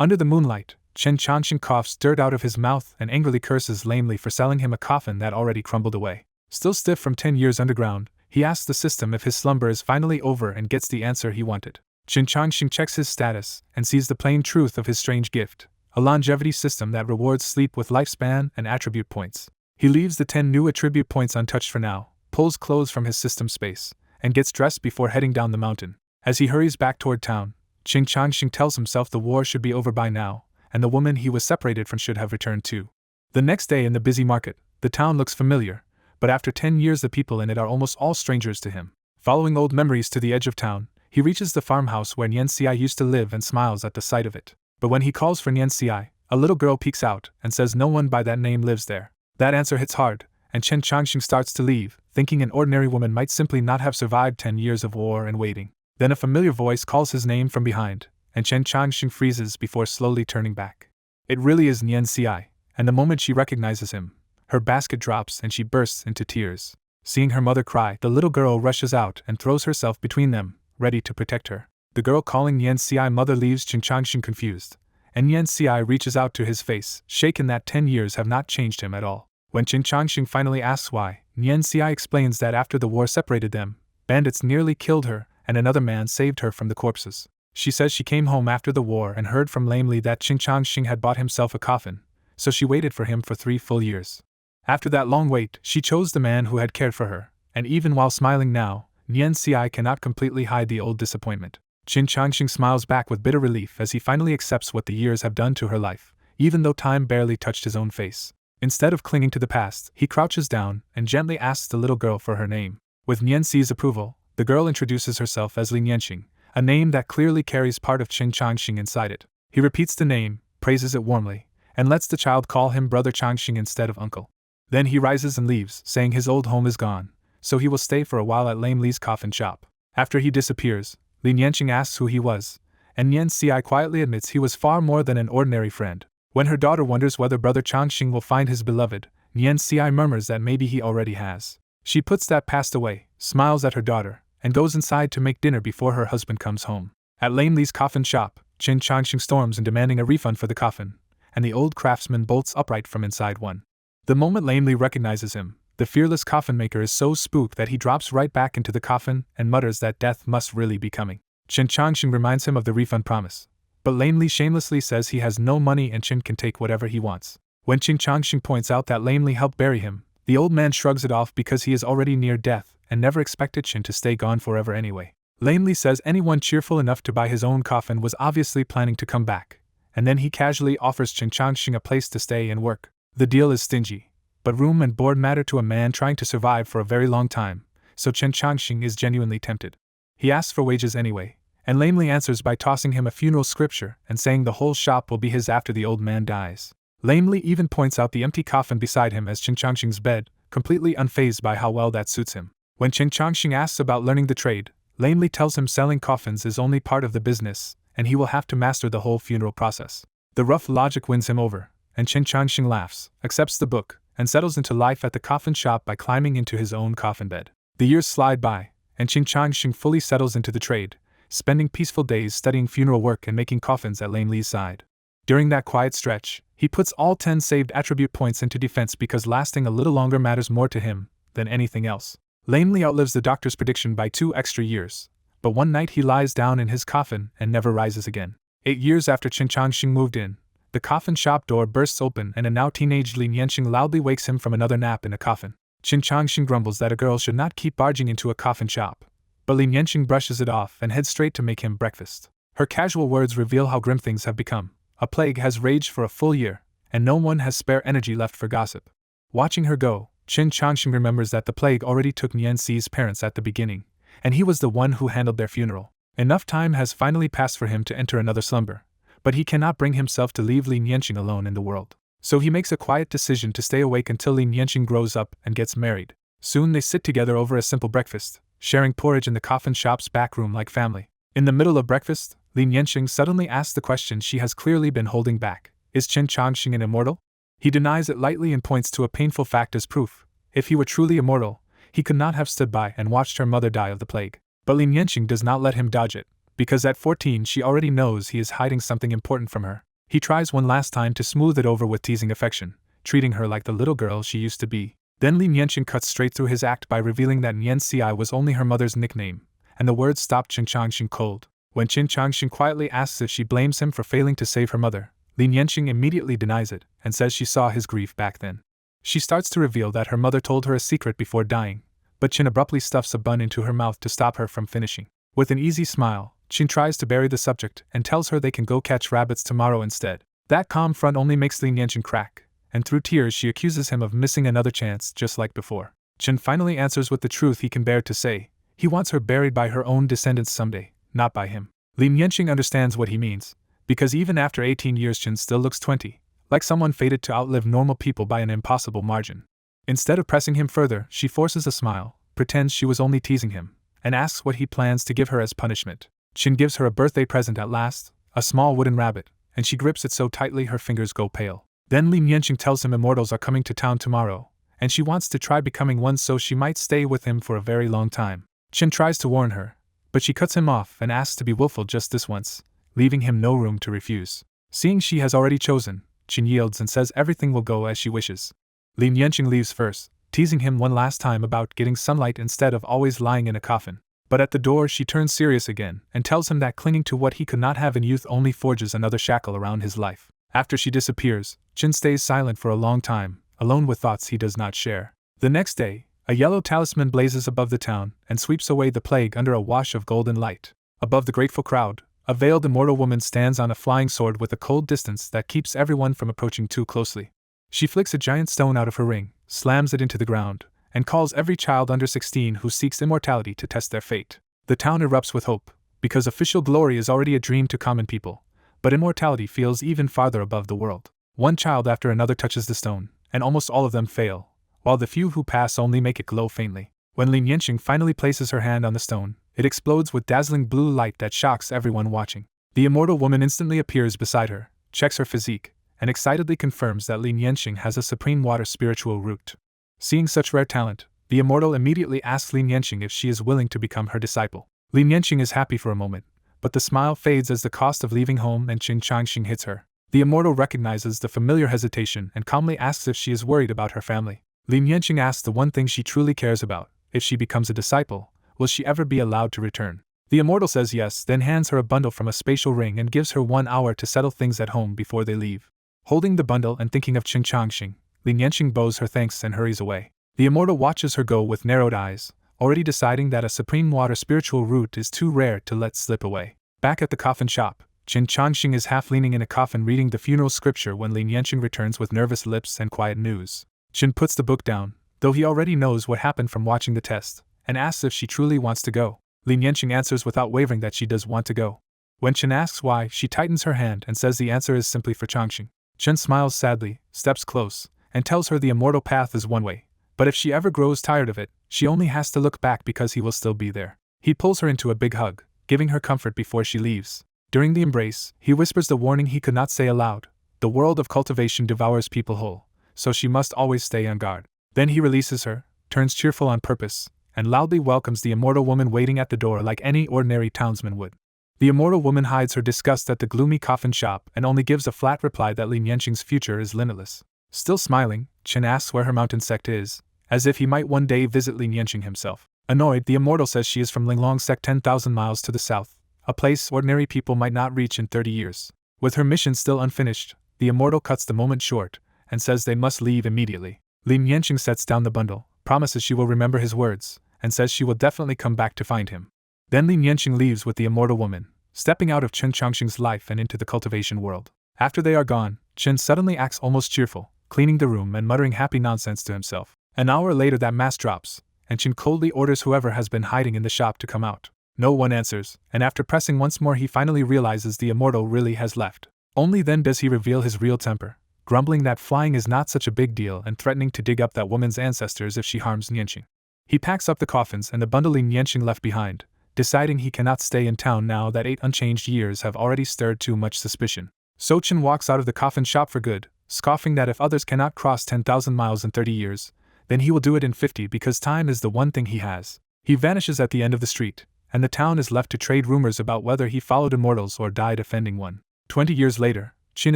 Under the moonlight, Chen Changxing coughs dirt out of his mouth and angrily curses lamely for selling him a coffin that already crumbled away. Still stiff from 10 years underground, he asks the system if his slumber is finally over and gets the answer he wanted. Chen Changxing checks his status and sees the plain truth of his strange gift, a longevity system that rewards sleep with lifespan and attribute points. He leaves the 10 new attribute points untouched for now, pulls clothes from his system space, and gets dressed before heading down the mountain. As he hurries back toward town, Chen Changxing tells himself the war should be over by now, and the woman he was separated from should have returned too. The next day in the busy market, the town looks familiar, but after 10 years the people in it are almost all strangers to him. Following old memories to the edge of town, he reaches the farmhouse where Nian Xi used to live and smiles at the sight of it. But when he calls for Nian Xi, a little girl peeks out and says no one by that name lives there. That answer hits hard, and Chen Changxing starts to leave, thinking an ordinary woman might simply not have survived 10 years of war and waiting. Then a familiar voice calls his name from behind, and Chen Changxing freezes before slowly turning back. It really is Nian Xi, and the moment she recognizes him, her basket drops and she bursts into tears. Seeing her mother cry, the little girl rushes out and throws herself between them, ready to protect her. The girl calling Nian Xi mother leaves Chen Changxing confused, and Nian Xi reaches out to his face, shaken that 10 years have not changed him at all. When Chen Changxing finally asks why, Nian Xi explains that after the war separated them, bandits nearly killed her, and another man saved her from the corpses. She says she came home after the war and heard from lamely that Chen Changxing had bought himself a coffin, so she waited for him for 3 full years. After that long wait, she chose the man who had cared for her, and even while smiling now, Nian Xi cannot completely hide the old disappointment. Chen Changxing smiles back with bitter relief as he finally accepts what the years have done to her life, even though time barely touched his own face. Instead of clinging to the past, he crouches down and gently asks the little girl for her name. With Nian Xi's approval, the girl introduces herself as Li Nianxing, a name that clearly carries part of Chen Changxing inside it. He repeats the name, praises it warmly, and lets the child call him Brother Changxing instead of uncle. Then he rises and leaves, saying his old home is gone, so he will stay for a while at Lame Li's coffin shop. After he disappears, Li Nianxing asks who he was, and Nian Xi quietly admits he was far more than an ordinary friend. When her daughter wonders whether Brother Changxing will find his beloved, Nian Xi murmurs that maybe he already has. She puts that past away, smiles at her daughter, and goes inside to make dinner before her husband comes home. At Lame Li's coffin shop, Chen Changxing storms in demanding a refund for the coffin, and the old craftsman bolts upright from inside one. The moment Lame Li recognizes him, the fearless coffin maker is so spooked that he drops right back into the coffin and mutters that death must really be coming. Chen Changxing reminds him of the refund promise, but Lame Li shamelessly says he has no money and Chen can take whatever he wants. When Chen Changxing points out that Lame Li helped bury him, the old man shrugs it off because he is already near death and never expected Chen to stay gone forever anyway. Lame Li says anyone cheerful enough to buy his own coffin was obviously planning to come back, and then he casually offers Chen Changxing a place to stay and work. The deal is stingy, but room and board matter to a man trying to survive for a very long time, so Chen Changxing is genuinely tempted. He asks for wages anyway, and Lame Li answers by tossing him a funeral scripture and saying the whole shop will be his after the old man dies. Lame Li even points out the empty coffin beside him as Chen Changxing's bed, completely unfazed by how well that suits him. When Chen Changxing asks about learning the trade, Lame Li tells him selling coffins is only part of the business, and he will have to master the whole funeral process. The rough logic wins him over, and Chen Changxing laughs, accepts the book, and settles into life at the coffin shop by climbing into his own coffin bed. The years slide by, and Chen Changxing fully settles into the trade, spending peaceful days studying funeral work and making coffins at Lame Li's side. During that quiet stretch, he puts all 10 saved attribute points into defense because lasting a little longer matters more to him than anything else. Lame Li outlives the doctor's prediction by 2 extra years, but one night he lies down in his coffin and never rises again. 8 years after Chen Changxing moved in, the coffin shop door bursts open and a now teenage Li Nianxing loudly wakes him from another nap in a coffin. Chen Changxing grumbles that a girl should not keep barging into a coffin shop, but Li Nianxing brushes it off and heads straight to make him breakfast. Her casual words reveal how grim things have become. A plague has raged for a full year, and no one has spare energy left for gossip. Watching her go, Chen Changxing remembers that the plague already took Nian Xi's parents at the beginning, and he was the one who handled their funeral. Enough time has finally passed for him to enter another slumber, but he cannot bring himself to leave Li Nianxing alone in the world. So he makes a quiet decision to stay awake until Li Nianxing grows up and gets married. Soon they sit together over a simple breakfast, sharing porridge in the coffin shop's back room like family. In the middle of breakfast, Li Nianxing suddenly asks the question she has clearly been holding back. Is Chen Changxing an immortal? He denies it lightly and points to a painful fact as proof. If he were truly immortal, he could not have stood by and watched her mother die of the plague. But Li Nianxing does not let him dodge it, because at 14 she already knows he is hiding something important from her. He tries one last time to smooth it over with teasing affection, treating her like the little girl she used to be. Then Lin Yanqing cuts straight through his act by revealing that Nian Ci was only her mother's nickname, and the words stopped Qin Changxing cold. When Qin Changxing quietly asks if she blames him for failing to save her mother, Lin Yanqing immediately denies it and says she saw his grief back then. She starts to reveal that her mother told her a secret before dying, but Qin abruptly stuffs a bun into her mouth to stop her from finishing. With an easy smile, Qin tries to bury the subject and tells her they can go catch rabbits tomorrow instead. That calm front only makes Lin Yanqing crack, and through tears she accuses him of missing another chance just like before. Qin finally answers with the truth he can bear to say. He wants her buried by her own descendants someday, not by him. Lin Yanqing understands what he means, because even after 18 years Qin still looks 20, like someone fated to outlive normal people by an impossible margin. Instead of pressing him further, she forces a smile, pretends she was only teasing him, and asks what he plans to give her as punishment. Qin gives her a birthday present at last, a small wooden rabbit, and she grips it so tightly her fingers go pale. Then Lin Yanqing tells him immortals are coming to town tomorrow, and she wants to try becoming one so she might stay with him for a very long time. Qin tries to warn her, but she cuts him off and asks to be willful just this once, leaving him no room to refuse. Seeing she has already chosen, Qin yields and says everything will go as she wishes. Lin Yanqing leaves first, teasing him one last time about getting sunlight instead of always lying in a coffin. But at the door she turns serious again and tells him that clinging to what he could not have in youth only forges another shackle around his life. After she disappears, Qin stays silent for a long time, alone with thoughts he does not share. The next day, a yellow talisman blazes above the town and sweeps away the plague under a wash of golden light. Above the grateful crowd, a veiled immortal woman stands on a flying sword with a cold distance that keeps everyone from approaching too closely. She flicks a giant stone out of her ring, slams it into the ground, and calls every child under 16 who seeks immortality to test their fate. The town erupts with hope, because official glory is already a dream to common people, but immortality feels even farther above the world. One child after another touches the stone, and almost all of them fail, while the few who pass only make it glow faintly. When Lin Yanqing finally places her hand on the stone, it explodes with dazzling blue light that shocks everyone watching. The immortal woman instantly appears beside her, checks her physique, and excitedly confirms that Lin Yanqing has a supreme water spiritual root. Seeing such rare talent, the immortal immediately asks Lin Yanqing if she is willing to become her disciple. Lin Yanqing is happy for a moment, but the smile fades as the cost of leaving home and Qin Changxing hits her. The immortal recognizes the familiar hesitation and calmly asks if she is worried about her family. Lin Yanqing asks the one thing she truly cares about: if she becomes a disciple, will she ever be allowed to return? The immortal says yes, then hands her a bundle from a spatial ring and gives her 1 hour to settle things at home before they leave. Holding the bundle and thinking of Qin Changxing, Lin Yanqing bows her thanks and hurries away. The immortal watches her go with narrowed eyes, already deciding that a supreme water spiritual root is too rare to let slip away. Back at the coffin shop, Qin Changxing is half leaning in a coffin reading the funeral scripture when Lin Yanqing returns with nervous lips and quiet news. Qin puts the book down, though he already knows what happened from watching the test, and asks if she truly wants to go. Lin Yanqing answers without wavering that she does want to go. When Qin asks why, she tightens her hand and says the answer is simply for Changxing. Qin smiles sadly, steps close, and tells her the immortal path is one way, but if she ever grows tired of it, she only has to look back because he will still be there. He pulls her into a big hug, giving her comfort before she leaves. During the embrace, he whispers the warning he could not say aloud: the world of cultivation devours people whole, so she must always stay on guard. Then he releases her, turns cheerful on purpose, and loudly welcomes the immortal woman waiting at the door like any ordinary townsman would. The immortal woman hides her disgust at the gloomy coffin shop and only gives a flat reply that Lin Yanqing's future is limitless. Still smiling, Qin asks where her mountain sect is, as if he might one day visit Lin Yanqing himself. Annoyed, the immortal says she is from Linglong sect 10,000 miles to the south, a place ordinary people might not reach in 30 years. With her mission still unfinished, the immortal cuts the moment short and says they must leave immediately. Lin Yanqing sets down the bundle, promises she will remember his words, and says she will definitely come back to find him. Then Lin Yanqing leaves with the immortal woman, stepping out of Qin Changxing's life and into the cultivation world. After they are gone, Qin suddenly acts almost cheerful, cleaning the room and muttering happy nonsense to himself. An hour later that mask drops, and Qin coldly orders whoever has been hiding in the shop to come out. No one answers, and after pressing once more he finally realizes the immortal really has left. Only then does he reveal his real temper, grumbling that flying is not such a big deal and threatening to dig up that woman's ancestors if she harms Nianqing. He packs up the coffins and the bundle Nianqing left behind, deciding he cannot stay in town now that 8 unchanged years have already stirred too much suspicion. So Qin walks out of the coffin shop for good, scoffing that if others cannot cross 10,000 miles in 30 years, then he will do it in 50 because time is the one thing he has. He vanishes at the end of the street, and the town is left to trade rumors about whether he followed immortals or died offending one. 20 years later, Qin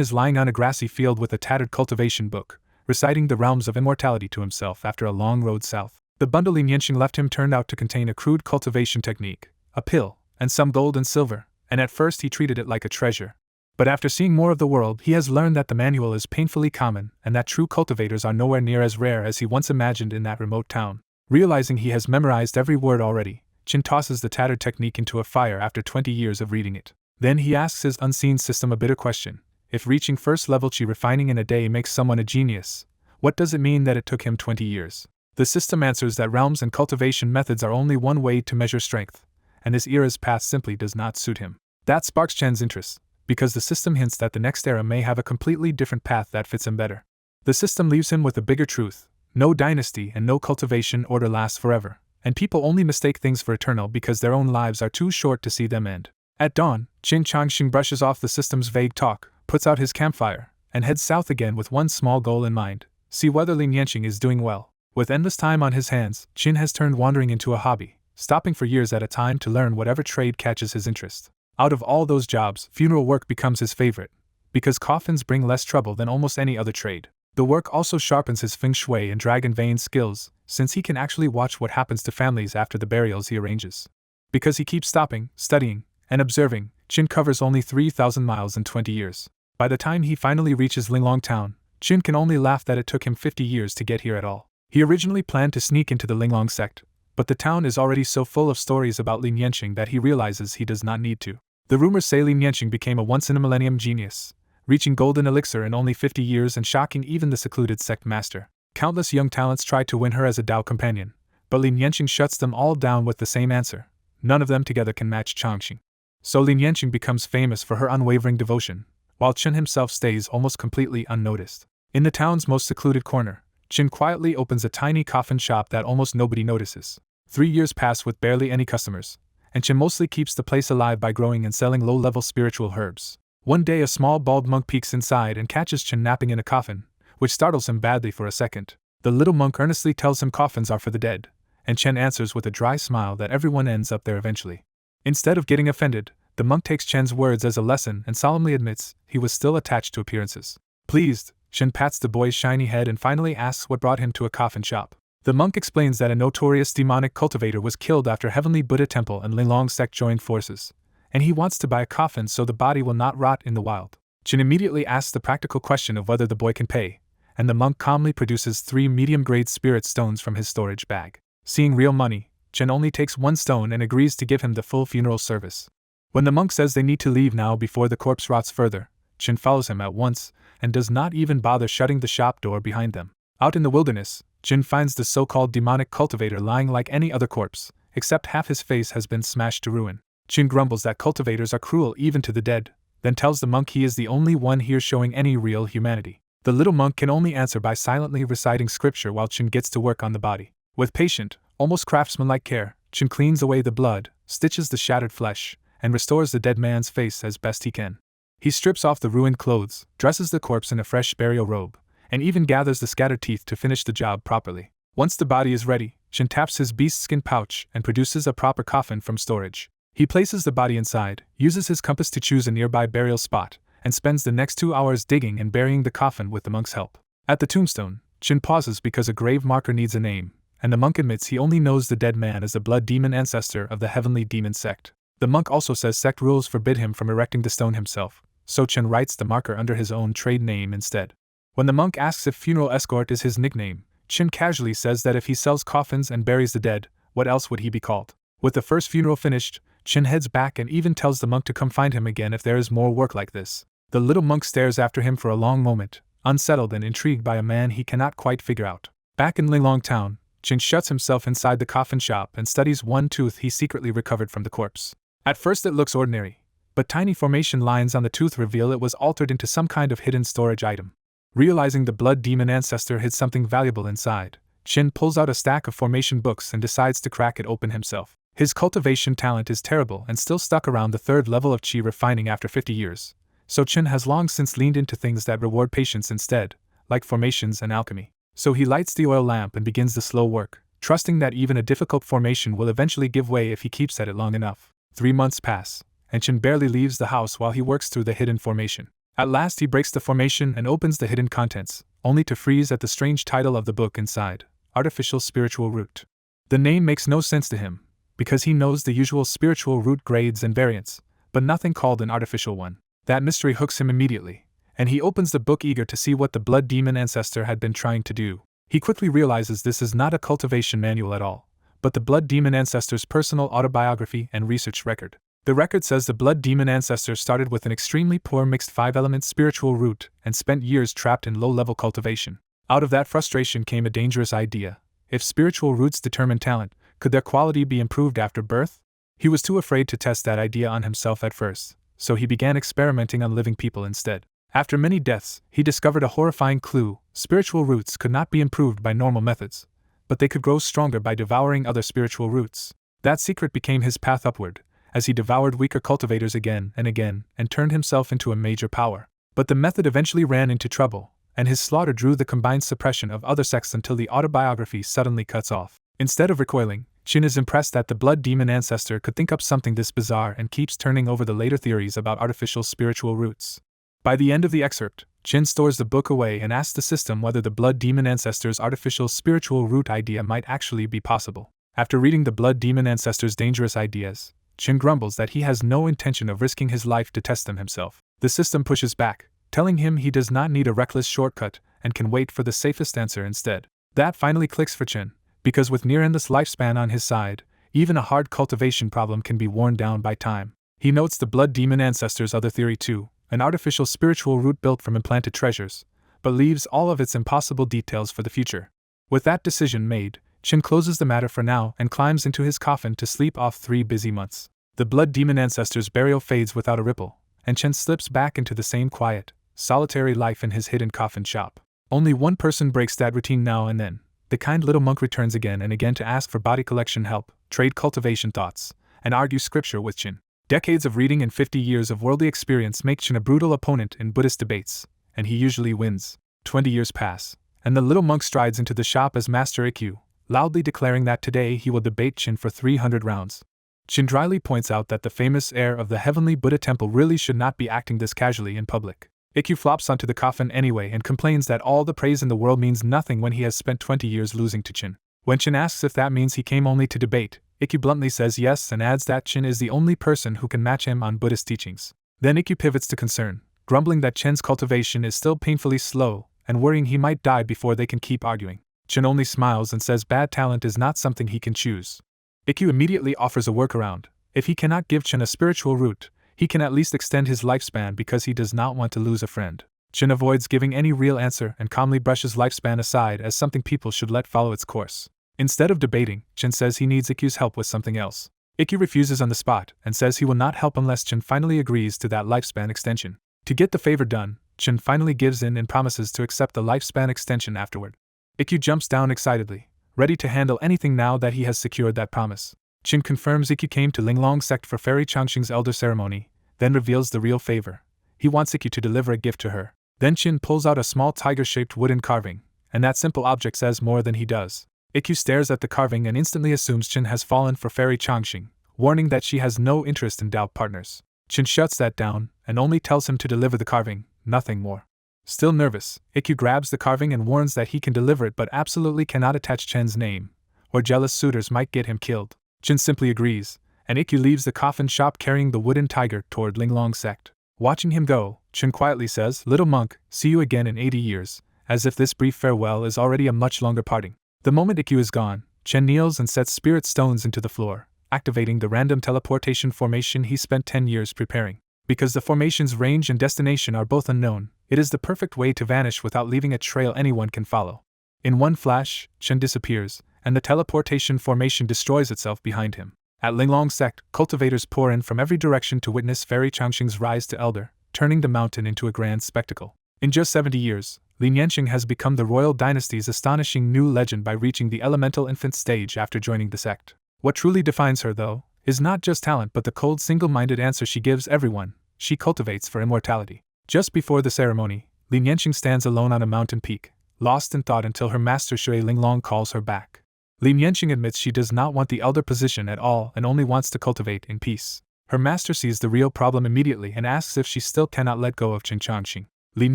is lying on a grassy field with a tattered cultivation book, reciting the realms of immortality to himself after a long road south. The bundle Lin Yanqing left him turned out to contain a crude cultivation technique, a pill, and some gold and silver, and at first he treated it like a treasure. But after seeing more of the world, he has learned that the manual is painfully common and that true cultivators are nowhere near as rare as he once imagined in that remote town. Realizing he has memorized every word already, Qin tosses the tattered technique into a fire after 20 years of reading it. Then he asks his unseen system a bitter question. If reaching first level chi refining in a day makes someone a genius, what does it mean that it took him 20 years? The system answers that realms and cultivation methods are only one way to measure strength, and this era's path simply does not suit him. That sparks Chen's interest, because the system hints that the next era may have a completely different path that fits him better. The system leaves him with a bigger truth: no dynasty and no cultivation order lasts forever, and people only mistake things for eternal because their own lives are too short to see them end. At dawn, Qin Changxing brushes off the system's vague talk, puts out his campfire, and heads south again with one small goal in mind: see whether Lin Yanqing is doing well. With endless time on his hands, Qin has turned wandering into a hobby, stopping for years at a time to learn whatever trade catches his interest. Out of all those jobs, funeral work becomes his favorite, because coffins bring less trouble than almost any other trade. The work also sharpens his feng shui and dragon vein skills, since he can actually watch what happens to families after the burials he arranges. Because he keeps stopping, studying, and observing, Qin covers only 3,000 miles in 20 years. By the time he finally reaches Linglong Town, Qin can only laugh that it took him 50 years to get here at all. He originally planned to sneak into the Linglong sect, but the town is already so full of stories about Lin Yanqing that he realizes he does not need to. The rumors say Lin Yanqing became a once-in-a-millennium genius, reaching golden elixir in only 50 years and shocking even the secluded sect master. Countless young talents tried to win her as a Dao companion, but Lin Yanqing shuts them all down with the same answer: none of them together can match Changxing. So Lin Yanqing becomes famous for her unwavering devotion, while Qin himself stays almost completely unnoticed. In the town's most secluded corner, Qin quietly opens a tiny coffin shop that almost nobody notices. 3 years pass with barely any customers, and Qin mostly keeps the place alive by growing and selling low-level spiritual herbs. One day a small bald monk peeks inside and catches Qin napping in a coffin, which startles him badly for a second. The little monk earnestly tells him coffins are for the dead, and Qin answers with a dry smile that everyone ends up there eventually. Instead of getting offended, the monk takes Chen's words as a lesson and solemnly admits he was still attached to appearances. Pleased, Qin pats the boy's shiny head and finally asks what brought him to a coffin shop. The monk explains that a notorious demonic cultivator was killed after Heavenly Buddha Temple and Linglong sect joined forces, and he wants to buy a coffin so the body will not rot in the wild. Qin immediately asks the practical question of whether the boy can pay, and the monk calmly produces 3 medium-grade spirit stones from his storage bag. Seeing real money, Qin only takes 1 stone and agrees to give him the full funeral service. When the monk says they need to leave now before the corpse rots further, Qin follows him at once and does not even bother shutting the shop door behind them. Out in the wilderness, Qin finds the so-called demonic cultivator lying like any other corpse, except half his face has been smashed to ruin. Qin grumbles that cultivators are cruel even to the dead, then tells the monk he is the only one here showing any real humanity. The little monk can only answer by silently reciting scripture while Qin gets to work on the body. With patient, almost craftsmanlike care, Qin cleans away the blood, stitches the shattered flesh, and restores the dead man's face as best he can. He strips off the ruined clothes, dresses the corpse in a fresh burial robe, and even gathers the scattered teeth to finish the job properly. Once the body is ready, Qin taps his beast skin pouch and produces a proper coffin from storage. He places the body inside, uses his compass to choose a nearby burial spot, and spends the next 2 hours digging and burying the coffin with the monk's help. At the tombstone, Qin pauses because a grave marker needs a name, and the monk admits he only knows the dead man as the blood demon ancestor of the heavenly demon sect. The monk also says sect rules forbid him from erecting the stone himself, so Qin writes the marker under his own trade name instead. When the monk asks if funeral escort is his nickname, Qin casually says that if he sells coffins and buries the dead, what else would he be called? With the first funeral finished, Qin heads back and even tells the monk to come find him again if there is more work like this. The little monk stares after him for a long moment, unsettled and intrigued by a man he cannot quite figure out. Back in Linglong Town, Qin shuts himself inside the coffin shop and studies one tooth he secretly recovered from the corpse. At first it looks ordinary, but tiny formation lines on the tooth reveal it was altered into some kind of hidden storage item. Realizing the blood demon ancestor hid something valuable inside, Qin pulls out a stack of formation books and decides to crack it open himself. His cultivation talent is terrible and still stuck around the 3rd level of chi refining after 50 years, so Qin has long since leaned into things that reward patience instead, like formations and alchemy. So he lights the oil lamp and begins the slow work, trusting that even a difficult formation will eventually give way if he keeps at it long enough. 3 months pass, and Qin barely leaves the house while he works through the hidden formation. At last he breaks the formation and opens the hidden contents, only to freeze at the strange title of the book inside, Artificial Spiritual Root. The name makes no sense to him, because he knows the usual spiritual root grades and variants, but nothing called an artificial one. That mystery hooks him immediately, and he opens the book eager to see what the blood demon ancestor had been trying to do. He quickly realizes this is not a cultivation manual at all, but the blood demon ancestor's personal autobiography and research record. The record says the blood demon ancestor started with an extremely poor mixed 5-element spiritual root and spent years trapped in low-level cultivation. Out of that frustration came a dangerous idea. If spiritual roots determine talent, could their quality be improved after birth? He was too afraid to test that idea on himself at first, so he began experimenting on living people instead. After many deaths, he discovered a horrifying clue: spiritual roots could not be improved by normal methods, but they could grow stronger by devouring other spiritual roots. That secret became his path upward, as he devoured weaker cultivators again and turned himself into a major power. But the method eventually ran into trouble, and his slaughter drew the combined suppression of other sects until the autobiography suddenly cuts off. Instead of recoiling, Chin is impressed that the blood demon ancestor could think up something this bizarre and keeps turning over the later theories about artificial spiritual roots. By the end of the excerpt, Chin stores the book away and asks the system whether the blood demon ancestor's artificial spiritual root idea might actually be possible. After reading the blood demon ancestor's dangerous ideas, Chin grumbles that he has no intention of risking his life to test them himself. The system pushes back, telling him he does not need a reckless shortcut and can wait for the safest answer instead. That finally clicks for Chin, because with near-endless lifespan on his side, even a hard cultivation problem can be worn down by time. He notes the blood demon ancestor's other theory too, an artificial spiritual root built from implanted treasures, but leaves all of its impossible details for the future. With that decision made, Chin closes the matter for now and climbs into his coffin to sleep off 3 busy months. The blood demon ancestor's burial fades without a ripple, and Chin slips back into the same quiet, solitary life in his hidden coffin shop. Only one person breaks that routine now and then. The kind little monk returns again and again to ask for body collection help, trade cultivation thoughts, and argue scripture with Chin. Decades of reading and 50 years of worldly experience make Chin a brutal opponent in Buddhist debates, and he usually wins. 20 years pass, and the little monk strides into the shop as Master Ikkyu, loudly declaring that today he will debate Chin for 300 rounds. Chin dryly points out that the famous heir of the heavenly Buddha temple really should not be acting this casually in public. Ikkyu flops onto the coffin anyway and complains that all the praise in the world means nothing when he has spent 20 years losing to Chin. When Chin asks if that means he came only to debate, Ikkyu bluntly says yes and adds that Chin is the only person who can match him on Buddhist teachings. Then Ikkyu pivots to concern, grumbling that Chin's cultivation is still painfully slow and worrying he might die before they can keep arguing. Chin only smiles and says bad talent is not something he can choose. Ikkyu immediately offers a workaround. If he cannot give Chin a spiritual root, he can at least extend his lifespan because he does not want to lose a friend. Chin avoids giving any real answer and calmly brushes lifespan aside as something people should let follow its course. Instead of debating, Chin says he needs Ikkyu's help with something else. Ikkyu refuses on the spot and says he will not help unless Chin finally agrees to that lifespan extension. To get the favor done, Chin finally gives in and promises to accept the lifespan extension afterward. Ikkyu jumps down excitedly, ready to handle anything now that he has secured that promise. Chin confirms Ikkyu came to Linglong sect for Fairy Changxing's elder ceremony, then reveals the real favor. He wants Ikkyu to deliver a gift to her. Then Chin pulls out a small tiger-shaped wooden carving, and that simple object says more than he does. Ikkyu stares at the carving and instantly assumes Chin has fallen for Fairy Changxing, warning that she has no interest in doubt partners. Chin shuts that down and only tells him to deliver the carving, nothing more. Still nervous, Ikkyu grabs the carving and warns that he can deliver it but absolutely cannot attach Chin's name, or jealous suitors might get him killed. Chin simply agrees, and Ikkyu leaves the coffin shop carrying the wooden tiger toward Linglong sect. Watching him go, Chin quietly says, "Little monk, see you again in 80 years, as if this brief farewell is already a much longer parting." The moment Ikkyu is gone, Chin kneels and sets spirit stones into the floor, activating the random teleportation formation he spent 10 years preparing. Because the formation's range and destination are both unknown, it is the perfect way to vanish without leaving a trail anyone can follow. In one flash, Chin disappears, and the teleportation formation destroys itself behind him. At Linglong sect, cultivators pour in from every direction to witness Fairy Changxing's rise to elder, turning the mountain into a grand spectacle. In just 70 years, Lin Yanqing has become the royal dynasty's astonishing new legend by reaching the elemental infant stage after joining the sect. What truly defines her, though, is not just talent but the cold single-minded answer she gives everyone. She cultivates for immortality. Just before the ceremony, Lin Yanqing stands alone on a mountain peak, lost in thought until her master Shui Linglong calls her back. Lin Yanqing admits she does not want the elder position at all and only wants to cultivate in peace. Her master sees the real problem immediately and asks if she still cannot let go of Chen Changxing. Lin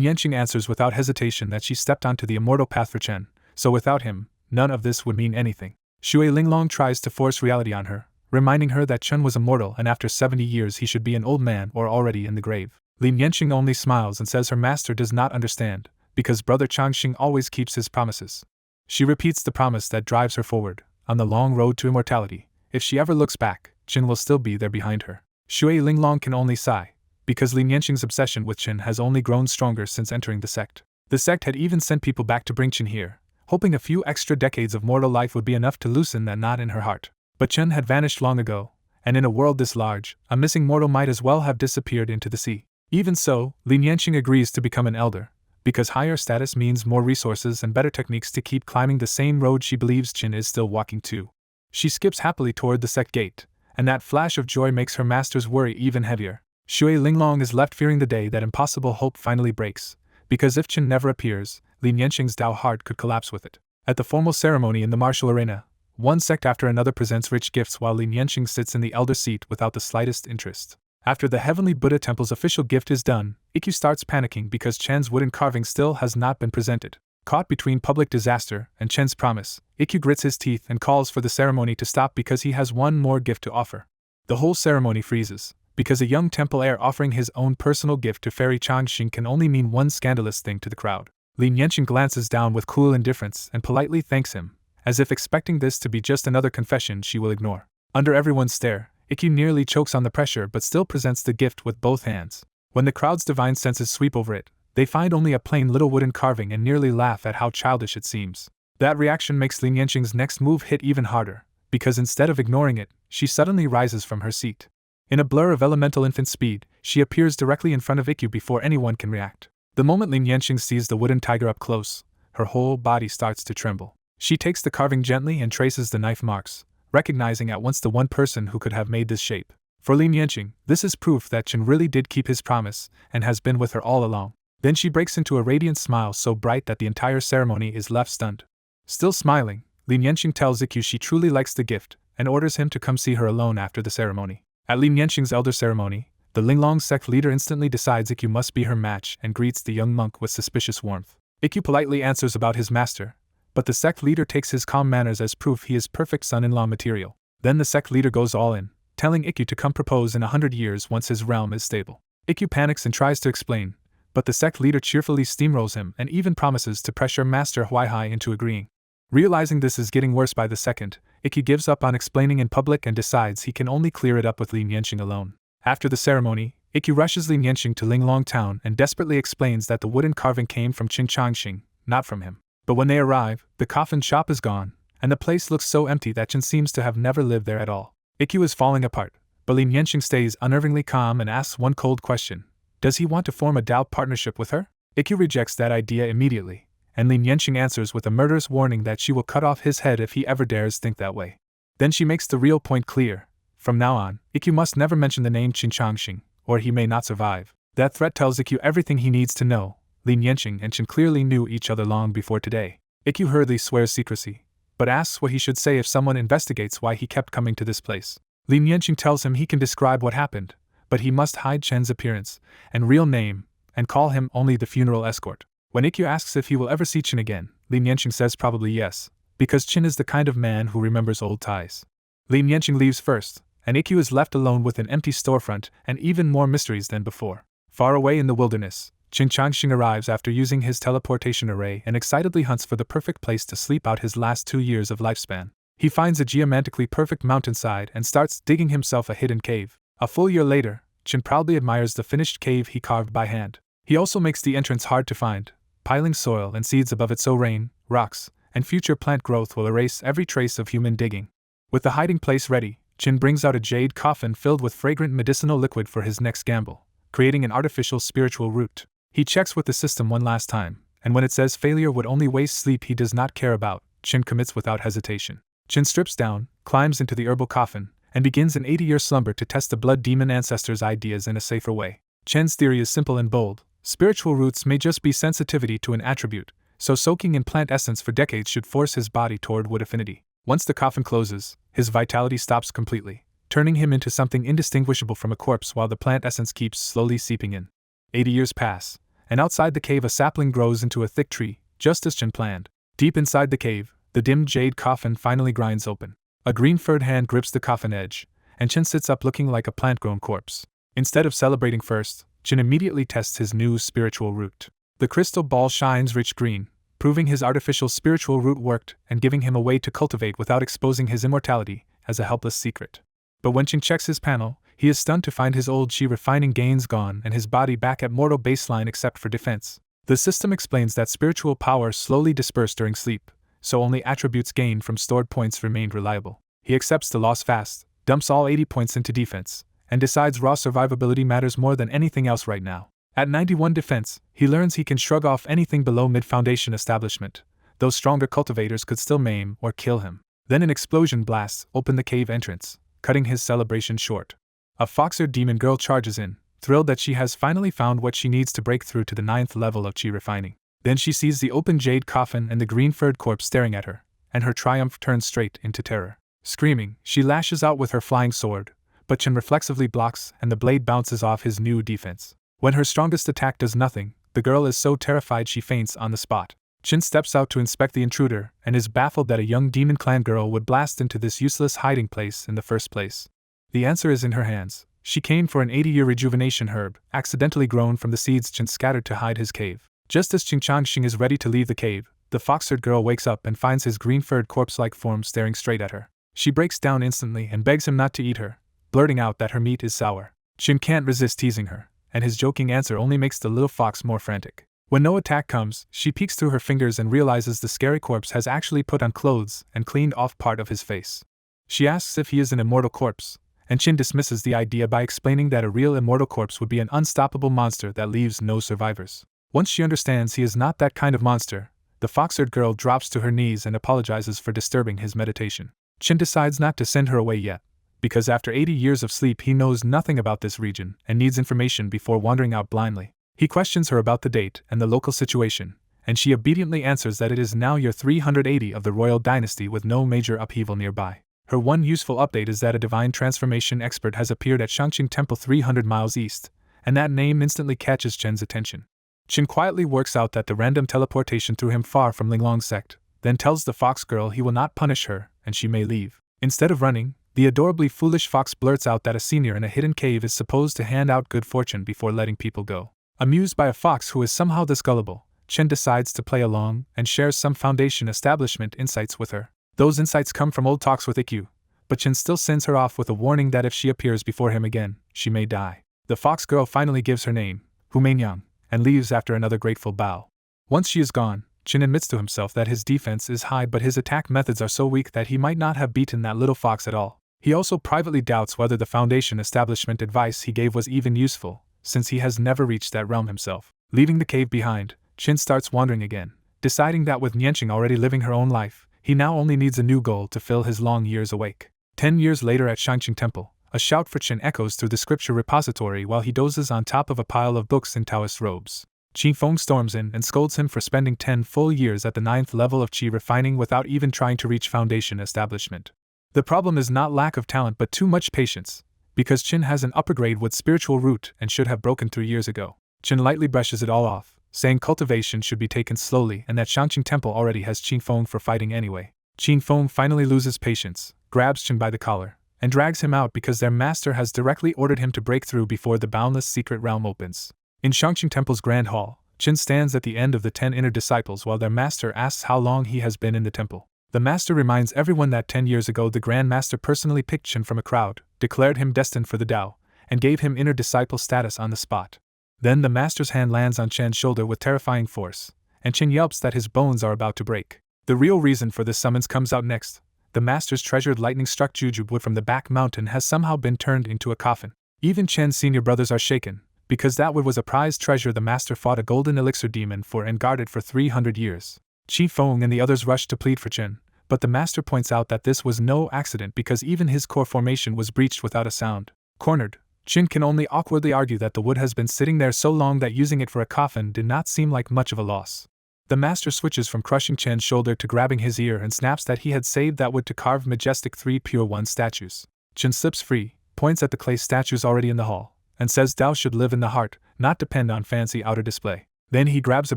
Yanqing answers without hesitation that she stepped onto the immortal path for Chen, so without him, none of this would mean anything. Shui Linglong tries to force reality on her, reminding her that Chen was immortal and after 70 years he should be an old man or already in the grave. Lin Yanqing only smiles and says her master does not understand, because brother Changxing always keeps his promises. She repeats the promise that drives her forward, on the long road to immortality. If she ever looks back, Chen will still be there behind her. Shui Linglong can only sigh, because Lin Yanqing's obsession with Chen has only grown stronger since entering the sect. The sect had even sent people back to bring Chen here, hoping a few extra decades of mortal life would be enough to loosen that knot in her heart. But Chen had vanished long ago, and in a world this large, a missing mortal might as well have disappeared into the sea. Even so, Lin Yanqing agrees to become an elder, because higher status means more resources and better techniques to keep climbing the same road she believes Chen is still walking to. She skips happily toward the sect gate, and that flash of joy makes her master's worry even heavier. Shui Linglong is left fearing the day that impossible hope finally breaks, because if Chen never appears, Lin Yanqing's Dao heart could collapse with it. At the formal ceremony in the martial arena, one sect after another presents rich gifts while Lin Yanqing sits in the elder seat without the slightest interest. After the Heavenly Buddha Temple's official gift is done, Ikkyu starts panicking because Chen's wooden carving still has not been presented. Caught between public disaster and Chen's promise, Ikkyu grits his teeth and calls for the ceremony to stop because he has one more gift to offer. The whole ceremony freezes, because a young temple heir offering his own personal gift to Fairy Changxing can only mean one scandalous thing to the crowd. Lin Yanqing glances down with cool indifference and politely thanks him, as if expecting this to be just another confession she will ignore. Under everyone's stare, Ikkyu nearly chokes on the pressure but still presents the gift with both hands. When the crowd's divine senses sweep over it, they find only a plain little wooden carving and nearly laugh at how childish it seems. That reaction makes Lin Yanqing's next move hit even harder, because instead of ignoring it, she suddenly rises from her seat. In a blur of elemental infant speed, she appears directly in front of Ikkyu before anyone can react. The moment Lin Yanqing sees the wooden tiger up close, her whole body starts to tremble. She takes the carving gently and traces the knife marks, recognizing at once the one person who could have made this shape. For Lin Yanqing, this is proof that Chen really did keep his promise and has been with her all along. Then she breaks into a radiant smile so bright that the entire ceremony is left stunned. Still smiling, Lin Yanqing tells Ikkyu she truly likes the gift and orders him to come see her alone after the ceremony. At Lin Yanqing's elder ceremony, the Linglong sect leader instantly decides Ikkyu must be her match and greets the young monk with suspicious warmth. Ikkyu politely answers about his master, but the sect leader takes his calm manners as proof he is perfect son-in-law material. Then the sect leader goes all in, telling Ikkyu to come propose in 100 years once his realm is stable. Ikkyu panics and tries to explain, but the sect leader cheerfully steamrolls him and even promises to pressure Master Huaihai into agreeing. Realizing this is getting worse by the second, Ikkyu gives up on explaining in public and decides he can only clear it up with Lin Yanqing alone. After the ceremony, Ikkyu rushes Lin Yanqing to Linglong Town and desperately explains that the wooden carving came from Chen Changxing, not from him. But when they arrive, the coffin shop is gone, and the place looks so empty that Chen seems to have never lived there at all. Ikkyu is falling apart, but Lin Yanqing stays unnervingly calm and asks one cold question. Does he want to form a Dao partnership with her? Ikkyu rejects that idea immediately, and Lin Yanqing answers with a murderous warning that she will cut off his head if he ever dares think that way. Then she makes the real point clear. From now on, Ikkyu must never mention the name Chen Changxing, or he may not survive. That threat tells Ikkyu everything he needs to know. Lin Yanqing and Chen clearly knew each other long before today. Ikkyu hurriedly swears secrecy, but asks what he should say if someone investigates why he kept coming to this place. Lin Yanqing tells him he can describe what happened, but he must hide Chen's appearance and real name, and call him only the funeral escort. When Ikkyu asks if he will ever see Chen again, Lin Yanqing says probably yes, because Chen is the kind of man who remembers old ties. Lin Yanqing leaves first, and Ikkyu is left alone with an empty storefront and even more mysteries than before. Far away in the wilderness, Chen Changxing arrives after using his teleportation array and excitedly hunts for the perfect place to sleep out his last 2 years of lifespan. He finds a geometrically perfect mountainside and starts digging himself a hidden cave. A full year later, Chen proudly admires the finished cave he carved by hand. He also makes the entrance hard to find, piling soil and seeds above it so rain, rocks, and future plant growth will erase every trace of human digging. With the hiding place ready, Chen brings out a jade coffin filled with fragrant medicinal liquid for his next gamble, creating an artificial spiritual root. He checks with the system one last time, and when it says failure would only waste sleep he does not care about, Chen commits without hesitation. Chen strips down, climbs into the herbal coffin, and begins an 80-year slumber to test the blood demon ancestors' ideas in a safer way. Chen's theory is simple and bold. Spiritual roots may just be sensitivity to an attribute, so soaking in plant essence for decades should force his body toward wood affinity. Once the coffin closes, his vitality stops completely, turning him into something indistinguishable from a corpse while the plant essence keeps slowly seeping in. 80 years pass, and outside the cave a sapling grows into a thick tree, just as Chin planned. Deep inside the cave, the dim jade coffin finally grinds open. A green-furred hand grips the coffin edge, and Chin sits up looking like a plant-grown corpse. Instead of celebrating first, Chin immediately tests his new spiritual root. The crystal ball shines rich green, proving his artificial spiritual root worked and giving him a way to cultivate without exposing his immortality as a helpless secret. But when Chin checks his panel, he is stunned to find his old chi refining gains gone and his body back at mortal baseline except for defense. The system explains that spiritual power slowly dispersed during sleep, so only attributes gained from stored points remained reliable. He accepts the loss fast, dumps all 80 points into defense, and decides raw survivability matters more than anything else right now. At 91 defense, he learns he can shrug off anything below mid-foundation establishment, though stronger cultivators could still maim or kill him. Then an explosion blasts open the cave entrance, cutting his celebration short. A fox-eared demon girl charges in, thrilled that she has finally found what she needs to break through to the 9th level of chi refining. Then she sees the open jade coffin and the green-furred corpse staring at her, and her triumph turns straight into terror. Screaming, she lashes out with her flying sword, but Chin reflexively blocks and the blade bounces off his new defense. When her strongest attack does nothing, the girl is so terrified she faints on the spot. Chin steps out to inspect the intruder and is baffled that a young demon clan girl would blast into this useless hiding place in the first place. The answer is in her hands. She came for an 80-year rejuvenation herb, accidentally grown from the seeds Chin scattered to hide his cave. Just as Ching Changxing is ready to leave the cave, the fox-eared girl wakes up and finds his green-furred corpse-like form staring straight at her. She breaks down instantly and begs him not to eat her, blurting out that her meat is sour. Chin can't resist teasing her, and his joking answer only makes the little fox more frantic. When no attack comes, she peeks through her fingers and realizes the scary corpse has actually put on clothes and cleaned off part of his face. She asks if he is an immortal corpse, and Chin dismisses the idea by explaining that a real immortal corpse would be an unstoppable monster that leaves no survivors. Once she understands he is not that kind of monster, the fox-eared girl drops to her knees and apologizes for disturbing his meditation. Chin decides not to send her away yet, because after 80 years of sleep he knows nothing about this region and needs information before wandering out blindly. He questions her about the date and the local situation, and she obediently answers that it is now year 380 of the royal dynasty with no major upheaval nearby. Her one useful update is that a divine transformation expert has appeared at Shangqing Temple 300 miles east, and that name instantly catches Chen's attention. Chen quietly works out that the random teleportation threw him far from Linglong's sect, then tells the fox girl he will not punish her and she may leave. Instead of running, the adorably foolish fox blurts out that a senior in a hidden cave is supposed to hand out good fortune before letting people go. Amused by a fox who is somehow this gullible, Chen decides to play along and shares some foundation establishment insights with her. Those insights come from old talks with Ikkyu, but Chen still sends her off with a warning that if she appears before him again, she may die. The fox girl finally gives her name, Hu Meinyang, and leaves after another grateful bow. Once she is gone, Chen admits to himself that his defense is high but his attack methods are so weak that he might not have beaten that little fox at all. He also privately doubts whether the foundation establishment advice he gave was even useful, since he has never reached that realm himself. Leaving the cave behind, Chen starts wandering again, deciding that with Nianqing already living her own life, he now only needs a new goal to fill his long years awake. 10 years later at Shangqing Temple, a shout for Chen echoes through the scripture repository while he dozes on top of a pile of books in Taoist robes. Qi Feng storms in and scolds him for spending 10 full years at the 9th level of Qi refining without even trying to reach foundation establishment. The problem is not lack of talent but too much patience, because Qin has an upper grade with spiritual root and should have broken 3 years ago. Qin lightly brushes it all off, saying cultivation should be taken slowly and that Shangqing Temple already has Qin Feng for fighting anyway. Qin Feng finally loses patience, grabs Qin by the collar, and drags him out because their master has directly ordered him to break through before the boundless secret realm opens. In Shangqing Temple's Grand Hall, Qin stands at the end of the 10 inner disciples while their master asks how long he has been in the temple. The master reminds everyone that 10 years ago the Grand Master personally picked Qin from a crowd, declared him destined for the Tao, and gave him inner disciple status on the spot. Then the master's hand lands on Chen's shoulder with terrifying force, and Qin yelps that his bones are about to break. The real reason for this summons comes out next. The master's treasured lightning-struck jujube wood from the back mountain has somehow been turned into a coffin. Even Chen's senior brothers are shaken, because that wood was a prized treasure the master fought a golden elixir demon for and guarded for 300 years. Qi Feng and the others rush to plead for Chen, but the master points out that this was no accident because even his core formation was breached without a sound. Cornered, Qin can only awkwardly argue that the wood has been sitting there so long that using it for a coffin did not seem like much of a loss. The master switches from crushing Chen's shoulder to grabbing his ear and snaps that he had saved that wood to carve majestic 3 Pure One statues. Chen slips free, points at the clay statues already in the hall, and says Tao should live in the heart, not depend on fancy outer display. Then he grabs a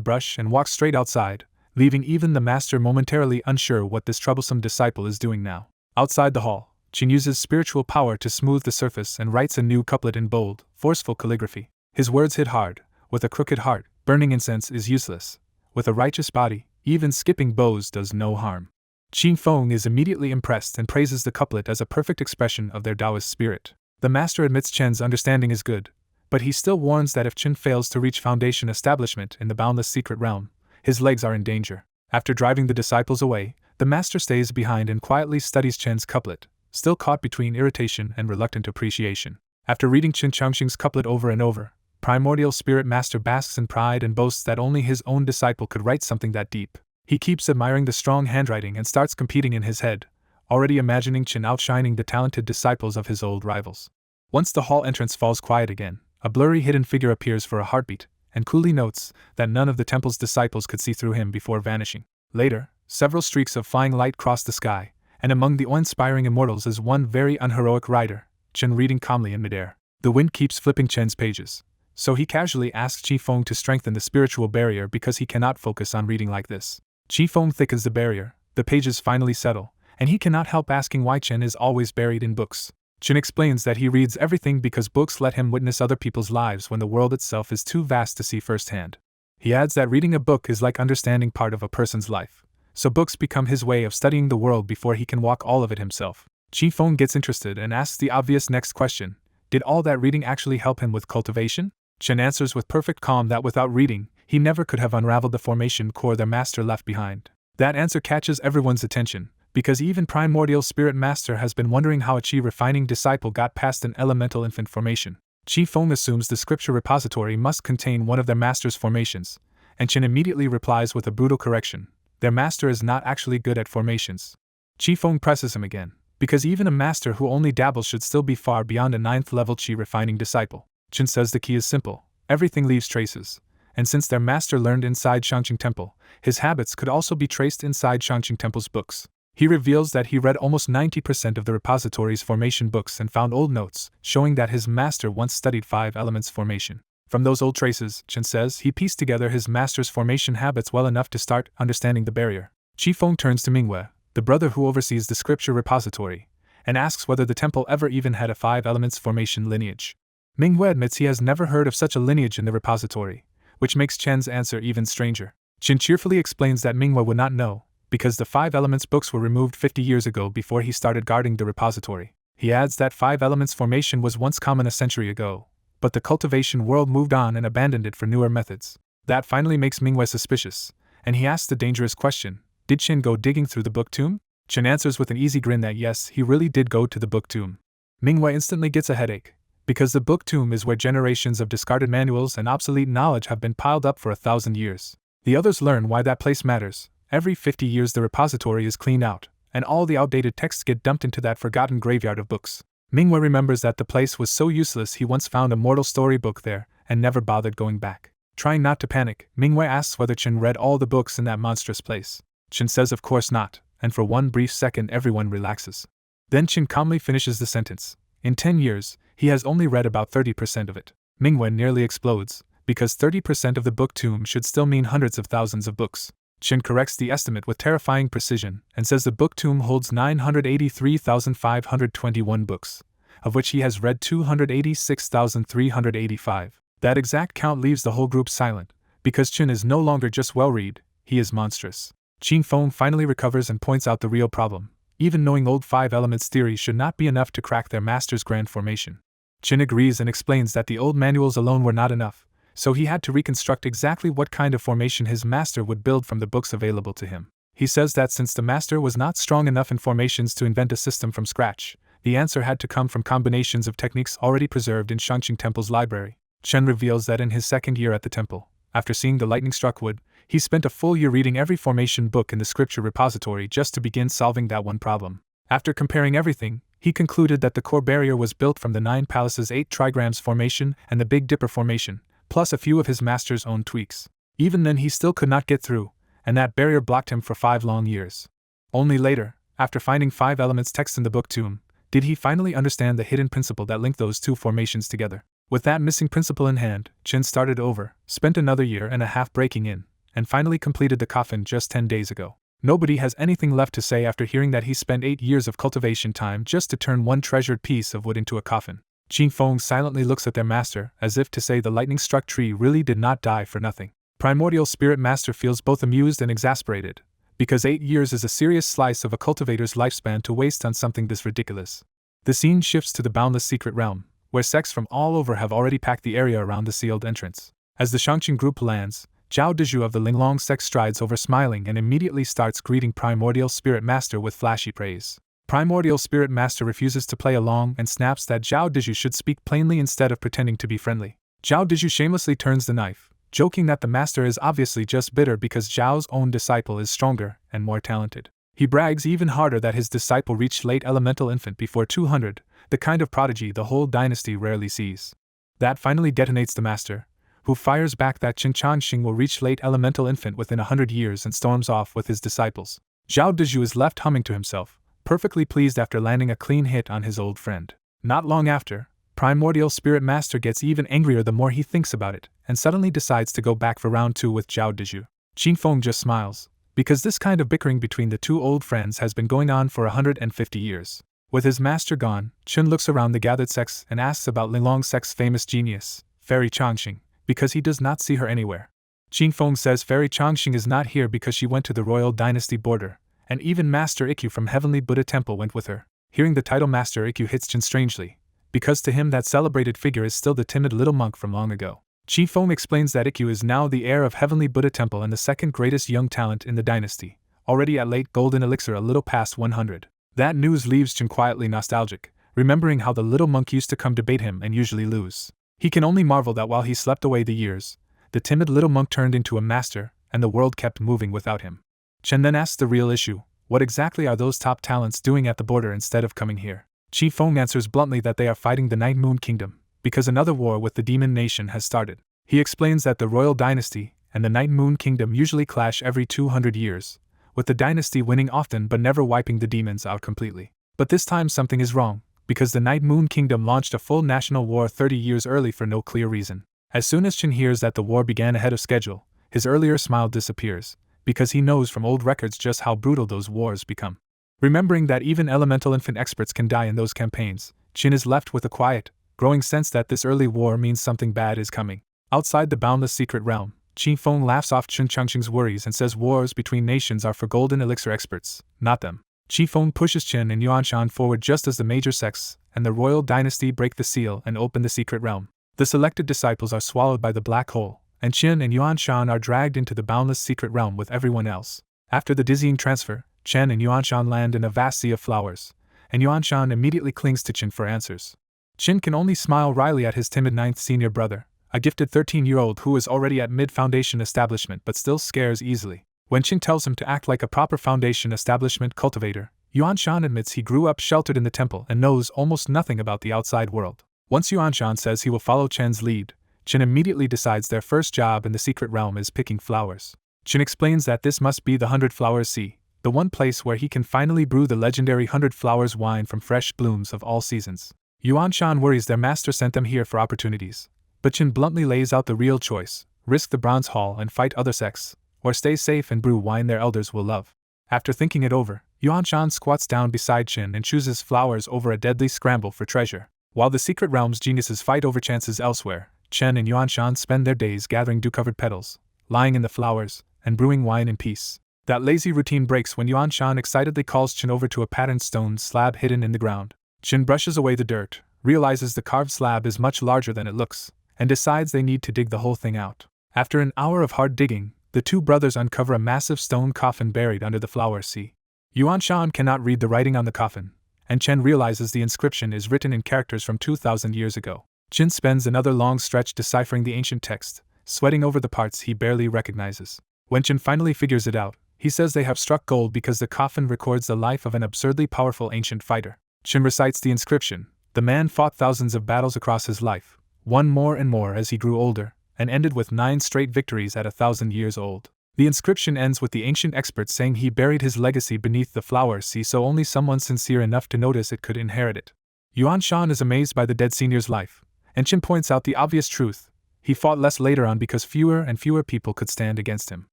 brush and walks straight outside, leaving even the master momentarily unsure what this troublesome disciple is doing now. Outside the hall, Chen uses spiritual power to smooth the surface and writes a new couplet in bold, forceful calligraphy. His words hit hard. With a crooked heart, burning incense is useless. With a righteous body, even skipping bows does no harm. Qin Feng is immediately impressed and praises the couplet as a perfect expression of their Taoist spirit. The master admits Chen's understanding is good, but he still warns that if Chen fails to reach foundation establishment in the boundless secret realm, his legs are in danger. After driving the disciples away, the master stays behind and quietly studies Chen's couplet, still caught between irritation and reluctant appreciation. After reading Qin Changxing's couplet over and over, Primordial Spirit Master basks in pride and boasts that only his own disciple could write something that deep. He keeps admiring the strong handwriting and starts competing in his head, already imagining Qin outshining the talented disciples of his old rivals. Once the hall entrance falls quiet again, a blurry hidden figure appears for a heartbeat, and coolly notes that none of the temple's disciples could see through him before vanishing. Later, several streaks of flying light cross the sky, and among the awe-inspiring immortals is one very unheroic rider, Chen reading calmly in midair. The wind keeps flipping Chen's pages, so he casually asks Qi Feng to strengthen the spiritual barrier because he cannot focus on reading like this. Qi Feng thickens the barrier, the pages finally settle, and he cannot help asking why Chen is always buried in books. Chen explains that he reads everything because books let him witness other people's lives when the world itself is too vast to see firsthand. He adds that reading a book is like understanding part of a person's life, so books become his way of studying the world before he can walk all of it himself. Qi Feng gets interested and asks the obvious next question: did all that reading actually help him with cultivation? Chen answers with perfect calm that without reading, he never could have unraveled the formation core their master left behind. That answer catches everyone's attention, because even Primordial Spirit Master has been wondering how a Qi-refining disciple got past an elemental infant formation. Qi Feng assumes the scripture repository must contain one of their master's formations, and Chen immediately replies with a brutal correction: their master is not actually good at formations. Qi Feng presses him again, because even a master who only dabbles should still be far beyond a 9th-level Qi-refining disciple. Chen says the key is simple: everything leaves traces, and since their master learned inside Shangqing Temple, his habits could also be traced inside Shangqing Temple's books. He reveals that he read almost 90% of the repository's formation books and found old notes, showing that his master once studied 5 elements formation. From those old traces, Chen says, he pieced together his master's formation habits well enough to start understanding the barrier. Qi Feng turns to Manhwa, the brother who oversees the scripture repository, and asks whether the temple ever even had a 5 elements formation lineage. Manhwa admits he has never heard of such a lineage in the repository, which makes Chen's answer even stranger. Chen cheerfully explains that Manhwa would not know, because the 5 elements books were removed 50 years ago before he started guarding the repository. He adds that 5 elements formation was once common a century ago, but the cultivation world moved on and abandoned it for newer methods. That finally makes Manhwa suspicious, and he asks the dangerous question: did Chen go digging through the book tomb? Chen answers with an easy grin that yes, he really did go to the book tomb. Manhwa instantly gets a headache, because the book tomb is where generations of discarded manuals and obsolete knowledge have been piled up for 1,000 years. The others learn why that place matters. Every 50 years the repository is cleaned out, and all the outdated texts get dumped into that forgotten graveyard of books. Manhwa remembers that the place was so useless he once found a mortal storybook there, and never bothered going back. Trying not to panic, Manhwa asks whether Chen read all the books in that monstrous place. Chen says of course not, and for one brief second everyone relaxes. Then Chen calmly finishes the sentence: in 10 years, he has only read about 30% of it. Manhwa nearly explodes, because 30% of the book tomb should still mean hundreds of thousands of books. Chen corrects the estimate with terrifying precision and says the book tomb holds 983,521 books, of which he has read 286,385. That exact count leaves the whole group silent, because Chen is no longer just well-read, he is monstrous. Qi Feng finally recovers and points out the real problem. Even knowing old 5 elements theory should not be enough to crack their master's grand formation. Chen agrees and explains that the old manuals alone were not enough, so he had to reconstruct exactly what kind of formation his master would build from the books available to him. He says that since the master was not strong enough in formations to invent a system from scratch, the answer had to come from combinations of techniques already preserved in Shangqing Temple's library. Chen reveals that in his 2nd year at the temple, after seeing the lightning-struck wood, he spent a full year reading every formation book in the scripture repository just to begin solving that one problem. After comparing everything, he concluded that the core barrier was built from the 9 Palaces 8 trigrams formation and the Big Dipper formation, plus a few of his master's own tweaks. Even then he still could not get through, and that barrier blocked him for 5 long years. Only later, after finding 5 elements text in the book tomb, Did he finally understand the hidden principle that linked those two formations together? With that missing principle in hand, Chin started over, spent another year and a half breaking in, and finally completed the coffin just 10 days ago. Nobody has anything left to say after hearing that he spent 8 years of cultivation time just to turn one treasured piece of wood into a coffin. Qin Feng silently looks at their master, as if to say the lightning-struck tree really did not die for nothing. Primordial Spirit Master feels both amused and exasperated, because 8 years is a serious slice of a cultivator's lifespan to waste on something this ridiculous. The scene shifts to the boundless secret realm, where sects from all over have already packed the area around the sealed entrance. As the Shangqing group lands, Zhao Dezhu of the Linglong sect strides over smiling and immediately starts greeting Primordial Spirit Master with flashy praise. Primordial Spirit Master refuses to play along and snaps that Zhao Dezhu should speak plainly instead of pretending to be friendly. Zhao Dezhu shamelessly turns the knife, joking that the master is obviously just bitter because Zhao's own disciple is stronger and more talented. He brags even harder that his disciple reached late elemental infant before 200, the kind of prodigy the whole dynasty rarely sees. That finally detonates the master, who fires back that Qin Chanxing will reach late elemental infant within 100 years and storms off with his disciples. Zhao Dezhu is left humming to himself, perfectly pleased after landing a clean hit on his old friend. Not long after, Primordial Spirit Master gets even angrier the more he thinks about it, and suddenly decides to go back for round 2 with Zhao Dezhu. Qin Feng just smiles, because this kind of bickering between the two old friends has been going on for 150 years. With his master gone, Qin looks around the gathered sects and asks about Linglong sect's famous genius, Fairy Changxing, because he does not see her anywhere. Qin Feng says Fairy Changxing is not here because she went to the royal dynasty border, and even Master Ikkyu from Heavenly Buddha Temple went with her. Hearing the title Master Ikkyu hits Qin strangely, because to him that celebrated figure is still the timid little monk from long ago. Qin Feng explains that Ikkyu is now the heir of Heavenly Buddha Temple and the second greatest young talent in the dynasty, already at late golden elixir a little past 100. That news leaves Qin quietly nostalgic, remembering how the little monk used to come debate him and usually lose. He can only marvel that while he slept away the years, the timid little monk turned into a master, and the world kept moving without him. Chen then asks the real issue: what exactly are those top talents doing at the border instead of coming here? Qin Feng answers bluntly that they are fighting the Night Moon Kingdom, because another war with the Demon Nation has started. He explains that the royal dynasty and the Night Moon Kingdom usually clash every 200 years, with the dynasty winning often but never wiping the demons out completely. But this time something is wrong, because the Night Moon Kingdom launched a full national war 30 years early for no clear reason. As soon as Qin hears that the war began ahead of schedule, his earlier smile disappears, because he knows from old records just how brutal those wars become. Remembering that even elemental infant experts can die in those campaigns, Qin is left with a quiet, growing sense that this early war means something bad is coming. Outside the boundless secret realm, Qin Feng laughs off Qin Changxing's worries and says wars between nations are for golden elixir experts, not them. Qin Feng pushes Qin and Yuanshan forward just as the major sects and the royal dynasty break the seal and open the secret realm. The selected disciples are swallowed by the black hole, and Qin and Yuanshan are dragged into the boundless secret realm with everyone else. After the dizzying transfer, Chen and Yuanshan land in a vast sea of flowers, and Yuanshan immediately clings to Qin for answers. Qin can only smile wryly at his timid 9th senior brother, a gifted 13-year-old who is already at mid-foundation establishment but still scares easily. When Qin tells him to act like a proper foundation establishment cultivator, Yuanshan admits he grew up sheltered in the temple and knows almost nothing about the outside world. Once Yuanshan says he will follow Chen's lead, Qin immediately decides their first job in the secret realm is picking flowers. Qin explains that this must be the 100 Flowers Sea, the one place where he can finally brew the legendary 100 Flowers wine from fresh blooms of all seasons. Yuanshan worries their master sent them here for opportunities, but Qin bluntly lays out the real choice: risk the Bronze Hall and fight other sects, or stay safe and brew wine their elders will love. After thinking it over, Yuanshan squats down beside Qin and chooses flowers over a deadly scramble for treasure. While the secret realm's geniuses fight over chances elsewhere, Chen and Yuanshan spend their days gathering dew-covered petals, lying in the flowers, and brewing wine in peace. That lazy routine breaks when Yuanshan excitedly calls Qin over to a patterned stone slab hidden in the ground. Qin brushes away the dirt, realizes the carved slab is much larger than it looks, and decides they need to dig the whole thing out. After an hour of hard digging, the two brothers uncover a massive stone coffin buried under the flower sea. Yuanshan cannot read the writing on the coffin, and Chen realizes the inscription is written in characters from 2,000 years ago. Qin spends another long stretch deciphering the ancient text, sweating over the parts he barely recognizes. When Qin finally figures it out, he says they have struck gold because the coffin records the life of an absurdly powerful ancient fighter. Qin recites the inscription: the man fought thousands of battles across his life, won more and more as he grew older, and ended with 9 straight victories at 1,000 years old. The inscription ends with the ancient expert saying he buried his legacy beneath the flower sea so only someone sincere enough to notice it could inherit it. Yuan Shan is amazed by the dead senior's life, and Qin points out the obvious truth. He fought less later on because fewer and fewer people could stand against him.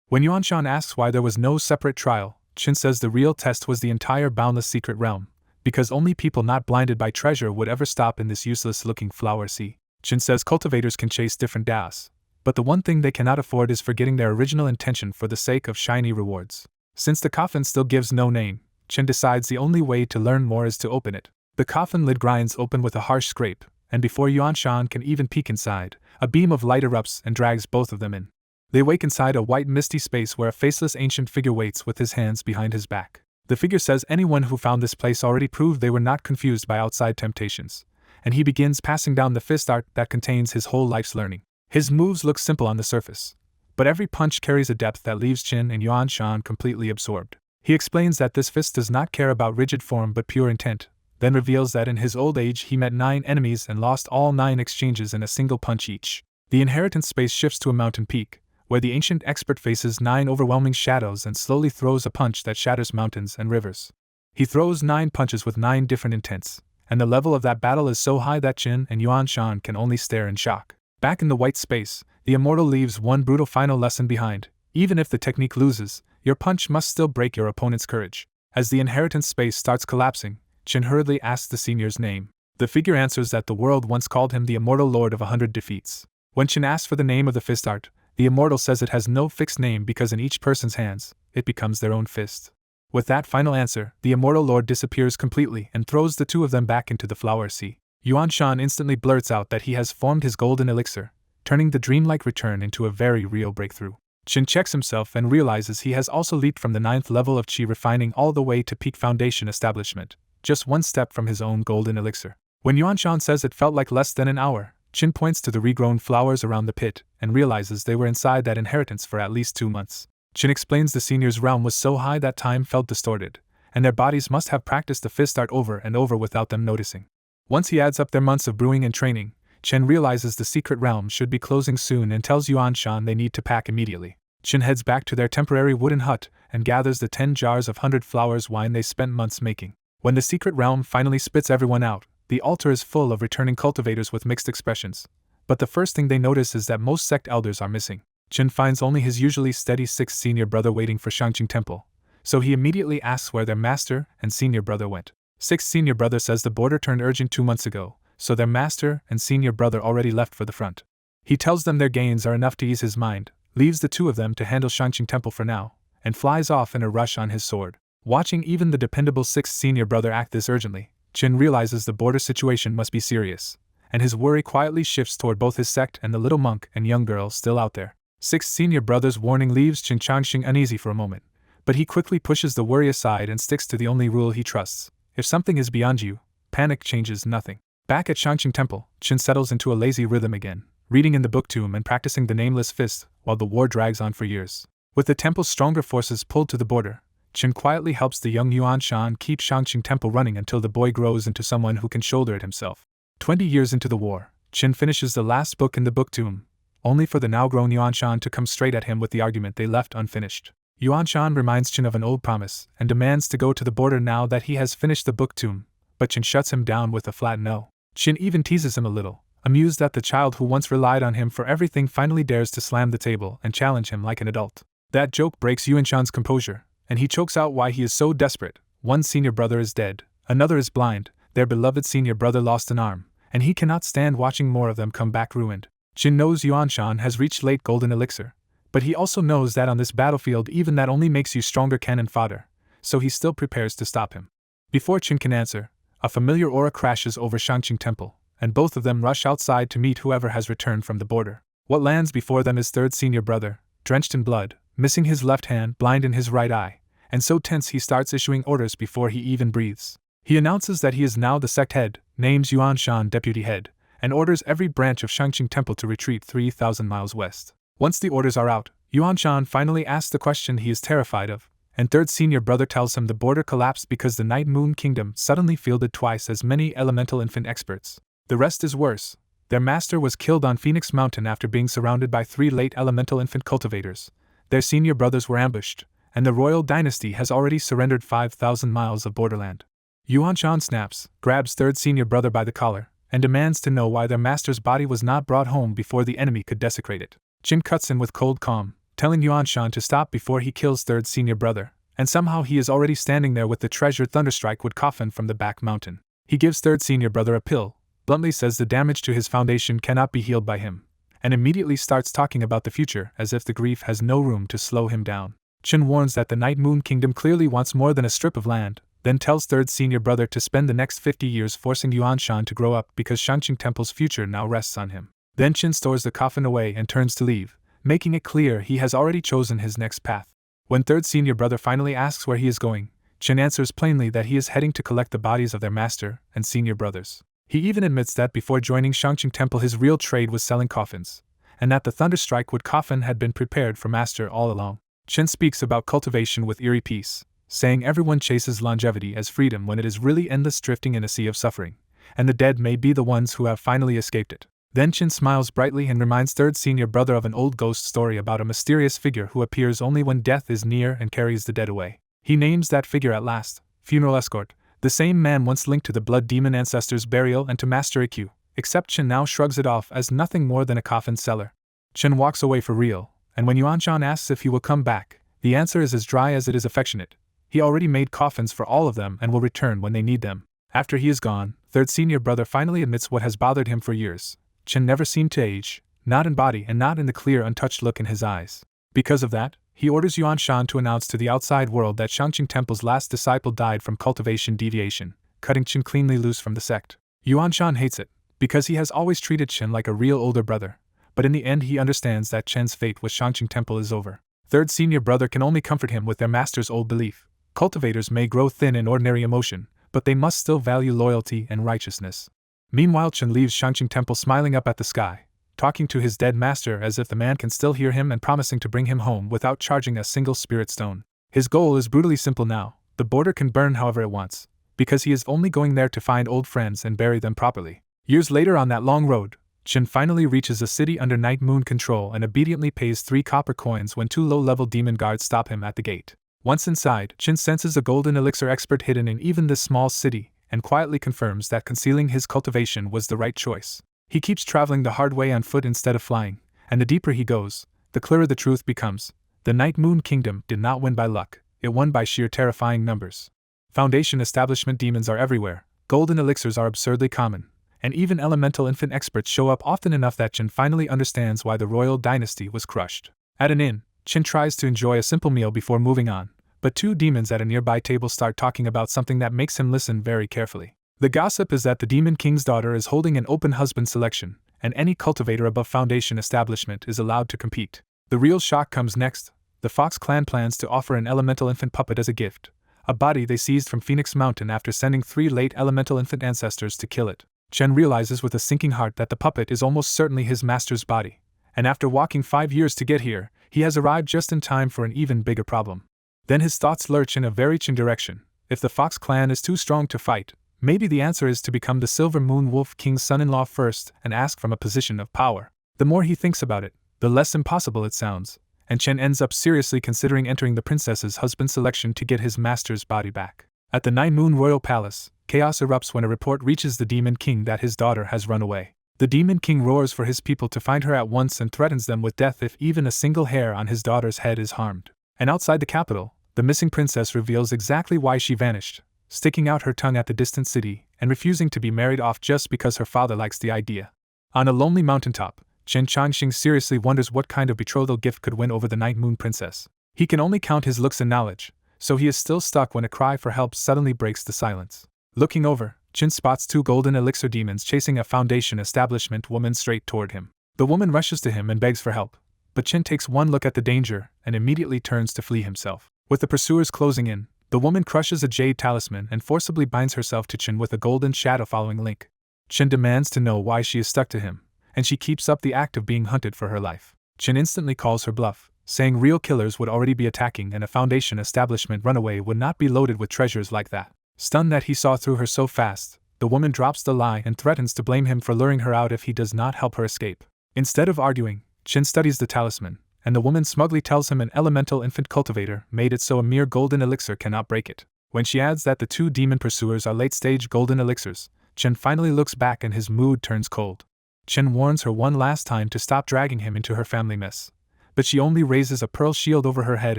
When Yuan Shan asks why there was no separate trial, Qin says the real test was the entire boundless secret realm, because only people not blinded by treasure would ever stop in this useless-looking flower sea. Qin says cultivators can chase different daos, but the one thing they cannot afford is forgetting their original intention for the sake of shiny rewards. Since the coffin still gives no name, Qin decides the only way to learn more is to open it. The coffin lid grinds open with a harsh scrape, and before Yuan Shan can even peek inside, a beam of light erupts and drags both of them in. They wake inside a white misty space where a faceless ancient figure waits with his hands behind his back. The figure says anyone who found this place already proved they were not confused by outside temptations, and he begins passing down the fist art that contains his whole life's learning. His moves look simple on the surface, but every punch carries a depth that leaves Qin and Yuan Shan completely absorbed. He explains that this fist does not care about rigid form but pure intent, then reveals that in his old age he met 9 enemies and lost all 9 exchanges in a single punch each. The inheritance space shifts to a mountain peak, where the ancient expert faces 9 overwhelming shadows and slowly throws a punch that shatters mountains and rivers. He throws 9 punches with 9 different intents, and the level of that battle is so high that Qin and Yuan Shan can only stare in shock. Back in the white space, the immortal leaves one brutal final lesson behind. Even if the technique loses, your punch must still break your opponent's courage. As the inheritance space starts collapsing, Qin hurriedly asks the senior's name. The figure answers that the world once called him the immortal lord of 100 defeats. When Qin asks for the name of the fist art, the immortal says it has no fixed name because in each person's hands, it becomes their own fist. With that final answer, the immortal lord disappears completely and throws the 2 of them back into the flower sea. Yuan Shan instantly blurts out that he has formed his golden elixir, turning the dreamlike return into a very real breakthrough. Qin checks himself and realizes he has also leaped from the 9th level of Qi refining all the way to peak foundation establishment, just 1 step from his own golden elixir. When Yuan Shan says it felt like less than an hour, Qin points to the regrown flowers around the pit and realizes they were inside that inheritance for at least 2 months. Qin explains the senior's realm was so high that time felt distorted, and their bodies must have practiced the fist art over and over without them noticing. Once he adds up their months of brewing and training, Qin realizes the secret realm should be closing soon and tells Yuan Shan they need to pack immediately. Qin heads back to their temporary wooden hut and gathers the 10 jars of 100 flowers wine they spent months making. When the secret realm finally spits everyone out, the altar is full of returning cultivators with mixed expressions, but the first thing they notice is that most sect elders are missing. Qin finds only his usually steady 6th senior brother waiting for Shangqing Temple, so he immediately asks where their master and senior brother went. 6th senior brother says the border turned urgent 2 months ago, so their master and senior brother already left for the front. He tells them their gains are enough to ease his mind, leaves the 2 of them to handle Shangqing Temple for now, and flies off in a rush on his sword. Watching even the dependable 6th senior brother act this urgently, Qin realizes the border situation must be serious, and his worry quietly shifts toward both his sect and the little monk and young girl still out there. 6th senior brother's warning leaves Qin Changxing uneasy for a moment, but he quickly pushes the worry aside and sticks to the only rule he trusts. If something is beyond you, panic changes nothing. Back at Shangqing Temple, Qin settles into a lazy rhythm again, reading in the book tomb and practicing the nameless fist while the war drags on for years. With the temple's stronger forces pulled to the border, Qin quietly helps the young Yuan Shan keep Shangqing Temple running until the boy grows into someone who can shoulder it himself. 20 years into the war, Qin finishes the last book in the book tomb, only for the now-grown Yuan Shan to come straight at him with the argument they left unfinished. Yuan Shan reminds Qin of an old promise and demands to go to the border now that he has finished the book tomb, but Qin shuts him down with a flat no. Qin even teases him a little, amused that the child who once relied on him for everything finally dares to slam the table and challenge him like an adult. That joke breaks Yuan Shan's composure, and he chokes out why he is so desperate. One senior brother is dead, another is blind, their beloved senior brother lost an arm, and he cannot stand watching more of them come back ruined. Qin knows Yuan Shan has reached late golden elixir, but he also knows that on this battlefield even that only makes you stronger cannon fodder, so he still prepares to stop him. Before Qin can answer, a familiar aura crashes over Shangqing Temple, and both of them rush outside to meet whoever has returned from the border. What lands before them is 3rd senior brother, drenched in blood, missing his left hand, blind in his right eye, and so tense he starts issuing orders before he even breathes. He announces that he is now the sect head, names Yuan Shan deputy head, and orders every branch of Shangqing Temple to retreat 3,000 miles west. Once the orders are out, Yuan Shan finally asks the question he is terrified of, and 3rd senior brother tells him the border collapsed because the Night Moon Kingdom suddenly fielded twice as many elemental infant experts. The rest is worse. Their master was killed on Phoenix Mountain after being surrounded by 3 late elemental infant cultivators. Their senior brothers were ambushed, and the royal dynasty has already surrendered 5,000 miles of borderland. Yuan-chan snaps, grabs third senior brother by the collar, and demands to know why their master's body was not brought home before the enemy could desecrate it. Chin cuts in with cold calm, telling Yuan-chan to stop before he kills third senior brother, and somehow he is already standing there with the treasured thunderstrike wood coffin from the back mountain. He gives third senior brother a pill, bluntly says the damage to his foundation cannot be healed by him, and immediately starts talking about the future as if the grief has no room to slow him down. Chin warns that the Night Moon Kingdom clearly wants more than a strip of land, then tells third senior brother to spend the next 50 years forcing Yuan-chan to grow up because Shangqing Temple's future now rests on him. Then Chin stores the coffin away and turns to leave, making it clear he has already chosen his next path. When third senior brother finally asks where he is going, Chin answers plainly that he is heading to collect the bodies of their master and senior brothers. He even admits that before joining Shangqing Temple his real trade was selling coffins, and that the thunderstrike wood coffin had been prepared for master all along. Chin speaks about cultivation with eerie peace, saying everyone chases longevity as freedom when it is really endless drifting in a sea of suffering, and the dead may be the ones who have finally escaped it. Then Chin smiles brightly and reminds third senior brother of an old ghost story about a mysterious figure who appears only when death is near and carries the dead away. He names that figure at last, Funeral Escort, the same man once linked to the blood demon ancestors' burial and to Master IQ, except Chin now shrugs it off as nothing more than a coffin seller. Chin walks away for real, and when Yuan-chan asks if he will come back, the answer is as dry as it is affectionate. He already made coffins for all of them and will return when they need them. After he is gone, third senior brother finally admits what has bothered him for years. Chin never seemed to age, not in body and not in the clear untouched look in his eyes. Because of that, he orders Yuan-shan to announce to the outside world that Shangqing Temple's last disciple died from cultivation deviation, cutting Chin cleanly loose from the sect. Yuan-shan hates it, because he has always treated Chin like a real older brother, but in the end he understands that Chin's fate with Shangqing Temple is over. Third senior brother can only comfort him with their master's old belief. Cultivators may grow thin in ordinary emotion, but they must still value loyalty and righteousness. Meanwhile Chin leaves Shangqing Temple smiling up at the sky, talking to his dead master as if the man can still hear him and promising to bring him home without charging a single spirit stone. His goal is brutally simple now: the border can burn however it wants, because he is only going there to find old friends and bury them properly. Years later on that long road, Chin finally reaches a city under Night Moon control and obediently pays 3 copper coins when 2 low-level demon guards stop him at the gate. Once inside, Chin senses a golden elixir expert hidden in even this small city, and quietly confirms that concealing his cultivation was the right choice. He keeps traveling the hard way on foot instead of flying, and the deeper he goes, the clearer the truth becomes. The Night Moon Kingdom did not win by luck, it won by sheer terrifying numbers. Foundation establishment demons are everywhere, golden elixirs are absurdly common, and even elemental infant experts show up often enough that Chin finally understands why the royal dynasty was crushed. At an inn, Chin tries to enjoy a simple meal before moving on, but 2 demons at a nearby table start talking about something that makes him listen very carefully. The gossip is that the Demon King's daughter is holding an open husband selection, and any cultivator above Foundation establishment is allowed to compete. The real shock comes next. The Fox clan plans to offer an elemental infant puppet as a gift, a body they seized from Phoenix Mountain after sending 3 late elemental infant ancestors to kill it. Chen realizes with a sinking heart that the puppet is almost certainly his master's body, and after walking 5 years to get here, he has arrived just in time for an even bigger problem. Then his thoughts lurch in a very Chen direction. If the Fox clan is too strong to fight, maybe the answer is to become the Silver Moon Wolf King's son-in-law first and ask from a position of power. The more he thinks about it, the less impossible it sounds, and Chen ends up seriously considering entering the princess's husband selection to get his master's body back. At the Nine Moon Royal Palace, chaos erupts when a report reaches the Demon King that his daughter has run away. The Demon King roars for his people to find her at once and threatens them with death if even a single hair on his daughter's head is harmed. And outside the capital, the missing princess reveals exactly why she vanished, sticking out her tongue at the distant city and refusing to be married off just because her father likes the idea. On a lonely mountaintop, Chen Changxing seriously wonders what kind of betrothal gift could win over the Night Moon Princess. He can only count his looks and knowledge, so he is still stuck when a cry for help suddenly breaks the silence. Looking over, Chen spots 2 golden elixir demons chasing a Foundation establishment woman straight toward him. The woman rushes to him and begs for help, but Chen takes one look at the danger and immediately turns to flee himself. With the pursuers closing in, the woman crushes a jade talisman and forcibly binds herself to Chen with a golden shadow following link. Chen demands to know why she is stuck to him, and she keeps up the act of being hunted for her life. Chen instantly calls her bluff, saying real killers would already be attacking and a Foundation establishment runaway would not be loaded with treasures like that. Stunned that he saw through her so fast, the woman drops the lie and threatens to blame him for luring her out if he does not help her escape. Instead of arguing, Chen studies the talisman, and the woman smugly tells him an elemental infant cultivator made it so a mere golden elixir cannot break it. When she adds that the two demon pursuers are late-stage golden elixirs, Chen finally looks back and his mood turns cold. Chen warns her one last time to stop dragging him into her family mess, but she only raises a pearl shield over her head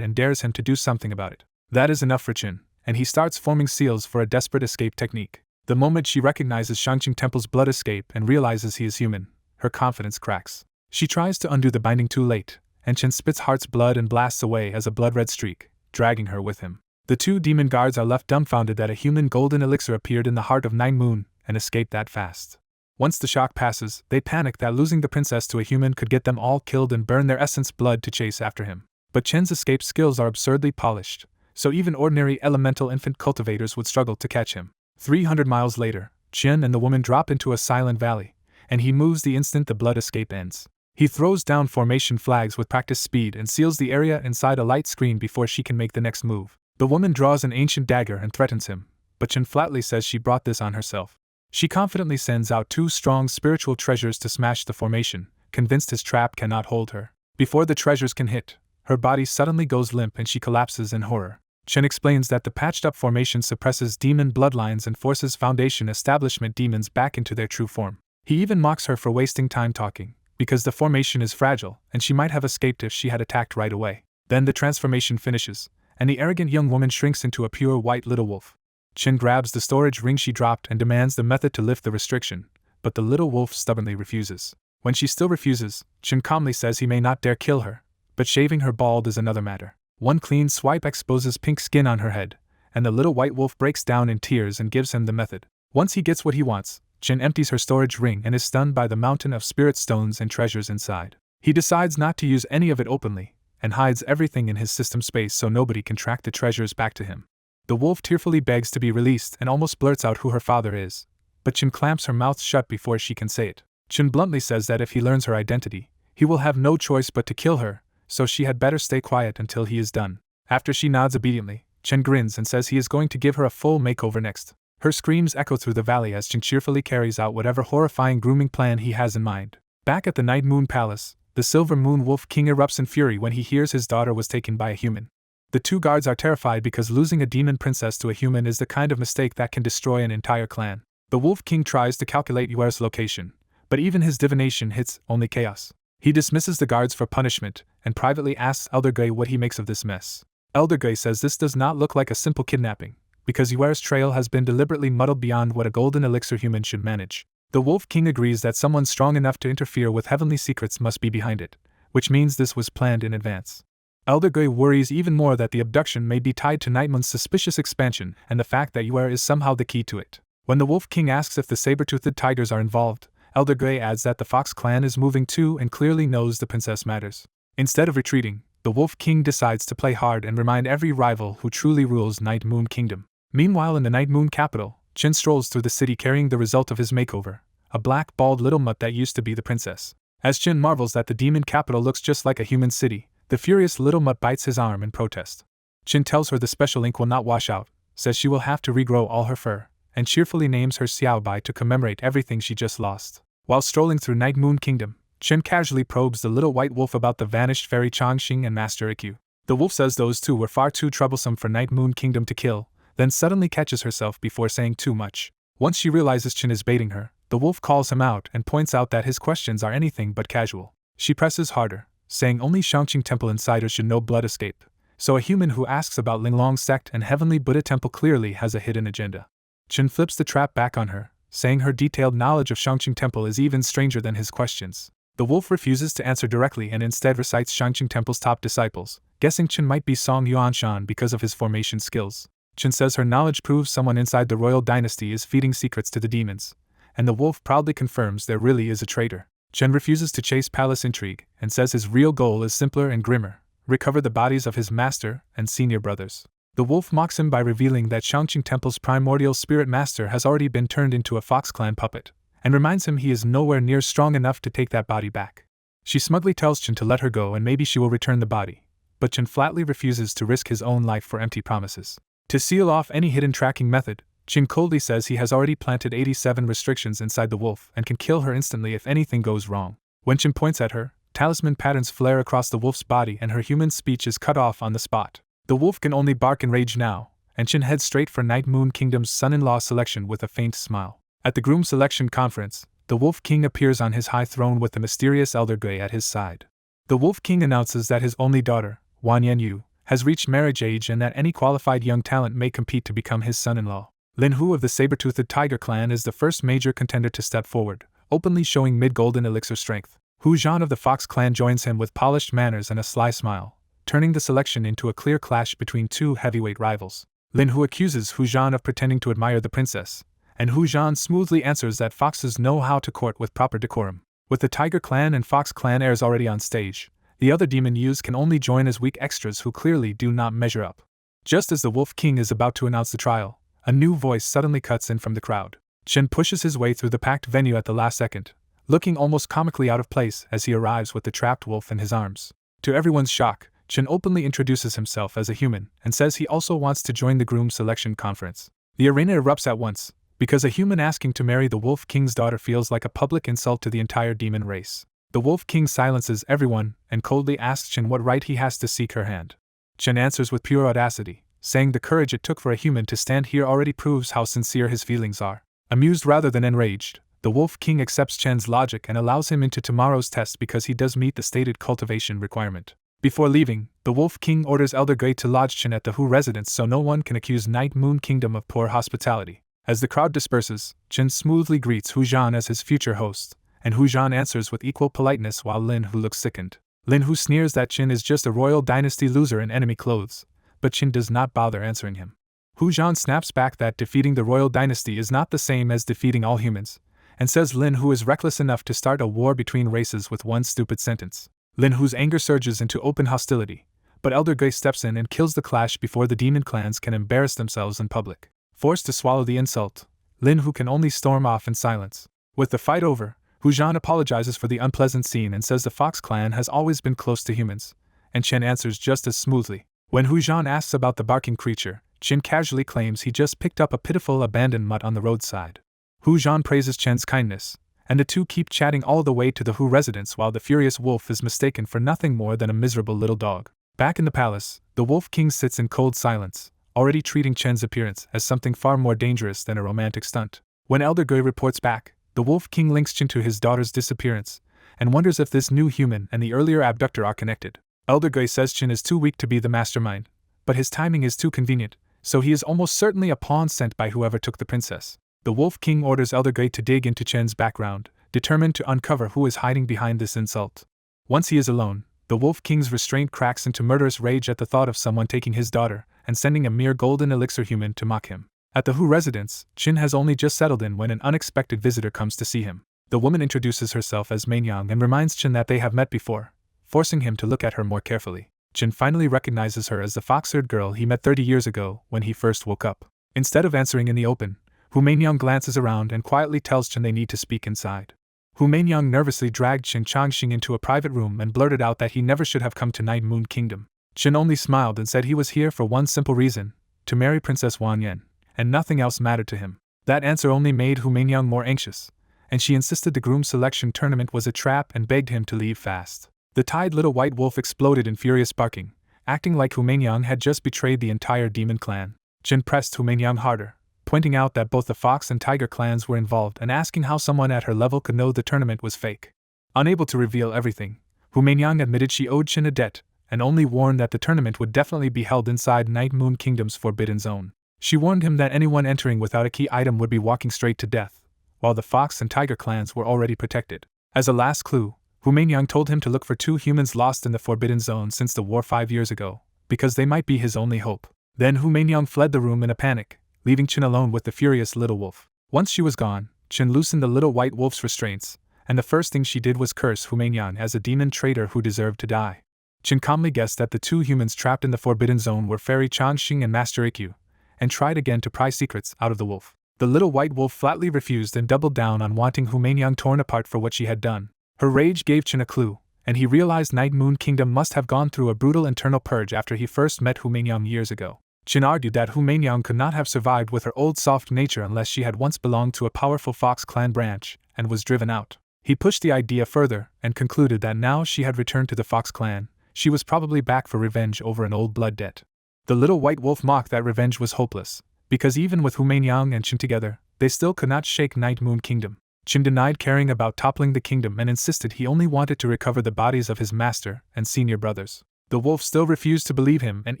and dares him to do something about it. That is enough for Chen, and he starts forming seals for a desperate escape technique. The moment she recognizes Shangqing Temple's blood escape and realizes he is human, her confidence cracks. She tries to undo the binding too late, and Chen spits Heart's blood and blasts away as a blood-red streak, dragging her with him. The two demon guards are left dumbfounded that a human golden elixir appeared in the heart of Night Moon and escaped that fast. Once the shock passes, they panic that losing the princess to a human could get them all killed and burn their essence blood to chase after him. But Chen's escape skills are absurdly polished, so even ordinary elemental infant cultivators would struggle to catch him. 300 miles later, Chen and the woman drop into a silent valley, and he moves the instant the blood escape ends. He throws down formation flags with practiced speed and seals the area inside a light screen before she can make the next move. The woman draws an ancient dagger and threatens him, but Chen flatly says she brought this on herself. She confidently sends out two strong spiritual treasures to smash the formation, convinced his trap cannot hold her. Before the treasures can hit, her body suddenly goes limp and she collapses in horror. Chen explains that the patched-up formation suppresses demon bloodlines and forces Foundation establishment demons back into their true form. He even mocks her for wasting time talking, because the formation is fragile and she might have escaped if she had attacked right away. Then the transformation finishes, and the arrogant young woman shrinks into a pure white little wolf. Chen grabs the storage ring she dropped and demands the method to lift the restriction, but the little wolf stubbornly refuses. When she still refuses, Chen calmly says he may not dare kill her, but shaving her bald is another matter. One clean swipe exposes pink skin on her head, and the little white wolf breaks down in tears and gives him the method. Once he gets what he wants, Chen empties her storage ring and is stunned by the mountain of spirit stones and treasures inside. He decides not to use any of it openly, and hides everything in his system space so nobody can track the treasures back to him. The wolf tearfully begs to be released and almost blurts out who her father is, but Chen clamps her mouth shut before she can say it. Chen bluntly says that if he learns her identity, he will have no choice but to kill her, so she had better stay quiet until he is done. After she nods obediently, Chen grins and says he is going to give her a full makeover next. Her screams echo through the valley as Chen cheerfully carries out whatever horrifying grooming plan he has in mind. Back at the Night Moon Palace, the Silver Moon Wolf King erupts in fury when he hears his daughter was taken by a human. The two guards are terrified because losing a demon princess to a human is the kind of mistake that can destroy an entire clan. The Wolf King tries to calculate Yuer's location, but even his divination hits only chaos. He dismisses the guards for punishment and privately asks Elder Gui what he makes of this mess. Elder Gui says this does not look like a simple kidnapping, because Yuer's trail has been deliberately muddled beyond what a golden elixir human should manage. The Wolf King agrees that someone strong enough to interfere with heavenly secrets must be behind it, which means this was planned in advance. Elder Gui worries even more that the abduction may be tied to Nightmoon's suspicious expansion and the fact that Yuer is somehow the key to it. When the Wolf King asks if the saber-toothed tigers are involved, Elder Gui adds that the Fox clan is moving too and clearly knows the princess matters. Instead of retreating, the Wolf King decides to play hard and remind every rival who truly rules Night Moon Kingdom. Meanwhile in the Night Moon capital, Chen strolls through the city carrying the result of his makeover, a black bald little mutt that used to be the princess. As Chen marvels that the demon capital looks just like a human city, the furious little mutt bites his arm in protest. Chen tells her the special ink will not wash out, says she will have to regrow all her fur, and cheerfully names her Xiaobai to commemorate everything she just lost. While strolling through Night Moon Kingdom, Chen casually probes the little white wolf about the vanished fairy Changxing and Master Ikyu. The wolf says those two were far too troublesome for Night Moon Kingdom to kill, then suddenly catches herself before saying too much. Once she realizes Chen is baiting her, the wolf calls him out and points out that his questions are anything but casual. She presses harder, saying only Shangqing Temple insiders should know blood escape, so a human who asks about Linglong Sect and Heavenly Buddha Temple clearly has a hidden agenda. Chen flips the trap back on her, saying her detailed knowledge of Shangqing Temple is even stranger than his questions. The wolf refuses to answer directly and instead recites Shangqing Temple's top disciples, guessing Chen might be Song Yuanshan because of his formation skills. Chen says her knowledge proves someone inside the royal dynasty is feeding secrets to the demons, and the wolf proudly confirms there really is a traitor. Chen refuses to chase palace intrigue and says his real goal is simpler and grimmer: recover the bodies of his master and senior brothers. The wolf mocks him by revealing that Shangqing Temple's primordial spirit master has already been turned into a Fox Clan puppet, and reminds him he is nowhere near strong enough to take that body back. She smugly tells Chen to let her go and maybe she will return the body, but Chen flatly refuses to risk his own life for empty promises. To seal off any hidden tracking method, Chen coldly says he has already planted 87 restrictions inside the wolf and can kill her instantly if anything goes wrong. When Chen points at her, talisman patterns flare across the wolf's body and her human speech is cut off on the spot. The wolf can only bark in rage now, and Chin heads straight for Night Moon Kingdom's son-in-law selection with a faint smile. At the groom selection conference, the Wolf King appears on his high throne with the mysterious Elder Grey at his side. The Wolf King announces that his only daughter, Wan Yanyu, has reached marriage age and that any qualified young talent may compete to become his son-in-law. Lin Hu of the saber-toothed Tiger clan is the first major contender to step forward, openly showing mid-golden elixir strength. Hu Zhan of the Fox clan joins him with polished manners and a sly smile, turning the selection into a clear clash between two heavyweight rivals. Lin Hu accuses Hu Zhan of pretending to admire the princess, and Hu Zhan smoothly answers that foxes know how to court with proper decorum. With the Tiger clan and Fox clan heirs already on stage, the other demon youths can only join as weak extras who clearly do not measure up. Just as the Wolf King is about to announce the trial, a new voice suddenly cuts in from the crowd. Chen pushes his way through the packed venue at the last second, looking almost comically out of place as he arrives with the trapped wolf in his arms. To everyone's shock, Chen openly introduces himself as a human and says he also wants to join the groom selection conference. The arena erupts at once, because a human asking to marry the Wolf King's daughter feels like a public insult to the entire demon race. The Wolf King silences everyone and coldly asks Chen what right he has to seek her hand. Chen answers with pure audacity, saying the courage it took for a human to stand here already proves how sincere his feelings are. Amused rather than enraged, the Wolf King accepts Chen's logic and allows him into tomorrow's test because he does meet the stated cultivation requirement. Before leaving, the Wolf King orders Elder Grey to lodge Chen at the Hu residence so no one can accuse Night Moon Kingdom of poor hospitality. As the crowd disperses, Chen smoothly greets Hu Zhan as his future host, and Hu Zhan answers with equal politeness while Lin Hu looks sickened. Lin Hu sneers that Chen is just a royal dynasty loser in enemy clothes, but Chen does not bother answering him. Hu Zhan snaps back that defeating the royal dynasty is not the same as defeating all humans, and says Lin Hu is reckless enough to start a war between races with one stupid sentence. Lin Hu's anger surges into open hostility, but Elder Grey steps in and kills the clash before the demon clans can embarrass themselves in public. Forced to swallow the insult, Lin Hu can only storm off in silence. With the fight over, Hu Zhan apologizes for the unpleasant scene and says the Fox clan has always been close to humans, and Chen answers just as smoothly. When Hu Zhan asks about the barking creature, Chen casually claims he just picked up a pitiful abandoned mutt on the roadside. Hu Zhan praises Chen's kindness, and the two keep chatting all the way to the Hu residence while the furious wolf is mistaken for nothing more than a miserable little dog. Back in the palace, the Wolf King sits in cold silence, already treating Chen's appearance as something far more dangerous than a romantic stunt. When Elder Grey reports back, the Wolf King links Chen to his daughter's disappearance, and wonders if this new human and the earlier abductor are connected. Elder Grey says Chen is too weak to be the mastermind, but his timing is too convenient, so he is almost certainly a pawn sent by whoever took the princess. The Wolf King orders Elder Grey to dig into Chen's background, determined to uncover who is hiding behind this insult. Once he is alone, the Wolf King's restraint cracks into murderous rage at the thought of someone taking his daughter and sending a mere golden elixir human to mock him. At the Hu residence, Chen has only just settled in when an unexpected visitor comes to see him. The woman introduces herself as Mainyang and reminds Chen that they have met before, forcing him to look at her more carefully. Chen finally recognizes her as the fox-haired girl he met 30 years ago when he first woke up. Instead of answering in the open, Hu Mainyang glances around and quietly tells Chen they need to speak inside. Hu Mainyang nervously dragged Chen Changxing into a private room and blurted out that he never should have come to Night Moon Kingdom. Chen only smiled and said he was here for one simple reason, to marry Princess Wan Yan, and nothing else mattered to him. That answer only made Hu Mainyang more anxious, and she insisted the groom selection tournament was a trap and begged him to leave fast. The tied little white wolf exploded in furious barking, acting like Hu Mainyang had just betrayed the entire demon clan. Chen pressed Hu Mainyang harder, pointing out that both the Fox and Tiger clans were involved and asking how someone at her level could know the tournament was fake. Unable to reveal everything, Hu Mainyang admitted she owed Chen a debt, and only warned that the tournament would definitely be held inside Night Moon Kingdom's forbidden zone. She warned him that anyone entering without a key item would be walking straight to death, while the Fox and Tiger clans were already protected. As a last clue, Hu Mainyang told him to look for 2 humans lost in the forbidden zone since the war 5 years ago, because they might be his only hope. Then Hu Mainyang fled the room in a panic, leaving Chen alone with the furious little wolf. Once she was gone, Chen loosened the little white wolf's restraints, and the first thing she did was curse Hu Mainyang as a demon traitor who deserved to die. Chen calmly guessed that the 2 humans trapped in the forbidden zone were Fairy Changxing and Master Ikyu, and tried again to pry secrets out of the wolf. The little white wolf flatly refused and doubled down on wanting Hu Mainyang torn apart for what she had done. Her rage gave Chen a clue, and he realized Night Moon Kingdom must have gone through a brutal internal purge after he first met Hu Mainyang years ago. Chen argued that Hu Mainyang could not have survived with her old soft nature unless she had once belonged to a powerful Fox clan branch and was driven out. He pushed the idea further and concluded that now she had returned to the Fox clan, she was probably back for revenge over an old blood debt. The little white wolf mocked that revenge was hopeless, because even with Humain and Chin together, they still could not shake Night Moon Kingdom. Chin denied caring about toppling the kingdom and insisted he only wanted to recover the bodies of his master and senior brothers. The wolf still refused to believe him and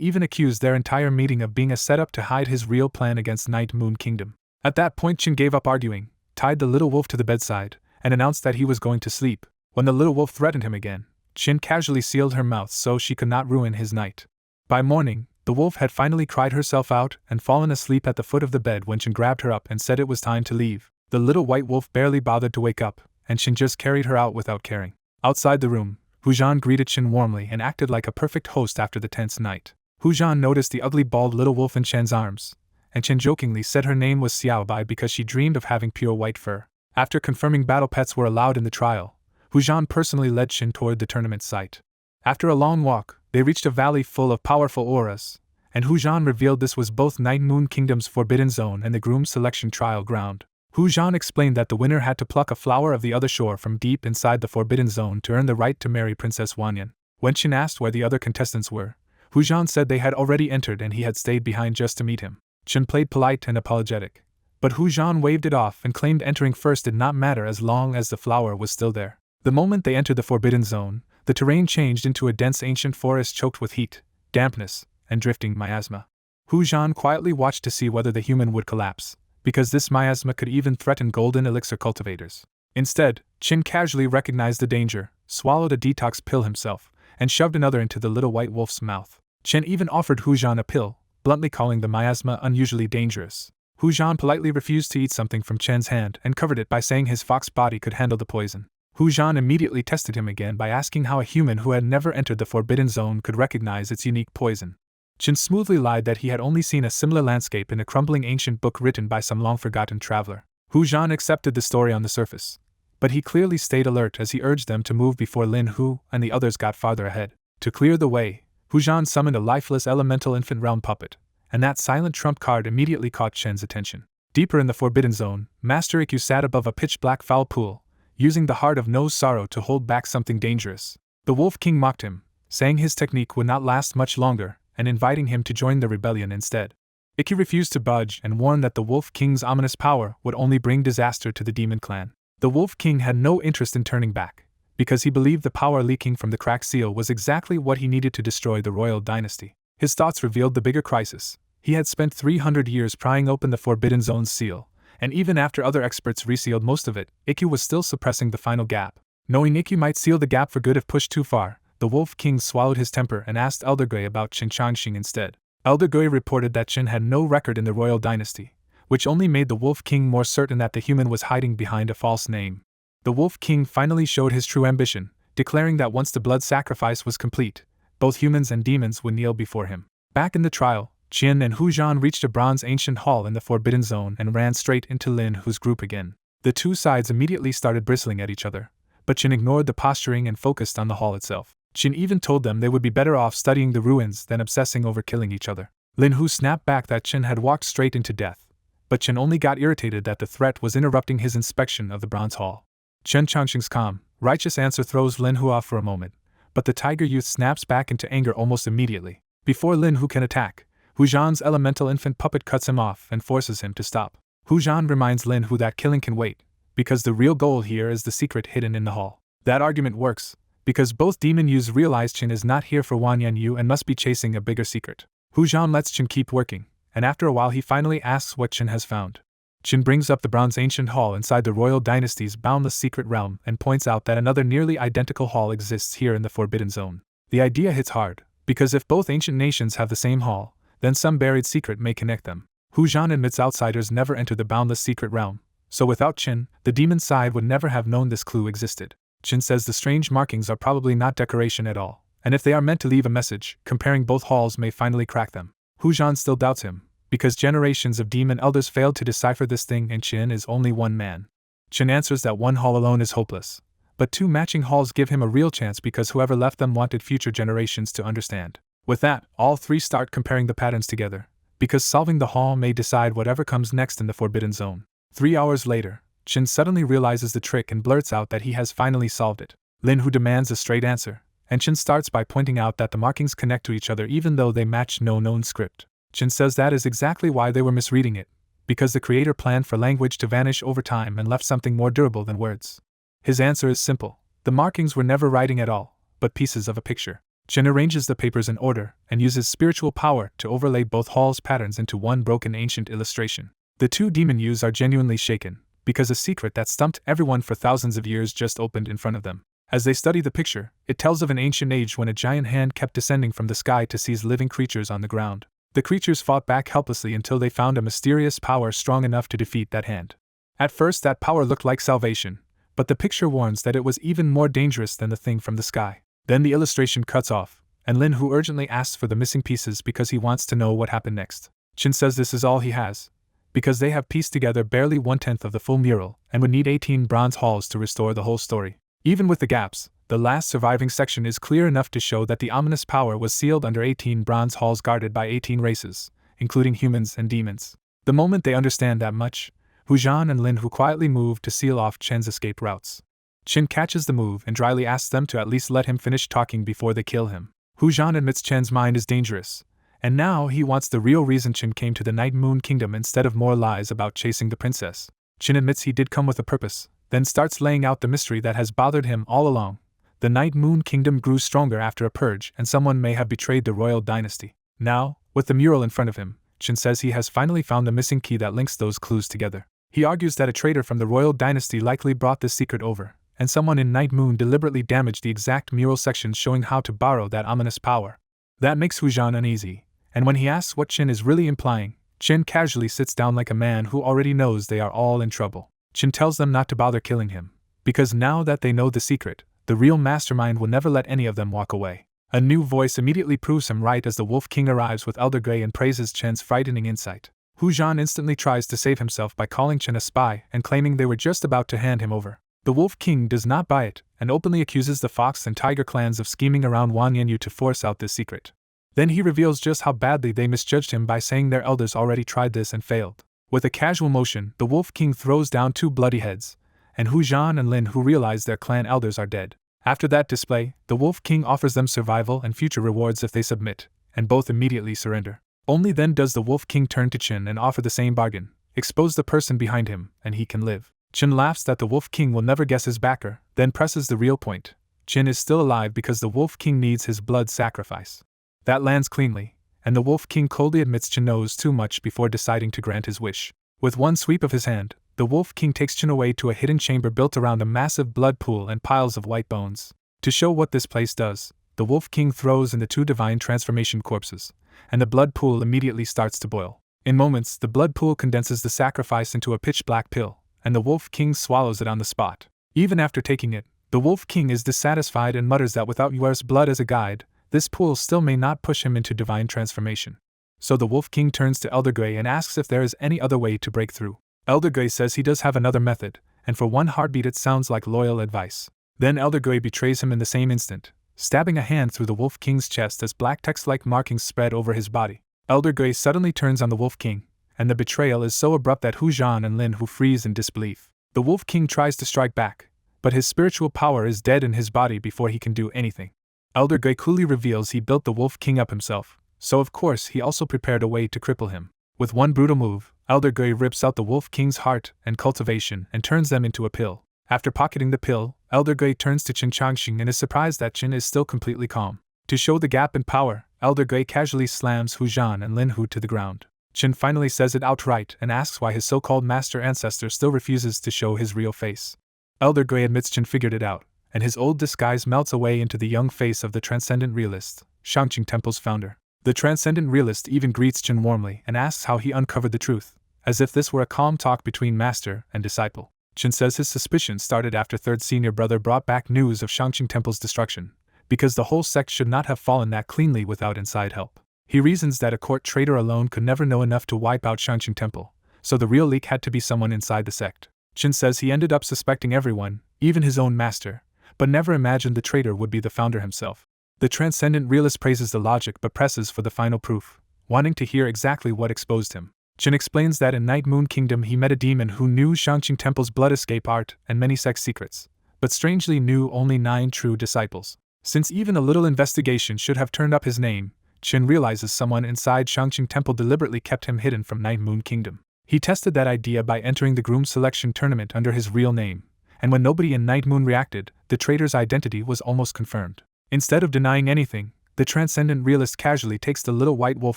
even accused their entire meeting of being a setup to hide his real plan against Night Moon Kingdom. At that point Chin gave up arguing, tied the little wolf to the bedside, and announced that he was going to sleep. When the little wolf threatened him again, Chin casually sealed her mouth so she could not ruin his night. By morning, the wolf had finally cried herself out and fallen asleep at the foot of the bed when Chin grabbed her up and said it was time to leave. The little white wolf barely bothered to wake up, and Chin just carried her out without caring. Outside the room, Hujan greeted Chin warmly and acted like a perfect host after the tense night. Hujan noticed the ugly bald little wolf in Chen's arms, and Chin jokingly said her name was Xiaobai because she dreamed of having pure white fur. After confirming battle pets were allowed in the trial, Hujan personally led Chin toward the tournament site. After a long walk, they reached a valley full of powerful auras, and Hujan revealed this was both Night Moon Kingdom's Forbidden Zone and the Groom Selection Trial Ground. Hujan explained that the winner had to pluck a flower of the other shore from deep inside the Forbidden Zone to earn the right to marry Princess Wanyan. When Chin asked where the other contestants were, Hujan said they had already entered and he had stayed behind just to meet him. Chin played polite and apologetic, but Hujan waved it off and claimed entering first did not matter as long as the flower was still there. The moment they entered the Forbidden Zone, the terrain changed into a dense ancient forest choked with heat, dampness, and drifting miasma. Hujan quietly watched to see whether the human would collapse, because this miasma could even threaten golden elixir cultivators. Instead, Chin casually recognized the danger, swallowed a detox pill himself, and shoved another into the little white wolf's mouth. Chin even offered Hujan a pill, bluntly calling the miasma unusually dangerous. Hujan politely refused to eat something from Chen's hand and covered it by saying his fox body could handle the poison. Hujan immediately tested him again by asking how a human who had never entered the Forbidden Zone could recognize its unique poison. Chin smoothly lied that he had only seen a similar landscape in a crumbling ancient book written by some long-forgotten traveler. Hujan accepted the story on the surface, but he clearly stayed alert as he urged them to move before Lin Hu and the others got farther ahead. To clear the way, Hujan summoned a lifeless elemental infant realm puppet, and that silent trump card immediately caught Chen's attention. Deeper in the Forbidden Zone, Master Ikyu sat above a pitch-black foul pool, using the Heart of No Sorrow to hold back something dangerous. The Wolf King mocked him, saying his technique would not last much longer, and inviting him to join the rebellion instead. Ikyu refused to budge and warned that the Wolf King's ominous power would only bring disaster to the Demon Clan. The Wolf King had no interest in turning back, because he believed the power leaking from the cracked seal was exactly what he needed to destroy the royal dynasty. His thoughts revealed the bigger crisis. He had spent 300 years prying open the Forbidden Zone's seal, and even after other experts resealed most of it, Ikyu was still suppressing the final gap. Knowing Ikyu might seal the gap for good if pushed too far, the Wolf King swallowed his temper and asked Elder Gui about Qin Changxing instead. Elder Gui reported that Qin had no record in the royal dynasty, which only made the Wolf King more certain that the human was hiding behind a false name. The Wolf King finally showed his true ambition, declaring that once the blood sacrifice was complete, both humans and demons would kneel before him. Back in the trial, Qin and Hujan reached a bronze ancient hall in the Forbidden Zone and ran straight into Lin Hu's group again. The two sides immediately started bristling at each other, but Qin ignored the posturing and focused on the hall itself. Qin even told them they would be better off studying the ruins than obsessing over killing each other. Lin Hu snapped back that Qin had walked straight into death, but Qin only got irritated that the threat was interrupting his inspection of the bronze hall. Qin Changxing's calm, righteous answer throws Lin Hu off for a moment, but the tiger youth snaps back into anger almost immediately. Before Lin Hu can attack, Hujan's elemental infant puppet cuts him off and forces him to stop. Hujan reminds Lin Hu that killing can wait, because the real goal here is the secret hidden in the hall. That argument works, because both demon Yus realize Qin is not here for Wanyan Yu and must be chasing a bigger secret. Hujan lets Qin keep working, and after a while he finally asks what Qin has found. Qin brings up the bronze ancient hall inside the royal dynasty's boundless secret realm and points out that another nearly identical hall exists here in the Forbidden Zone. The idea hits hard, because if both ancient nations have the same hall, then some buried secret may connect them. Hujan admits outsiders never enter the boundless secret realm, so without Qin, the demon side would never have known this clue existed. Qin says the strange markings are probably not decoration at all, and if they are meant to leave a message, comparing both halls may finally crack them. Hujan still doubts him, because generations of demon elders failed to decipher this thing and Qin is only one man. Qin answers that one hall alone is hopeless, but two matching halls give him a real chance because whoever left them wanted future generations to understand. With that, all three start comparing the patterns together, because solving the hall may decide whatever comes next in the Forbidden Zone. 3 hours later, Chin suddenly realizes the trick and blurts out that he has finally solved it. Lin Hu demands a straight answer, and Chin starts by pointing out that the markings connect to each other even though they match no known script. Chin says that is exactly why they were misreading it, because the creator planned for language to vanish over time and left something more durable than words. His answer is simple. The markings were never writing at all, but pieces of a picture. Chin arranges the papers in order and uses spiritual power to overlay both Hall's patterns into one broken ancient illustration. The two demon youths are genuinely shaken, because a secret that stumped everyone for thousands of years just opened in front of them. As they study the picture, it tells of an ancient age when a giant hand kept descending from the sky to seize living creatures on the ground. The creatures fought back helplessly until they found a mysterious power strong enough to defeat that hand. At first that power looked like salvation, but the picture warns that it was even more dangerous than the thing from the sky. Then the illustration cuts off, and Lin Hu urgently asks for the missing pieces because he wants to know what happened next. Chin says this is all he has, because they have pieced together barely 1/10 of the full mural and would need 18 bronze halls to restore the whole story. Even with the gaps, the last surviving section is clear enough to show that the ominous power was sealed under 18 bronze halls guarded by 18 races, including humans and demons. The moment they understand that much, Hu Zhan and Lin Hu quietly move to seal off Chen's escape routes. Chen catches the move and dryly asks them to at least let him finish talking before they kill him. Hu Zhan admits Chen's mind is dangerous, and now he wants the real reason Chen came to the Night Moon Kingdom instead of more lies about chasing the princess. Chen admits he did come with a purpose, then starts laying out the mystery that has bothered him all along. The Night Moon Kingdom grew stronger after a purge, and someone may have betrayed the royal dynasty. Now, with the mural in front of him, Chen says he has finally found the missing key that links those clues together. He argues that a traitor from the royal dynasty likely brought this secret over, and someone in Night Moon deliberately damaged the exact mural sections showing how to borrow that ominous power. That makes Hu Zhan uneasy, and when he asks what Chen is really implying, Chen casually sits down like a man who already knows they are all in trouble. Chen tells them not to bother killing him, because now that they know the secret, the real mastermind will never let any of them walk away. A new voice immediately proves him right as the Wolf King arrives with Elder Grey and praises Chen's frightening insight. Hu Zhan instantly tries to save himself by calling Chen a spy and claiming they were just about to hand him over. The Wolf King does not buy it, and openly accuses the Fox and Tiger clans of scheming around Wan Yanyu to force out this secret. Then he reveals just how badly they misjudged him by saying their elders already tried this and failed. With a casual motion, the Wolf King throws down 2 bloody heads, and Hu Zhan and Lin Hu realize their clan elders are dead. After that display, the Wolf King offers them survival and future rewards if they submit, and both immediately surrender. Only then does the Wolf King turn to Chen and offer the same bargain: expose the person behind him, and he can live. Chen laughs that the Wolf King will never guess his backer, then presses the real point. Chen is still alive because the Wolf King needs his blood sacrifice. That lands cleanly, and the Wolf King coldly admits Chen knows too much before deciding to grant his wish. With one sweep of his hand, the Wolf King takes Chen away to a hidden chamber built around a massive blood pool and piles of white bones. To show what this place does, the Wolf King throws in the 2 divine transformation corpses, and the blood pool immediately starts to boil. In moments, the blood pool condenses the sacrifice into a pitch-black pill, and the Wolf King swallows it on the spot. Even after taking it, the Wolf King is dissatisfied and mutters that without Yuer's blood as a guide, this pool still may not push him into divine transformation. So the Wolf King turns to Elder Grey and asks if there is any other way to break through. Elder Grey says he does have another method, and for one heartbeat it sounds like loyal advice. Then Elder Grey betrays him in the same instant, stabbing a hand through the Wolf King's chest as black text-like markings spread over his body. Elder Grey suddenly turns on the Wolf King, and the betrayal is so abrupt that Hu Zhan and Lin Hu freeze in disbelief. The Wolf King tries to strike back, but his spiritual power is dead in his body before he can do anything. Elder Grey coolly reveals he built the Wolf King up himself, so of course he also prepared a way to cripple him. With one brutal move, Elder Grey rips out the Wolf King's heart and cultivation and turns them into a pill. After pocketing the pill, Elder Grey turns to Chen Changxing and is surprised that Chen is still completely calm. To show the gap in power, Elder Grey casually slams Hu Zhan and Lin Hu to the ground. Chen finally says it outright and asks why his so-called master ancestor still refuses to show his real face. Elder Grey admits Chen figured it out, and his old disguise melts away into the young face of the Transcendent Realist, Shangqing Temple's founder. The Transcendent Realist even greets Chen warmly and asks how he uncovered the truth, as if this were a calm talk between master and disciple. Chen says his suspicion started after Third Senior Brother brought back news of Shangqing Temple's destruction, because the whole sect should not have fallen that cleanly without inside help. He reasons that a court traitor alone could never know enough to wipe out Shangqing Temple, so the real leak had to be someone inside the sect. Chen says he ended up suspecting everyone, even his own master, but never imagined the traitor would be the founder himself. The Transcendent Realist praises the logic but presses for the final proof, wanting to hear exactly what exposed him. Chen explains that in Night Moon Kingdom he met a demon who knew Shangqing Temple's blood escape art and many sex secrets, but strangely knew only 9 true disciples. Since even a little investigation should have turned up his name, Chen realizes someone inside Shangqing Temple deliberately kept him hidden from Night Moon Kingdom. He tested that idea by entering the groom selection tournament under his real name, and when nobody in Night Moon reacted, the traitor's identity was almost confirmed. Instead of denying anything, the transcendent realist casually takes the little white wolf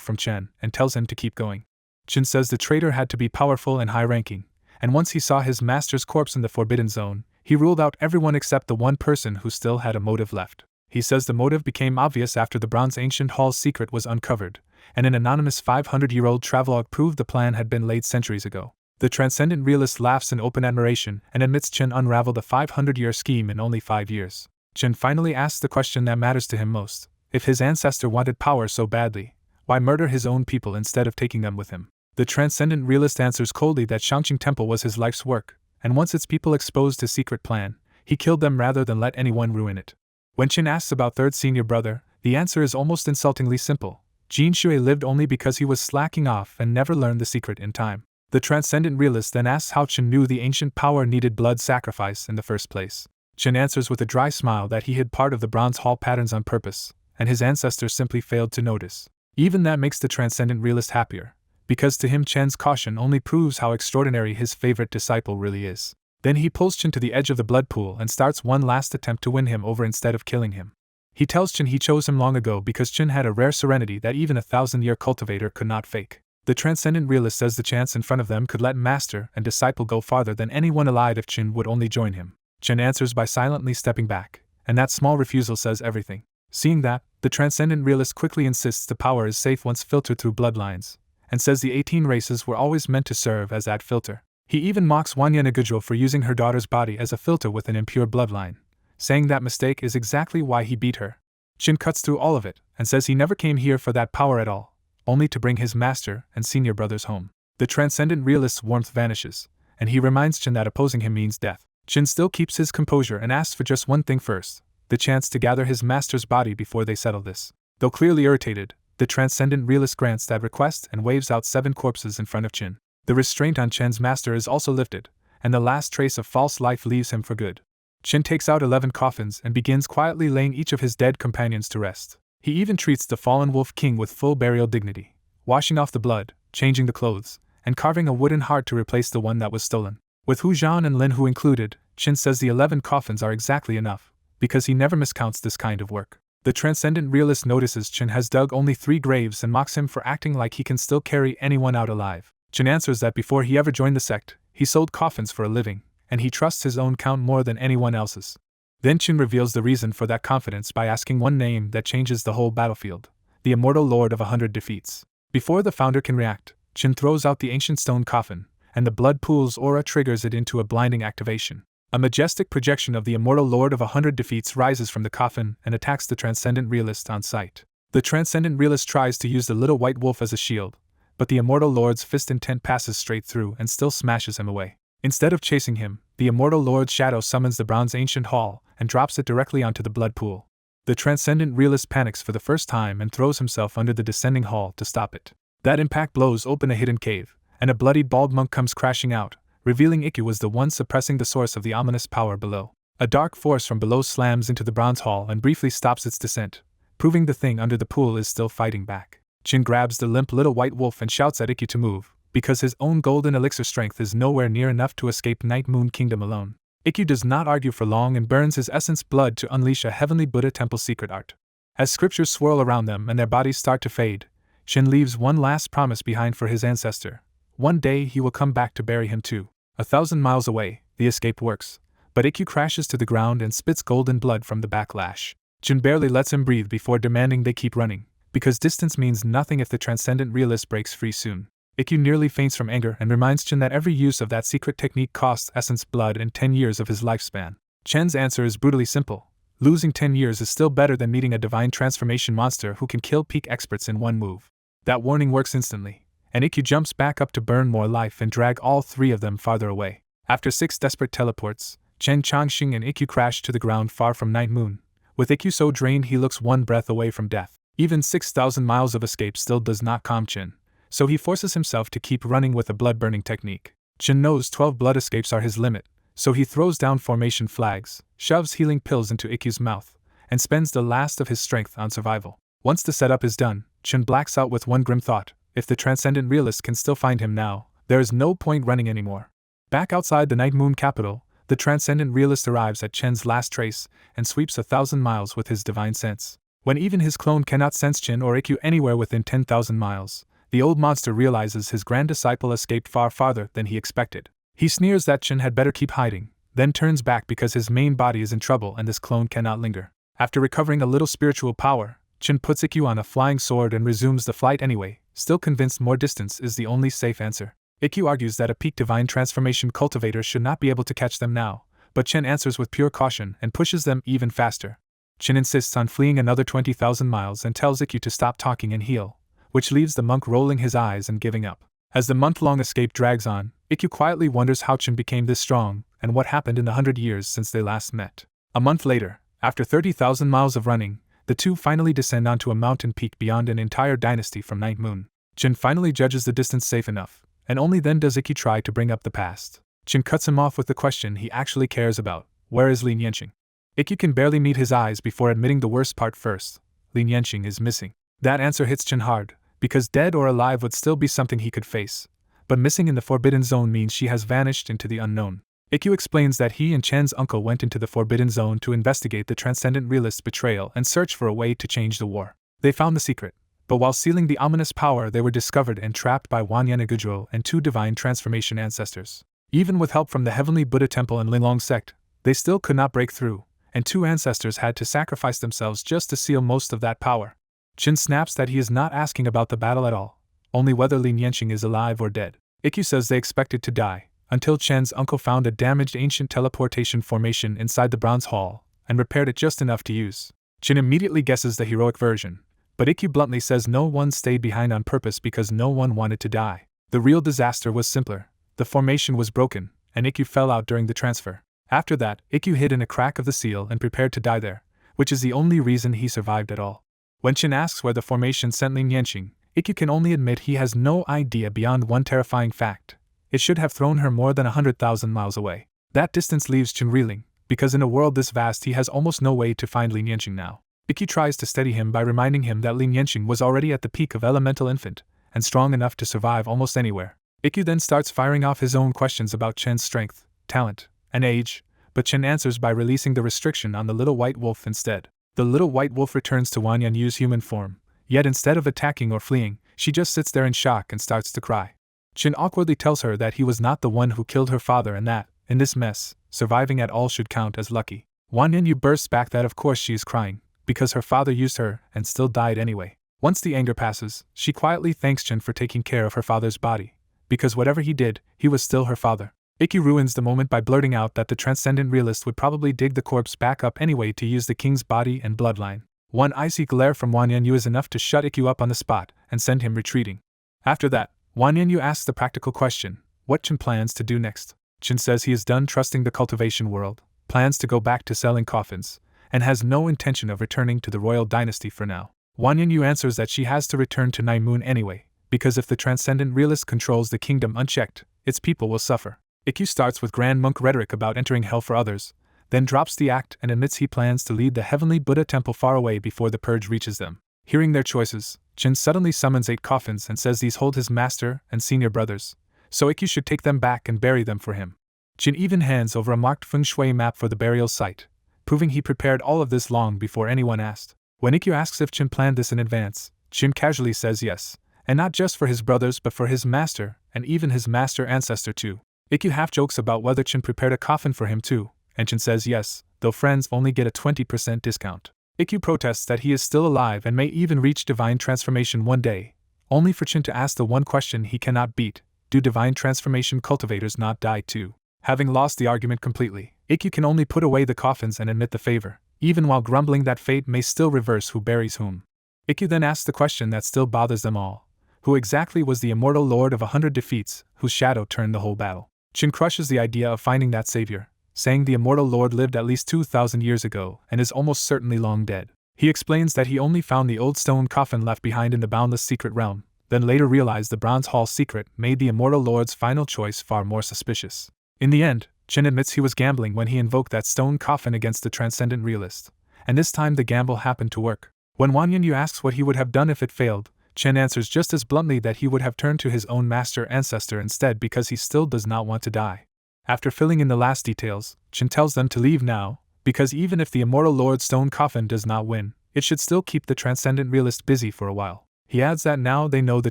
from Chen and tells him to keep going. Chen says the traitor had to be powerful and high-ranking, and once he saw his master's corpse in the Forbidden Zone, he ruled out everyone except the one person who still had a motive left. He says the motive became obvious after the Bronze Ancient Hall's secret was uncovered, and an anonymous 500-year-old travelogue proved the plan had been laid centuries ago. The transcendent realist laughs in open admiration and admits Chen unraveled a 500-year scheme in only 5 years. Chen finally asks the question that matters to him most. If his ancestor wanted power so badly, why murder his own people instead of taking them with him? The transcendent realist answers coldly that Shangqing Temple was his life's work, and once its people exposed his secret plan, he killed them rather than let anyone ruin it. When Chen asks about third senior brother, the answer is almost insultingly simple. Jin Shui lived only because he was slacking off and never learned the secret in time. The transcendent realist then asks how Chen knew the ancient power needed blood sacrifice in the first place. Chen answers with a dry smile that he hid part of the Bronze Hall patterns on purpose, and his ancestors simply failed to notice. Even that makes the transcendent realist happier, because to him Chen's caution only proves how extraordinary his favorite disciple really is. Then he pulls Chen to the edge of the blood pool and starts one last attempt to win him over instead of killing him. He tells Chen he chose him long ago because Chen had a rare serenity that even a 1,000-year cultivator could not fake. The transcendent realist says the chance in front of them could let master and disciple go farther than anyone alive if Chen would only join him. Chen answers by silently stepping back, and that small refusal says everything. Seeing that, the transcendent realist quickly insists the power is safe once filtered through bloodlines, and says the 18 races were always meant to serve as that filter. He even mocks Wanya Nagudro for using her daughter's body as a filter with an impure bloodline, saying that mistake is exactly why he beat her. Chen cuts through all of it, and says he never came here for that power at all, only to bring his master and senior brothers home. The transcendent realist's warmth vanishes, and he reminds Chen that opposing him means death. Chen still keeps his composure and asks for just one thing first, the chance to gather his master's body before they settle this. Though clearly irritated, the transcendent realist grants that request and waves out 7 corpses in front of Chen. The restraint on Chen's master is also lifted, and the last trace of false life leaves him for good. Chen takes out 11 coffins and begins quietly laying each of his dead companions to rest. He even treats the fallen Wolf King with full burial dignity, washing off the blood, changing the clothes, and carving a wooden heart to replace the one that was stolen. With Hu Zhan and Lin Hu included, Chen says the 11 coffins are exactly enough, because he never miscounts this kind of work. The transcendent realist notices Chen has dug only 3 graves and mocks him for acting like he can still carry anyone out alive. Chen answers that before he ever joined the sect, he sold coffins for a living, and he trusts his own count more than anyone else's. Then Chen reveals the reason for that confidence by asking one name that changes the whole battlefield: the Immortal Lord of 100 Defeats. Before the founder can react, Chen throws out the ancient stone coffin, and the blood pool's aura triggers it into a blinding activation. A majestic projection of the Immortal Lord of 100 Defeats rises from the coffin and attacks the transcendent realist on sight. The transcendent realist tries to use the little white wolf as a shield, but the Immortal Lord's fist intent passes straight through and still smashes him away. Instead of chasing him, the Immortal Lord's shadow summons the Bronze Ancient Hall and drops it directly onto the blood pool. The transcendent realist panics for the first time and throws himself under the descending hall to stop it. That impact blows open a hidden cave, and a bloodied bald monk comes crashing out, revealing Ikkyu was the one suppressing the source of the ominous power below. A dark force from below slams into the bronze hall and briefly stops its descent, proving the thing under the pool is still fighting back. Chen grabs the limp little white wolf and shouts at Ikkyu to move, because his own golden elixir strength is nowhere near enough to escape Night Moon Kingdom alone. Ikkyu does not argue for long and burns his essence blood to unleash a heavenly Buddha temple secret art. As scriptures swirl around them and their bodies start to fade, Chen leaves one last promise behind for his ancestor. One day he will come back to bury him too. 1,000 miles away, the escape works, but Ikkyu crashes to the ground and spits golden blood from the backlash. Chen barely lets him breathe before demanding they keep running, because distance means nothing if the transcendent realist breaks free soon. Ikkyu nearly faints from anger and reminds Chen that every use of that secret technique costs essence blood and 10 years of his lifespan. Chen's answer is brutally simple: losing 10 years is still better than meeting a divine transformation monster who can kill peak experts in one move. That warning works instantly, and Ikkyu jumps back up to burn more life and drag all 3 of them farther away. After 6 desperate teleports, Chen, Changxing and Ikkyu crash to the ground far from Night Moon. With Ikkyu so drained he looks one breath away from death. Even 6,000 miles of escape still does not calm Chen, so he forces himself to keep running with a blood-burning technique. Chen knows 12 blood escapes are his limit, so he throws down formation flags, shoves healing pills into Ikkyu's mouth, and spends the last of his strength on survival. Once the setup is done, Chen blacks out with one grim thought: if the Transcendent Realist can still find him now, there is no point running anymore. Back outside the Night Moon capital, the Transcendent Realist arrives at Chen's last trace and sweeps 1,000 miles with his divine sense. When even his clone cannot sense Chen or Ikkyu anywhere within 10,000 miles, the old monster realizes his grand disciple escaped far farther than he expected. He sneers that Chen had better keep hiding, then turns back because his main body is in trouble and this clone cannot linger. After recovering a little spiritual power, Chen puts Ikkyu on a flying sword and resumes the flight anyway, still convinced more distance is the only safe answer. Ikkyu argues that a peak divine transformation cultivator should not be able to catch them now, but Chen answers with pure caution and pushes them even faster. Chen insists on fleeing another 20,000 miles and tells Ikkyu to stop talking and heal, which leaves the monk rolling his eyes and giving up. As the month-long escape drags on, Ikkyu quietly wonders how Chen became this strong and what happened in the 100 years since they last met. A month later, after 30,000 miles of running, the two finally descend onto a mountain peak beyond an entire dynasty from Night Moon. Chen finally judges the distance safe enough, and only then does Ikkyu try to bring up the past. Chen cuts him off with the question he actually cares about: where is Lin Yanqing? Ikkyu can barely meet his eyes before admitting the worst part first: Lin Yanqing is missing. That answer hits Chen hard, because dead or alive would still be something he could face, but missing in the Forbidden Zone means she has vanished into the unknown. Ikkyu explains that he and Chen's uncle went into the Forbidden Zone to investigate the Transcendent Realist's betrayal and search for a way to change the war. They found the secret, but while sealing the ominous power they were discovered and trapped by Wanyan Agudro and two divine transformation ancestors. Even with help from the Heavenly Buddha Temple and Linlong sect, they still could not break through, and two ancestors had to sacrifice themselves just to seal most of that power. Chen snaps that he is not asking about the battle at all, only whether Lin Yanqing is alive or dead. Ikkyu says they expected to die, until Chen's uncle found a damaged ancient teleportation formation inside the Bronze Hall, and repaired it just enough to use. Chen immediately guesses the heroic version, but Ikkyu bluntly says no one stayed behind on purpose because no one wanted to die. The real disaster was simpler: the formation was broken, and Ikkyu fell out during the transfer. After that, Ikkyu hid in a crack of the seal and prepared to die there, which is the only reason he survived at all. When Chen asks where the formation sent Lin Yanqing, Ikkyu can only admit he has no idea beyond one terrifying fact: it should have thrown her more than 100,000 miles away. That distance leaves Chen reeling, because in a world this vast he has almost no way to find Lin Yanqing now. Ikkyu tries to steady him by reminding him that Lin Yanqing was already at the peak of elemental infant, and strong enough to survive almost anywhere. Ikkyu then starts firing off his own questions about Chen's strength, talent, and age, but Chen answers by releasing the restriction on the little white wolf instead. The little white wolf returns to Wanyan Yu's human form, yet instead of attacking or fleeing, she just sits there in shock and starts to cry. Chen awkwardly tells her that he was not the one who killed her father and that, in this mess, surviving at all should count as lucky. Wanyan Yu bursts back that of course she is crying, because her father used her and still died anyway. Once the anger passes, she quietly thanks Chen for taking care of her father's body, because whatever he did, he was still her father. Ikkyu ruins the moment by blurting out that the Transcendent Realist would probably dig the corpse back up anyway to use the king's body and bloodline. One icy glare from Wanyan Yu is enough to shut Ikkyu up on the spot and send him retreating. After that, Wanyan Yu asks the practical question: what Chen plans to do next. Chen says he is done trusting the cultivation world, plans to go back to selling coffins, and has no intention of returning to the royal dynasty for now. Wanyan Yu answers that she has to return to Night Moon anyway, because if the Transcendent Realist controls the kingdom unchecked, its people will suffer. Ikkyu starts with Grand Monk rhetoric about entering hell for others, then drops the act and admits he plans to lead the Heavenly Buddha Temple far away before the purge reaches them. Hearing their choices, Chen suddenly summons 8 coffins and says these hold his master and senior brothers, so Ikkyu should take them back and bury them for him. Chen even hands over a marked feng shui map for the burial site, proving he prepared all of this long before anyone asked. When Ikkyu asks if Chen planned this in advance, Chen casually says yes, and not just for his brothers but for his master, and even his master ancestor too. Ikkyu half jokes about whether Chen prepared a coffin for him too, and Chen says yes, though friends only get a 20% discount. Ikkyu protests that he is still alive and may even reach divine transformation one day, only for Chen to ask the one question he cannot beat: do divine transformation cultivators not die too? Having lost the argument completely, Ikkyu can only put away the coffins and admit the favor, even while grumbling that fate may still reverse who buries whom. Ikkyu then asks the question that still bothers them all: who exactly was the immortal lord of 100 defeats, whose shadow turned the whole battle? Chen crushes the idea of finding that savior, saying the immortal lord lived at least 2,000 years ago and is almost certainly long dead. He explains that he only found the old stone coffin left behind in the boundless secret realm, then later realized the Bronze Hall secret made the Immortal Lord's final choice far more suspicious. In the end, Chen admits he was gambling when he invoked that stone coffin against the Transcendent Realist, and this time the gamble happened to work. When Wang Yunyu asks what he would have done if it failed, Chen answers just as bluntly that he would have turned to his own master ancestor instead because he still does not want to die. After filling in the last details, Chen tells them to leave now, because even if the Immortal Lord's stone coffin does not win, it should still keep the Transcendent Realist busy for a while. He adds that now they know the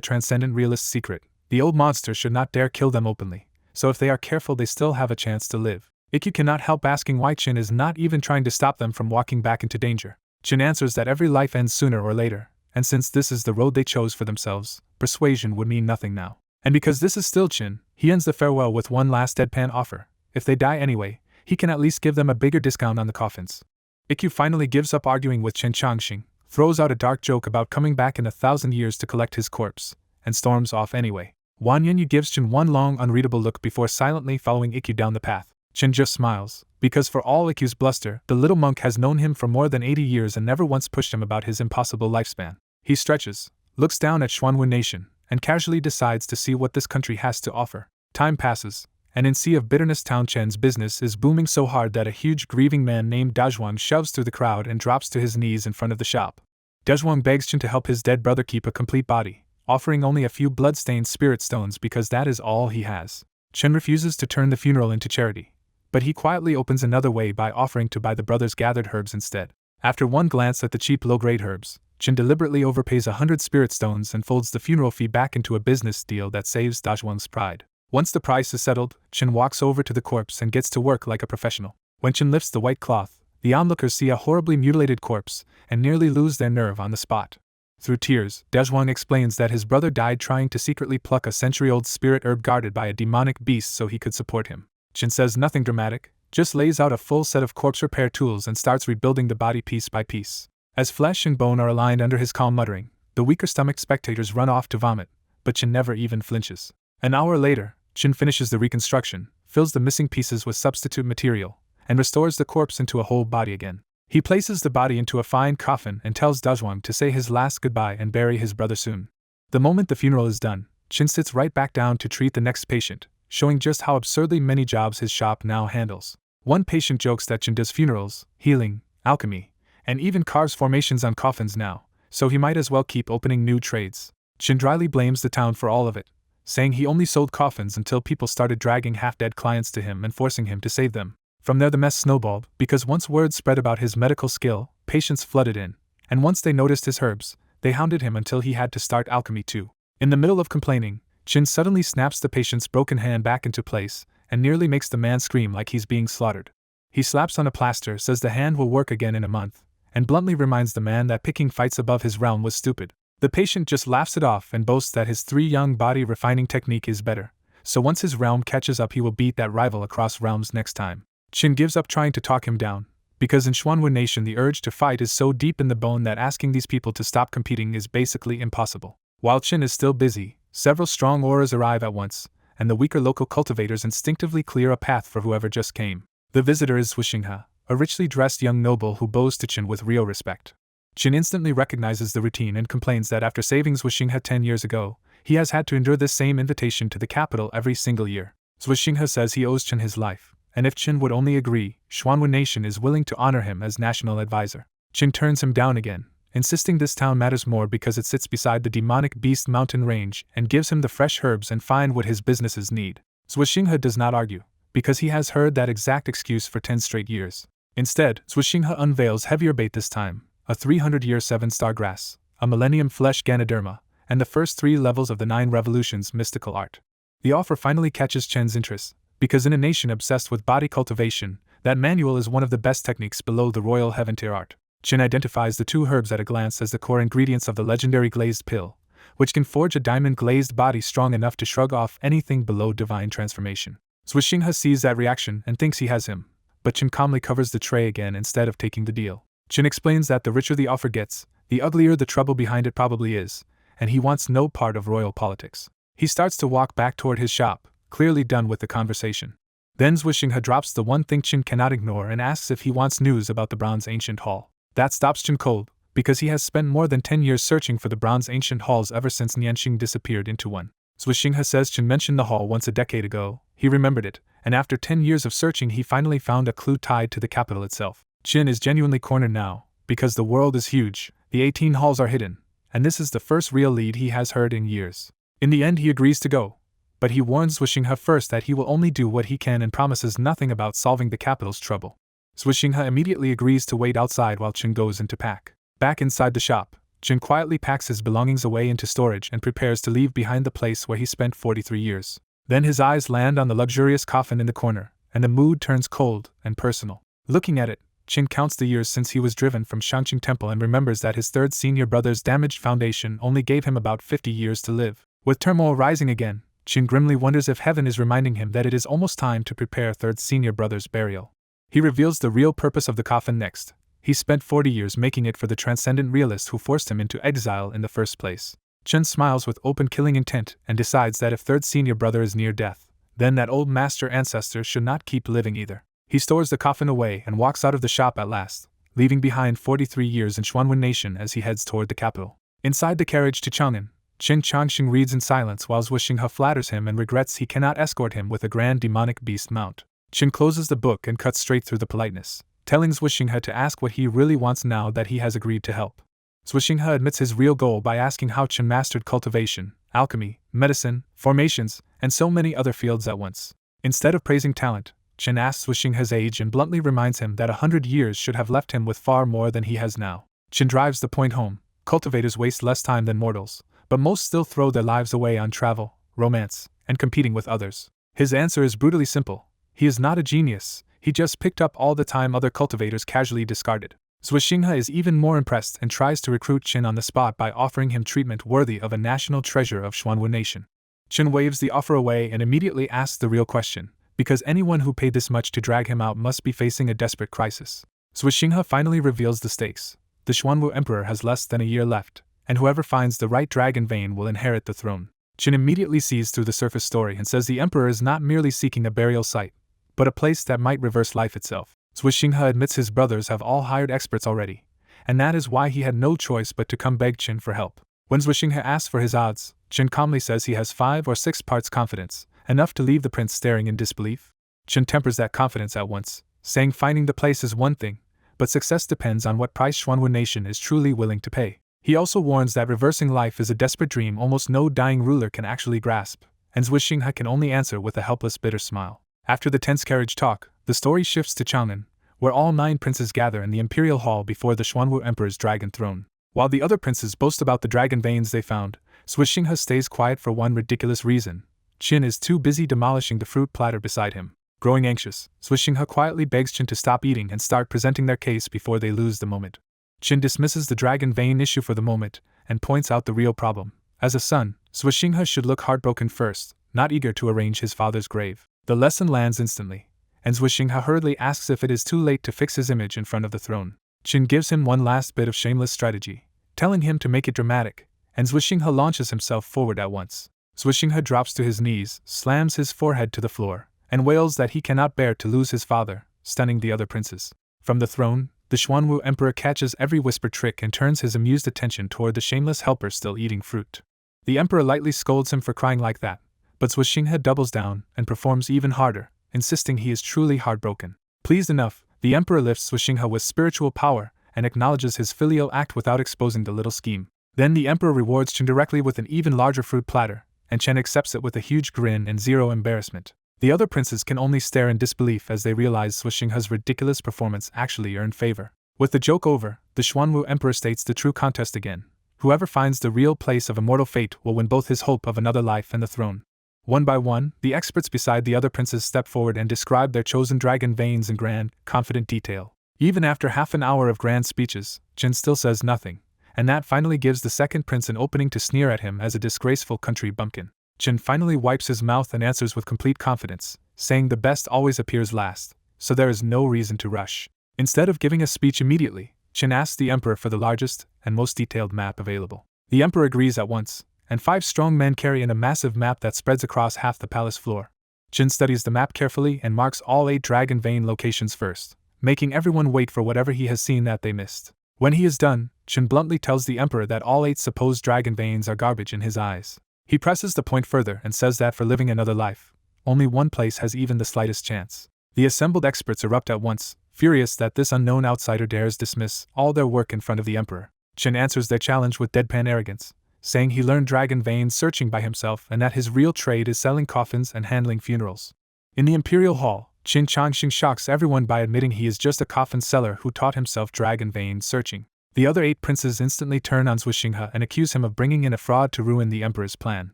Transcendent Realist's secret, the old monster should not dare kill them openly, so if they are careful they still have a chance to live. Ikkyu cannot help asking why Chen is not even trying to stop them from walking back into danger. Chen answers that every life ends sooner or later, and since this is the road they chose for themselves, persuasion would mean nothing now. And because this is still Chen, he ends the farewell with one last deadpan offer. If they die anyway, he can at least give them a bigger discount on the coffins. Ikkyu finally gives up arguing with Chen Changxing, throws out a dark joke about coming back in 1,000 years to collect his corpse, and storms off anyway. Wang Yunyu gives Chen one long unreadable look before silently following Ikkyu down the path. Chen just smiles, because for all Ikkyu's bluster, the little monk has known him for more than 80 years and never once pushed him about his impossible lifespan. He stretches, looks down at Xuanwen Nation, and casually decides to see what this country has to offer. Time passes, and in Sea of Bitterness Town Chen's business is booming so hard that a huge grieving man named Dazhuang shoves through the crowd and drops to his knees in front of the shop. Dazhuang begs Chen to help his dead brother keep a complete body, offering only a few blood-stained spirit stones because that is all he has. Chen refuses to turn the funeral into charity, but he quietly opens another way by offering to buy the brothers' gathered herbs instead. After one glance at the cheap low-grade herbs, Chen deliberately overpays 100 spirit stones and folds the funeral fee back into a business deal that saves Dazhuang's pride. Once the price is settled, Chen walks over to the corpse and gets to work like a professional. When Chen lifts the white cloth, the onlookers see a horribly mutilated corpse and nearly lose their nerve on the spot. Through tears, Dazhuang explains that his brother died trying to secretly pluck a century-old spirit herb guarded by a demonic beast so he could support him. Chen says nothing dramatic, just lays out a full set of corpse repair tools and starts rebuilding the body piece by piece. As flesh and bone are aligned under his calm muttering, the weaker-stomached spectators run off to vomit, but Chen never even flinches. An hour later, Chen finishes the reconstruction, fills the missing pieces with substitute material, and restores the corpse into a whole body again. He places the body into a fine coffin and tells Dazhuang to say his last goodbye and bury his brother soon. The moment the funeral is done, Chen sits right back down to treat the next patient, showing just how absurdly many jobs his shop now handles. One patient jokes that Chen does funerals, healing, alchemy, and even carves formations on coffins now, so he might as well keep opening new trades. Chen dryly blames the town for all of it, saying he only sold coffins until people started dragging half-dead clients to him and forcing him to save them. From there the mess snowballed, because once word spread about his medical skill, patients flooded in, and once they noticed his herbs, they hounded him until he had to start alchemy too. In the middle of complaining, Chen suddenly snaps the patient's broken hand back into place, and nearly makes the man scream like he's being slaughtered. He slaps on a plaster, says the hand will work again in a month, and bluntly reminds the man that picking fights above his realm was stupid. The patient just laughs it off and boasts that his 3 young body refining technique is better, so once his realm catches up he will beat that rival across realms next time. Chen gives up trying to talk him down, because in Xuanwen Nation the urge to fight is so deep in the bone that asking these people to stop competing is basically impossible. While Chen is still busy, several strong auras arrive at once, and the weaker local cultivators instinctively clear a path for whoever just came. The visitor is Zhuxinghe, a richly dressed young noble who bows to Chen with real respect. Chen instantly recognizes the routine and complains that after saving Zhuxinghe 10 years ago, he has had to endure this same invitation to the capital every single year. Zhuxinghe says he owes Chen his life, and if Chen would only agree, Xuanwen Nation is willing to honor him as national advisor. Chen turns him down again, insisting this town matters more because it sits beside the demonic beast mountain range and gives him the fresh herbs and fine wood his businesses need. Zhuxinghe does not argue, because he has heard that exact excuse for 10 straight years. Instead, Zhuxinghe unveils heavier bait this time, a 300-year 7-star grass, a millennium flesh Ganoderma, and the first 3 levels of the 9 revolutions mystical art. The offer finally catches Chen's interest, because in a nation obsessed with body cultivation, that manual is one of the best techniques below the royal heaven tier art. Chen identifies the 2 herbs at a glance as the core ingredients of the legendary glazed pill, which can forge a diamond-glazed body strong enough to shrug off anything below divine transformation. Zhuxinghe sees that reaction and thinks he has him, but Chen calmly covers the tray again instead of taking the deal. Chen explains that the richer the offer gets, the uglier the trouble behind it probably is, and he wants no part of royal politics. He starts to walk back toward his shop, clearly done with the conversation. Then Zhuxinghe drops the one thing Chen cannot ignore and asks if he wants news about the Bronze Ancient Hall. That stops Chen cold, because he has spent more than 10 years searching for the bronze ancient halls ever since Nianxing disappeared into one. Zwishinghe says Chen mentioned the hall once a decade ago. He remembered it, and after 10 years of searching he finally found a clue tied to the capital itself. Chen is genuinely cornered now, because the world is huge, the 18 halls are hidden, and this is the first real lead he has heard in years. In the end he agrees to go, but he warns Zwishinghe first that he will only do what he can and promises nothing about solving the capital's trouble. Zwishinghe immediately agrees to wait outside while Chen goes in to pack. Back inside the shop, Chen quietly packs his belongings away into storage and prepares to leave behind the place where he spent 43 years. Then his eyes land on the luxurious coffin in the corner, and the mood turns cold and personal. Looking at it, Chen counts the years since he was driven from Shangqing Temple and remembers that his third senior brother's damaged foundation only gave him about 50 years to live. With turmoil rising again, Chen grimly wonders if heaven is reminding him that it is almost time to prepare third senior brother's burial. He reveals the real purpose of the coffin next. He spent 40 years making it for the transcendent realist who forced him into exile in the first place. Chen smiles with open killing intent and decides that if third senior brother is near death, then that old master ancestor should not keep living either. He stores the coffin away and walks out of the shop at last, leaving behind 43 years in Xuanwen Nation as he heads toward the capital. Inside the carriage to Chang'an, Chen Changxing reads in silence while Zwishinghe flatters him and regrets he cannot escort him with a grand demonic beast mount. Chen closes the book and cuts straight through the politeness, telling Zwishinghe to ask what he really wants now that he has agreed to help. Zwishinghe admits his real goal by asking how Chen mastered cultivation, alchemy, medicine, formations, and so many other fields at once. Instead of praising talent, Chen asks Zwishinghe's age and bluntly reminds him that 100 years should have left him with far more than he has now. Chen drives the point home. Cultivators waste less time than mortals, but most still throw their lives away on travel, romance, and competing with others. His answer is brutally simple. He is not a genius, he just picked up all the time other cultivators casually discarded. Zwishinghe is even more impressed and tries to recruit Chen on the spot by offering him treatment worthy of a national treasure of Xuanwen Nation. Chen waves the offer away and immediately asks the real question, because anyone who paid this much to drag him out must be facing a desperate crisis. Zwishinghe finally reveals the stakes. The Xuanwu Emperor has less than a year left, and whoever finds the right dragon vein will inherit the throne. Chen immediately sees through the surface story and says the Emperor is not merely seeking a burial site, but a place that might reverse life itself. Zwishinghe admits his brothers have all hired experts already, and that is why he had no choice but to come beg Chen for help. When Zwishinghe asks for his odds, Chen calmly says he has 5 or 6 parts confidence, enough to leave the prince staring in disbelief. Chen tempers that confidence at once, saying finding the place is one thing, but success depends on what price Xuanwen Nation is truly willing to pay. He also warns that reversing life is a desperate dream almost no dying ruler can actually grasp, and Zwishinghe can only answer with a helpless bitter smile. After the tense carriage talk, the story shifts to Chang'an, where all 9 princes gather in the imperial hall before the Xuanwu Emperor's dragon throne. While the other princes boast about the dragon veins they found, Zwishinghe stays quiet for one ridiculous reason. Chen is too busy demolishing the fruit platter beside him. Growing anxious, Zwishinghe quietly begs Chen to stop eating and start presenting their case before they lose the moment. Chen dismisses the dragon vein issue for the moment and points out the real problem. As a son, Zwishinghe should look heartbroken first, not eager to arrange his father's grave. The lesson lands instantly, and Zwishinghe hurriedly asks if it is too late to fix his image in front of the throne. Chen gives him one last bit of shameless strategy, telling him to make it dramatic, and Zwishinghe launches himself forward at once. Zwishinghe drops to his knees, slams his forehead to the floor, and wails that he cannot bear to lose his father, stunning the other princes. From the throne, the Xuanwu Emperor catches every whispered trick and turns his amused attention toward the shameless helper still eating fruit. The Emperor lightly scolds him for crying like that, but Zwishinghe doubles down and performs even harder, insisting he is truly heartbroken. Pleased enough, the Emperor lifts Zwishinghe with spiritual power and acknowledges his filial act without exposing the little scheme. Then the Emperor rewards Chen directly with an even larger fruit platter, and Chen accepts it with a huge grin and zero embarrassment. The other princes can only stare in disbelief as they realize Zwishinghe's ridiculous performance actually earned favor. With the joke over, the Xuanwu Emperor states the true contest again. Whoever finds the real place of immortal fate will win both his hope of another life and the throne. One by one, the experts beside the other princes step forward and describe their chosen dragon veins in grand, confident detail. Even after half an hour of grand speeches, Chen still says nothing, and that finally gives the second prince an opening to sneer at him as a disgraceful country bumpkin. Chen finally wipes his mouth and answers with complete confidence, saying the best always appears last, so there is no reason to rush. Instead of giving a speech immediately, Chen asks the Emperor for the largest and most detailed map available. The Emperor agrees at once, and 5 strong men carry in a massive map that spreads across half the palace floor. Chen studies the map carefully and marks all 8 dragon vein locations first, making everyone wait for whatever he has seen that they missed. When he is done, Chen bluntly tells the Emperor that all 8 supposed dragon veins are garbage in his eyes. He presses the point further and says that for living another life, only one place has even the slightest chance. The assembled experts erupt at once, furious that this unknown outsider dares dismiss all their work in front of the Emperor. Chen answers their challenge with deadpan arrogance, saying he learned dragon vein searching by himself and that his real trade is selling coffins and handling funerals. In the Imperial Hall, Qin Changxing shocks everyone by admitting he is just a coffin seller who taught himself dragon vein searching. The other 8 princes instantly turn on Zhuxinghe and accuse him of bringing in a fraud to ruin the Emperor's plan.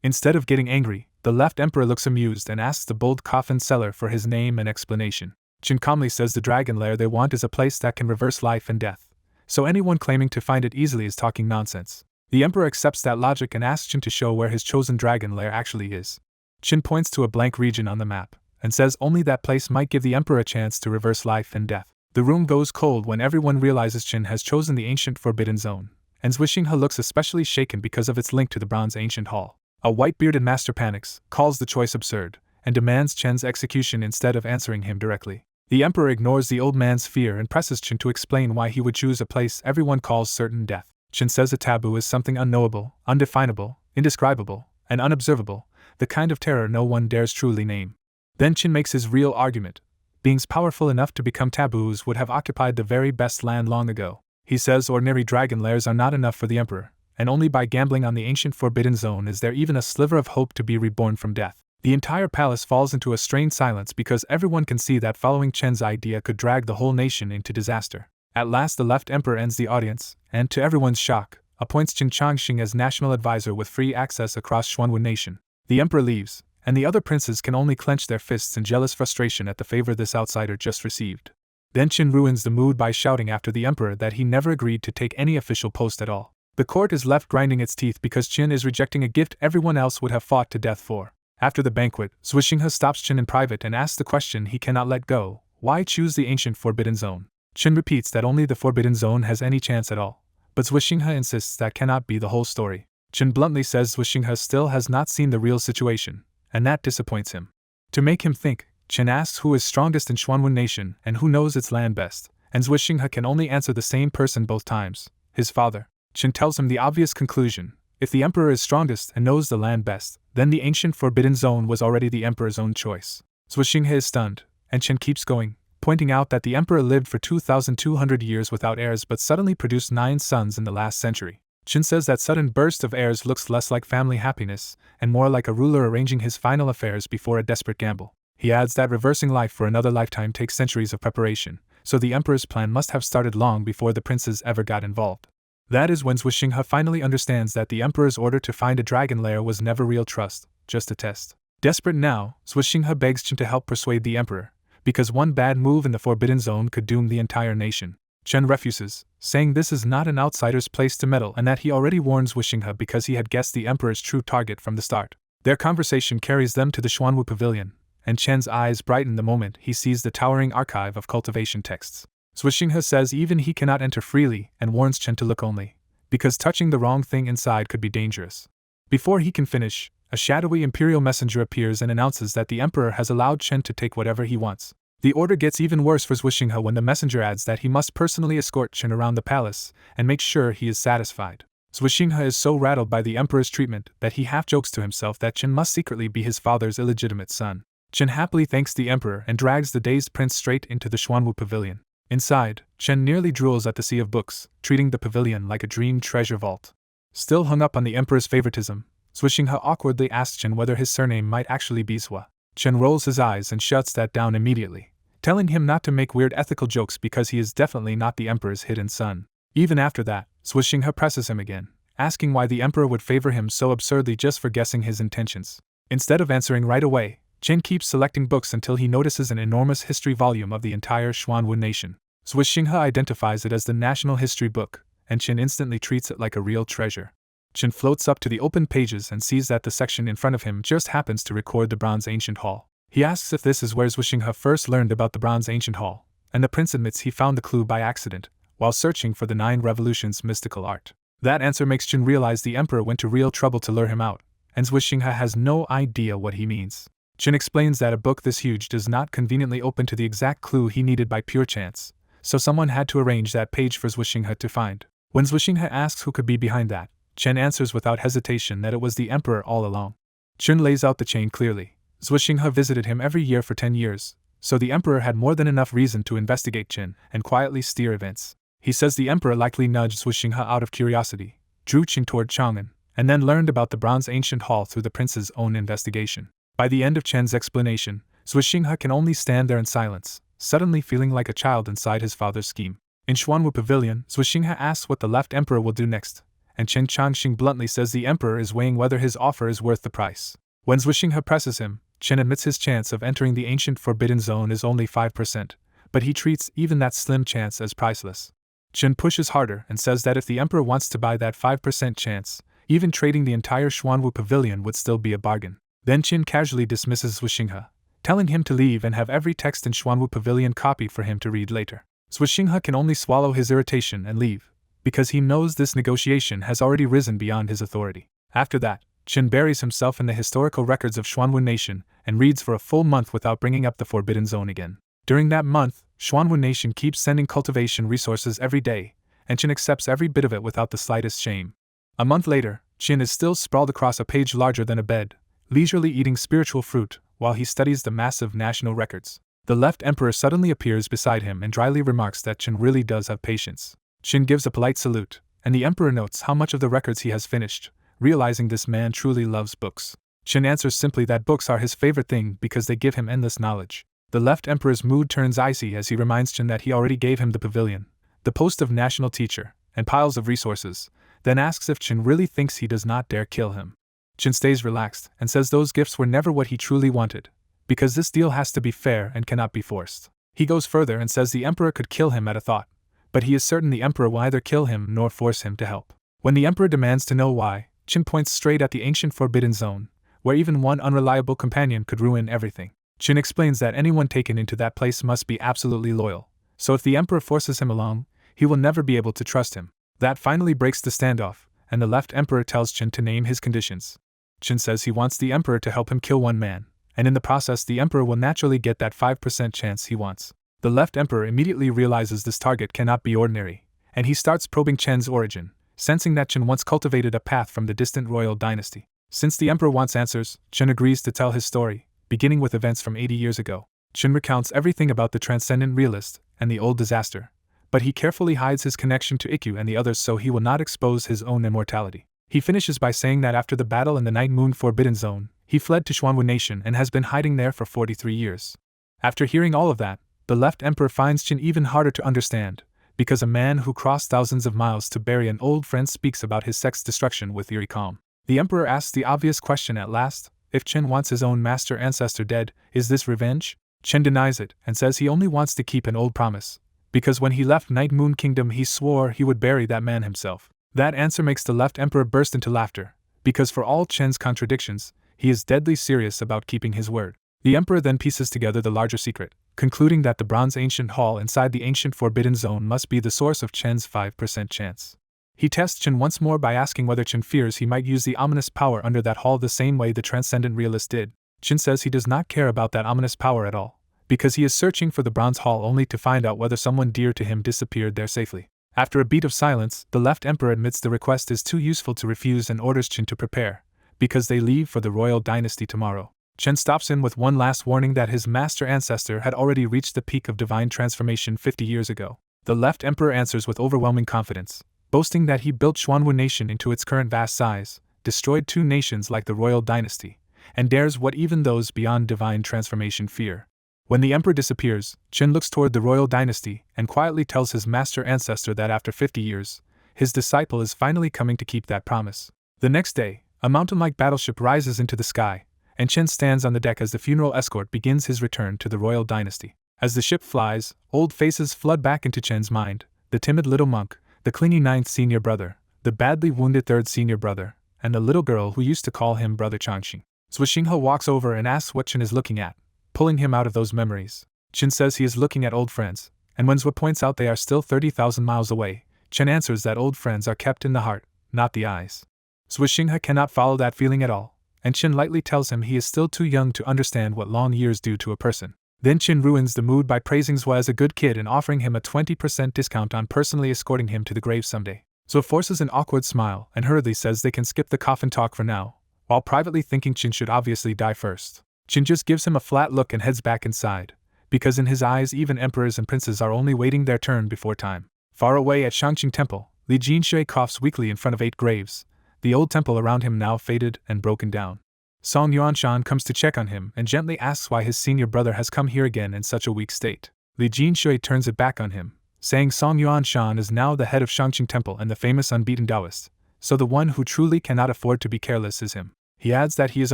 Instead of getting angry, the left Emperor looks amused and asks the bold coffin seller for his name and explanation. Qin calmly says the dragon lair they want is a place that can reverse life and death, so anyone claiming to find it easily is talking nonsense. The Emperor accepts that logic and asks Qin to show where his chosen dragon lair actually is. Qin points to a blank region on the map, and says only that place might give the Emperor a chance to reverse life and death. The room goes cold when everyone realizes Qin has chosen the ancient Forbidden Zone, and Zhuxinghe looks especially shaken because of its link to the Bronze Ancient Hall. A white-bearded master panics, calls the choice absurd, and demands Chen's execution instead of answering him directly. The Emperor ignores the old man's fear and presses Chen to explain why he would choose a place everyone calls certain death. Chen says a taboo is something unknowable, undefinable, indescribable, and unobservable, the kind of terror no one dares truly name. Then Chen makes his real argument. Beings powerful enough to become taboos would have occupied the very best land long ago. He says ordinary dragon lairs are not enough for the Emperor, and only by gambling on the ancient Forbidden Zone is there even a sliver of hope to be reborn from death. The entire palace falls into a strained silence because everyone can see that following Chen's idea could drag the whole nation into disaster. At last the left Emperor ends the audience, and to everyone's shock, appoints Qin Changxing as national advisor with free access across Xuanwu Nation. The Emperor leaves, and the other princes can only clench their fists in jealous frustration at the favor this outsider just received. Then Qin ruins the mood by shouting after the Emperor that he never agreed to take any official post at all. The court is left grinding its teeth because Qin is rejecting a gift everyone else would have fought to death for. After the banquet, Zhuxinghe stops Qin in private and asks the question he cannot let go: why choose the ancient Forbidden Zone? Qin repeats that only the Forbidden Zone has any chance at all, but Zhuxinghe insists that cannot be the whole story. Qin bluntly says Zhuxinghe still has not seen the real situation, and that disappoints him. To make him think, Qin asks who is strongest in Xuanwu Nation and who knows its land best, and Zhuxinghe can only answer the same person both times: his father. Qin tells him the obvious conclusion: if the Emperor is strongest and knows the land best, then the ancient Forbidden Zone was already the Emperor's own choice. Zhuxinghe is stunned, and Qin keeps going, pointing out that the Emperor lived for 2,200 years without heirs but suddenly produced 9 sons in the last century. Qin says that sudden burst of heirs looks less like family happiness, and more like a ruler arranging his final affairs before a desperate gamble. He adds that reversing life for another lifetime takes centuries of preparation, so the Emperor's plan must have started long before the princes ever got involved. That is when Zhuxinghe finally understands that the Emperor's order to find a dragon lair was never real trust, just a test. Desperate now, Zhuxinghe begs Qin to help persuade the Emperor, because one bad move in the Forbidden Zone could doom the entire nation. Qin refuses, saying this is not an outsider's place to meddle and that he already warned Zhuxinghe because he had guessed the Emperor's true target from the start. Their conversation carries them to the Xuanwu Pavilion, and Chen's eyes brighten the moment he sees the towering archive of cultivation texts. Zhuxinghe says even he cannot enter freely and warns Chen to look only, because touching the wrong thing inside could be dangerous. Before he can finish, a shadowy imperial messenger appears and announces that the Emperor has allowed Chen to take whatever he wants. The order gets even worse for Zhuxinghe when the messenger adds that he must personally escort Chen around the palace and make sure he is satisfied. Zhuxinghe is so rattled by the Emperor's treatment that he half jokes to himself that Chen must secretly be his father's illegitimate son. Chen happily thanks the Emperor and drags the dazed prince straight into the Xuanwu Pavilion. Inside, Chen nearly drools at the sea of books, treating the pavilion like a dream treasure vault. Still hung up on the Emperor's favoritism, Zhuxinghe awkwardly asks Chen whether his surname might actually be Zhua. Chen rolls his eyes and shuts that down immediately, telling him not to make weird ethical jokes because he is definitely not the Emperor's hidden son. Even after that, Zhuxinghe presses him again, asking why the Emperor would favor him so absurdly just for guessing his intentions. Instead of answering right away, Chen keeps selecting books until he notices an enormous history volume of the entire Xuanwu Nation. Zhuxinghe identifies it as the National History Book, and Chen instantly treats it like a real treasure. Chen floats up to the open pages and sees that the section in front of him just happens to record the Bronze Ancient Hall. He asks if this is where Zhuxinghe first learned about the Bronze Ancient Hall, and the prince admits he found the clue by accident, while searching for the 9 Revolutions mystical art. That answer makes Chen realize the Emperor went to real trouble to lure him out, and Zhuxinghe has no idea what he means. Chen explains that a book this huge does not conveniently open to the exact clue he needed by pure chance, so someone had to arrange that page for Zhuxinghe to find. When Zwishinghe asks who could be behind that, Chen answers without hesitation that it was the emperor all along. Chen lays out the chain clearly. Zwishinghe visited him every year for 10 years, so the emperor had more than enough reason to investigate Chen and quietly steer events. He says the emperor likely nudged Zwishinghe out of curiosity, drew Chen toward Chang'an, and then learned about the Bronze Ancient Hall through the prince's own investigation. By the end of Chen's explanation, Zwishinghe can only stand there in silence, suddenly feeling like a child inside his father's scheme. In Xuanwu Pavilion, Zwishinghe asks what the left emperor will do next, and Chen Changxing bluntly says the emperor is weighing whether his offer is worth the price. When Zwishinghe presses him, Chen admits his chance of entering the ancient forbidden zone is only 5%, but he treats even that slim chance as priceless. Chen pushes harder and says that if the emperor wants to buy that 5% chance, even trading the entire Xuanwu Pavilion would still be a bargain. Then Chen casually dismisses Zwishinghe, telling him to leave and have every text in Xuanwu Pavilion copied for him to read later. Zwishinghe can only swallow his irritation and leave, because he knows this negotiation has already risen beyond his authority. After that, Chen buries himself in the historical records of Xuanwu Nation and reads for a full month without bringing up the Forbidden Zone again. During that month, Xuanwu Nation keeps sending cultivation resources every day, and Chen accepts every bit of it without the slightest shame. A month later, Chen is still sprawled across a page larger than a bed, leisurely eating spiritual fruit while he studies the massive national records. The left emperor suddenly appears beside him and dryly remarks that Chen really does have patience. Chen gives a polite salute, and the emperor notes how much of the records he has finished, realizing this man truly loves books. Chen answers simply that books are his favorite thing because they give him endless knowledge. The left emperor's mood turns icy as he reminds Chen that he already gave him the pavilion, the post of national teacher, and piles of resources, then asks if Chen really thinks he does not dare kill him. Chen stays relaxed and says those gifts were never what he truly wanted, because this deal has to be fair and cannot be forced. He goes further and says the emperor could kill him at a thought, but he is certain the emperor will neither kill him nor force him to help. When the emperor demands to know why, Chen points straight at the ancient forbidden zone, where even one unreliable companion could ruin everything. Chen explains that anyone taken into that place must be absolutely loyal, so if the emperor forces him along, he will never be able to trust him. That finally breaks the standoff, and the left emperor tells Chen to name his conditions. Chen says he wants the emperor to help him kill one man, and in the process the emperor will naturally get that 5% chance he wants. The left emperor immediately realizes this target cannot be ordinary, and he starts probing Chen's origin, sensing that Chen once cultivated a path from the distant royal dynasty. Since the emperor wants answers, Chen agrees to tell his story, beginning with events from 80 years ago. Chen recounts everything about the transcendent realist and the old disaster, but he carefully hides his connection to Ikkyu and the others so he will not expose his own immortality. He finishes by saying that after the battle in the Night Moon Forbidden Zone, he fled to Xuanwu Nation and has been hiding there for 43 years. After hearing all of that, the left emperor finds Chen even harder to understand, because a man who crossed thousands of miles to bury an old friend speaks about his sex destruction with eerie calm. The emperor asks the obvious question at last: if Chen wants his own master ancestor dead, is this revenge? Chen denies it and says he only wants to keep an old promise, because when he left Night Moon Kingdom he swore he would bury that man himself. That answer makes the left emperor burst into laughter, because for all Chen's contradictions, he is deadly serious about keeping his word. The emperor then pieces together the larger secret, concluding that the Bronze Ancient Hall inside the ancient Forbidden Zone must be the source of Chen's 5% chance. He tests Chen once more by asking whether Chen fears he might use the ominous power under that hall the same way the Transcendent Realist did. Chen says he does not care about that ominous power at all, because he is searching for the Bronze Hall only to find out whether someone dear to him disappeared there safely. After a beat of silence, the left emperor admits the request is too useful to refuse and orders Chen to prepare, because they leave for the royal dynasty tomorrow. Chen stops in with one last warning that his master ancestor had already reached the peak of divine transformation 50 years ago. The left emperor answers with overwhelming confidence, boasting that he built Xuanwu Nation into its current vast size, destroyed 2 nations like the royal dynasty, and dares what even those beyond divine transformation fear. When the emperor disappears, Chen looks toward the royal dynasty and quietly tells his master ancestor that after 50 years, his disciple is finally coming to keep that promise. The next day, a mountain-like battleship rises into the sky, and Chen stands on the deck as the funeral escort begins his return to the royal dynasty. As the ship flies, old faces flood back into Chen's mind: the timid little monk, the clingy 9th senior brother, the badly wounded 3rd senior brother, and the little girl who used to call him Brother Changxing. Zwishinghe walks over and asks what Chen is looking at, pulling him out of those memories. Chen says he is looking at old friends, and when Zwa points out they are still 30,000 miles away, Chen answers that old friends are kept in the heart, not the eyes. Zwishinghe cannot follow that feeling at all, and Chen lightly tells him he is still too young to understand what long years do to a person. Then Chen ruins the mood by praising Zwa as a good kid and offering him a 20% discount on personally escorting him to the grave someday. Zhu forces an awkward smile and hurriedly says they can skip the coffin talk for now, while privately thinking Qin should obviously die first. Qin just gives him a flat look and heads back inside, because in his eyes even emperors and princes are only waiting their turn before time. Far away at Shangqing Temple, Li Jinshui coughs weakly in front of 8 graves, the old temple around him now faded and broken down. Song Yuanshan comes to check on him and gently asks why his senior brother has come here again in such a weak state. Li Jinshui turns it back on him, saying Song Yuanshan is now the head of Shangqing Temple and the famous unbeaten Taoist, so the one who truly cannot afford to be careless is him. He adds that he is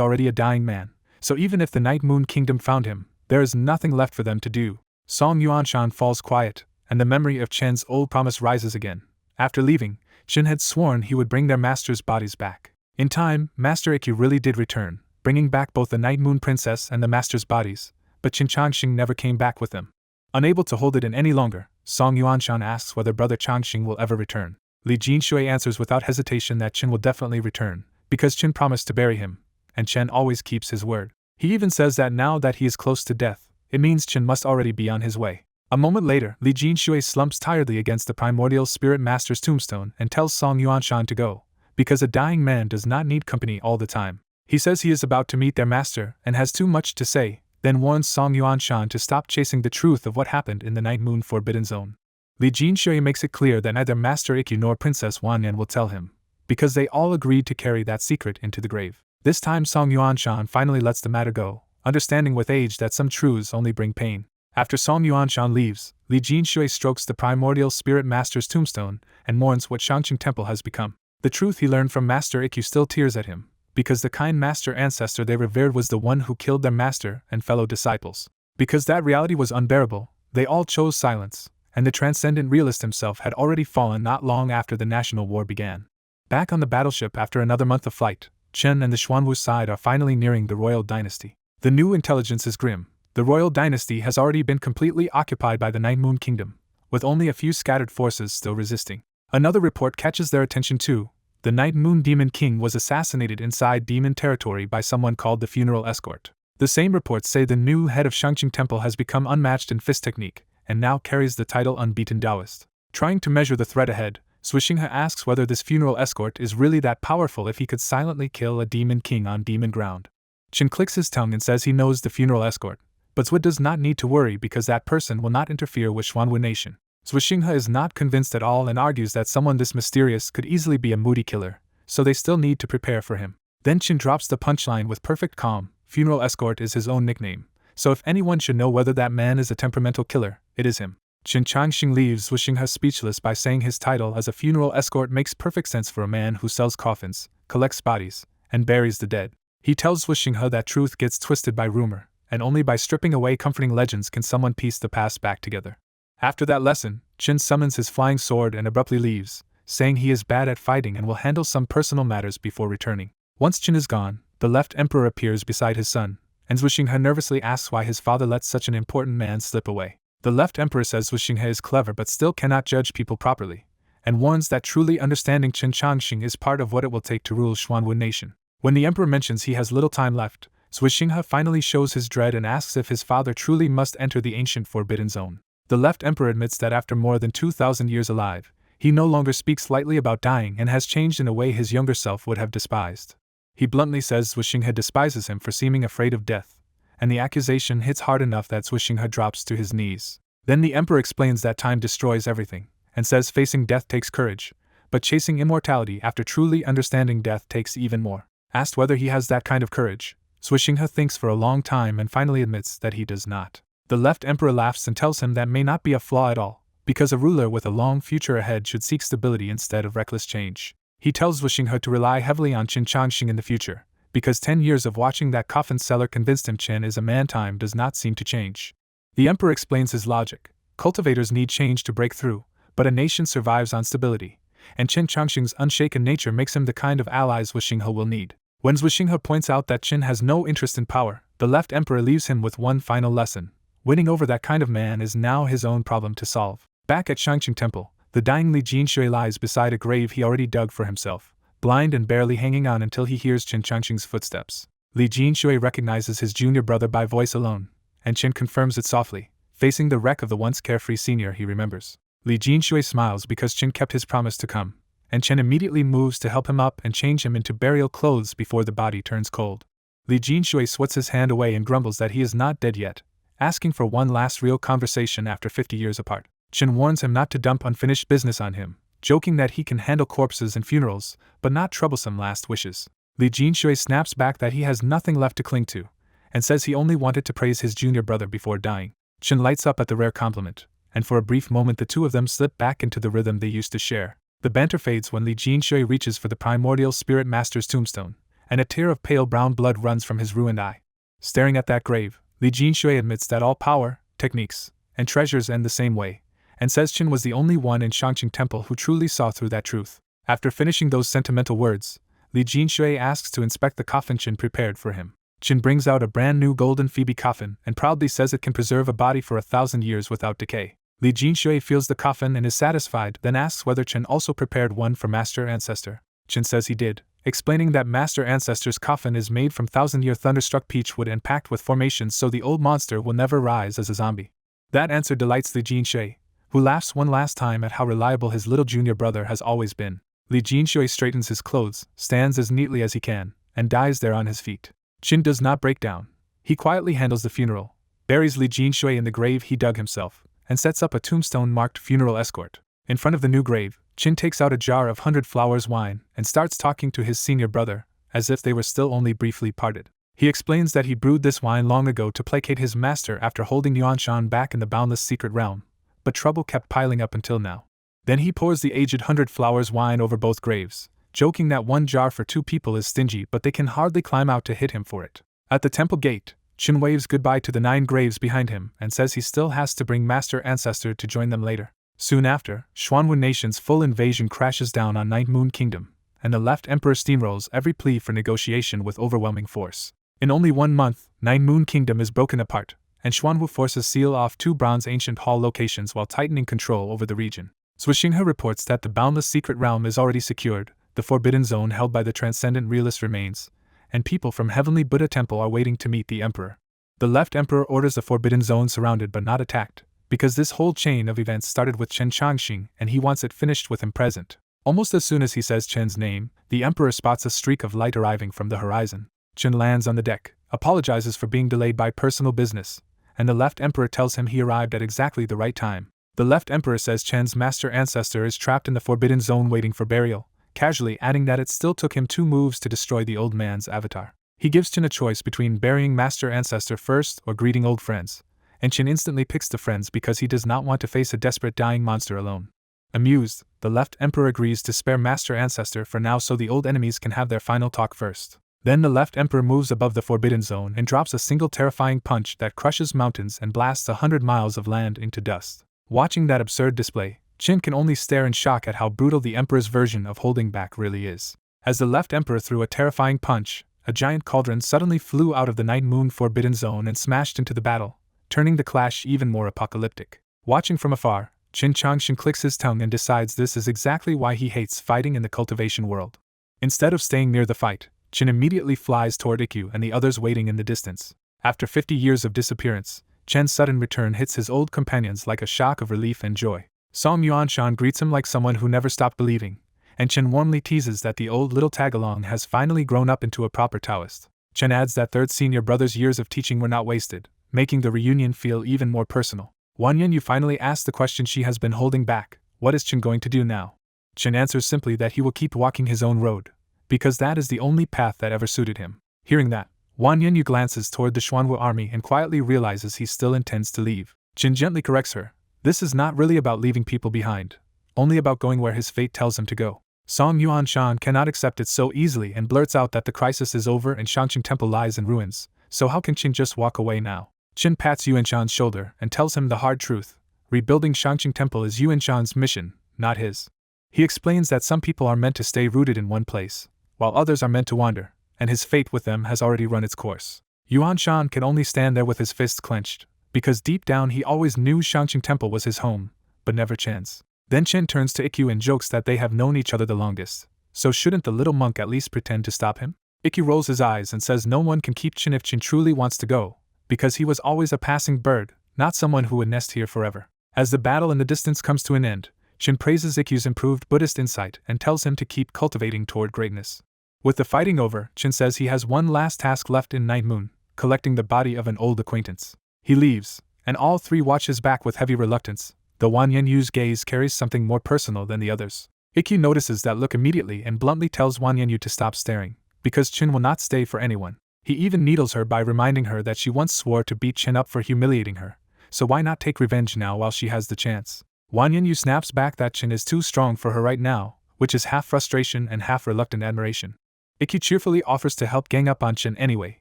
already a dying man, so even if the Night Moon Kingdom found him, there is nothing left for them to do. Song Yuanshan falls quiet, and the memory of Chen's old promise rises again. After leaving, Chen had sworn he would bring their master's bodies back. In time, Master Ikkyu really did return, bringing back both the Night Moon Princess and the master's bodies, but Qin Changxing never came back with them. Unable to hold it in any longer, Song Yuanshan asks whether brother Changxing will ever return. Li Jinshui answers without hesitation that Chen will definitely return, because Chen promised to bury him, and Chen always keeps his word. He even says that now that he is close to death, it means Chen must already be on his way. A moment later, Li Jinshui slumps tiredly against the primordial spirit master's tombstone and tells Song Yuanshan to go, because a dying man does not need company all the time. He says he is about to meet their master and has too much to say, then warns Song Yuanshan to stop chasing the truth of what happened in the Night Moon Forbidden Zone. Li Jinshui makes it clear that neither Master Ikkyu nor Princess Wanyan will tell him, because they all agreed to carry that secret into the grave. This time Song Yuanshan finally lets the matter go, understanding with age that some truths only bring pain. After Song Yuanshan leaves, Li Jinshui strokes the primordial spirit master's tombstone and mourns what Shangqing Temple has become. The truth he learned from Master Ikkyu still tears at him, because the kind master ancestor they revered was the one who killed their master and fellow disciples. Because that reality was unbearable, they all chose silence, and the transcendent realist himself had already fallen not long after the national war began. Back on the battleship after another month of flight, Chen and the Xuanwu side are finally nearing the royal dynasty. The new intelligence is grim. The royal dynasty has already been completely occupied by the Night Moon Kingdom, with only a few scattered forces still resisting. Another report catches their attention too. The Night Moon Demon King was assassinated inside demon territory by someone called the Funeral Escort. The same reports say the new head of Shangqing Temple has become unmatched in fist technique, and now carries the title Unbeaten Taoist. Trying to measure the threat ahead, Swishinghe asks whether this Funeral Escort is really that powerful if he could silently kill a demon king on demon ground. Chen clicks his tongue and says he knows the Funeral Escort, but Zwi does not need to worry because that person will not interfere with Xuanwu Nation. Swishinghe is not convinced at all and argues that someone this mysterious could easily be a moody killer, so they still need to prepare for him. Then Chen drops the punchline with perfect calm. Funeral Escort is his own nickname, so if anyone should know whether that man is a temperamental killer, it is him. Qin Changxing leaves Swishinghe speechless by saying his title as a funeral escort makes perfect sense for a man who sells coffins, collects bodies, and buries the dead. He tells Swishinghe that truth gets twisted by rumor, and only by stripping away comforting legends can someone piece the past back together. After that lesson, Qin summons his flying sword and abruptly leaves, saying he is bad at fighting and will handle some personal matters before returning. Once Qin is gone, the left emperor appears beside his son, and Swishinghe nervously asks why his father let such an important man slip away. The left emperor says Swishinghe is clever but still cannot judge people properly, and warns that truly understanding Qin Changxing is part of what it will take to rule Xuanwu Nation. When the emperor mentions he has little time left, Swishinghe finally shows his dread and asks if his father truly must enter the ancient Forbidden Zone. The left emperor admits that after more than 2,000 years alive, he no longer speaks lightly about dying and has changed in a way his younger self would have despised. He bluntly says Swishinghe despises him for seeming afraid of death, and the accusation hits hard enough that Swishinghe drops to his knees. Then the emperor explains that time destroys everything, and says facing death takes courage, but chasing immortality after truly understanding death takes even more. Asked whether he has that kind of courage, Swishinghe thinks for a long time and finally admits that he does not. The left emperor laughs and tells him that may not be a flaw at all, because a ruler with a long future ahead should seek stability instead of reckless change. He tells Swishinghe to rely heavily on Qin Changxing in the future, because 10 years of watching that coffin seller convinced him Qin is a man time does not seem to change. The emperor explains his logic. Cultivators need change to break through, but a nation survives on stability, and Qin Changxing's unshaken nature makes him the kind of allies Swishinghe will need. When Swishinghe points out that Qin has no interest in power, the left emperor leaves him with one final lesson. Winning over that kind of man is now his own problem to solve. Back at Shangqing Temple, the dying Li Jinshui lies beside a grave he already dug for himself, blind and barely hanging on until he hears Qin Changxing's footsteps. Li Jinshui recognizes his junior brother by voice alone, and Qin confirms it softly, facing the wreck of the once carefree senior he remembers. Li Jinshui smiles because Qin kept his promise to come, and Chen immediately moves to help him up and change him into burial clothes before the body turns cold. Li Jinshui swats his hand away and grumbles that he is not dead yet, asking for one last real conversation after 50 years apart. Chen warns him not to dump unfinished business on him, joking that he can handle corpses and funerals, but not troublesome last wishes. Li Jinshui snaps back that he has nothing left to cling to, and says he only wanted to praise his junior brother before dying. Chen lights up at the rare compliment, and for a brief moment the two of them slip back into the rhythm they used to share. The banter fades when Li Jinshui reaches for the primordial spirit master's tombstone, and a tear of pale brown blood runs from his ruined eye. Staring at that grave, Li Jinshui admits that all power, techniques, and treasures end the same way, and says Chen was the only one in Shangqing Temple who truly saw through that truth. After finishing those sentimental words, Li Jinshui asks to inspect the coffin Chen prepared for him. Chen brings out a brand new golden Phoebe coffin and proudly says it can preserve a body for 1,000 years without decay. Li Jinshui feels the coffin and is satisfied, then asks whether Chen also prepared one for Master Ancestor. Chen says he did, explaining that Master Ancestor's coffin is made from 1,000-year thunderstruck peach wood and packed with formations so the old monster will never rise as a zombie. That answer delights Li Jinshui, who laughs one last time at how reliable his little junior brother has always been. Li Jinshui straightens his clothes, stands as neatly as he can, and dies there on his feet. Chen does not break down. He quietly handles the funeral, buries Li Jinshui in the grave he dug himself, and sets up a tombstone marked funeral escort. In front of the new grave, Chen takes out a jar of 100 flowers wine and starts talking to his senior brother, as if they were still only briefly parted. He explains that he brewed this wine long ago to placate his master after holding Yuanshan back in the boundless secret realm, but trouble kept piling up until now. Then he pours the aged 100 flowers wine over both graves, joking that one jar for 2 people is stingy but they can hardly climb out to hit him for it. At the temple gate, Chen waves goodbye to the 9 graves behind him and says he still has to bring Master Ancestor to join them later. Soon after, Xuanwu Nation's full invasion crashes down on Ninth Moon Kingdom, and the left emperor steamrolls every plea for negotiation with overwhelming force. In only 1 month, Ninth Moon Kingdom is broken apart, and Xuanwu forces seal off 2 Bronze Ancient Hall locations while tightening control over the region. Swishinghe reports that the boundless secret realm is already secured, the forbidden zone held by the transcendent realist remains, and people from Heavenly Buddha Temple are waiting to meet the emperor. The left emperor orders the forbidden zone surrounded but not attacked, because this whole chain of events started with Chen Changxing and he wants it finished with him present. Almost as soon as he says Chen's name, the emperor spots a streak of light arriving from the horizon. Chen lands on the deck, apologizes for being delayed by personal business, and the left emperor tells him he arrived at exactly the right time. The left emperor says Chen's master ancestor is trapped in the forbidden zone waiting for burial, casually adding that it still took him 2 moves to destroy the old man's avatar. He gives Chen a choice between burying master ancestor first or greeting old friends, and Chen instantly picks the friends because he does not want to face a desperate dying monster alone. Amused, the left emperor agrees to spare master ancestor for now so the old enemies can have their final talk first. Then the left emperor moves above the forbidden zone and drops a single terrifying punch that crushes mountains and blasts 100 miles of land into dust. Watching that absurd display, Chen can only stare in shock at how brutal the emperor's version of holding back really is. As the left emperor threw a terrifying punch, a giant cauldron suddenly flew out of the Night Moon forbidden zone and smashed into the battle, turning the clash even more apocalyptic. Watching from afar, Chen Changxing clicks his tongue and decides this is exactly why he hates fighting in the cultivation world. Instead of staying near the fight, Chen immediately flies toward Ikkyu and the others waiting in the distance. After 50 years of disappearance, Chen's sudden return hits his old companions like a shock of relief and joy. Song Yuanshan greets him like someone who never stopped believing, and Chen warmly teases that the old little tagalong has finally grown up into a proper Taoist. Chen adds that third senior brother's years of teaching were not wasted, making the reunion feel even more personal. Wanyan finally asks the question she has been holding back: what is Chen going to do now? Chen answers simply that he will keep walking his own road, because that is the only path that ever suited him. Hearing that, Wanyan glances toward the Xuanwu army and quietly realizes he still intends to leave. Chen gently corrects her: this is not really about leaving people behind, only about going where his fate tells him to go. Song Yuanshan cannot accept it so easily and blurts out that the crisis is over and Shangqing Temple lies in ruins, so how can Chen just walk away now? Chen pats Yuanshan's shoulder and tells him the hard truth: rebuilding Shangqing Temple is Yuanshan's mission, not his. He explains that some people are meant to stay rooted in one place, while others are meant to wander, and his fate with them has already run its course. Yuanshan can only stand there with his fists clenched, because deep down he always knew Shangqing Temple was his home, but never Chen's. Then Chen turns to Ikkyu and jokes that they have known each other the longest, so shouldn't the little monk at least pretend to stop him? Ikkyu rolls his eyes and says no one can keep Chen if Chen truly wants to go, because he was always a passing bird, not someone who would nest here forever. As the battle in the distance comes to an end, Chin praises Ikkyu's improved Buddhist insight and tells him to keep cultivating toward greatness. With the fighting over, Chin says he has one last task left in Night Moon, collecting the body of an old acquaintance. He leaves, and all three watch his back with heavy reluctance, though Wan Yenyu's gaze carries something more personal than the others. Ikkyu notices that look immediately and bluntly tells Wan Yenyu to stop staring, because Chin will not stay for anyone. He even needles her by reminding her that she once swore to beat Chin up for humiliating her, so why not take revenge now while she has the chance? Wan Yenyu snaps back that Chin is too strong for her right now, which is half frustration and half reluctant admiration. Ikkyu cheerfully offers to help gang up on Chin anyway,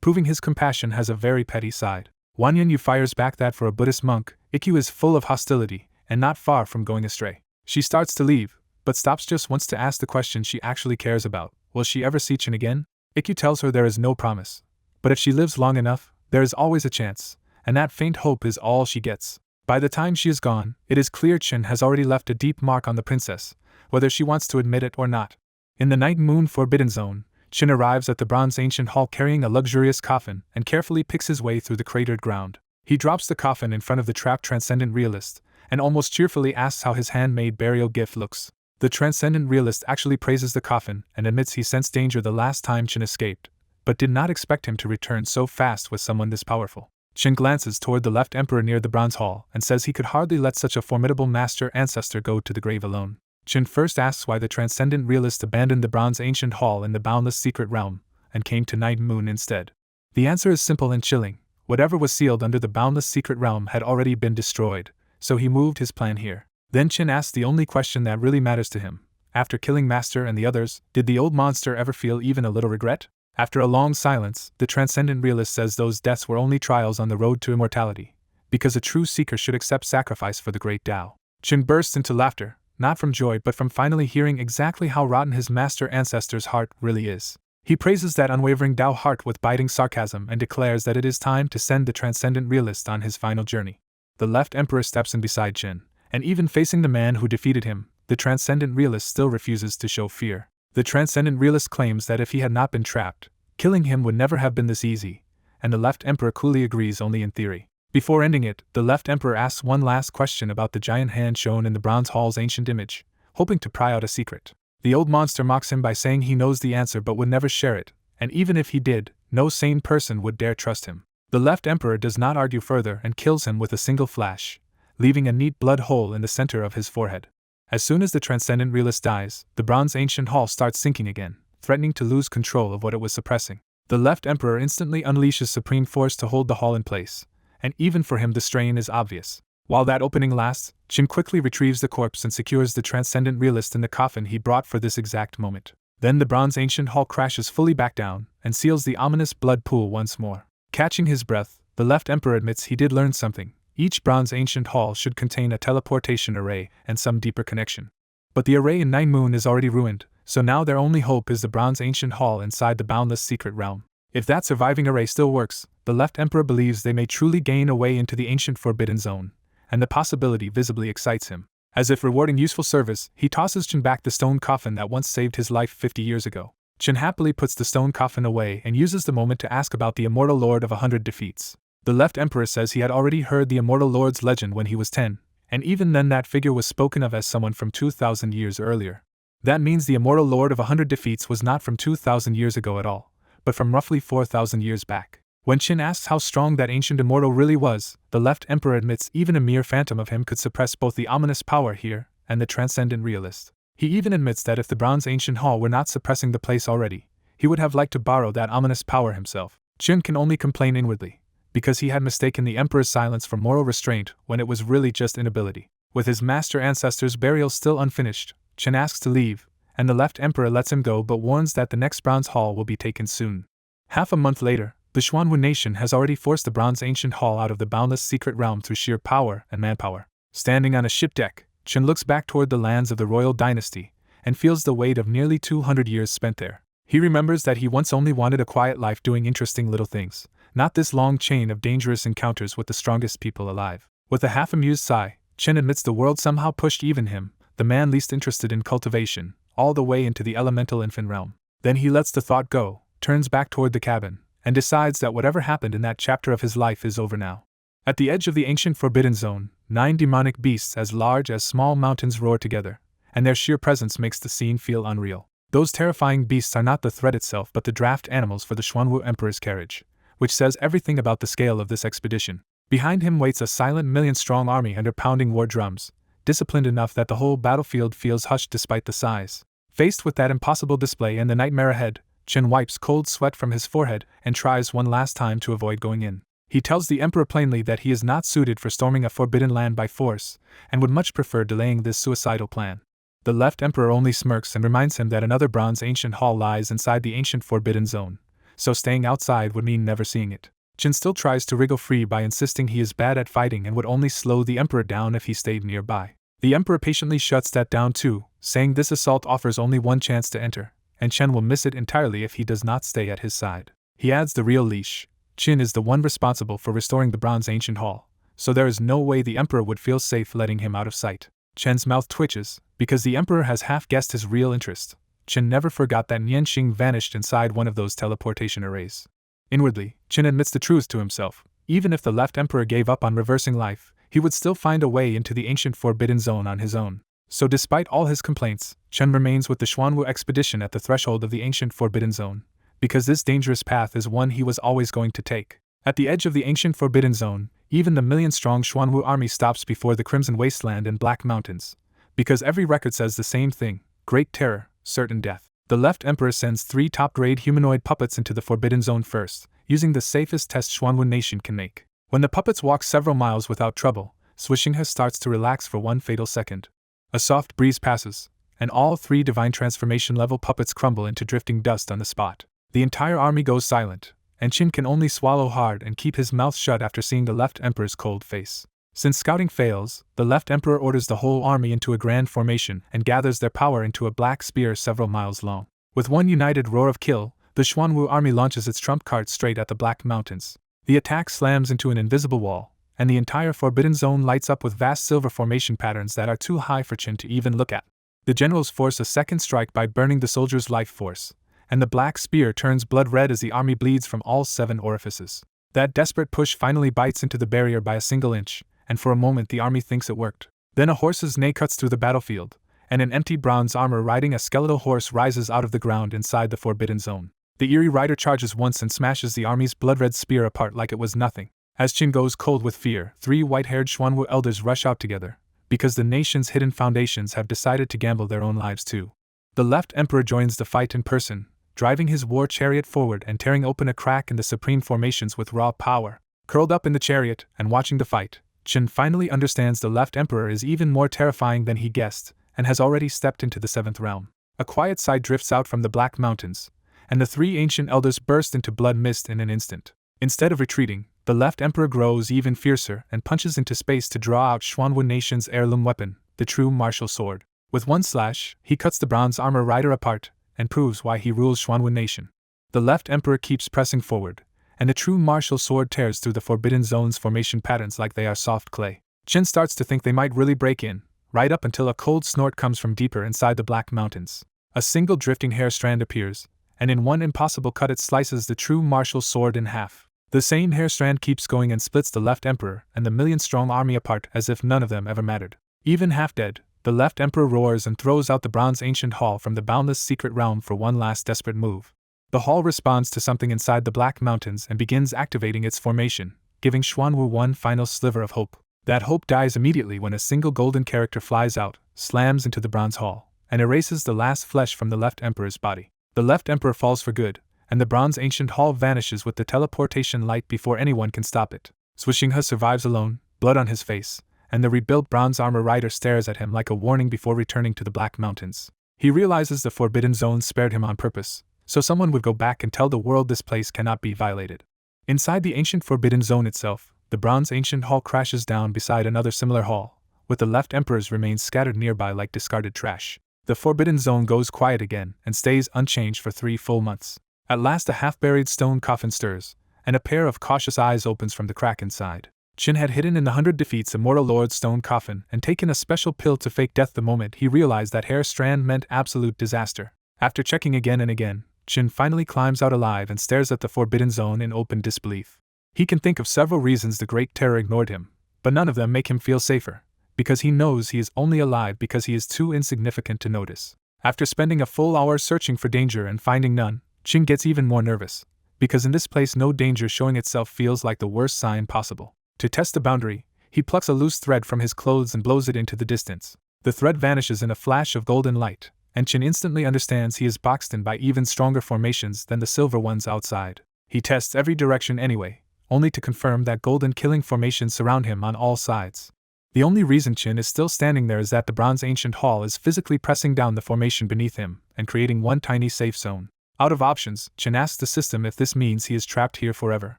proving his compassion has a very petty side. Wan Yenyu fires back that for a Buddhist monk, Ikkyu is full of hostility, and not far from going astray. She starts to leave, but stops just once to ask the question she actually cares about: will she ever see Chin again? Ikkyu tells her there is no promise, but if she lives long enough, there is always a chance, and that faint hope is all she gets. By the time she is gone, it is clear Chin has already left a deep mark on the princess, whether she wants to admit it or not. In the Night Moon Forbidden Zone, Chin arrives at the Bronze Ancient Hall carrying a luxurious coffin and carefully picks his way through the cratered ground. He drops the coffin in front of the trapped Transcendent Realist, and almost cheerfully asks how his handmade burial gift looks. The Transcendent Realist actually praises the coffin and admits he sensed danger the last time Chin escaped, but did not expect him to return so fast with someone this powerful. Chin glances toward the left emperor near the Bronze Hall and says he could hardly let such a formidable master ancestor go to the grave alone. Chin first asks why the Transcendent Realist abandoned the Bronze Ancient Hall in the boundless secret realm and came to Night Moon instead. The answer is simple and chilling: whatever was sealed under the boundless secret realm had already been destroyed, so he moved his plan here. Then Chin asks the only question that really matters to him: after killing Master and the others, did the old monster ever feel even a little regret? After a long silence, the Transcendent Realist says those deaths were only trials on the road to immortality, because a true seeker should accept sacrifice for the great Tao. Chin bursts into laughter, not from joy but from finally hearing exactly how rotten his master ancestor's heart really is. He praises that unwavering Tao heart with biting sarcasm and declares that it is time to send the Transcendent Realist on his final journey. The left emperor steps in beside Chin, and even facing the man who defeated him, the Transcendent Realist still refuses to show fear. The Transcendent Realist claims that if he had not been trapped, killing him would never have been this easy, and the left emperor coolly agrees only in theory. Before ending it, the left emperor asks one last question about the giant hand shown in the Bronze Hall's ancient image, hoping to pry out a secret. The old monster mocks him by saying he knows the answer but would never share it, and even if he did, no sane person would dare trust him. The left emperor does not argue further and kills him with a single flash, leaving a neat blood hole in the center of his forehead. As soon as the Transcendent Realist dies, the Bronze Ancient Hall starts sinking again, threatening to lose control of what it was suppressing. The left emperor instantly unleashes supreme force to hold the hall in place, and even for him the strain is obvious. While that opening lasts, Chin quickly retrieves the corpse and secures the Transcendent Realist in the coffin he brought for this exact moment. Then the Bronze Ancient Hall crashes fully back down and seals the ominous blood pool once more. Catching his breath, the left emperor admits he did learn something. Each Bronze Ancient Hall should contain a teleportation array and some deeper connection. But the array in Night Moon is already ruined, so now their only hope is the Bronze Ancient Hall inside the boundless secret realm. If that surviving array still works, the left emperor believes they may truly gain a way into the ancient Forbidden Zone, and the possibility visibly excites him. As if rewarding useful service, he tosses Chin back the stone coffin that once saved his life 50 years ago. Chin happily puts the stone coffin away and uses the moment to ask about the Immortal Lord of 100 Defeats. The left emperor says he had already heard the Immortal Lord's legend when he was 10, and even then that figure was spoken of as someone from 2,000 years earlier. That means the Immortal Lord of 100 Defeats was not from 2,000 years ago at all, but from roughly 4,000 years back. When Chin asks how strong that ancient immortal really was, the left emperor admits even a mere phantom of him could suppress both the ominous power here and the Transcendent Realist. He even admits that if the Bronze Ancient Hall were not suppressing the place already, he would have liked to borrow that ominous power himself. Chin can only complain inwardly, because he had mistaken the emperor's silence for moral restraint when it was really just inability. With his master ancestor's burial still unfinished, Chin asks to leave, and the left emperor lets him go but warns that the next Bronze Hall will be taken soon. Half a month later, the Xuanwu nation has already forced the Bronze Ancient Hall out of the boundless secret realm through sheer power and manpower. Standing on a ship deck, Chin looks back toward the lands of the royal dynasty and feels the weight of nearly 200 years spent there. He remembers that he once only wanted a quiet life doing interesting little things, not this long chain of dangerous encounters with the strongest people alive. With a half-amused sigh, Chin admits the world somehow pushed even him, the man least interested in cultivation, all the way into the elemental infant realm. Then he lets the thought go, turns back toward the cabin, and decides that whatever happened in that chapter of his life is over now. At the edge of the ancient Forbidden Zone, 9 demonic beasts as large as small mountains roar together, and their sheer presence makes the scene feel unreal. Those terrifying beasts are not the threat itself but the draft animals for the Xuanwu Emperor's carriage, which says everything about the scale of this expedition. Behind him waits a silent million-strong army under pounding war drums, disciplined enough that the whole battlefield feels hushed despite the size. Faced with that impossible display and the nightmare ahead, Qin wipes cold sweat from his forehead and tries one last time to avoid going in. He tells the Emperor plainly that he is not suited for storming a forbidden land by force, and would much prefer delaying this suicidal plan. The left Emperor only smirks and reminds him that another bronze ancient hall lies inside the ancient forbidden zone, so staying outside would mean never seeing it. Qin still tries to wriggle free by insisting he is bad at fighting and would only slow the Emperor down if he stayed nearby. The Emperor patiently shuts that down too, saying this assault offers only one chance to enter, and Qin will miss it entirely if he does not stay at his side. He adds the real leash. Qin is the one responsible for restoring the bronze ancient hall, so there is no way the Emperor would feel safe letting him out of sight. Qin's mouth twitches, because the Emperor has half-guessed his real interest. Qin never forgot that Nianxing vanished inside one of those teleportation arrays. Inwardly, Qin admits the truth to himself. Even if the left Emperor gave up on reversing life, he would still find a way into the ancient forbidden zone on his own. So despite all his complaints, Qin remains with the Xuanwu expedition at the threshold of the ancient forbidden zone, because this dangerous path is one he was always going to take. At the edge of the ancient forbidden zone, even the million-strong Xuanwu army stops before the Crimson Wasteland and Black Mountains, because every record says the same thing: great terror, certain death. The left Emperor sends 3 top-grade humanoid puppets into the forbidden zone first, using the safest test Xuanwu nation can make. When the puppets walk several miles without trouble, Swishinghe starts to relax for one fatal second. A soft breeze passes, and all 3 divine transformation-level puppets crumble into drifting dust on the spot. The entire army goes silent, and Qin can only swallow hard and keep his mouth shut after seeing the left Emperor's cold face. Since scouting fails, the left Emperor orders the whole army into a grand formation and gathers their power into a black spear several miles long. With one united roar of kill, the Xuanwu army launches its trump card straight at the Black Mountains. The attack slams into an invisible wall, and the entire forbidden zone lights up with vast silver formation patterns that are too high for Qin to even look at. The generals force a second strike by burning the soldiers' life force, and the black spear turns blood red as the army bleeds from all 7 orifices. That desperate push finally bites into the barrier by a single inch, and for a moment the army thinks it worked. Then a horse's neigh cuts through the battlefield, and an empty bronze armor riding a skeletal horse rises out of the ground inside the forbidden zone. The eerie rider charges once and smashes the army's blood-red spear apart like it was nothing. As Qin goes cold with fear, 3 white-haired Xuanwu elders rush out together, because the nation's hidden foundations have decided to gamble their own lives too. The left Emperor joins the fight in person, driving his war chariot forward and tearing open a crack in the supreme formations with raw power. Curled up in the chariot and watching the fight, Qin finally understands the left Emperor is even more terrifying than he guessed, and has already stepped into the 7th realm. A quiet sigh drifts out from the Black Mountains, and the 3 ancient elders burst into blood mist in an instant. Instead of retreating, the left Emperor grows even fiercer and punches into space to draw out Xuanwu Nation's heirloom weapon, the true martial sword. With one slash, he cuts the bronze armor rider apart, and proves why he rules Xuanwu Nation. The left Emperor keeps pressing forward, and the true martial sword tears through the forbidden zone's formation patterns like they are soft clay. Qin starts to think they might really break in, right up until a cold snort comes from deeper inside the Black Mountains. A single drifting hair strand appears, and in one impossible cut it slices the true martial sword in half. The same hair strand keeps going and splits the left Emperor and the million-strong army apart as if none of them ever mattered. Even half dead, the left Emperor roars and throws out the bronze ancient hall from the boundless secret realm for one last desperate move. The hall responds to something inside the Black Mountains and begins activating its formation, giving Xuanwu one final sliver of hope. That hope dies immediately when a single golden character flies out, slams into the bronze hall, and erases the last flesh from the left Emperor's body. The left Emperor falls for good, and the bronze ancient hall vanishes with the teleportation light before anyone can stop it. Swishinghe survives alone, blood on his face, and the rebuilt bronze armor rider stares at him like a warning before returning to the Black Mountains. He realizes the forbidden zone spared him on purpose, so someone would go back and tell the world this place cannot be violated. Inside the ancient forbidden zone itself, the bronze ancient hall crashes down beside another similar hall, with the left Emperor's remains scattered nearby like discarded trash. The forbidden zone goes quiet again and stays unchanged for 3 full months. At last a half-buried stone coffin stirs, and a pair of cautious eyes opens from the crack inside. Qin had hidden in the 100 Defeats Immortal Lord's stone coffin and taken a special pill to fake death the moment he realized that hair strand meant absolute disaster. After checking again and again, Qin finally climbs out alive and stares at the forbidden zone in open disbelief. He can think of several reasons the Great Terror ignored him, but none of them make him feel safer, because he knows he is only alive because he is too insignificant to notice. After spending a full hour searching for danger and finding none, Chin gets even more nervous, because in this place no danger showing itself feels like the worst sign possible. To test the boundary, he plucks a loose thread from his clothes and blows it into the distance. The thread vanishes in a flash of golden light, and Chin instantly understands he is boxed in by even stronger formations than the silver ones outside. He tests every direction anyway, only to confirm that golden killing formations surround him on all sides. The only reason Chin is still standing there is that the bronze ancient hall is physically pressing down the formation beneath him and creating one tiny safe zone. Out of options, Chin asks the system if this means he is trapped here forever.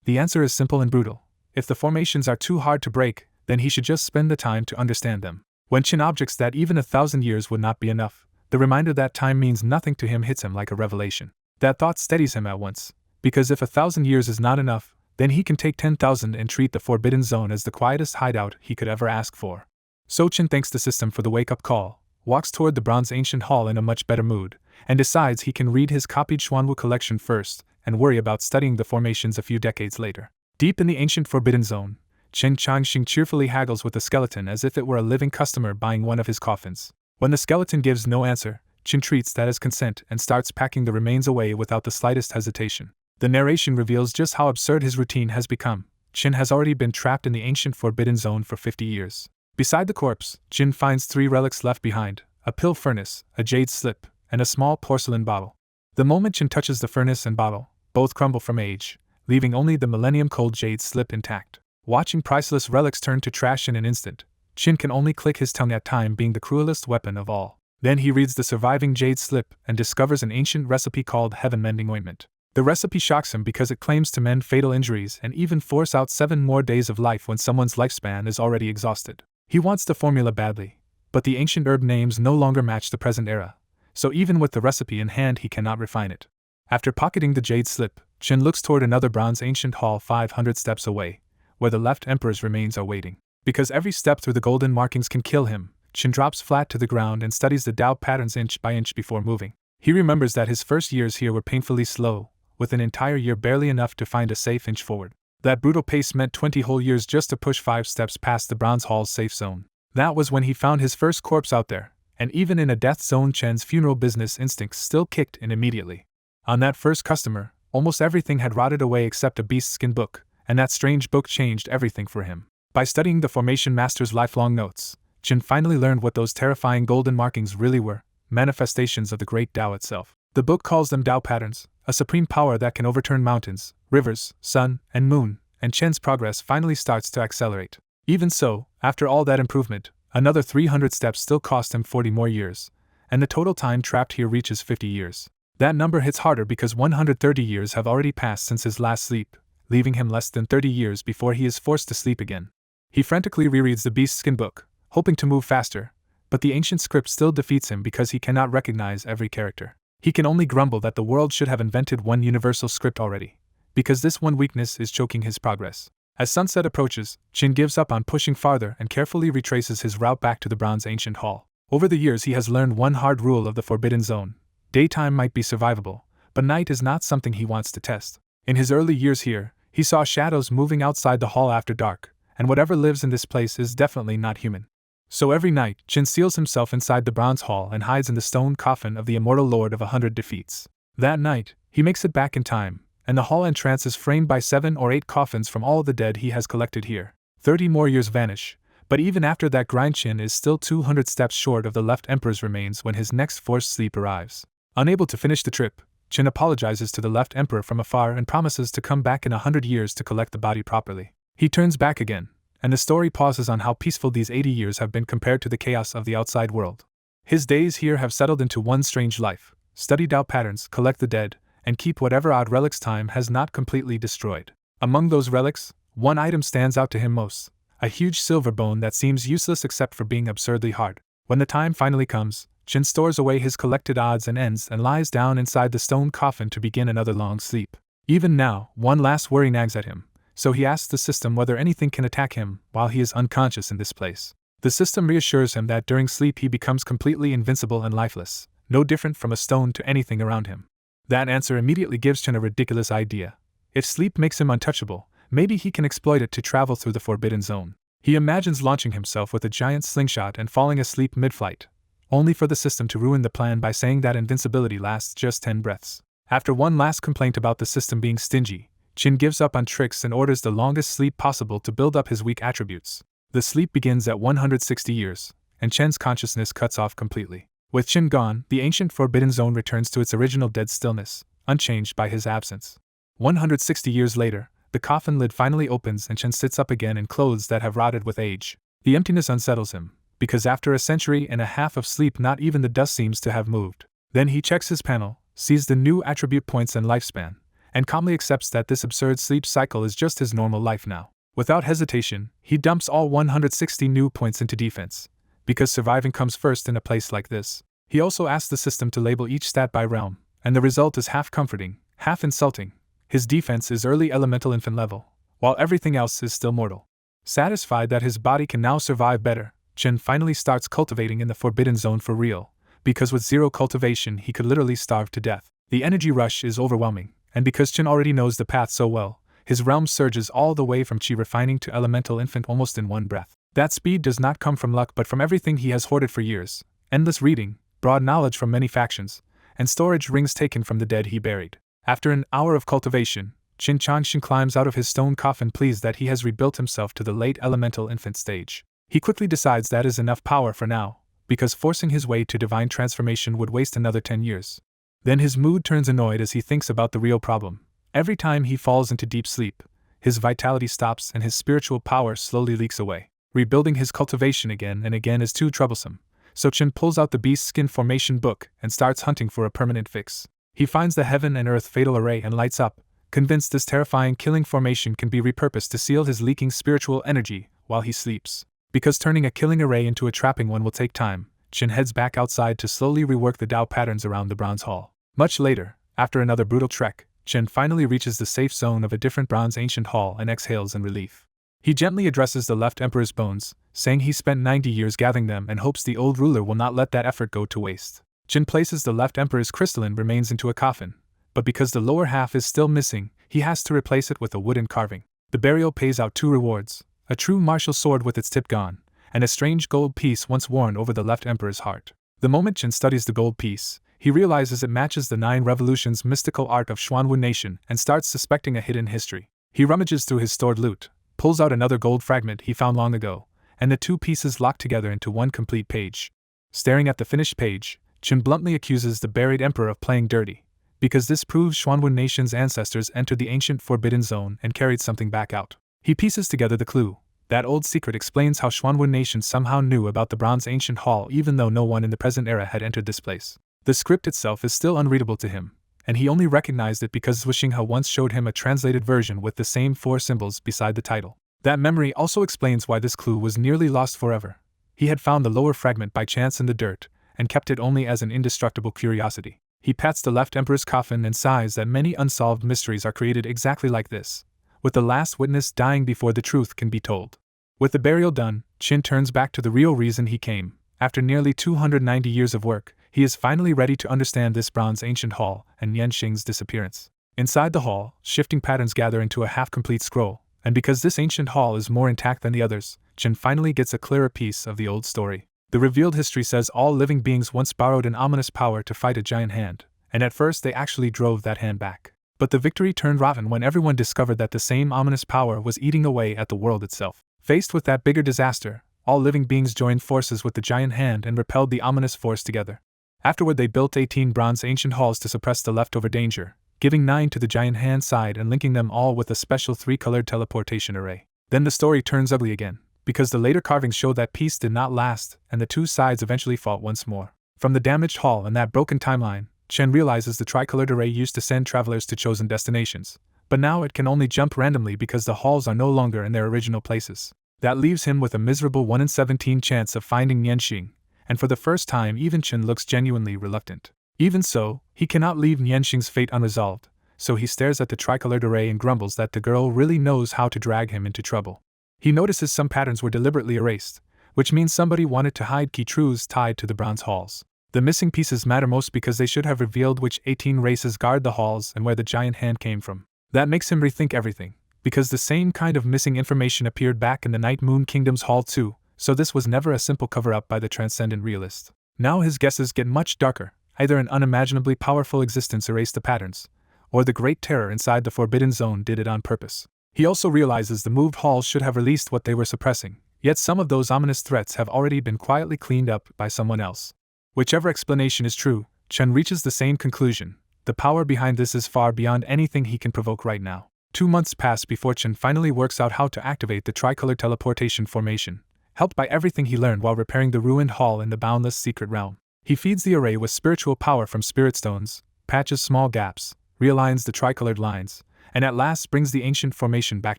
The answer is simple and brutal. If the formations are too hard to break, then he should just spend the time to understand them. When Chin objects that even 1,000 years would not be enough, the reminder that time means nothing to him hits him like a revelation. That thought steadies him at once, because if 1,000 years is not enough, then he can take 10,000 and treat the Forbidden Zone as the quietest hideout he could ever ask for. So Chin thanks the system for the wake-up call, walks toward the Bronze Ancient Hall in a much better mood, and decides he can read his copied Xuanwu collection first and worry about studying the formations a few decades later. Deep in the ancient Forbidden Zone, Chen Changxing cheerfully haggles with the skeleton as if it were a living customer buying one of his coffins. When the skeleton gives no answer, Chen treats that as consent and starts packing the remains away without the slightest hesitation. The narration reveals just how absurd his routine has become. Chen has already been trapped in the ancient Forbidden Zone for 50 years. Beside the corpse, Chen finds 3 relics left behind: a pill furnace, a jade slip, and a small porcelain bottle. The moment Chen touches the furnace and bottle, both crumble from age, leaving only the millennium-cold jade slip intact. Watching priceless relics turn to trash in an instant, Chen can only click his tongue at time being the cruelest weapon of all. Then he reads the surviving jade slip and discovers an ancient recipe called Heaven-Mending Ointment. The recipe shocks him because it claims to mend fatal injuries and even force out 7 more days of life when someone's lifespan is already exhausted. He wants the formula badly, but the ancient herb names no longer match the present era, so even with the recipe in hand he cannot refine it. After pocketing the jade slip, Chen looks toward another bronze ancient hall 500 steps away, where the left emperor's remains are waiting. Because every step through the golden markings can kill him, Chen drops flat to the ground and studies the Dao patterns inch by inch before moving. He remembers that his first years here were painfully slow, with an entire year barely enough to find a safe inch forward. That brutal pace meant 20 whole years just to push 5 steps past the bronze hall's safe zone. That was when he found his first corpse out there, and even in a death zone Chen's funeral business instincts still kicked in immediately. On that first customer, almost everything had rotted away except a beast skin book, and that strange book changed everything for him. By studying the Formation Master's lifelong notes, Chen finally learned what those terrifying golden markings really were: manifestations of the great Tao itself. The book calls them Tao patterns, a supreme power that can overturn mountains, rivers, sun, and moon, and Chen's progress finally starts to accelerate. Even so, after all that improvement, another 300 steps still cost him 40 more years, and the total time trapped here reaches 50 years. That number hits harder because 130 years have already passed since his last sleep, leaving him less than 30 years before he is forced to sleep again. He frantically rereads the beast skin book, hoping to move faster, but the ancient script still defeats him because he cannot recognize every character. He can only grumble that the world should have invented one universal script already, because this one weakness is choking his progress. As sunset approaches, Chen gives up on pushing farther and carefully retraces his route back to the Bronze Ancient Hall. Over the years he has learned one hard rule of the Forbidden Zone: daytime might be survivable, but night is not something he wants to test. In his early years here, he saw shadows moving outside the hall after dark, and whatever lives in this place is definitely not human. So every night, Chen seals himself inside the bronze hall and hides in the stone coffin of the immortal Lord of 100 Defeats. That night, he makes it back in time, and the hall entrance is framed by 7 or 8 coffins from all the dead he has collected here. 30 more years vanish, but even after that grind Chen is still 200 steps short of the left emperor's remains when his next forced sleep arrives. Unable to finish the trip, Chen apologizes to the left emperor from afar and promises to come back in 100 years to collect the body properly. He turns back again, and the story pauses on how peaceful these 80 years have been compared to the chaos of the outside world. His days here have settled into one strange life: study Tao patterns, collect the dead, and keep whatever odd relics time has not completely destroyed. Among those relics, one item stands out to him most: a huge silver bone that seems useless except for being absurdly hard. When the time finally comes, Chen stores away his collected odds and ends and lies down inside the stone coffin to begin another long sleep. Even now, one last worry nags at him, so he asks the system whether anything can attack him while he is unconscious in this place. The system reassures him that during sleep he becomes completely invincible and lifeless, no different from a stone to anything around him. That answer immediately gives Chen a ridiculous idea. If sleep makes him untouchable, maybe he can exploit it to travel through the Forbidden Zone. He imagines launching himself with a giant slingshot and falling asleep mid-flight, only for the system to ruin the plan by saying that invincibility lasts just 10 breaths. After one last complaint about the system being stingy, Chin gives up on tricks and orders the longest sleep possible to build up his weak attributes. The sleep begins at 160 years, and Chen's consciousness cuts off completely. With Chin gone, the ancient Forbidden Zone returns to its original dead stillness, unchanged by his absence. 160 years later, the coffin lid finally opens and Chen sits up again in clothes that have rotted with age. The emptiness unsettles him, because after a century and a half of sleep not even the dust seems to have moved. Then he checks his panel, sees the new attribute points and lifespan, and calmly accepts that this absurd sleep cycle is just his normal life now. Without hesitation, he dumps all 160 new points into defense, because surviving comes first in a place like this. He also asks the system to label each stat by realm, and the result is half comforting, half insulting. His defense is early elemental infant level, while everything else is still mortal. Satisfied that his body can now survive better, Chen finally starts cultivating in the Forbidden Zone for real, because with zero cultivation he could literally starve to death. The energy rush is overwhelming, and because Chen already knows the path so well, his realm surges all the way from chi refining to elemental infant almost in one breath. That speed does not come from luck but from everything he has hoarded for years: endless reading, broad knowledge from many factions, and storage rings taken from the dead he buried. After an hour of cultivation, Chin Chanshin climbs out of his stone coffin pleased that he has rebuilt himself to the late elemental infant stage. He quickly decides that is enough power for now, because forcing his way to divine transformation would waste another 10 years. Then his mood turns annoyed as he thinks about the real problem. Every time he falls into deep sleep, his vitality stops and his spiritual power slowly leaks away. Rebuilding his cultivation again and again is too troublesome, so Chin pulls out the Beast Skin Formation book and starts hunting for a permanent fix. He finds the Heaven and Earth Fatal Array and lights up, convinced this terrifying killing formation can be repurposed to seal his leaking spiritual energy while he sleeps. Because turning a killing array into a trapping one will take time, Chin heads back outside to slowly rework the Dao patterns around the Bronze Hall. Much later, after another brutal trek, Chin finally reaches the safe zone of a different bronze ancient hall and exhales in relief. He gently addresses the left emperor's bones, saying he spent 90 years gathering them and hopes the old ruler will not let that effort go to waste. Chin places the left emperor's crystalline remains into a coffin, but because the lower half is still missing, he has to replace it with a wooden carving. The burial pays out 2 rewards: a true martial sword with its tip gone, and a strange gold piece once worn over the left emperor's heart. The moment Chin studies the gold piece, he realizes it matches the 9 revolutions mystical art of Xuanwu Nation and starts suspecting a hidden history. He rummages through his stored loot, pulls out another gold fragment he found long ago, and the 2 pieces lock together into one complete page. Staring at the finished page, Chin bluntly accuses the buried emperor of playing dirty, because this proves Xuanwu Nation's ancestors entered the ancient Forbidden Zone and carried something back out. He pieces together the clue. That old secret explains how Xuanwu Nation somehow knew about the Bronze Ancient Hall even though no one in the present era had entered this place. The script itself is still unreadable to him, and he only recognized it because Zhuxinghe once showed him a translated version with the same 4 symbols beside the title. That memory also explains why this clue was nearly lost forever. He had found the lower fragment by chance in the dirt, and kept it only as an indestructible curiosity. He pats the left emperor's coffin and sighs that many unsolved mysteries are created exactly like this, with the last witness dying before the truth can be told. With the burial done, Chin turns back to the real reason he came. After nearly 290 years of work, he is finally ready to understand this bronze ancient hall and Yanxing's disappearance. Inside the hall, shifting patterns gather into a half-complete scroll, and because this ancient hall is more intact than the others, Chin finally gets a clearer piece of the old story. The revealed history says all living beings once borrowed an ominous power to fight a giant hand, and at first they actually drove that hand back. But the victory turned rotten when everyone discovered that the same ominous power was eating away at the world itself. Faced with that bigger disaster, all living beings joined forces with the giant hand and repelled the ominous force together. Afterward they built 18 bronze ancient halls to suppress the leftover danger, giving 9 to the giant hand side and linking them all with a special 3-colored teleportation array. Then the story turns ugly again, because the later carvings show that peace did not last and the 2 sides eventually fought once more. From the damaged hall and that broken timeline, Chen realizes the tricolored array used to send travelers to chosen destinations, but now it can only jump randomly because the halls are no longer in their original places. That leaves him with a miserable 1 in 17 chance of finding Nianxing, and for the first time even Chen looks genuinely reluctant. Even so, he cannot leave Nianxing's fate unresolved, so he stares at the tricolored array and grumbles that the girl really knows how to drag him into trouble. He notices some patterns were deliberately erased, which means somebody wanted to hide key truths tied to the bronze halls. The missing pieces matter most because they should have revealed which 18 races guard the halls and where the giant hand came from. That makes him rethink everything, because the same kind of missing information appeared back in the Night Moon Kingdom's Hall too, so this was never a simple cover-up by the transcendent realist. Now his guesses get much darker. Either an unimaginably powerful existence erased the patterns, or the great terror inside the Forbidden Zone did it on purpose. He also realizes the moved halls should have released what they were suppressing, yet some of those ominous threats have already been quietly cleaned up by someone else. Whichever explanation is true, Chen reaches the same conclusion. The power behind this is far beyond anything he can provoke right now. 2 months pass before Chen finally works out how to activate the tricolor teleportation formation, helped by everything he learned while repairing the ruined hall in the boundless secret realm. He feeds the array with spiritual power from spirit stones, patches small gaps, realigns the tricolored lines, and at last brings the ancient formation back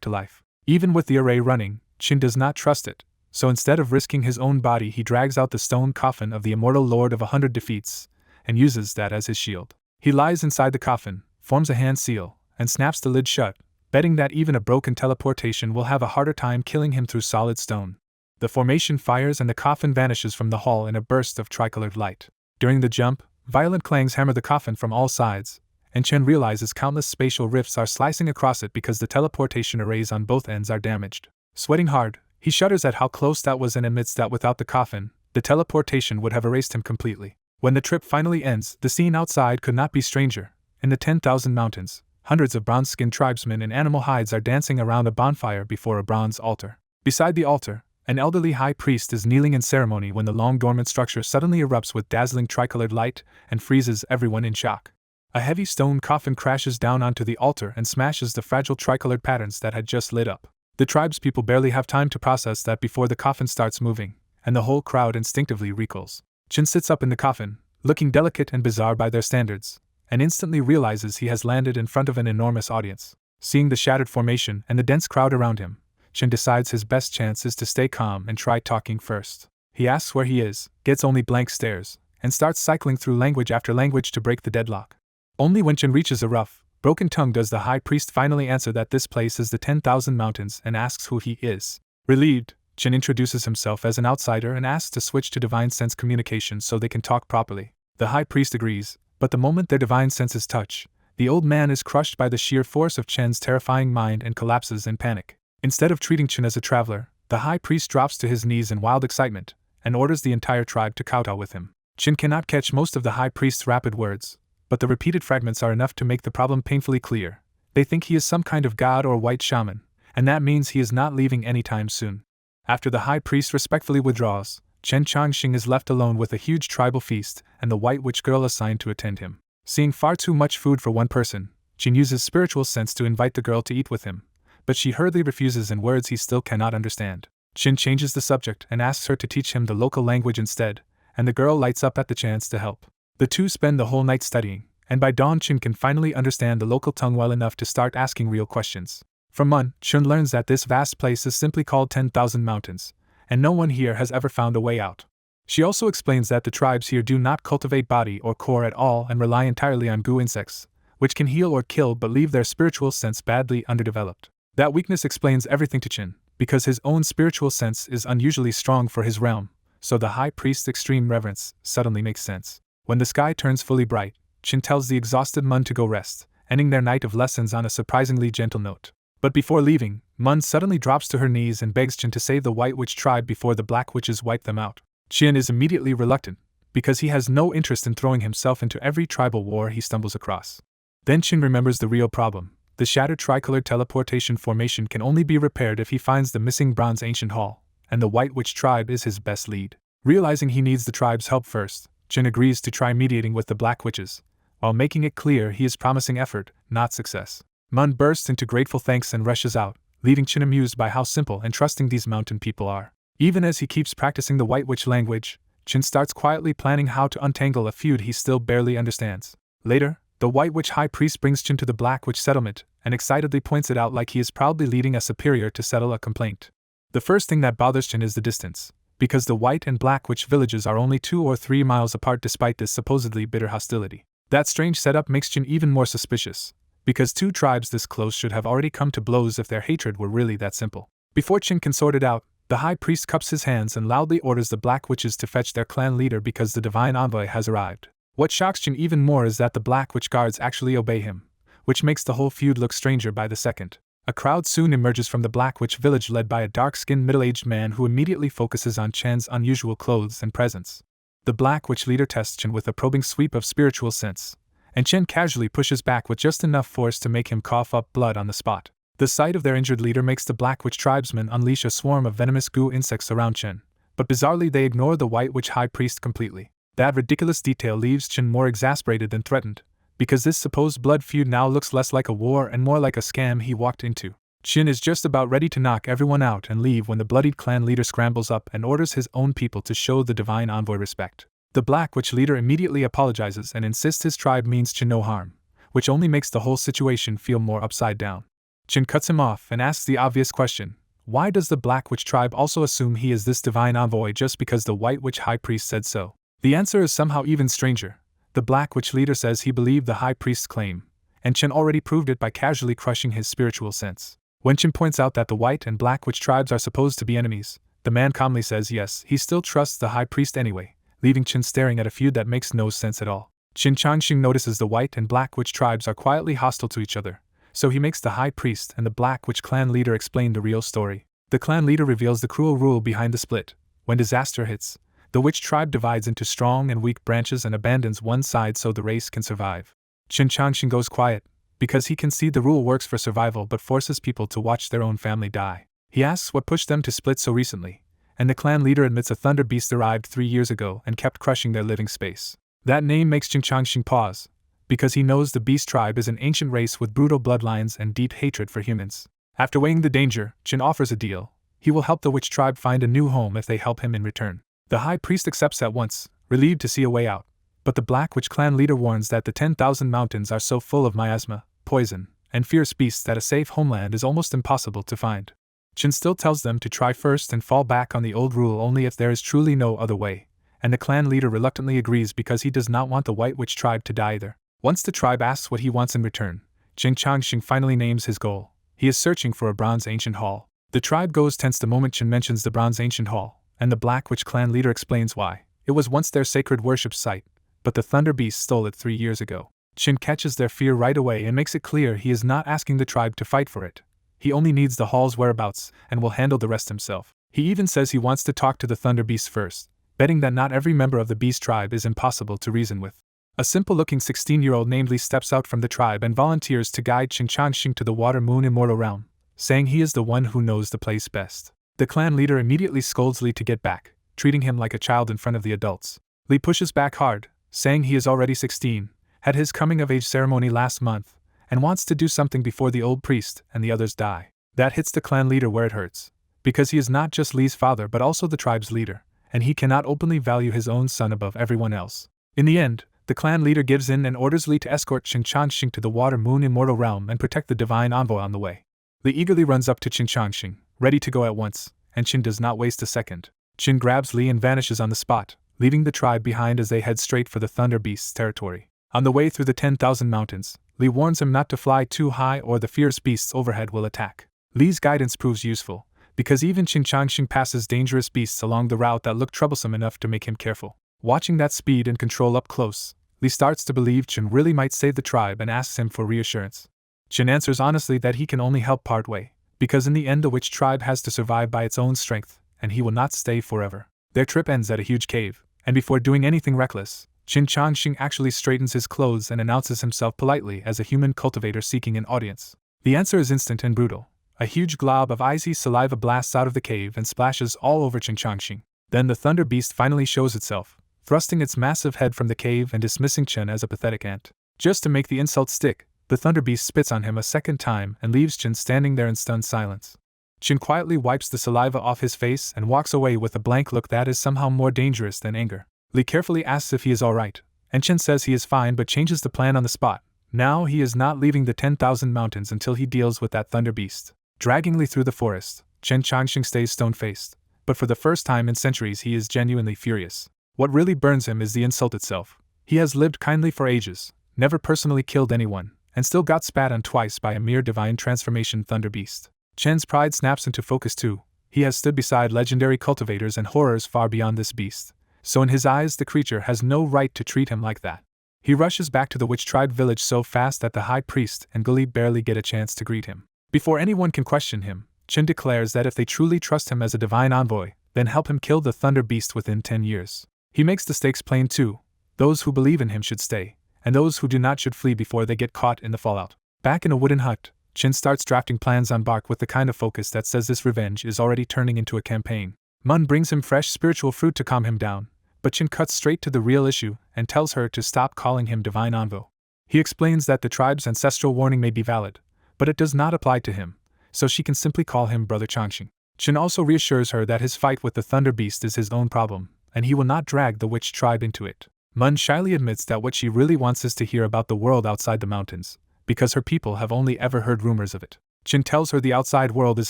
to life. Even with the array running, Chen does not trust it, so instead of risking his own body he drags out the stone coffin of the immortal Lord of 100 Defeats, and uses that as his shield. He lies inside the coffin, forms a hand seal, and snaps the lid shut, betting that even a broken teleportation will have a harder time killing him through solid stone. The formation fires and the coffin vanishes from the hall in a burst of tricolored light. During the jump, violent clangs hammer the coffin from all sides, and Chen realizes countless spatial rifts are slicing across it because the teleportation arrays on both ends are damaged. Sweating hard, he shudders at how close that was and admits that without the coffin, the teleportation would have erased him completely. When the trip finally ends, the scene outside could not be stranger. In the 10,000 mountains, hundreds of bronze-skinned tribesmen in animal hides are dancing around a bonfire before a bronze altar. Beside the altar, an elderly high priest is kneeling in ceremony when the long-dormant structure suddenly erupts with dazzling tricolored light and freezes everyone in shock. A heavy stone coffin crashes down onto the altar and smashes the fragile tricolored patterns that had just lit up. The tribespeople barely have time to process that before the coffin starts moving, and the whole crowd instinctively recoils. Chen sits up in the coffin, looking delicate and bizarre by their standards, and instantly realizes he has landed in front of an enormous audience. Seeing the shattered formation and the dense crowd around him, Chen decides his best chance is to stay calm and try talking first. He asks where he is, gets only blank stares, and starts cycling through language after language to break the deadlock. Only when Chen reaches a rough, broken tongue does the high priest finally answer that this place is the 10,000 mountains and asks who he is. Relieved, Chen introduces himself as an outsider and asks to switch to divine sense communication so they can talk properly. The high priest agrees, but the moment their divine senses touch, the old man is crushed by the sheer force of Chen's terrifying mind and collapses in panic. Instead of treating Chen as a traveler, the high priest drops to his knees in wild excitement and orders the entire tribe to kowtow with him. Chen cannot catch most of the high priest's rapid words, but the repeated fragments are enough to make the problem painfully clear. They think he is some kind of god or white shaman, and that means he is not leaving anytime soon. After the high priest respectfully withdraws, Chen Changxing is left alone with a huge tribal feast and the white witch girl assigned to attend him. Seeing far too much food for one person, Chen uses spiritual sense to invite the girl to eat with him, but she hurriedly refuses in words he still cannot understand. Chen changes the subject and asks her to teach him the local language instead, and the girl lights up at the chance to help. The two spend the whole night studying, and by dawn Chen can finally understand the local tongue well enough to start asking real questions. From Mun, Chen learns that this vast place is simply called 10,000 Mountains, and no one here has ever found a way out. She also explains that the tribes here do not cultivate body or core at all and rely entirely on goo insects, which can heal or kill but leave their spiritual sense badly underdeveloped. That weakness explains everything to Chen, because his own spiritual sense is unusually strong for his realm, so the high priest's extreme reverence suddenly makes sense. When the sky turns fully bright, Chen tells the exhausted Mun to go rest, ending their night of lessons on a surprisingly gentle note. But before leaving, Mun suddenly drops to her knees and begs Chen to save the White Witch tribe before the Black Witches wipe them out. Chen is immediately reluctant, because he has no interest in throwing himself into every tribal war he stumbles across. Then Chen remembers the real problem. The shattered tricolored teleportation formation can only be repaired if he finds the missing bronze ancient hall, and the White Witch tribe is his best lead. Realizing he needs the tribe's help first, Chen agrees to try mediating with the Black Witches, while making it clear he is promising effort, not success. Mun bursts into grateful thanks and rushes out, leaving Chen amused by how simple and trusting these mountain people are. Even as he keeps practicing the White Witch language, Chen starts quietly planning how to untangle a feud he still barely understands. Later, the White Witch High Priest brings Chen to the Black Witch settlement and excitedly points it out like he is proudly leading a superior to settle a complaint. The first thing that bothers Chen is the distance, because the White and Black Witch villages are only 2 or 3 miles apart despite this supposedly bitter hostility. That strange setup makes Chen even more suspicious, because 2 tribes this close should have already come to blows if their hatred were really that simple. Before Chen can sort it out, the High Priest cups his hands and loudly orders the Black Witches to fetch their clan leader because the divine envoy has arrived. What shocks Chen even more is that the Black Witch guards actually obey him, which makes the whole feud look stranger by the second. A crowd soon emerges from the Black Witch village led by a dark-skinned middle-aged man who immediately focuses on Chen's unusual clothes and presence. The Black Witch leader tests Chen with a probing sweep of spiritual sense, and Chen casually pushes back with just enough force to make him cough up blood on the spot. The sight of their injured leader makes the Black Witch tribesmen unleash a swarm of venomous goo insects around Chen, but bizarrely they ignore the White Witch High Priest completely. That ridiculous detail leaves Chen more exasperated than threatened, because this supposed blood feud now looks less like a war and more like a scam he walked into. Chen is just about ready to knock everyone out and leave when the bloodied clan leader scrambles up and orders his own people to show the divine envoy respect. The Black Witch leader immediately apologizes and insists his tribe means Chen no harm, which only makes the whole situation feel more upside down. Chen cuts him off and asks the obvious question: why does the Black Witch tribe also assume he is this divine envoy just because the White Witch High Priest said so? The answer is somehow even stranger. The Black Witch leader says he believed the High Priest's claim, and Chen already proved it by casually crushing his spiritual sense. When Chen points out that the White and Black Witch tribes are supposed to be enemies, the man calmly says yes, he still trusts the High Priest anyway, leaving Chen staring at a feud that makes no sense at all. Chen Changxing notices the White and Black Witch tribes are quietly hostile to each other, so he makes the High Priest and the Black Witch clan leader explain the real story. The clan leader reveals the cruel rule behind the split. When disaster hits, the witch tribe divides into strong and weak branches and abandons one side so the race can survive. Chen Changxing goes quiet, because he can see the rule works for survival but forces people to watch their own family die. He asks what pushed them to split so recently, and the clan leader admits a thunder beast arrived 3 years ago and kept crushing their living space. That name makes Chen Changxing pause, because he knows the beast tribe is an ancient race with brutal bloodlines and deep hatred for humans. After weighing the danger, Chen offers a deal. He will help the witch tribe find a new home if they help him in return. The High Priest accepts at once, relieved to see a way out, but the Black Witch clan leader warns that the 10,000 mountains are so full of miasma, poison, and fierce beasts that a safe homeland is almost impossible to find. Chen still tells them to try first and fall back on the old rule only if there is truly no other way, and the clan leader reluctantly agrees because he does not want the White Witch tribe to die either. Once the tribe asks what he wants in return, Chen Changxing finally names his goal. He is searching for a bronze ancient hall. The tribe goes tense the moment Chen mentions the bronze ancient hall, and the Black Witch clan leader explains why. It was once their sacred worship site, but the Thunder Beast stole it 3 years ago. Chen catches their fear right away and makes it clear he is not asking the tribe to fight for it. He only needs the hall's whereabouts and will handle the rest himself. He even says he wants to talk to the Thunder Beast first, betting that not every member of the Beast tribe is impossible to reason with. A simple-looking 16-year-old named Li steps out from the tribe and volunteers to guide Chen Changxing to the Water Moon Immortal Realm, saying he is the one who knows the place best. The clan leader immediately scolds Li to get back, treating him like a child in front of the adults. Li pushes back hard, saying he is already 16, had his coming-of-age ceremony last month, and wants to do something before the old priest and the others die. That hits the clan leader where it hurts, because he is not just Li's father but also the tribe's leader, and he cannot openly value his own son above everyone else. In the end, the clan leader gives in and orders Li to escort Chen Changxing to the Water Moon Immortal Realm and protect the divine envoy on the way. Li eagerly runs up to Chen Changxing, ready to go at once, and Chen does not waste a second. Chen grabs Li and vanishes on the spot, leaving the tribe behind as they head straight for the Thunder Beast's territory. On the way through the 10,000 mountains, Li warns him not to fly too high or the fierce beasts overhead will attack. Li's guidance proves useful, because even Chen Changxing passes dangerous beasts along the route that look troublesome enough to make him careful. Watching that speed and control up close, Li starts to believe Chen really might save the tribe and asks him for reassurance. Chen answers honestly that he can only help part way, because in the end the witch tribe has to survive by its own strength, and he will not stay forever. Their trip ends at a huge cave, and before doing anything reckless, Chen Changxing actually straightens his clothes and announces himself politely as a human cultivator seeking an audience. The answer is instant and brutal. A huge glob of icy saliva blasts out of the cave and splashes all over Chen Changxing. Then the Thunder Beast finally shows itself, thrusting its massive head from the cave and dismissing Chen as a pathetic ant. Just to make the insult stick, the Thunder Beast spits on him a second time and leaves Chen standing there in stunned silence. Chen quietly wipes the saliva off his face and walks away with a blank look that is somehow more dangerous than anger. Li carefully asks if he is alright, and Chen says he is fine but changes the plan on the spot. Now he is not leaving the 10,000 mountains until he deals with that Thunder Beast. Dragging Li through the forest, Chen Changxing stays stone-faced, but for the first time in centuries he is genuinely furious. What really burns him is the insult itself. He has lived kindly for ages, never personally killed anyone, and still got spat on twice by a mere divine transformation Thunder Beast. Chen's pride snaps into focus too. He has stood beside legendary cultivators and horrors far beyond this beast, so in his eyes the creature has no right to treat him like that. He rushes back to the witch tribe village so fast that the high priest and Guli barely get a chance to greet him. Before anyone can question him, Qin declares that if they truly trust him as a divine envoy, then help him kill the Thunder Beast within 10 years. He makes the stakes plain too. Those who believe in him should stay, and those who do not should flee before they get caught in the fallout. Back in a wooden hut, Qin starts drafting plans on bark with the kind of focus that says this revenge is already turning into a campaign. Mun brings him fresh spiritual fruit to calm him down, but Qin cuts straight to the real issue and tells her to stop calling him divine envoy. He explains that the tribe's ancestral warning may be valid, but it does not apply to him, so she can simply call him Brother Changxing. Qin also reassures her that his fight with the Thunder Beast is his own problem, and he will not drag the witch tribe into it. Mun shyly admits that what she really wants is to hear about the world outside the mountains, because her people have only ever heard rumors of it. Qin tells her the outside world is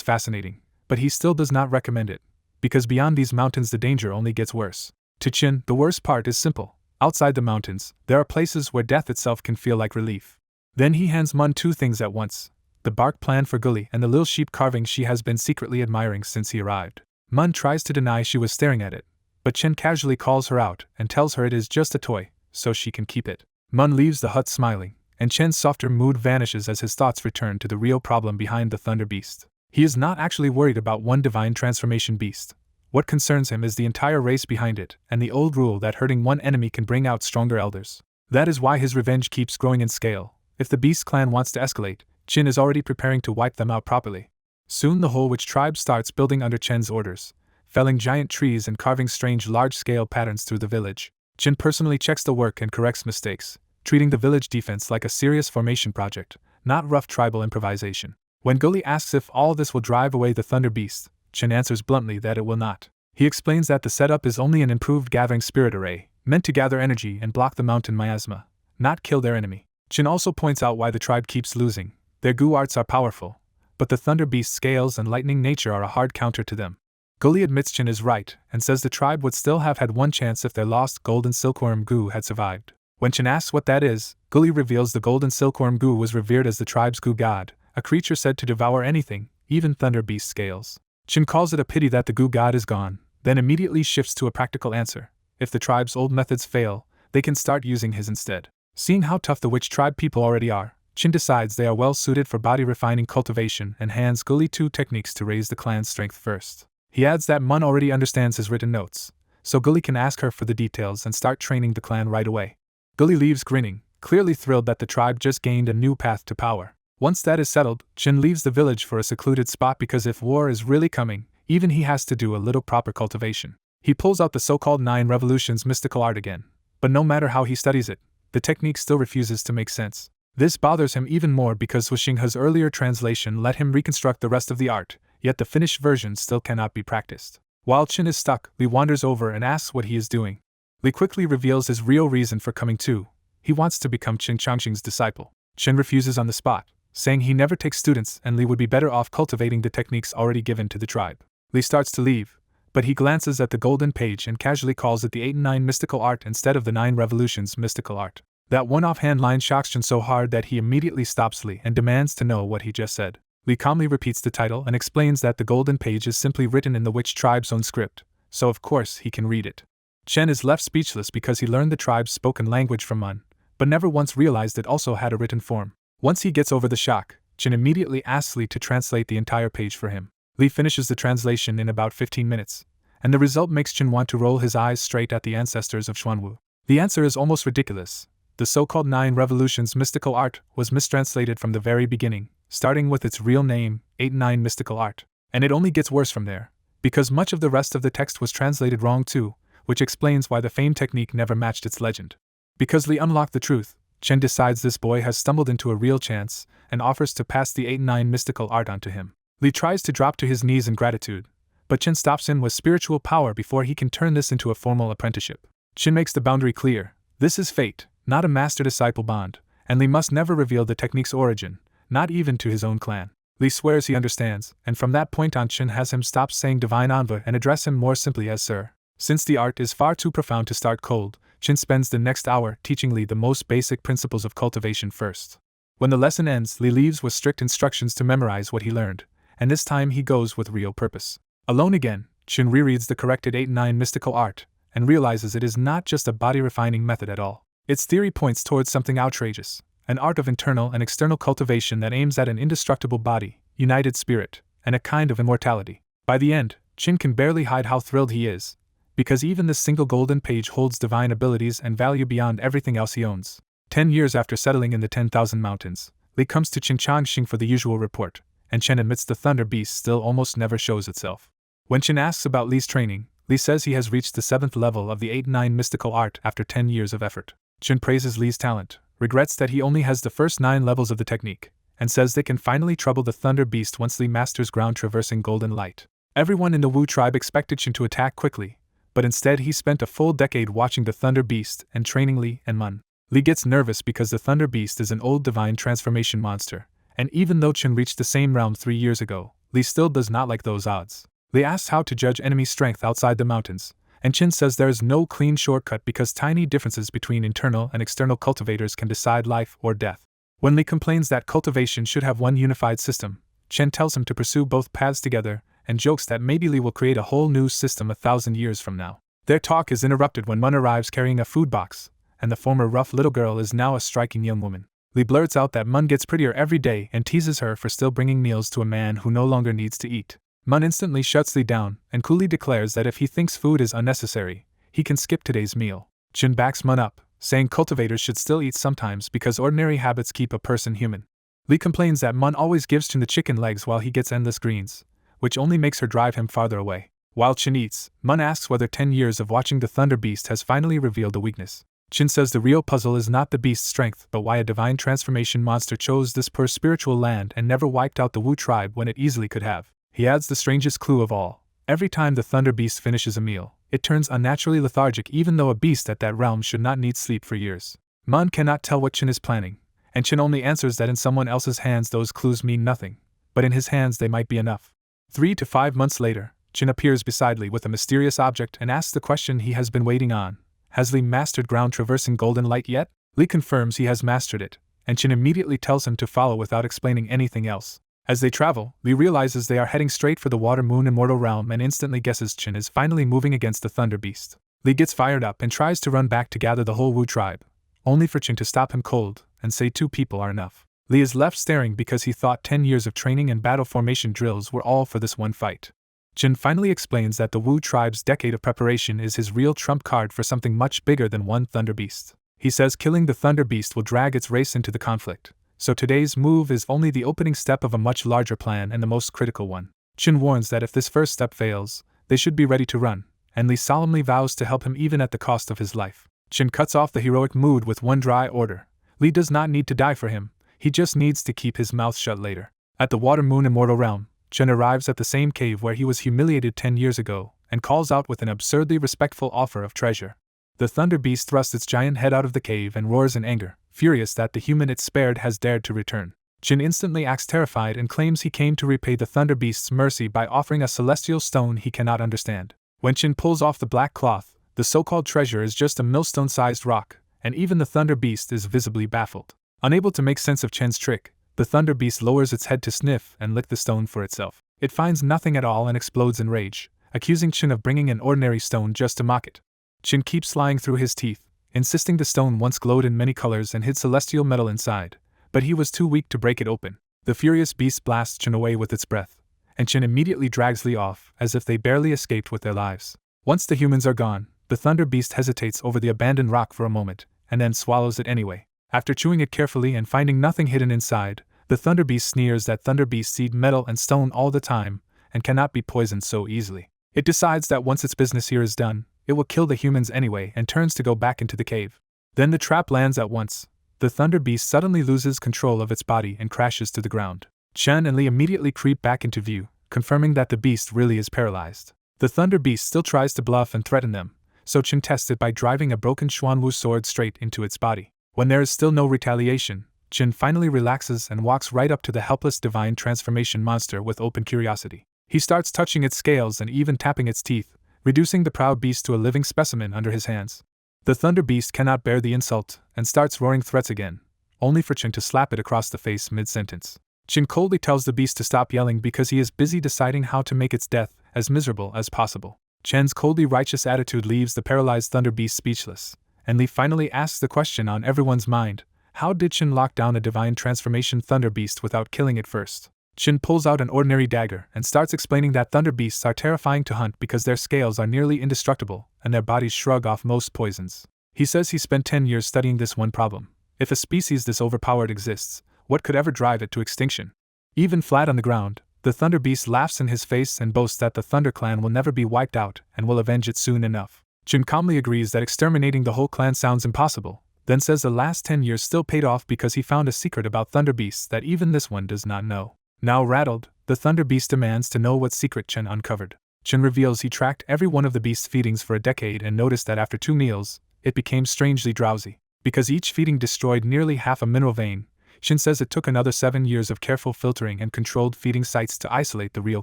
fascinating, but he still does not recommend it, because beyond these mountains the danger only gets worse. To Qin, the worst part is simple. Outside the mountains, there are places where death itself can feel like relief. Then he hands Mun two things at once: the bark plan for Gully and the little sheep carving she has been secretly admiring since he arrived. Mun tries to deny she was staring at it, but Qin casually calls her out and tells her it is just a toy, so she can keep it. Mun leaves the hut smiling, and Qin's softer mood vanishes as his thoughts return to the real problem behind the Thunder Beast. He is not actually worried about one divine transformation beast. What concerns him is the entire race behind it, and the old rule that hurting one enemy can bring out stronger elders. That is why his revenge keeps growing in scale. If the Beast clan wants to escalate, Qin is already preparing to wipe them out properly. Soon the whole witch tribe starts building under Qin's orders, felling giant trees and carving strange large-scale patterns through the village. Qin personally checks the work and corrects mistakes, treating the village defense like a serious formation project, not rough tribal improvisation. When Gully asks if all this will drive away the Thunder Beast, Qin answers bluntly that it will not. He explains that the setup is only an improved gathering spirit array, meant to gather energy and block the mountain miasma, not kill their enemy. Qin also points out why the tribe keeps losing. Their goo arts are powerful, but the Thunder Beast's scales and lightning nature are a hard counter to them. Gully admits Qin is right and says the tribe would still have had one chance if their lost golden silkworm goo had survived. When Qin asks what that is, Gully reveals the golden silkworm goo was revered as the tribe's goo god, a creature said to devour anything, even Thunder Beast scales. Qin calls it a pity that the goo god is gone, then immediately shifts to a practical answer. If the tribe's old methods fail, they can start using his instead. Seeing how tough the witch tribe people already are, Qin decides they are well suited for body refining cultivation and hands Gully two techniques to raise the clan's strength first. He adds that Mun already understands his written notes, so Gully can ask her for the details and start training the clan right away. Gully leaves grinning, clearly thrilled that the tribe just gained a new path to power. Once that is settled, Qin leaves the village for a secluded spot because if war is really coming, even he has to do a little proper cultivation. He pulls out the so-called 9 Revolutions mystical art again, but no matter how he studies it, the technique still refuses to make sense. This bothers him even more because Wuxinghe's earlier translation let him reconstruct the rest of the art, yet the finished version still cannot be practiced. While Qin is stuck, Li wanders over and asks what he is doing. Li quickly reveals his real reason for coming too. He wants to become Qin Changxing's disciple. Qin refuses on the spot, saying he never takes students and Li would be better off cultivating the techniques already given to the tribe. Li starts to leave, but he glances at the golden page and casually calls it the 8 and 9 mystical art instead of the 9 Revolutions mystical art. That one offhand line shocks Qin so hard that he immediately stops Li and demands to know what he just said. Li calmly repeats the title and explains that the golden page is simply written in the witch tribe's own script, so of course he can read it. Qin is left speechless because he learned the tribe's spoken language from Mun, but never once realized it also had a written form. Once he gets over the shock, Qin immediately asks Li to translate the entire page for him. Li finishes the translation in about 15 minutes, and the result makes Qin want to roll his eyes straight at the ancestors of Xuanwu. The answer is almost ridiculous. The so-called 9 Revolutions mystical art was mistranslated from the very beginning, starting with its real name, 8 and 9 mystical art. And it only gets worse from there, because much of the rest of the text was translated wrong too, which explains why the famed technique never matched its legend. Because Li unlocked the truth, Qin decides this boy has stumbled into a real chance and offers to pass the 8 and 9 mystical art onto him. Li tries to drop to his knees in gratitude, but Qin stops him with spiritual power before he can turn this into a formal apprenticeship. Qin makes the boundary clear. This is fate, not a master-disciple bond, and Li must never reveal the technique's origin, not even to his own clan. Li swears he understands, and from that point on Qin has him stop saying divine envoy and address him more simply as sir. Since the art is far too profound to start cold, Qin spends the next hour teaching Li the most basic principles of cultivation first. When the lesson ends, Li leaves with strict instructions to memorize what he learned, and this time he goes with real purpose. Alone again, Qin rereads the corrected 8 and 9 mystical art, and realizes it is not just a body-refining method at all. Its theory points towards something outrageous, an art of internal and external cultivation that aims at an indestructible body, united spirit, and a kind of immortality. By the end, Chin can barely hide how thrilled he is, because even this single golden page holds divine abilities and value beyond everything else he owns. 10 years after settling in the 10,000 mountains, Li comes to Changxing for the usual report, and Chen admits the Thunder Beast still almost never shows itself. When Chen asks about Li's training, Li says he has reached the 7th level of the 8-9 mystical art after 10 years of effort. Chen praises Li's talent, regrets that he only has the first 9 levels of the technique, and says they can finally trouble the Thunder Beast once Li masters ground-traversing golden light. Everyone in the Wu tribe expected Chen to attack quickly, but instead he spent a full decade watching the Thunder Beast and training Li and Mun. Li gets nervous because the Thunder Beast is an old divine transformation monster, and even though Chen reached the same realm 3 years ago, Li still does not like those odds. Li asks how to judge enemy strength outside the mountains, and Chen says there is no clean shortcut because tiny differences between internal and external cultivators can decide life or death. When Li complains that cultivation should have one unified system, Chen tells him to pursue both paths together and jokes that maybe Li will create a whole new system 1,000 years from now. Their talk is interrupted when Mun arrives carrying a food box, and the former rough little girl is now a striking young woman. Li blurts out that Mun gets prettier every day and teases her for still bringing meals to a man who no longer needs to eat. Mun instantly shuts Li down and coolly declares that if he thinks food is unnecessary, he can skip today's meal. Chen backs Mun up, saying cultivators should still eat sometimes because ordinary habits keep a person human. Li complains that Mun always gives Chen the chicken legs while he gets endless greens, which only makes her drive him farther away. While Chen eats, Mun asks whether 10 years of watching the Thunder Beast has finally revealed a weakness. Chen says the real puzzle is not the beast's strength but why a divine transformation monster chose this poor spiritual land and never wiped out the Wu tribe when it easily could have. He adds the strangest clue of all. Every time the Thunder Beast finishes a meal, it turns unnaturally lethargic even though a beast at that realm should not need sleep for years. Mun cannot tell what Chen is planning, and Chen only answers that in someone else's hands those clues mean nothing, but in his hands they might be enough. 3 to 5 months later, Chen appears beside Li with a mysterious object and asks the question he has been waiting on. Has Li mastered ground-traversing golden light yet? Li confirms he has mastered it, and Chen immediately tells him to follow without explaining anything else. As they travel, Li realizes they are heading straight for the Water-Moon Immortal Realm and instantly guesses Chen is finally moving against the Thunder Beast. Li gets fired up and tries to run back to gather the whole Wu tribe, only for Chen to stop him cold and say 2 people are enough. Li is left staring because he thought 10 years of training and battle formation drills were all for this one fight. Chen finally explains that the Wu tribe's decade of preparation is his real trump card for something much bigger than one Thunder Beast. He says killing the Thunder Beast will drag its race into the conflict, so today's move is only the opening step of a much larger plan and the most critical one. Chen warns that if this first step fails, they should be ready to run, and Li solemnly vows to help him even at the cost of his life. Chen cuts off the heroic mood with one dry order. Li does not need to die for him, he just needs to keep his mouth shut later. At the Water-Moon Immortal Realm, Chen arrives at the same cave where he was humiliated 10 years ago, and calls out with an absurdly respectful offer of treasure. The Thunder Beast thrusts its giant head out of the cave and roars in anger, furious that the human it spared has dared to return. Chen instantly acts terrified and claims he came to repay the Thunder Beast's mercy by offering a celestial stone he cannot understand. When Chen pulls off the black cloth, the so-called treasure is just a millstone-sized rock, and even the Thunder Beast is visibly baffled. Unable to make sense of Chen's trick, the Thunder Beast lowers its head to sniff and lick the stone for itself. It finds nothing at all and explodes in rage, accusing Chen of bringing an ordinary stone just to mock it. Chen keeps lying through his teeth, insisting the stone once glowed in many colors and hid celestial metal inside, but he was too weak to break it open. The furious beast blasts Chen away with its breath, and Chen immediately drags Li off, as if they barely escaped with their lives. Once the humans are gone, the Thunder Beast hesitates over the abandoned rock for a moment, and then swallows it anyway. After chewing it carefully and finding nothing hidden inside, the Thunder Beast sneers that Thunder Beasts eat metal and stone all the time, and cannot be poisoned so easily. It decides that once its business here is done, it will kill the humans anyway and turns to go back into the cave. Then the trap lands at once. The Thunder Beast suddenly loses control of its body and crashes to the ground. Chen and Li immediately creep back into view, confirming that the beast really is paralyzed. The Thunder Beast still tries to bluff and threaten them, so Chen tests it by driving a broken Xuanwu sword straight into its body. When there is still no retaliation, Chen finally relaxes and walks right up to the helpless divine transformation monster with open curiosity. He starts touching its scales and even tapping its teeth, reducing the proud beast to a living specimen under his hands. The Thunder Beast cannot bear the insult and starts roaring threats again, only for Chen to slap it across the face mid-sentence. Chen coldly tells the beast to stop yelling because he is busy deciding how to make its death as miserable as possible. Chen's coldly righteous attitude leaves the paralyzed Thunder Beast speechless, and Li finally asks the question on everyone's mind: how did Chen lock down a divine transformation Thunder Beast without killing it first? Chin pulls out an ordinary dagger and starts explaining that thunder beasts are terrifying to hunt because their scales are nearly indestructible and their bodies shrug off most poisons. He says he spent 10 years studying this one problem. If a species this overpowered exists, what could ever drive it to extinction? Even flat on the ground, the thunder beast laughs in his face and boasts that the Thunder Clan will never be wiped out and will avenge it soon enough. Chin calmly agrees that exterminating the whole clan sounds impossible, then says the last 10 years still paid off because he found a secret about thunder beasts that even this one does not know. Now rattled, the thunder beast demands to know what secret Chin uncovered. Chin reveals he tracked every one of the beast's feedings for a decade and noticed that after 2 meals, it became strangely drowsy. Because each feeding destroyed nearly half a mineral vein, Chin says it took another 7 years of careful filtering and controlled feeding sites to isolate the real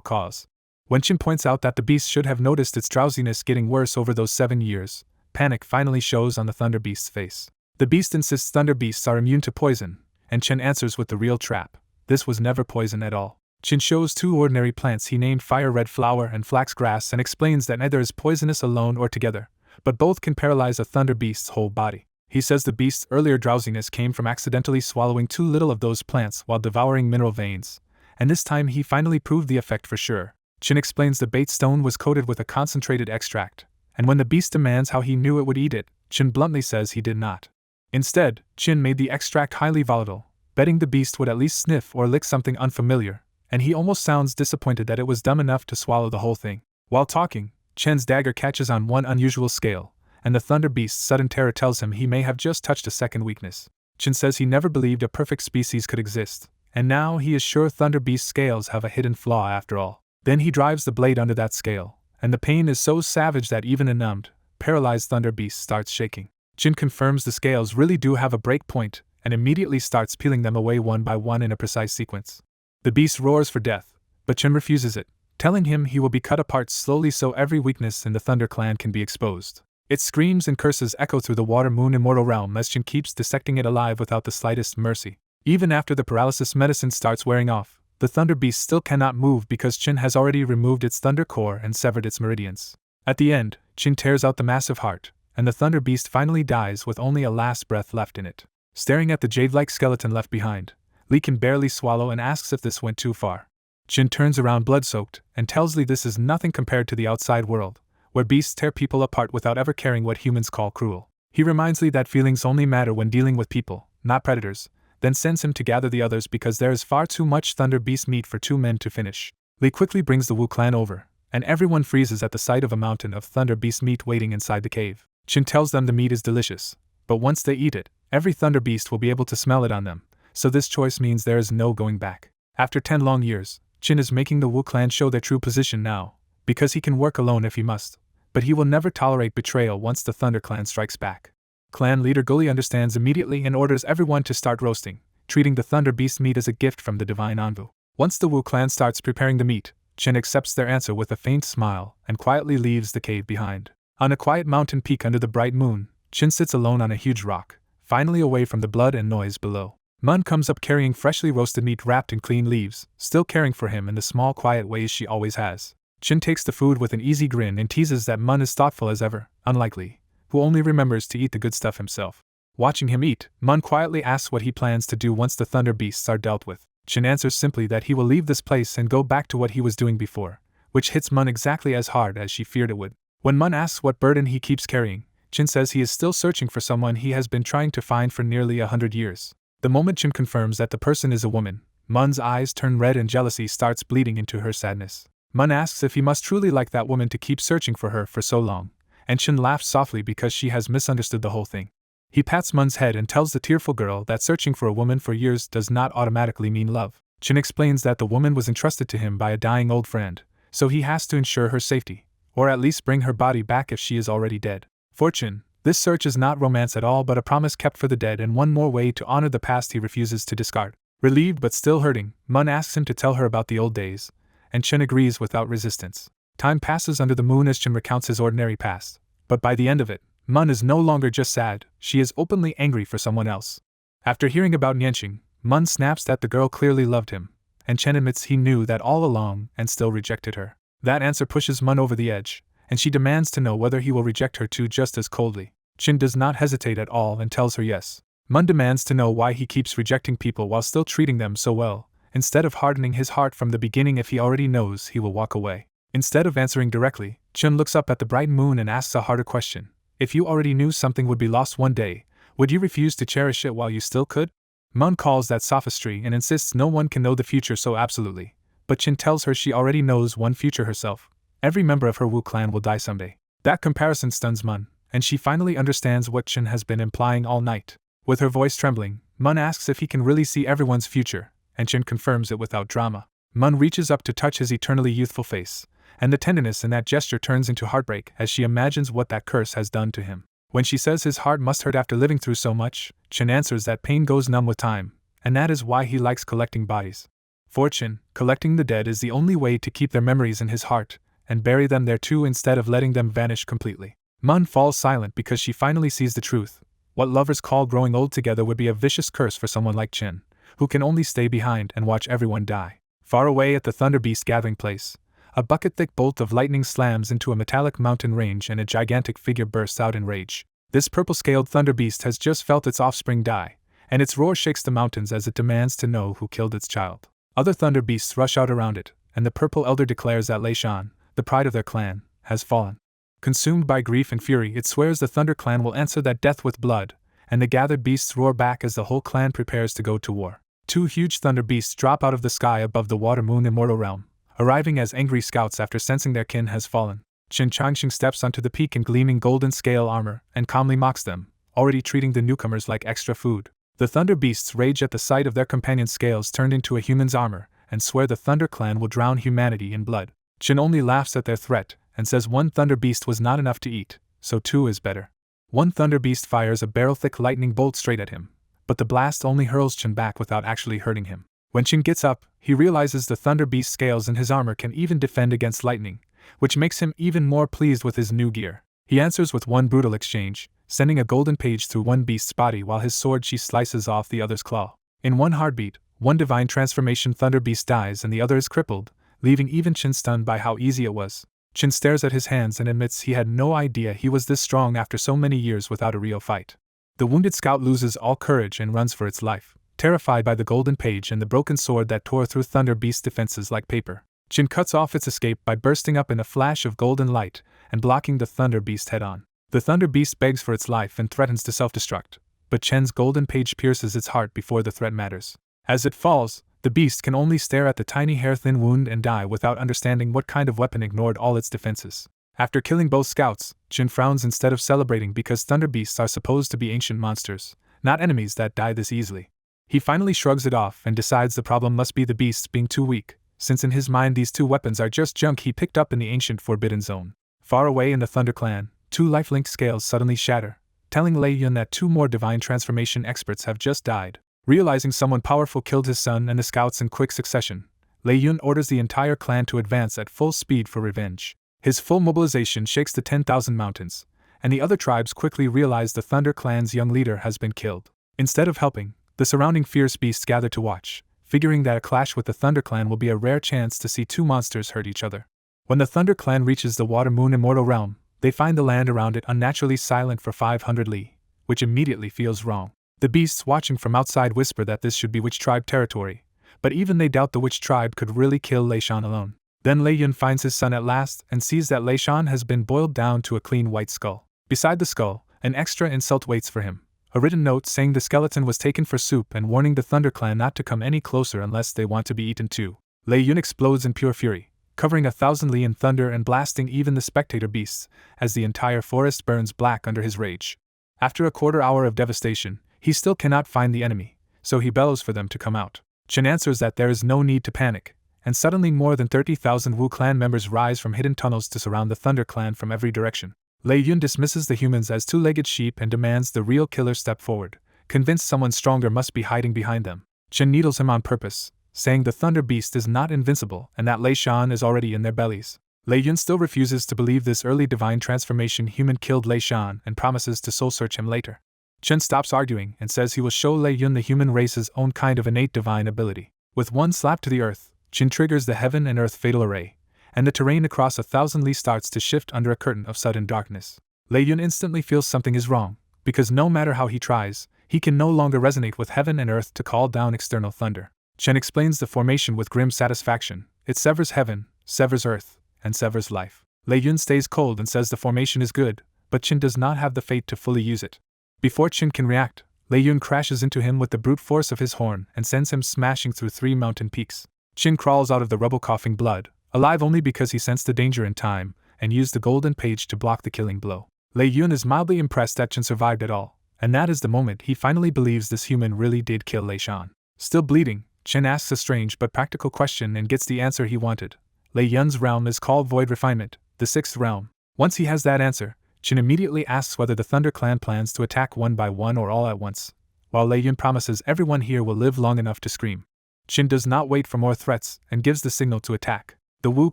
cause. When Chin points out that the beast should have noticed its drowsiness getting worse over those 7 years, panic finally shows on the thunder beast's face. The beast insists thunder beasts are immune to poison, and Chin answers with the real trap. This was never poison at all. Chin shows 2 ordinary plants he named fire red flower and flax grass and explains that neither is poisonous alone or together, but both can paralyze a thunder beast's whole body. He says the beast's earlier drowsiness came from accidentally swallowing too little of those plants while devouring mineral veins, and this time he finally proved the effect for sure. Chin explains the bait stone was coated with a concentrated extract, and when the beast demands how he knew it would eat it, Chin bluntly says he did not. Instead, Chin made the extract highly volatile, betting the beast would at least sniff or lick something unfamiliar, and he almost sounds disappointed that it was dumb enough to swallow the whole thing. While talking, Chin's dagger catches on one unusual scale, and the thunder beast's sudden terror tells him he may have just touched a second weakness. Chin says he never believed a perfect species could exist, and now he is sure thunder beast scales have a hidden flaw after all. Then he drives the blade under that scale, and the pain is so savage that even a numbed, paralyzed thunder beast starts shaking. Chin confirms the scales really do have a break point, and immediately starts peeling them away one by one in a precise sequence. The beast roars for death, but Chin refuses it, telling him he will be cut apart slowly so every weakness in the Thunder Clan can be exposed. Its screams and curses echo through the water moon immortal realm as Chin keeps dissecting it alive without the slightest mercy. Even after the paralysis medicine starts wearing off, the thunder beast still cannot move because Chin has already removed its thunder core and severed its meridians. At the end, Chin tears out the massive heart, and the thunder beast finally dies with only a last breath left in it. Staring at the jade-like skeleton left behind, Lee can barely swallow and asks if this went too far. Chin turns around blood-soaked and tells Lee this is nothing compared to the outside world, where beasts tear people apart without ever caring what humans call cruel. He reminds Lee that feelings only matter when dealing with people, not predators, then sends him to gather the others because there is far too much thunder beast meat for 2 men to finish. Lee quickly brings the Wu clan over, and everyone freezes at the sight of a mountain of thunder beast meat waiting inside the cave. Chin tells them the meat is delicious, but once they eat it, every thunder beast will be able to smell it on them, so this choice means there is no going back. After 10 long years, Chin is making the Wu clan show their true position now, because he can work alone if he must, but he will never tolerate betrayal once the Thunder Clan strikes back. Clan leader Gully understands immediately and orders everyone to start roasting, treating the thunder beast meat as a gift from the divine Anvu. Once the Wu clan starts preparing the meat, Chin accepts their answer with a faint smile and quietly leaves the cave behind. On a quiet mountain peak under the bright moon, Chin sits alone on a huge rock, finally away from the blood and noise below. Mun comes up carrying freshly roasted meat wrapped in clean leaves, still caring for him in the small quiet ways she always has. Chin takes the food with an easy grin and teases that Mun is thoughtful as ever, unlike Lee, who only remembers to eat the good stuff himself. Watching him eat, Mun quietly asks what he plans to do once the thunder beasts are dealt with. Chin answers simply that he will leave this place and go back to what he was doing before, which hits Mun exactly as hard as she feared it would. When Mun asks what burden he keeps carrying, Chin says he is still searching for someone he has been trying to find for nearly 100 years. The moment Chin confirms that the person is a woman, Mun's eyes turn red and jealousy starts bleeding into her sadness. Mun asks if he must truly like that woman to keep searching for her for so long, and Chin laughs softly because she has misunderstood the whole thing. He pats Mun's head and tells the tearful girl that searching for a woman for years does not automatically mean love. Chin explains that the woman was entrusted to him by a dying old friend, so he has to ensure her safety, or at least bring her body back if she is already dead. For Chin, this search is not romance at all but a promise kept for the dead and one more way to honor the past he refuses to discard. Relieved but still hurting, Mun asks him to tell her about the old days, and Chin agrees without resistance. Time passes under the moon as Chin recounts his ordinary past, but by the end of it, Mun is no longer just sad, she is openly angry for someone else. After hearing about Nianqing, Mun snaps that the girl clearly loved him, and Chen admits he knew that all along and still rejected her. That answer pushes Mun over the edge, and she demands to know whether he will reject her too just as coldly. Chin does not hesitate at all and tells her yes. Mun demands to know why he keeps rejecting people while still treating them so well, instead of hardening his heart from the beginning if he already knows he will walk away. Instead of answering directly, Chen looks up at the bright moon and asks a harder question. If you already knew something would be lost one day, would you refuse to cherish it while you still could? Mun calls that sophistry and insists no one can know the future so absolutely, but Chen tells her she already knows one future herself. Every member of her Wu clan will die someday. That comparison stuns Mun, and she finally understands what Chen has been implying all night. With her voice trembling, Mun asks if he can really see everyone's future, and Chen confirms it without drama. Mun reaches up to touch his eternally youthful face, and the tenderness in that gesture turns into heartbreak as she imagines what that curse has done to him. When she says his heart must hurt after living through so much, Chen answers that pain goes numb with time, and that is why he likes collecting bodies. For Chen, collecting the dead is the only way to keep their memories in his heart, and bury them there too instead of letting them vanish completely. Mun falls silent because she finally sees the truth. What lovers call growing old together would be a vicious curse for someone like Chen, who can only stay behind and watch everyone die. Far away at the Thunder Beast gathering place, a bucket-thick bolt of lightning slams into a metallic mountain range and a gigantic figure bursts out in rage. This purple-scaled Thunder Beast has just felt its offspring die, and its roar shakes the mountains as it demands to know who killed its child. Other Thunder Beasts rush out around it, and the purple elder declares that Lei Shan, the pride of their clan, has fallen. Consumed by grief and fury, it swears the Thunder Clan will answer that death with blood, and the gathered beasts roar back as the whole clan prepares to go to war. Two huge Thunder Beasts drop out of the sky above the Water Moon Immortal Realm, arriving as angry scouts after sensing their kin has fallen. Chen Changxing steps onto the peak in gleaming golden scale armor and calmly mocks them, already treating the newcomers like extra food. The Thunder Beasts rage at the sight of their companion's scales turned into a human's armor, and swear the Thunder Clan will drown humanity in blood. Chen only laughs at their threat, and says one Thunder Beast was not enough to eat, so two is better. One Thunder Beast fires a barrel-thick lightning bolt straight at him, but the blast only hurls Chen back without actually hurting him. When Chen gets up, he realizes the Thunder Beast scales in his armor can even defend against lightning, which makes him even more pleased with his new gear. He answers with one brutal exchange, sending a golden page through one beast's body while his sword sheath slices off the other's claw. In one heartbeat, one divine transformation Thunder Beast dies and the other is crippled, leaving even Chen stunned by how easy it was. Chen stares at his hands and admits he had no idea he was this strong after so many years without a real fight. The wounded scout loses all courage and runs for its life, terrified by the golden page and the broken sword that tore through Thunder Beast's defenses like paper. Chen cuts off its escape by bursting up in a flash of golden light and blocking the Thunder Beast head-on. The Thunder Beast begs for its life and threatens to self-destruct, but Chen's golden page pierces its heart before the threat matters. As it falls, the beast can only stare at the tiny hair-thin wound and die without understanding what kind of weapon ignored all its defenses. After killing both scouts, Chen frowns instead of celebrating because Thunder Beasts are supposed to be ancient monsters, not enemies that die this easily. He finally shrugs it off and decides the problem must be the beasts being too weak, since in his mind these two weapons are just junk he picked up in the ancient Forbidden Zone. Far away in the Thunder Clan, two lifelink scales suddenly shatter, telling Lei Yun that two more divine transformation experts have just died. Realizing someone powerful killed his son and the scouts in quick succession, Lei Yun orders the entire clan to advance at full speed for revenge. His full mobilization shakes the 10,000 mountains, and the other tribes quickly realize the Thunder Clan's young leader has been killed. Instead of helping, the surrounding fierce beasts gather to watch, figuring that a clash with the Thunder Clan will be a rare chance to see two monsters hurt each other. When the Thunder Clan reaches the Water Moon Immortal Realm, they find the land around it unnaturally silent for 500 li, which immediately feels wrong. The beasts watching from outside whisper that this should be Witch Tribe territory, but even they doubt the Witch Tribe could really kill Lei Shan alone. Then Lei Yun finds his son at last and sees that Lei Shan has been boiled down to a clean white skull. Beside the skull, an extra insult waits for him. A written note saying the skeleton was taken for soup and warning the Thunder Clan not to come any closer unless they want to be eaten too. Lei Yun explodes in pure fury, covering 1,000 li in thunder and blasting even the spectator beasts, as the entire forest burns black under his rage. After a quarter hour of devastation, he still cannot find the enemy, so he bellows for them to come out. Chen answers that there is no need to panic, and suddenly more than 30,000 Wu clan members rise from hidden tunnels to surround the Thunder Clan from every direction. Lei Yun dismisses the humans as two-legged sheep and demands the real killer step forward, convinced someone stronger must be hiding behind them. Chen needles him on purpose, saying the Thunder Beast is not invincible and that Lei Shan is already in their bellies. Lei Yun still refuses to believe this early divine transformation human killed Lei Shan and promises to soul-search him later. Chen stops arguing and says he will show Lei Yun the human race's own kind of innate divine ability. With one slap to the earth, Chen triggers the heaven and earth fatal array, and the terrain across 1,000 li starts to shift under a curtain of sudden darkness. Lei Yun instantly feels something is wrong, because no matter how he tries, he can no longer resonate with heaven and earth to call down external thunder. Chen explains the formation with grim satisfaction. It severs heaven, severs earth, and severs life. Lei Yun stays cold and says the formation is good, but Chen does not have the fate to fully use it. Before Chen can react, Lei Yun crashes into him with the brute force of his horn and sends him smashing through 3 mountain peaks. Chen crawls out of the rubble coughing blood, alive only because he sensed the danger in time and used the golden page to block the killing blow. Lei Yun is mildly impressed that Chen survived at all, and that is the moment he finally believes this human really did kill Lei Shan. Still bleeding, Chen asks a strange but practical question and gets the answer he wanted. Lei Yun's realm is called Void Refinement, the 6th realm. Once he has that answer, Chen immediately asks whether the Thunder Clan plans to attack one by one or all at once, while Lei Yun promises everyone here will live long enough to scream. Chen does not wait for more threats and gives the signal to attack. The Wu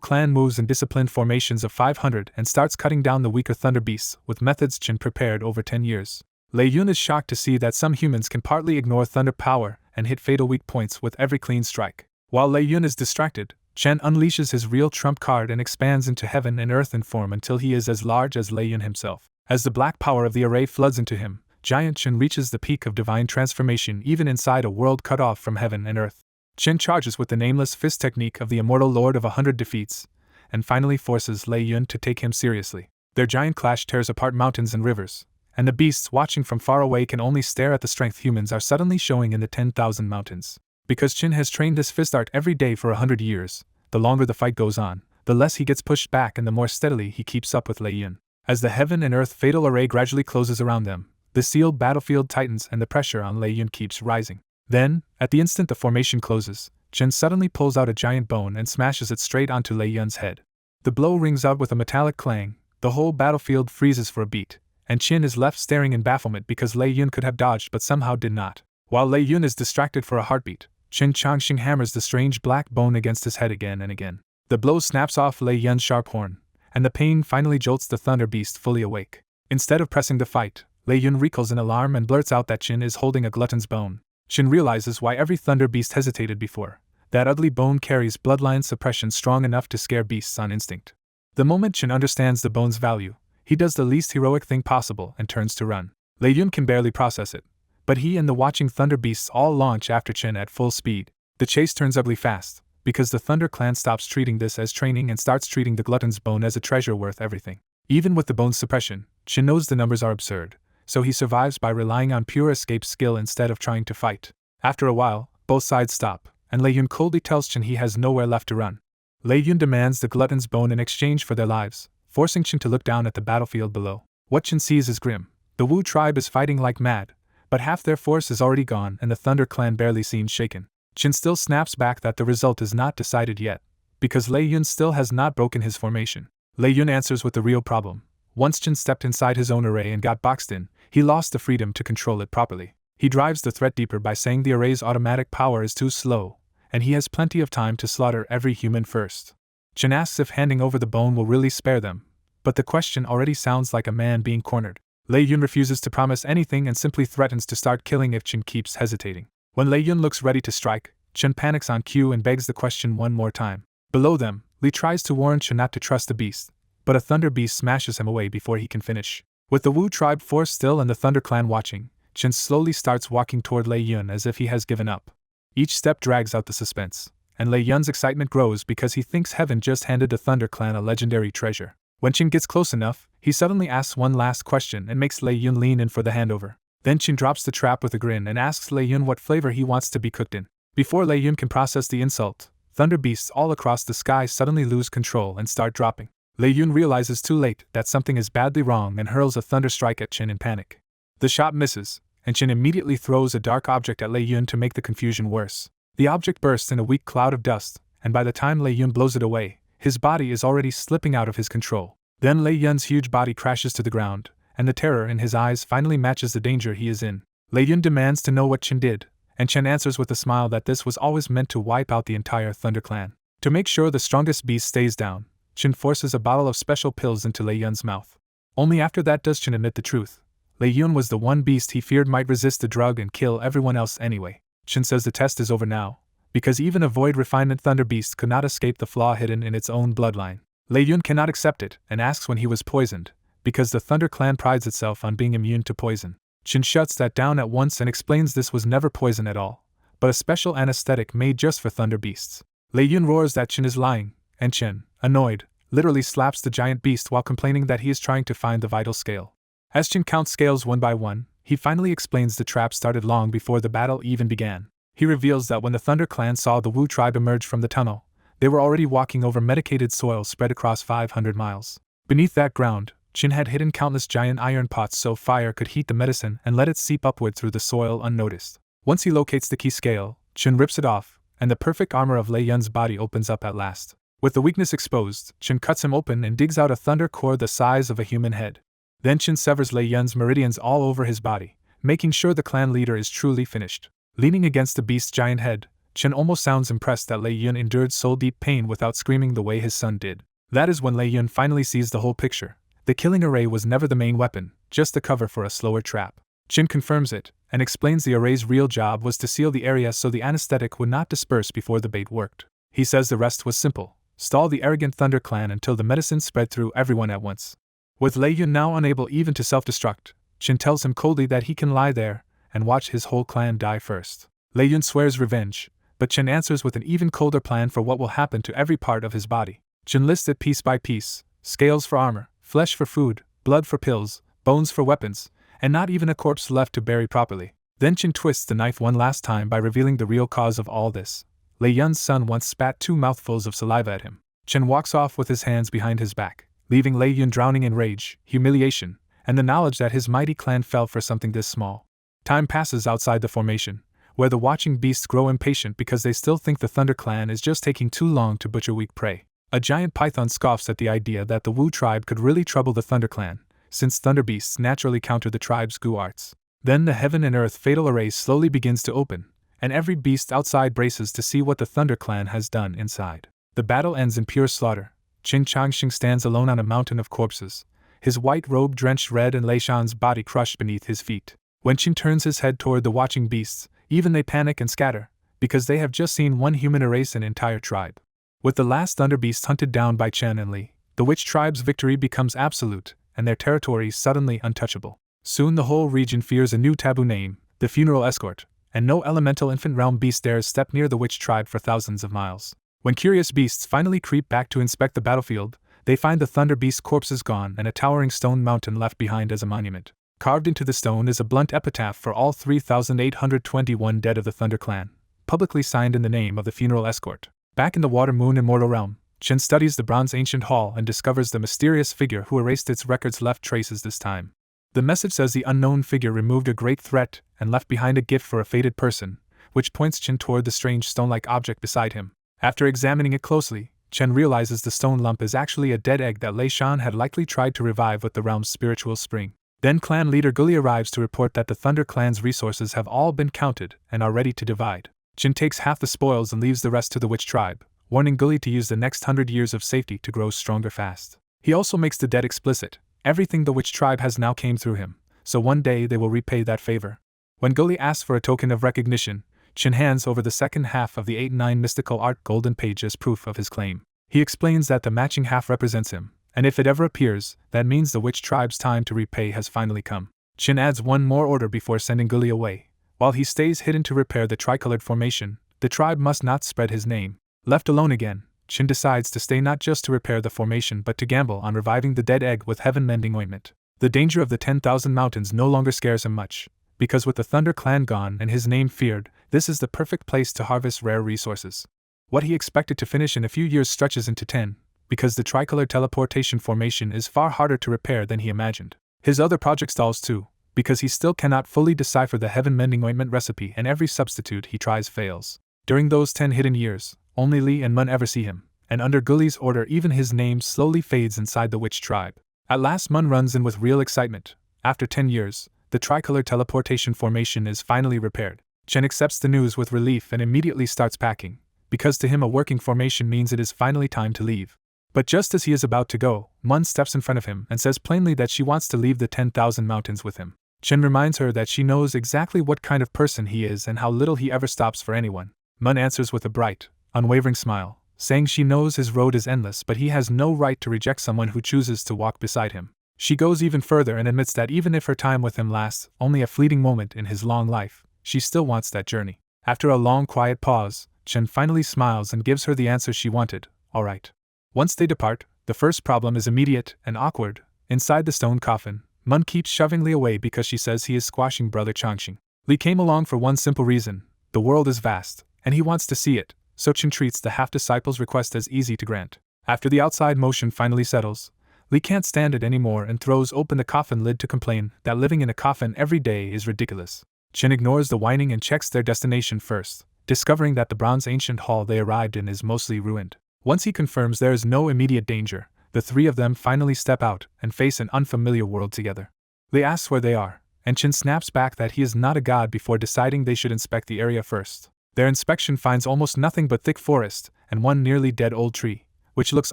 clan moves in disciplined formations of 500 and starts cutting down the weaker thunder beasts with methods Chen prepared over 10 years. Lei Yun is shocked to see that some humans can partly ignore thunder power and hit fatal weak points with every clean strike. While Lei Yun is distracted, Chen unleashes his real trump card and expands into heaven and earth in form until he is as large as Lei Yun himself. As the black power of the array floods into him, Giant Chen reaches the peak of divine transformation even inside a world cut off from heaven and earth. Chen charges with the nameless fist technique of the immortal Lord of 100 defeats, and finally forces Lei Yun to take him seriously. Their giant clash tears apart mountains and rivers, and the beasts watching from far away can only stare at the strength humans are suddenly showing in the 10,000 mountains. Because Chen has trained this fist art every day for 100 years, the longer the fight goes on, the less he gets pushed back and the more steadily he keeps up with Lei Yun. As the heaven and earth fatal array gradually closes around them, the sealed battlefield tightens and the pressure on Lei Yun keeps rising. Then, at the instant the formation closes, Chen suddenly pulls out a giant bone and smashes it straight onto Lei Yun's head. The blow rings out with a metallic clang, the whole battlefield freezes for a beat, and Chen is left staring in bafflement because Lei Yun could have dodged but somehow did not. While Lei Yun is distracted for a heartbeat, Chen Changxing hammers the strange black bone against his head again and again. The blow snaps off Lei Yun's sharp horn, and the pain finally jolts the thunder beast fully awake. Instead of pressing the fight, Lei Yun recoils in alarm and blurts out that Chen is holding a glutton's bone. Chen realizes why every thunder beast hesitated before. That ugly bone carries bloodline suppression strong enough to scare beasts on instinct. The moment Chen understands the bone's value, he does the least heroic thing possible and turns to run. Lei Yun can barely process it, but he and the watching thunder beasts all launch after Chen at full speed. The chase turns ugly fast, because the Thunder Clan stops treating this as training and starts treating the glutton's bone as a treasure worth everything. Even with the bone's suppression, Chen knows the numbers are absurd, so he survives by relying on pure escape skill instead of trying to fight. After a while, both sides stop, and Lei Yun coldly tells Chen he has nowhere left to run. Lei Yun demands the glutton's bone in exchange for their lives, forcing Chen to look down at the battlefield below. What Chen sees is grim. The Wu tribe is fighting like mad, but half their force is already gone and the Thunder Clan barely seems shaken. Chen still snaps back that the result is not decided yet, because Lei Yun still has not broken his formation. Lei Yun answers with the real problem. Once Chen stepped inside his own array and got boxed in, he lost the freedom to control it properly. He drives the threat deeper by saying the array's automatic power is too slow, and he has plenty of time to slaughter every human first. Chen asks if handing over the bone will really spare them, but the question already sounds like a man being cornered. Lei Yun refuses to promise anything and simply threatens to start killing if Chen keeps hesitating. When Lei Yun looks ready to strike, Chen panics on cue and begs the question one more time. Below them, Li tries to warn Chen not to trust the beast, but a thunder beast smashes him away before he can finish. With the Wu tribe force still and the Thunder Clan watching, Chen slowly starts walking toward Lei Yun as if he has given up. Each step drags out the suspense, and Lei Yun's excitement grows because he thinks heaven just handed the Thunder Clan a legendary treasure. When Chen gets close enough, he suddenly asks one last question and makes Lei Yun lean in for the handover. Then Chen drops the trap with a grin and asks Lei Yun what flavor he wants to be cooked in. Before Lei Yun can process the insult, thunder beasts all across the sky suddenly lose control and start dropping. Lei Yun realizes too late that something is badly wrong and hurls a thunder strike at Chen in panic. The shot misses, and Chen immediately throws a dark object at Lei Yun to make the confusion worse. The object bursts in a weak cloud of dust, and by the time Lei Yun blows it away, his body is already slipping out of his control. Then Lei Yun's huge body crashes to the ground, and the terror in his eyes finally matches the danger he is in. Lei Yun demands to know what Chen did, and Chen answers with a smile that this was always meant to wipe out the entire Thunder Clan. To make sure the strongest beast stays down, Chen forces a bottle of special pills into Lei Yun's mouth. Only after that does Chen admit the truth. Lei Yun was the one beast he feared might resist the drug and kill everyone else anyway. Chen says the test is over now, because even a void refinement thunder beast could not escape the flaw hidden in its own bloodline. Lei Yun cannot accept it and asks when he was poisoned, because the Thunder Clan prides itself on being immune to poison. Chen shuts that down at once and explains this was never poison at all, but a special anesthetic made just for thunder beasts. Lei Yun roars that Chen is lying, and Chen, annoyed, literally slaps the giant beast while complaining that he is trying to find the vital scale. As Chen counts scales one by one, he finally explains the trap started long before the battle even began. He reveals that when the Thunder Clan saw the Wu tribe emerge from the tunnel, they were already walking over medicated soil spread across 500 miles. Beneath that ground, Chen had hidden countless giant iron pots so fire could heat the medicine and let it seep upward through the soil unnoticed. Once he locates the key scale, Chen rips it off, and the perfect armor of Lei Yun's body opens up at last. With the weakness exposed, Chen cuts him open and digs out a thunder core the size of a human head. Then Chen severs Lei Yun's meridians all over his body, making sure the clan leader is truly finished. Leaning against the beast's giant head, Chen almost sounds impressed that Lei Yun endured soul-deep pain without screaming the way his son did. That is when Lei Yun finally sees the whole picture. The killing array was never the main weapon, just the cover for a slower trap. Chen confirms it, and explains the array's real job was to seal the area so the anesthetic would not disperse before the bait worked. He says the rest was simple: stall the arrogant Thunder Clan until the medicine spread through everyone at once. With Lei Yun now unable even to self-destruct, Chen tells him coldly that he can lie there and watch his whole clan die first. Lei Yun swears revenge, but Chen answers with an even colder plan for what will happen to every part of his body. Chen lists it piece by piece: scales for armor, flesh for food, blood for pills, bones for weapons, and not even a corpse left to bury properly. Then Chen twists the knife one last time by revealing the real cause of all this. Lei Yun's son once spat 2 mouthfuls of saliva at him. Chen walks off with his hands behind his back, leaving Lei Yun drowning in rage, humiliation, and the knowledge that his mighty clan fell for something this small. Time passes outside the formation, where the watching beasts grow impatient because they still think the Thunder Clan is just taking too long to butcher weak prey. A giant python scoffs at the idea that the Wu tribe could really trouble the Thunder Clan, since thunder beasts naturally counter the tribe's gu arts. Then the heaven and earth fatal array slowly begins to open, and every beast outside braces to see what the Thunder Clan has done inside. The battle ends in pure slaughter. Qin Changxing stands alone on a mountain of corpses, his white robe drenched red and Lei Shan's body crushed beneath his feet. When Qin turns his head toward the watching beasts, even they panic and scatter, because they have just seen one human erase an entire tribe. With the last thunder beast hunted down by Chen and Li, the witch tribe's victory becomes absolute, and their territory suddenly untouchable. Soon the whole region fears a new taboo name, the funeral escort, and no elemental infant realm beast dares step near the witch tribe for thousands of miles. When curious beasts finally creep back to inspect the battlefield, they find the thunder beast's corpses gone and a towering stone mountain left behind as a monument. Carved into the stone is a blunt epitaph for all 3,821 dead of the Thunder Clan, publicly signed in the name of the funeral escort. Back in the Water Moon Immortal Realm, Chen studies the bronze ancient hall and discovers the mysterious figure who erased its records left traces this time. The message says the unknown figure removed a great threat and left behind a gift for a fated person, which points Chen toward the strange stone-like object beside him. After examining it closely, Chen realizes the stone lump is actually a dead egg that Lei Shan had likely tried to revive with the realm's spiritual spring. Then clan leader Guli arrives to report that the Thunder Clan's resources have all been counted and are ready to divide. Chen takes half the spoils and leaves the rest to the witch tribe, warning Guli to use the next 100 years of safety to grow stronger fast. He also makes the debt explicit: everything the witch tribe has now came through him, so one day they will repay that favor. When Guli asks for a token of recognition, Chen hands over the second half of the 8-9 mystical art golden page as proof of his claim. He explains that the matching half represents him, and if it ever appears, that means the witch tribe's time to repay has finally come. Chen adds one more order before sending Guli away. While he stays hidden to repair the tricolored formation, the tribe must not spread his name. Left alone again, Chen decides to stay not just to repair the formation but to gamble on reviving the dead egg with heaven-mending ointment. The danger of the 10,000 mountains no longer scares him much, because with the Thunder Clan gone and his name feared, this is the perfect place to harvest rare resources. What he expected to finish in a few years stretches into 10, because the tricolor teleportation formation is far harder to repair than he imagined. His other project stalls too, because he still cannot fully decipher the heaven-mending ointment recipe and every substitute he tries fails. During those 10 hidden years, only Li and Mun ever see him, and under Guli's order even his name slowly fades inside the witch tribe. At last Mun runs in with real excitement. After 10 years, the tricolor teleportation formation is finally repaired. Chen accepts the news with relief and immediately starts packing, because to him a working formation means it is finally time to leave. But just as he is about to go, Mun steps in front of him and says plainly that she wants to leave the 10,000 mountains with him. Chen reminds her that she knows exactly what kind of person he is and how little he ever stops for anyone. Mun answers with a bright, unwavering smile, saying she knows his road is endless but he has no right to reject someone who chooses to walk beside him. She goes even further and admits that even if her time with him lasts only a fleeting moment in his long life, she still wants that journey. After a long quiet pause, Chen finally smiles and gives her the answer she wanted, alright. Once they depart, the first problem is immediate and awkward. Inside the stone coffin, Mun keeps shoving Li away because she says he is squashing brother Changxing. Li came along for one simple reason: the world is vast, and he wants to see it, so Chen treats the half-disciple's request as easy to grant. After the outside motion finally settles, Li can't stand it anymore and throws open the coffin lid to complain that living in a coffin every day is ridiculous. Chen ignores the whining and checks their destination first, discovering that the bronze ancient hall they arrived in is mostly ruined. Once he confirms there is no immediate danger, the three of them finally step out and face an unfamiliar world together. Li asks where they are, and Chen snaps back that he is not a god before deciding they should inspect the area first. Their inspection finds almost nothing but thick forest and one nearly dead old tree, which looks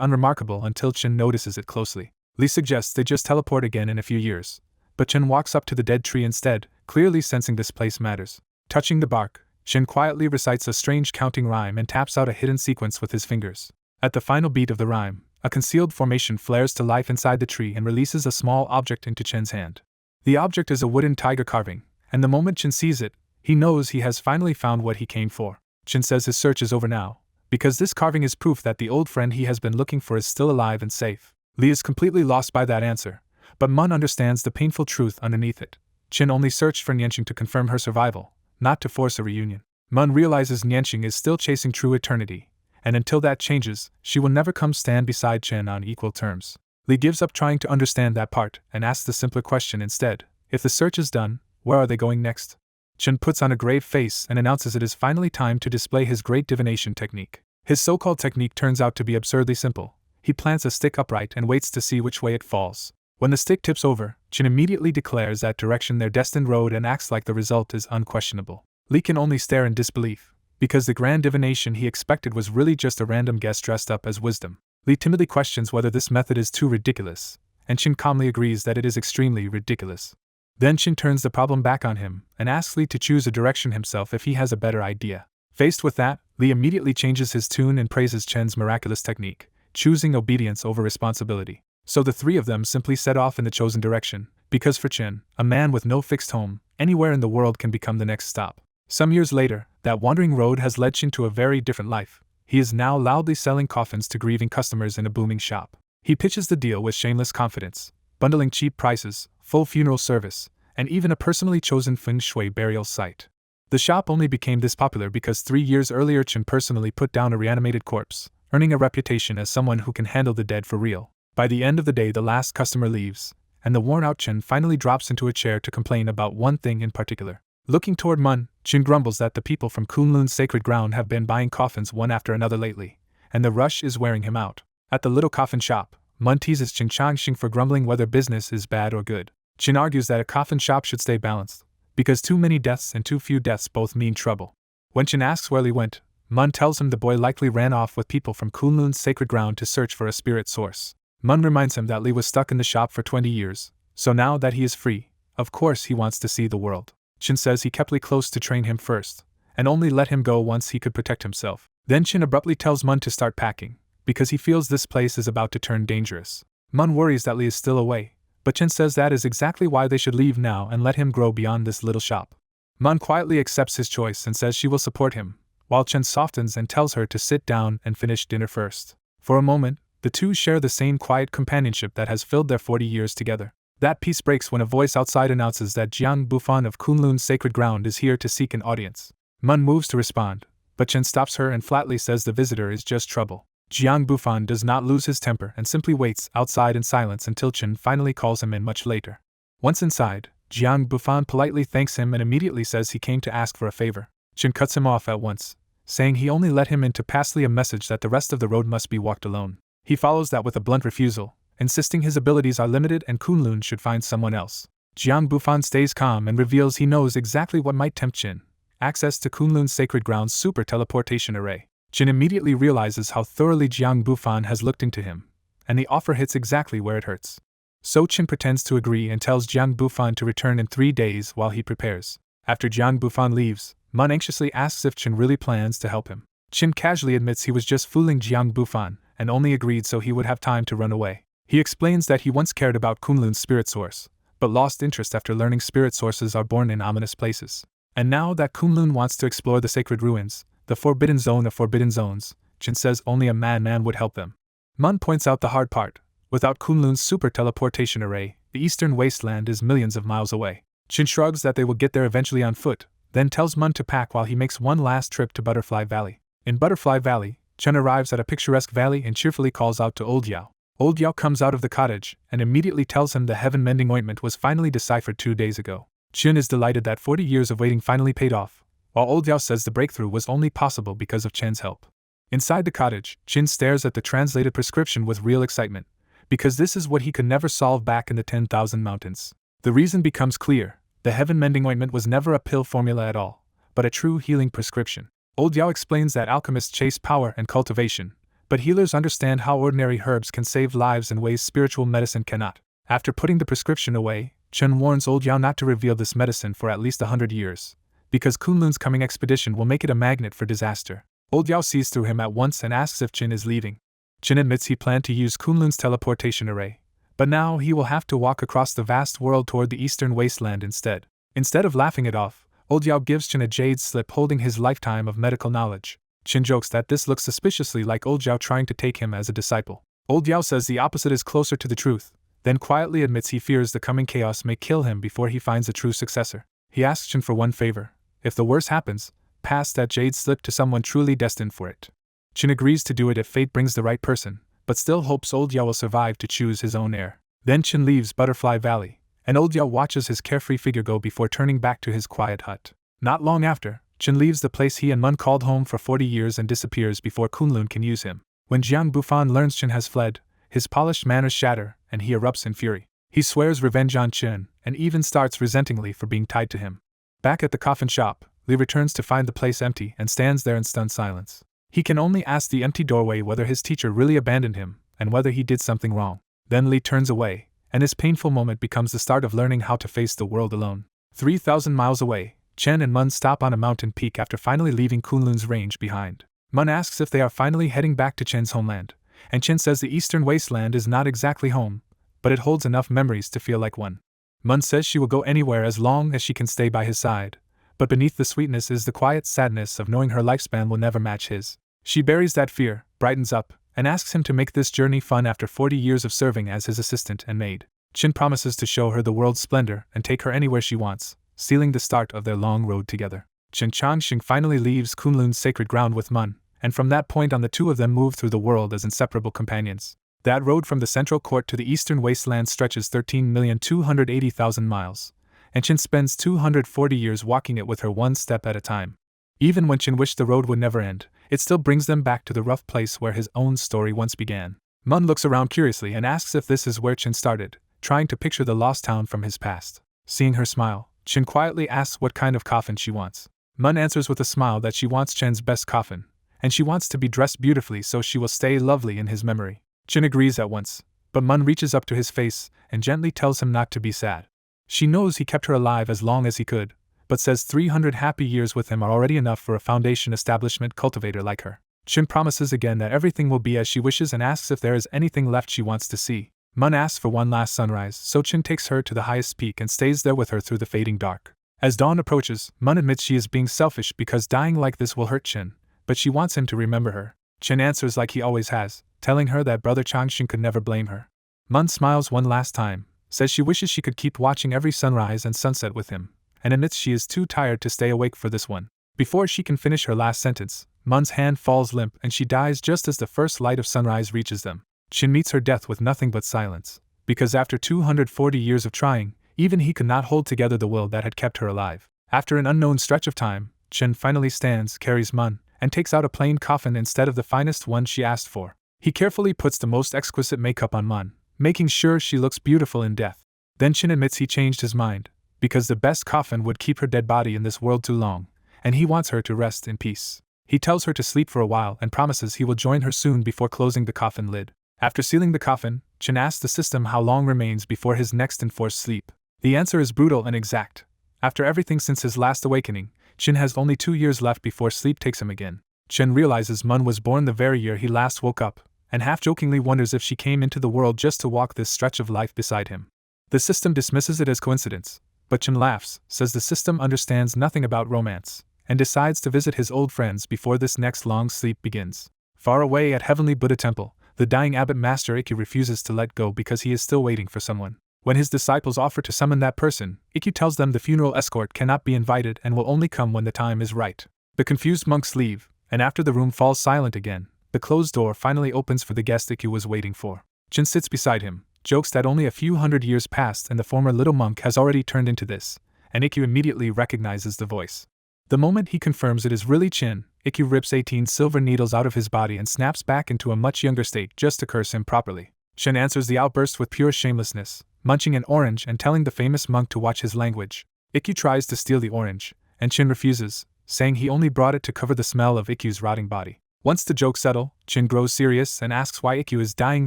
unremarkable until Chen notices it closely. Li suggests they just teleport again in a few years, but Chen walks up to the dead tree instead, clearly sensing this place matters. Touching the bark, Chen quietly recites a strange counting rhyme and taps out a hidden sequence with his fingers. At the final beat of the rhyme, a concealed formation flares to life inside the tree and releases a small object into Chen's hand. The object is a wooden tiger carving, and the moment Chen sees it, he knows he has finally found what he came for. Chen says his search is over now, because this carving is proof that the old friend he has been looking for is still alive and safe. Li is completely lost by that answer, but Mun understands the painful truth underneath it. Chen only searched for Nianqing to confirm her survival, not to force a reunion. Mun realizes Nianqing is still chasing true eternity, and until that changes, she will never come stand beside Chen on equal terms. Li gives up trying to understand that part and asks the simpler question instead: if the search is done, where are they going next? Chen puts on a grave face and announces it is finally time to display his great divination technique. His so-called technique turns out to be absurdly simple. He plants a stick upright and waits to see which way it falls. When the stick tips over, Chen immediately declares that direction their destined road and acts like the result is unquestionable. Li can only stare in disbelief, because the grand divination he expected was really just a random guess dressed up as wisdom. Li timidly questions whether this method is too ridiculous, and Chen calmly agrees that it is extremely ridiculous. Then Chen turns the problem back on him and asks Li to choose a direction himself if he has a better idea. Faced with that, Li immediately changes his tune and praises Chen's miraculous technique, choosing obedience over responsibility. So the three of them simply set off in the chosen direction, because for Chen, a man with no fixed home, anywhere in the world can become the next stop. Some years later, that wandering road has led Chen to a very different life. He is now loudly selling coffins to grieving customers in a booming shop. He pitches the deal with shameless confidence, bundling cheap prices, full funeral service, and even a personally chosen feng shui burial site. The shop only became this popular because 3 years earlier Chen personally put down a reanimated corpse, earning a reputation as someone who can handle the dead for real. By the end of the day, the last customer leaves, and the worn-out Chen finally drops into a chair to complain about one thing in particular. Looking toward Mun, Chen grumbles that the people from Kunlun's sacred ground have been buying coffins one after another lately, and the rush is wearing him out. At the little coffin shop, Mun teases Chen Changxing for grumbling whether business is bad or good. Chen argues that a coffin shop should stay balanced, because too many deaths and too few deaths both mean trouble. When Chen asks where Li went, Mun tells him the boy likely ran off with people from Kunlun's sacred ground to search for a spirit source. Mun reminds him that Li was stuck in the shop for 20 years, so now that he is free, of course he wants to see the world. Chen says he kept Li close to train him first, and only let him go once he could protect himself. Then Chen abruptly tells Mun to start packing, because he feels this place is about to turn dangerous. Mun worries that Li is still away, but Chen says that is exactly why they should leave now and let him grow beyond this little shop. Mun quietly accepts his choice and says she will support him, while Chen softens and tells her to sit down and finish dinner first. For a moment, the two share the same quiet companionship that has filled their 40 years together. That peace breaks when a voice outside announces that Jiang Bufan of Kunlun's sacred ground is here to seek an audience. Mun moves to respond, but Chen stops her and flatly says the visitor is just trouble. Jiang Bufan does not lose his temper and simply waits outside in silence until Chen finally calls him in much later. Once inside, Jiang Bufan politely thanks him and immediately says he came to ask for a favor. Chen cuts him off at once, saying he only let him in to pass Li a message that the rest of the road must be walked alone. He follows that with a blunt refusal, insisting his abilities are limited and Kunlun should find someone else. Jiang Bufan stays calm and reveals he knows exactly what might tempt Chen: access to Kunlun's sacred ground's super teleportation array. Chen immediately realizes how thoroughly Jiang Bufan has looked into him, and the offer hits exactly where it hurts. So Chen pretends to agree and tells Jiang Bufan to return in 3 days while he prepares. After Jiang Bufan leaves, Mun anxiously asks if Chen really plans to help him. Chen casually admits he was just fooling Jiang Bufan and only agreed so he would have time to run away. He explains that he once cared about Kunlun's spirit source, but lost interest after learning spirit sources are born in ominous places. And now that Kunlun wants to explore the sacred ruins, the forbidden zone of forbidden zones, Chin says only a man would help them. Mun points out the hard part. Without Kunlun's super teleportation array, the eastern wasteland is millions of miles away. Chin shrugs that they will get there eventually on foot, then tells Mun to pack while he makes one last trip to Butterfly Valley. In Butterfly Valley, Chen arrives at a picturesque valley and cheerfully calls out to Old Yao. Old Yao comes out of the cottage and immediately tells him the heaven-mending ointment was finally deciphered 2 days ago. Chen is delighted that 40 years of waiting finally paid off, while Old Yao says the breakthrough was only possible because of Chen's help. Inside the cottage, Chen stares at the translated prescription with real excitement, because this is what he could never solve back in the 10,000 mountains. The reason becomes clear: the heaven-mending ointment was never a pill formula at all, but a true healing prescription. Old Yao explains that alchemists chase power and cultivation, but healers understand how ordinary herbs can save lives in ways spiritual medicine cannot. After putting the prescription away, Chen warns Old Yao not to reveal this medicine for at least 100 years, because Kunlun's coming expedition will make it a magnet for disaster. Old Yao sees through him at once and asks if Chen is leaving. Chen admits he planned to use Kunlun's teleportation array, but now he will have to walk across the vast world toward the eastern wasteland instead. Instead of laughing it off, Old Yao gives Chen a jade slip holding his lifetime of medical knowledge. Chen jokes that this looks suspiciously like Old Yao trying to take him as a disciple. Old Yao says the opposite is closer to the truth, then quietly admits he fears the coming chaos may kill him before he finds a true successor. He asks Chen for one favor: if the worst happens, pass that jade slip to someone truly destined for it. Chen agrees to do it if fate brings the right person, but still hopes Old Yao will survive to choose his own heir. Then Chen leaves Butterfly Valley, and Old Yao watches his carefree figure go before turning back to his quiet hut. Not long after, Chen leaves the place he and Mun called home for 40 years and disappears before Kunlun can use him. When Jiang Bufan learns Chen has fled, his polished manners shatter, and he erupts in fury. He swears revenge on Chen, and even starts resenting Li for being tied to him. Back at the coffin shop, Li returns to find the place empty and stands there in stunned silence. He can only ask the empty doorway whether his teacher really abandoned him, and whether he did something wrong. Then Li turns away, and his painful moment becomes the start of learning how to face the world alone. 3,000 miles away, Chen and Mun stop on a mountain peak after finally leaving Kunlun's range behind. Mun asks if they are finally heading back to Chen's homeland, and Chen says the eastern wasteland is not exactly home, but it holds enough memories to feel like one. Mun says she will go anywhere as long as she can stay by his side, but beneath the sweetness is the quiet sadness of knowing her lifespan will never match his. She buries that fear, brightens up, and asks him to make this journey fun after 40 years of serving as his assistant and maid. Chen promises to show her the world's splendor and take her anywhere she wants, sealing the start of their long road together. Chen Changxing finally leaves Kunlun's sacred ground with Mun, and from that point on the two of them move through the world as inseparable companions. That road from the central court to the eastern wasteland stretches 13,280,000 miles, and Chen spends 240 years walking it with her one step at a time. Even when Chen wished the road would never end, it still brings them back to the rough place where his own story once began. Mun looks around curiously and asks if this is where Chen started, trying to picture the lost town from his past. Seeing her smile, Chen quietly asks what kind of coffin she wants. Mun answers with a smile that she wants Chen's best coffin, and she wants to be dressed beautifully so she will stay lovely in his memory. Chen agrees at once, but Mun reaches up to his face and gently tells him not to be sad. She knows he kept her alive as long as he could, but says 300 happy years with him are already enough for a foundation establishment cultivator like her. Chen promises again that everything will be as she wishes and asks if there is anything left she wants to see. Mun asks for one last sunrise, so Chen takes her to the highest peak and stays there with her through the fading dark. As dawn approaches, Mun admits she is being selfish because dying like this will hurt Chen, but she wants him to remember her. Chen answers like he always has, telling her that brother Changxing could never blame her. Mun smiles one last time, says she wishes she could keep watching every sunrise and sunset with him, and admits she is too tired to stay awake for this one. Before she can finish her last sentence, Mun's hand falls limp and she dies just as the first light of sunrise reaches them. Chen meets her death with nothing but silence, because after 240 years of trying, even he could not hold together the will that had kept her alive. After an unknown stretch of time, Chen finally stands, carries Mun, and takes out a plain coffin instead of the finest one she asked for. He carefully puts the most exquisite makeup on Mun, making sure she looks beautiful in death. Then Chen admits he changed his mind, because the best coffin would keep her dead body in this world too long, and he wants her to rest in peace. He tells her to sleep for a while and promises he will join her soon before closing the coffin lid. After sealing the coffin, Chen asks the system how long remains before his next enforced sleep. The answer is brutal and exact. After everything since his last awakening, Chen has only 2 years left before sleep takes him again. Chen realizes Mun was born the very year he last woke up, and half-jokingly wonders if she came into the world just to walk this stretch of life beside him. The system dismisses it as coincidence, But Chin laughs, says the system understands nothing about romance, and decides to visit his old friends before this next long sleep begins. Far away at Heavenly Buddha Temple, the dying abbot Master Ikkyu refuses to let go because he is still waiting for someone. When his disciples offer to summon that person, Ikkyu tells them the funeral escort cannot be invited and will only come when the time is right. The confused monks leave, and after the room falls silent again, the closed door finally opens for the guest Ikkyu was waiting for. Chin sits beside him, jokes that only a few hundred years passed and the former little monk has already turned into this, and Ikkyu immediately recognizes the voice. The moment he confirms it is really Chin, Ikkyu rips 18 silver needles out of his body and snaps back into a much younger state just to curse him properly. Chin answers the outburst with pure shamelessness, munching an orange and telling the famous monk to watch his language. Ikkyu tries to steal the orange, and Chin refuses, saying he only brought it to cover the smell of Ikkyu's rotting body. Once the jokes settle, Chin grows serious and asks why Ikkyu is dying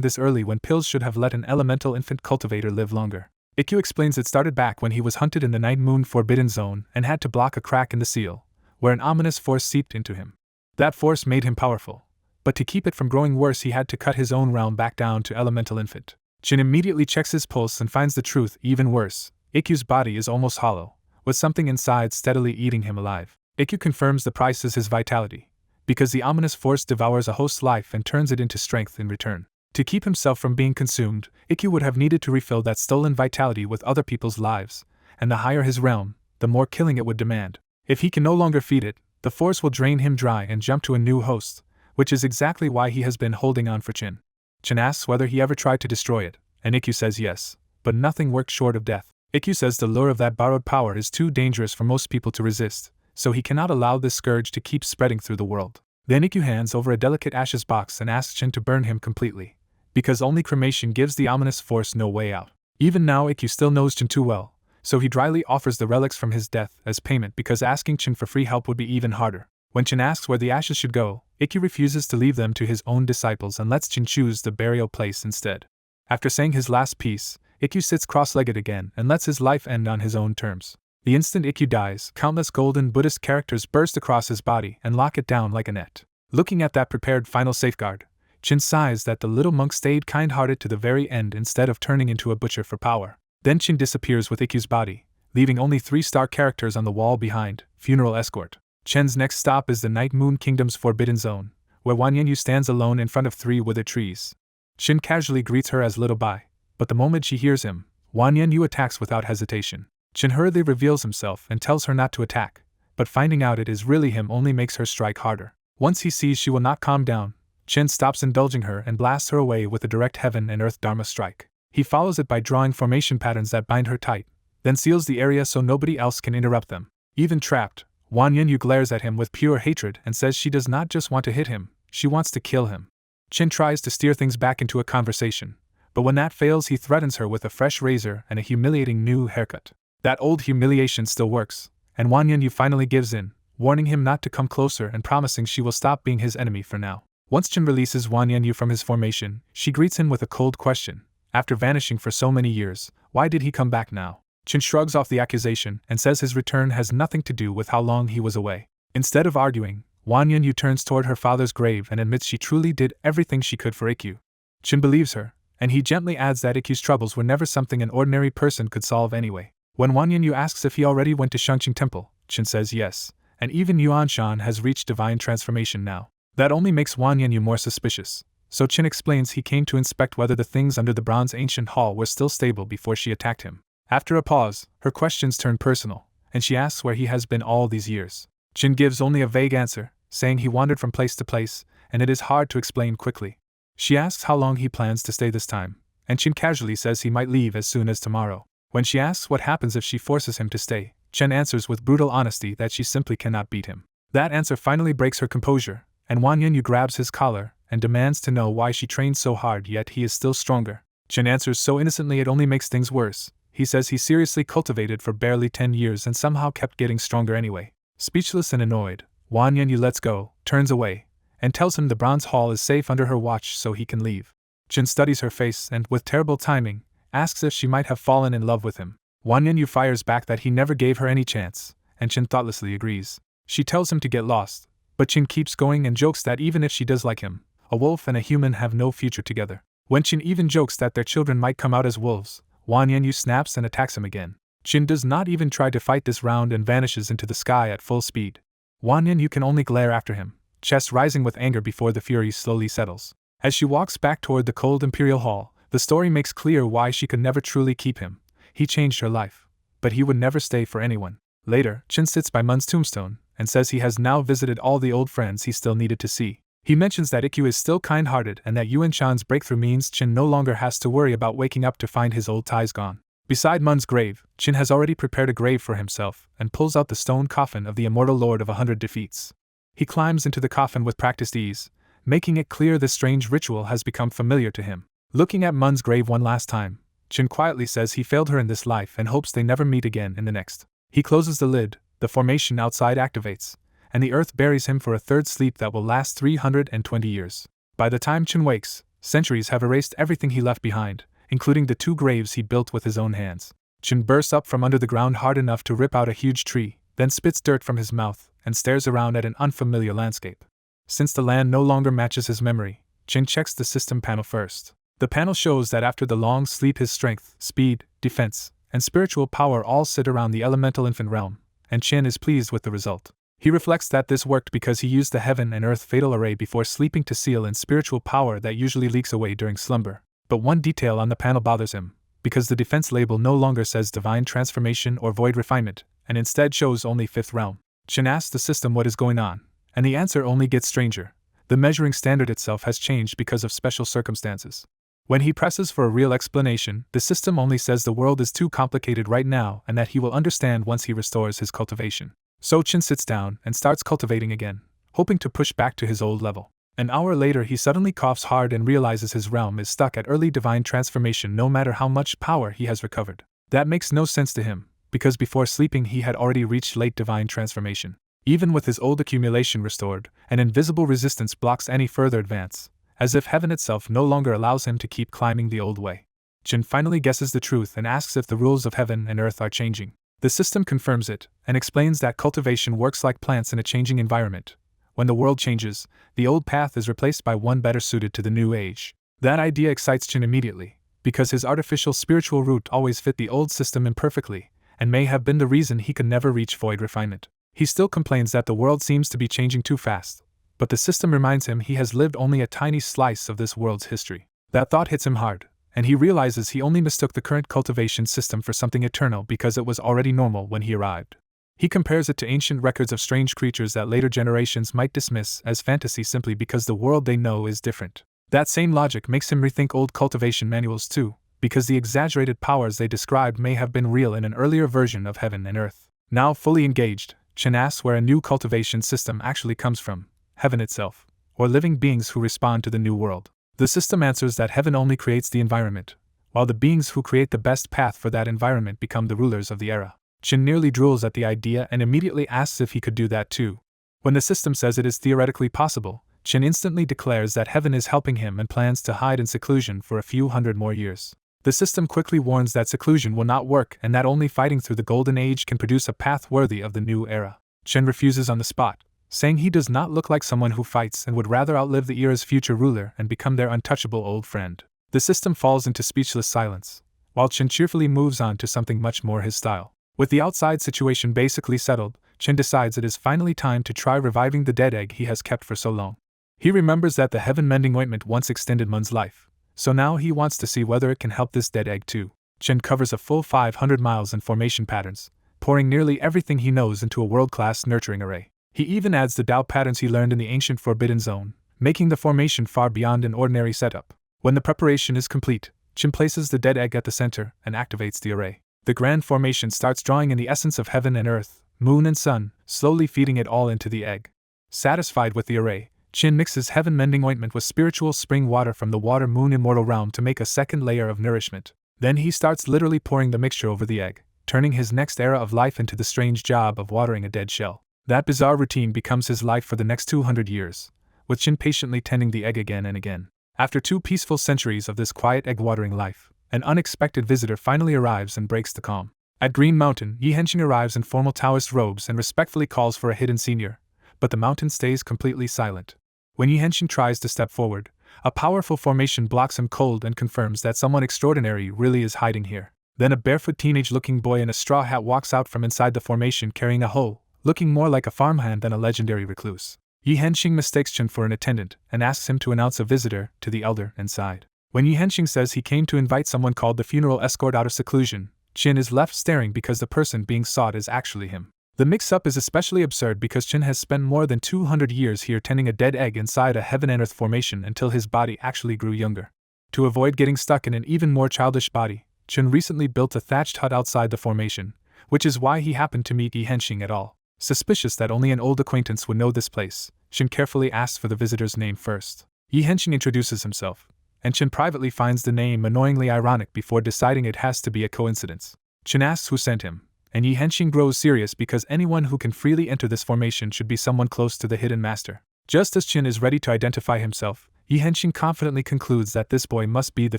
this early when pills should have let an elemental infant cultivator live longer. Ikkyu explains it started back when he was hunted in the Night Moon Forbidden Zone and had to block a crack in the seal, where an ominous force seeped into him. That force made him powerful, but to keep it from growing worse he had to cut his own realm back down to elemental infant. Chin immediately checks his pulse and finds the truth even worse. Ikkyu's body is almost hollow, with something inside steadily eating him alive. Ikkyu confirms the price is his vitality, because the ominous force devours a host's life and turns it into strength in return. To keep himself from being consumed, Ikkyu would have needed to refill that stolen vitality with other people's lives, and the higher his realm, the more killing it would demand. If he can no longer feed it, the force will drain him dry and jump to a new host, which is exactly why he has been holding on for Chin. Chin asks whether he ever tried to destroy it, and Ikkyu says yes, but nothing worked short of death. Ikkyu says the lure of that borrowed power is too dangerous for most people to resist, so he cannot allow this scourge to keep spreading through the world. Then Ikkyu hands over a delicate ashes box and asks Chin to burn him completely, because only cremation gives the ominous force no way out. Even now Ikkyu still knows Chin too well, so he dryly offers the relics from his death as payment because asking Chin for free help would be even harder. When Chin asks where the ashes should go, Ikkyu refuses to leave them to his own disciples and lets Chin choose the burial place instead. After saying his last piece, Ikkyu sits cross-legged again and lets his life end on his own terms. The instant Ikkyu dies, countless golden Buddhist characters burst across his body and lock it down like a net. Looking at that prepared final safeguard, Chin sighs that the little monk stayed kind-hearted to the very end instead of turning into a butcher for power. Then Chin disappears with Ikkyu's body, leaving only 3-star characters on the wall behind. Funeral escort. Chen's next stop is the Night Moon Kingdom's Forbidden Zone, where Wanyanyu stands alone in front of 3 withered trees. Chin casually greets her as Little Bai, but the moment she hears him, Wanyanyu attacks without hesitation. Chin hurriedly reveals himself and tells her not to attack, but finding out it is really him only makes her strike harder. Once he sees she will not calm down, Chin stops indulging her and blasts her away with a direct heaven and earth dharma strike. He follows it by drawing formation patterns that bind her tight, then seals the area so nobody else can interrupt them. Even trapped, Wanyanyu glares at him with pure hatred and says she does not just want to hit him, she wants to kill him. Chin tries to steer things back into a conversation, but when that fails he threatens her with a fresh razor and a humiliating new haircut. That old humiliation still works, and Wanyanyu finally gives in, warning him not to come closer and promising she will stop being his enemy for now. Once Chin releases Wanyanyu from his formation, she greets him with a cold question. After vanishing for so many years, why did he come back now? Chin shrugs off the accusation and says his return has nothing to do with how long he was away. Instead of arguing, Wanyanyu turns toward her father's grave and admits she truly did everything she could for Ikkyu. Chin believes her, and he gently adds that Ikkyu's troubles were never something an ordinary person could solve anyway. When Wanyanyu asks if he already went to Shangqing Temple, Chin says yes, and even Yuanshan has reached divine transformation now. That only makes Wanyanyu more suspicious, so Chin explains he came to inspect whether the things under the bronze ancient hall were still stable before she attacked him. After a pause, her questions turn personal, and she asks where he has been all these years. Chin gives only a vague answer, saying he wandered from place to place, and it is hard to explain quickly. She asks how long he plans to stay this time, and Chin casually says he might leave as soon as tomorrow. When she asks what happens if she forces him to stay, Chin answers with brutal honesty that she simply cannot beat him. That answer finally breaks her composure, and Wanyanyu grabs his collar and demands to know why she trained so hard yet he is still stronger. Chin answers so innocently it only makes things worse. He says he seriously cultivated for barely 10 years and somehow kept getting stronger anyway. Speechless and annoyed, Wanyanyu lets go, turns away, and tells him the bronze hall is safe under her watch so he can leave. Chin studies her face and, with terrible timing, asks if she might have fallen in love with him. Wanyanyu fires back that he never gave her any chance, and Chin thoughtlessly agrees. She tells him to get lost, but Chin keeps going and jokes that even if she does like him, a wolf and a human have no future together. When Chin even jokes that their children might come out as wolves, Wanyanyu snaps and attacks him again. Chin does not even try to fight this round and vanishes into the sky at full speed. Wan Yin can only glare after him, chest rising with anger before the fury slowly settles. As she walks back toward the cold Imperial Hall, the story makes clear why she could never truly keep him. He changed her life, but he would never stay for anyone. Later, Chin sits by Mun's tombstone and says he has now visited all the old friends he still needed to see. He mentions that Ikkyu is still kind-hearted and that Yuan Chan's breakthrough means Chin no longer has to worry about waking up to find his old ties gone. Beside Mun's grave, Chin has already prepared a grave for himself and pulls out the stone coffin of the immortal Lord of 100 Defeats. He climbs into the coffin with practiced ease, making it clear this strange ritual has become familiar to him. Looking at Mun's grave one last time, Chin quietly says he failed her in this life and hopes they never meet again in the next. He closes the lid, the formation outside activates, and the earth buries him for a third sleep that will last 320 years. By the time Chin wakes, centuries have erased everything he left behind, including the 2 graves he built with his own hands. Chin bursts up from under the ground hard enough to rip out a huge tree, then spits dirt from his mouth and stares around at an unfamiliar landscape. Since the land no longer matches his memory, Chin checks the system panel first. The panel shows that after the long sleep his strength, speed, defense, and spiritual power all sit around the elemental infant realm, and Chin is pleased with the result. He reflects that this worked because he used the heaven and earth fatal array before sleeping to seal in spiritual power that usually leaks away during slumber. But one detail on the panel bothers him, because the defense label no longer says divine transformation or void refinement, and instead shows only 5th realm. Chin asks the system what is going on, and the answer only gets stranger. The measuring standard itself has changed because of special circumstances. When he presses for a real explanation, the system only says the world is too complicated right now and that he will understand once he restores his cultivation. So Chin sits down and starts cultivating again, hoping to push back to his old level. An hour later he suddenly coughs hard and realizes his realm is stuck at early divine transformation no matter how much power he has recovered. That makes no sense to him, because before sleeping he had already reached late divine transformation. Even with his old accumulation restored, an invisible resistance blocks any further advance, as if heaven itself no longer allows him to keep climbing the old way. Chin finally guesses the truth and asks if the rules of heaven and earth are changing. The system confirms it, and explains that cultivation works like plants in a changing environment. When the world changes, the old path is replaced by one better suited to the new age. That idea excites Chin immediately, because his artificial spiritual root always fit the old system imperfectly, and may have been the reason he could never reach void refinement. He still complains that the world seems to be changing too fast, but the system reminds him he has lived only a tiny slice of this world's history. That thought hits him hard, and he realizes he only mistook the current cultivation system for something eternal because it was already normal when he arrived. He compares it to ancient records of strange creatures that later generations might dismiss as fantasy simply because the world they know is different. That same logic makes him rethink old cultivation manuals too, because the exaggerated powers they described may have been real in an earlier version of heaven and earth. Now fully engaged, Chin asks where a new cultivation system actually comes from, heaven itself, or living beings who respond to the new world. The system answers that heaven only creates the environment, while the beings who create the best path for that environment become the rulers of the era. Chin nearly drools at the idea and immediately asks if he could do that too. When the system says it is theoretically possible, Chin instantly declares that heaven is helping him and plans to hide in seclusion for a few hundred more years. The system quickly warns that seclusion will not work and that only fighting through the golden age can produce a path worthy of the new era. Chin refuses on the spot, saying he does not look like someone who fights and would rather outlive the era's future ruler and become their untouchable old friend. The system falls into speechless silence, while Chin cheerfully moves on to something much more his style. With the outside situation basically settled, Chin decides it is finally time to try reviving the dead egg he has kept for so long. He remembers that the heaven-mending ointment once extended Mun's life, so now he wants to see whether it can help this dead egg too. Chin covers a full 500 miles in formation patterns, pouring nearly everything he knows into a world-class nurturing array. He even adds the Dao patterns he learned in the ancient Forbidden Zone, making the formation far beyond an ordinary setup. When the preparation is complete, Chin places the dead egg at the center and activates the array. The grand formation starts drawing in the essence of heaven and earth, moon and sun, slowly feeding it all into the egg. Satisfied with the array, Chin mixes heaven-mending ointment with spiritual spring water from the water-moon immortal realm to make a second layer of nourishment. Then he starts literally pouring the mixture over the egg, turning his next era of life into the strange job of watering a dead shell. That bizarre routine becomes his life for the next 200 years, with Chin patiently tending the egg again and again. After 2 peaceful centuries of this quiet egg-watering life, an unexpected visitor finally arrives and breaks the calm. At Green Mountain, Yi Henshin arrives in formal Taoist robes and respectfully calls for a hidden senior, but the mountain stays completely silent. When Yi Henshin tries to step forward, a powerful formation blocks him cold and confirms that someone extraordinary really is hiding here. Then a barefoot teenage-looking boy in a straw hat walks out from inside the formation carrying a hoe, looking more like a farmhand than a legendary recluse. Yi Henxing mistakes Chen for an attendant and asks him to announce a visitor to the elder inside. When Yi Henxing says he came to invite someone called the funeral escort out of seclusion, Chen is left staring because the person being sought is actually him. The mix-up is especially absurd because Chen has spent more than 200 years here tending a dead egg inside a heaven and earth formation until his body actually grew younger. To avoid getting stuck in an even more childish body, Chen recently built a thatched hut outside the formation, which is why he happened to meet Yi Henxing at all. Suspicious that only an old acquaintance would know this place, Chen carefully asks for the visitor's name first. Yi Henxing introduces himself, and Chen privately finds the name annoyingly ironic before deciding it has to be a coincidence. Chen asks who sent him, and Yi Henxing grows serious because anyone who can freely enter this formation should be someone close to the hidden master. Just as Chen is ready to identify himself, Yi Henxing confidently concludes that this boy must be the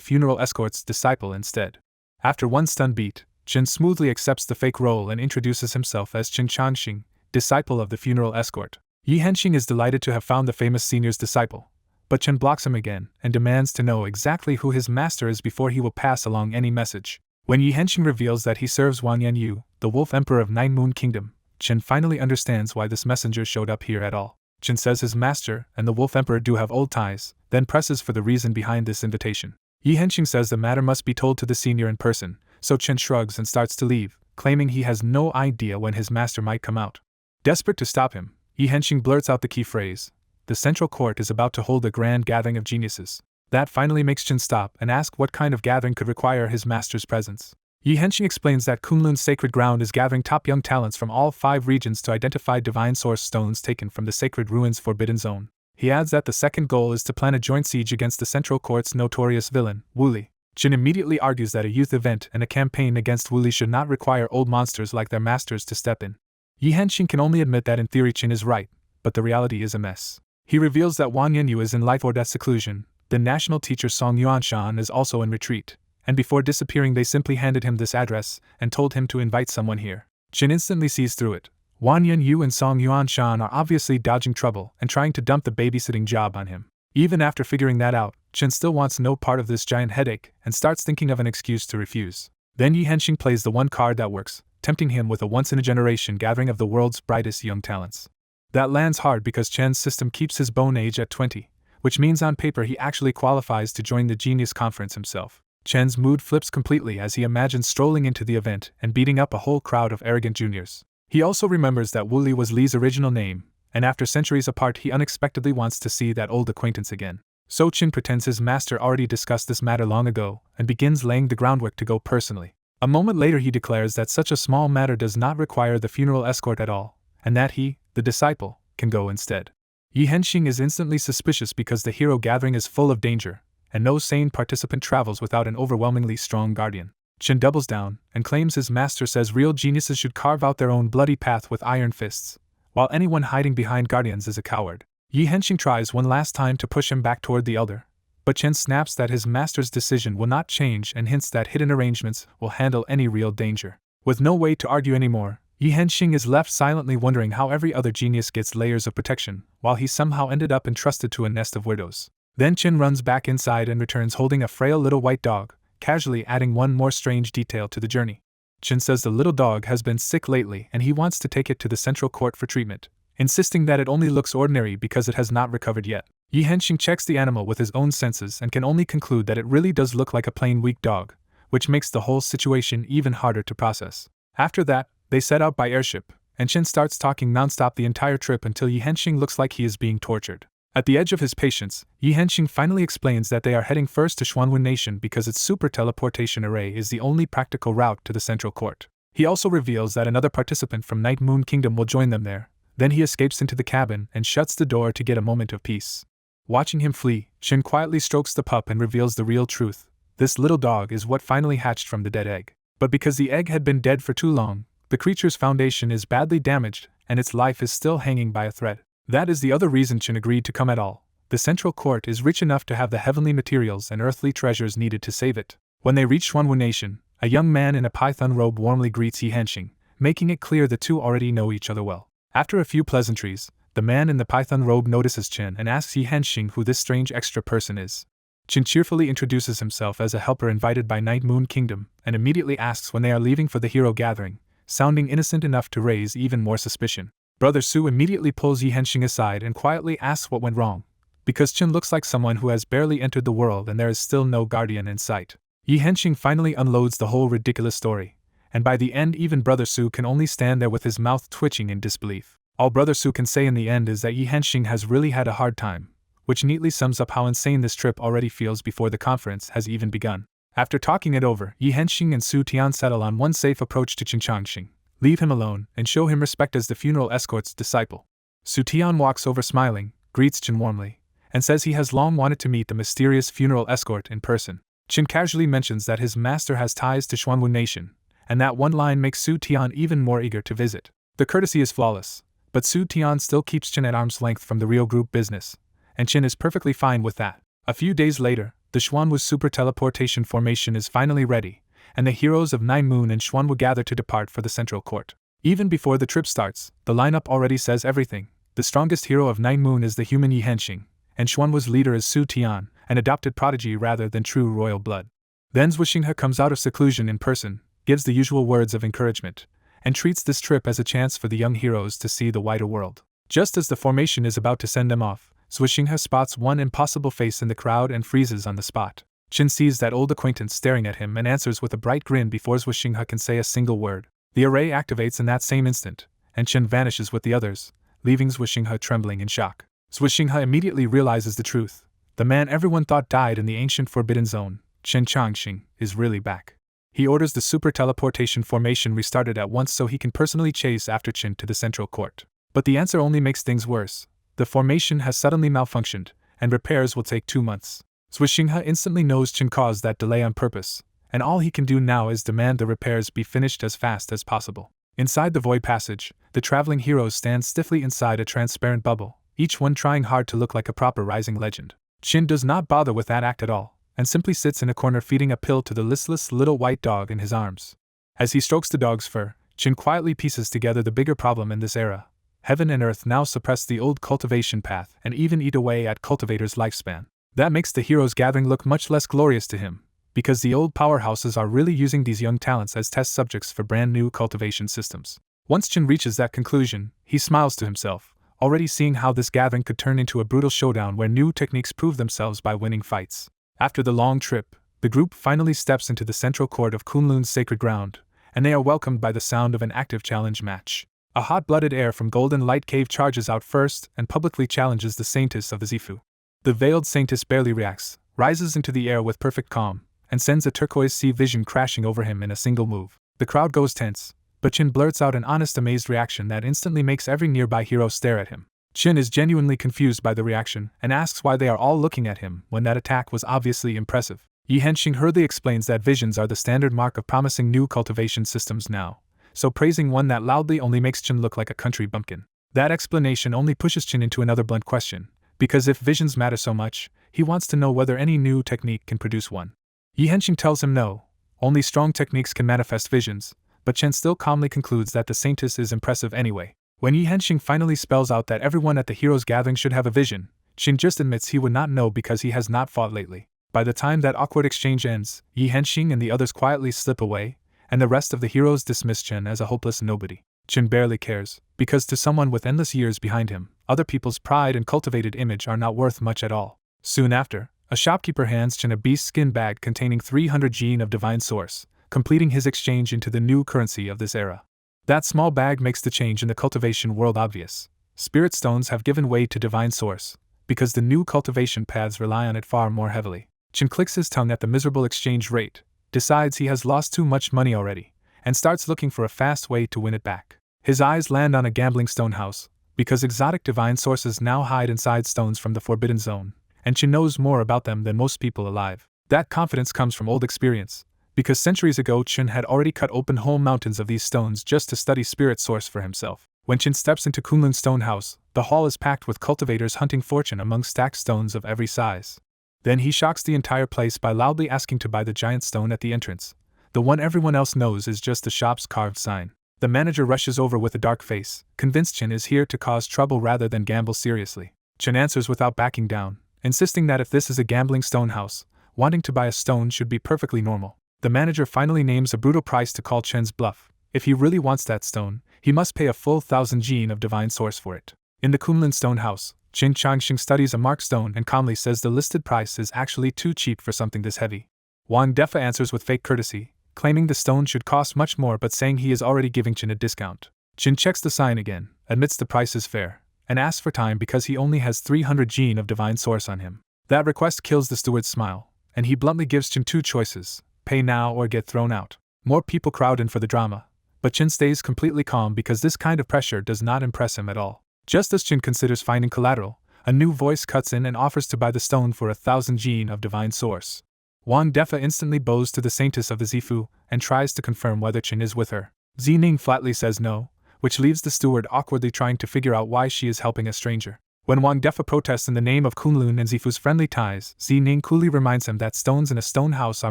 funeral escort's disciple instead. After one stun beat, Chen smoothly accepts the fake role and introduces himself as Chen Chanxing, disciple of the funeral escort. Yi Henxing is delighted to have found the famous senior's disciple, but Chen blocks him again and demands to know exactly who his master is before he will pass along any message. When Yi Henxing reveals that he serves Wang Yanyu, the Wolf Emperor of Nine Moon Kingdom, Chen finally understands why this messenger showed up here at all. Chen says his master and the Wolf Emperor do have old ties, then presses for the reason behind this invitation. Yi Henxing says the matter must be told to the senior in person, so Chen shrugs and starts to leave, claiming he has no idea when his master might come out. Desperate to stop him, Yi Henxing blurts out the key phrase, "The Central Court is about to hold a grand gathering of geniuses." That finally makes Chen stop and ask what kind of gathering could require his master's presence. Yi Henxing explains that Kunlun's sacred ground is gathering top young talents from all 5 regions to identify divine source stones taken from the sacred ruins Forbidden Zone. He adds that the second goal is to plan a joint siege against the Central Court's notorious villain, Wuli. Chen immediately argues that a youth event and a campaign against Wuli should not require old monsters like their masters to step in. Yi Henxing can only admit that in theory Chen is right, but the reality is a mess. He reveals that Wang Yanyu is in life or death seclusion, the national teacher Song Yuanshan is also in retreat, and before disappearing they simply handed him this address and told him to invite someone here. Chen instantly sees through it. Wang Yanyu and Song Yuanshan are obviously dodging trouble and trying to dump the babysitting job on him. Even after figuring that out, Chen still wants no part of this giant headache and starts thinking of an excuse to refuse. Then Yi Henxing plays the one card that works, tempting him with a once-in-a-generation gathering of the world's brightest young talents. That lands hard because Chen's system keeps his bone age at 20, which means on paper he actually qualifies to join the Genius Conference himself. Chen's mood flips completely as he imagines strolling into the event and beating up a whole crowd of arrogant juniors. He also remembers that Wuli was Li's original name, and after centuries apart he unexpectedly wants to see that old acquaintance again. So Chen pretends his master already discussed this matter long ago and begins laying the groundwork to go personally. A moment later he declares that such a small matter does not require the funeral escort at all, and that he, the disciple, can go instead. Yi Henxing is instantly suspicious because the hero gathering is full of danger, and no sane participant travels without an overwhelmingly strong guardian. Chen doubles down and claims his master says real geniuses should carve out their own bloody path with iron fists, while anyone hiding behind guardians is a coward. Yi Henxing tries one last time to push him back toward the elder, but Chen snaps that his master's decision will not change and hints that hidden arrangements will handle any real danger. With no way to argue anymore, Yi Henxing is left silently wondering how every other genius gets layers of protection, while he somehow ended up entrusted to a nest of weirdos. Then Chen runs back inside and returns holding a frail little white dog, casually adding one more strange detail to the journey. Chen says the little dog has been sick lately and he wants to take it to the Central Court for treatment, insisting that it only looks ordinary because it has not recovered yet. Yi Henxing checks the animal with his own senses and can only conclude that it really does look like a plain weak dog, which makes the whole situation even harder to process. After that, they set out by airship, and Chen starts talking nonstop the entire trip until Yi Henxing looks like he is being tortured. At the edge of his patience, Yi Henxing finally explains that they are heading first to Xuanwen Nation because its super teleportation array is the only practical route to the Central Court. He also reveals that another participant from Night Moon Kingdom will join them there. Then he escapes into the cabin and shuts the door to get a moment of peace. Watching him flee, Chen quietly strokes the pup and reveals the real truth. This little dog is what finally hatched from the dead egg. But because the egg had been dead for too long, the creature's foundation is badly damaged, and its life is still hanging by a thread. That is the other reason Chen agreed to come at all. The Central Court is rich enough to have the heavenly materials and earthly treasures needed to save it. When they reach Xuanwu Nation, a young man in a python robe warmly greets Yi Henxing, making it clear the two already know each other well. After a few pleasantries, the man in the python robe notices Chen and asks Yi Henxing who this strange extra person is. Chin cheerfully introduces himself as a helper invited by Night Moon Kingdom and immediately asks when they are leaving for the hero gathering, sounding innocent enough to raise even more suspicion. Brother Su immediately pulls Yi Henxing aside and quietly asks what went wrong, because Chin looks like someone who has barely entered the world and there is still no guardian in sight. Yi Henxing finally unloads the whole ridiculous story, and by the end even Brother Su can only stand there with his mouth twitching in disbelief. All Brother Su can say in the end is that Yi Henxing has really had a hard time, which neatly sums up how insane this trip already feels before the conference has even begun. After talking it over, Yi Henxing and Su Tian settle on one safe approach to Qin Changxing: leave him alone and show him respect as the funeral escort's disciple. Su Tian walks over smiling, greets Qin warmly, and says he has long wanted to meet the mysterious funeral escort in person. Qin casually mentions that his master has ties to Xuanwu Nation, and that one line makes Su Tian even more eager to visit. The courtesy is flawless, but Su Tian still keeps Qin at arm's length from the real group business, and Qin is perfectly fine with that. A few days later, the Xuanwu super teleportation formation is finally ready, and the heroes of Nine Moon and Xuanwu gather to depart for the central court. Even before the trip starts, the lineup already says everything. The strongest hero of Nine Moon is the human Yi Henxing, and Xuanwu's leader is Su Tian, an adopted prodigy rather than true royal blood. Then Zhuxinghe comes out of seclusion in person, gives the usual words of encouragement, and treats this trip as a chance for the young heroes to see the wider world. Just as the formation is about to send them off, Zhuxinghe spots one impossible face in the crowd and freezes on the spot. Qin sees that old acquaintance staring at him and answers with a bright grin before Zhuxinghe can say a single word. The array activates in that same instant, and Qin vanishes with the others, leaving Zhuxinghe trembling in shock. Zhuxinghe immediately realizes the truth. The man everyone thought died in the ancient Forbidden Zone, Qin Changxing, is really back. He orders the super teleportation formation restarted at once so he can personally chase after Qin to the central court. But the answer only makes things worse. The formation has suddenly malfunctioned, and repairs will take 2 months. Zhuxinghe instantly knows Qin caused that delay on purpose, and all he can do now is demand the repairs be finished as fast as possible. Inside the Void Passage, the traveling heroes stand stiffly inside a transparent bubble, each one trying hard to look like a proper rising legend. Qin does not bother with that act at all, and simply sits in a corner feeding a pill to the listless little white dog in his arms. As he strokes the dog's fur, Qin quietly pieces together the bigger problem in this era. Heaven and earth now suppress the old cultivation path and even eat away at cultivators' lifespan. That makes the heroes gathering look much less glorious to him, because the old powerhouses are really using these young talents as test subjects for brand new cultivation systems. Once Qin reaches that conclusion, he smiles to himself, already seeing how this gathering could turn into a brutal showdown where new techniques prove themselves by winning fights. After the long trip, the group finally steps into the central court of Kunlun's sacred ground, and they are welcomed by the sound of an active challenge match. A hot-blooded heir from Golden Light Cave charges out first and publicly challenges the Saintess of the Zifu. The veiled Saintess barely reacts, rises into the air with perfect calm, and sends a turquoise sea vision crashing over him in a single move. The crowd goes tense, but Qin blurts out an honest amazed reaction that instantly makes every nearby hero stare at him. Qin is genuinely confused by the reaction and asks why they are all looking at him when that attack was obviously impressive. Yi Henxing hurriedly explains that visions are the standard mark of promising new cultivation systems now, so praising one that loudly only makes Qin look like a country bumpkin. That explanation only pushes Qin into another blunt question, because if visions matter so much, he wants to know whether any new technique can produce one. Yi Henxing tells him no, only strong techniques can manifest visions, but Qin still calmly concludes that the Saintess is impressive anyway. When Yi Henxing finally spells out that everyone at the heroes' gathering should have a vision, Qin just admits he would not know because he has not fought lately. By the time that awkward exchange ends, Yi Henxing and the others quietly slip away, and the rest of the heroes dismiss Qin as a hopeless nobody. Qin barely cares, because to someone with endless years behind him, other people's pride and cultivated image are not worth much at all. Soon after, a shopkeeper hands Qin a beast skin bag containing 300 gene of divine source, completing his exchange into the new currency of this era. That small bag makes the change in the cultivation world obvious. Spirit stones have given way to divine source, because the new cultivation paths rely on it far more heavily. Qin clicks his tongue at the miserable exchange rate, decides he has lost too much money already, and starts looking for a fast way to win it back. His eyes land on a gambling stone house, because exotic divine sources now hide inside stones from the Forbidden Zone, and Qin knows more about them than most people alive. That confidence comes from old experience, because centuries ago Qin had already cut open whole mountains of these stones just to study spirit source for himself. When Qin steps into Kunlun Stone House, the hall is packed with cultivators hunting fortune among stacked stones of every size. Then he shocks the entire place by loudly asking to buy the giant stone at the entrance. The one everyone else knows is just the shop's carved sign. The manager rushes over with a dark face, convinced Qin is here to cause trouble rather than gamble seriously. Qin answers without backing down, insisting that if this is a gambling stone house, wanting to buy a stone should be perfectly normal. The manager finally names a brutal price to call Chen's bluff. If he really wants that stone, he must pay a full 1,000 gene of divine source for it. In the Kunlun stone house, Chen Changxing studies a marked stone and calmly says the listed price is actually too cheap for something this heavy. Wang Defa answers with fake courtesy, claiming the stone should cost much more but saying he is already giving Chen a discount. Chen checks the sign again, admits the price is fair, and asks for time because he only has 300 gene of divine source on him. That request kills the steward's smile, and he bluntly gives Chen two choices: pay now or get thrown out. More people crowd in for the drama, but Chen stays completely calm because this kind of pressure does not impress him at all. Just as Chen considers finding collateral, a new voice cuts in and offers to buy the stone for 1,000 gene of divine source. Wang Defa instantly bows to the saintess of the Zifu and tries to confirm whether Chen is with her. Zining flatly says no, which leaves the steward awkwardly trying to figure out why she is helping a stranger. When Wang Defa protests in the name of Kunlun and Zifu's friendly ties, Zining coolly reminds him that stones in a stone house are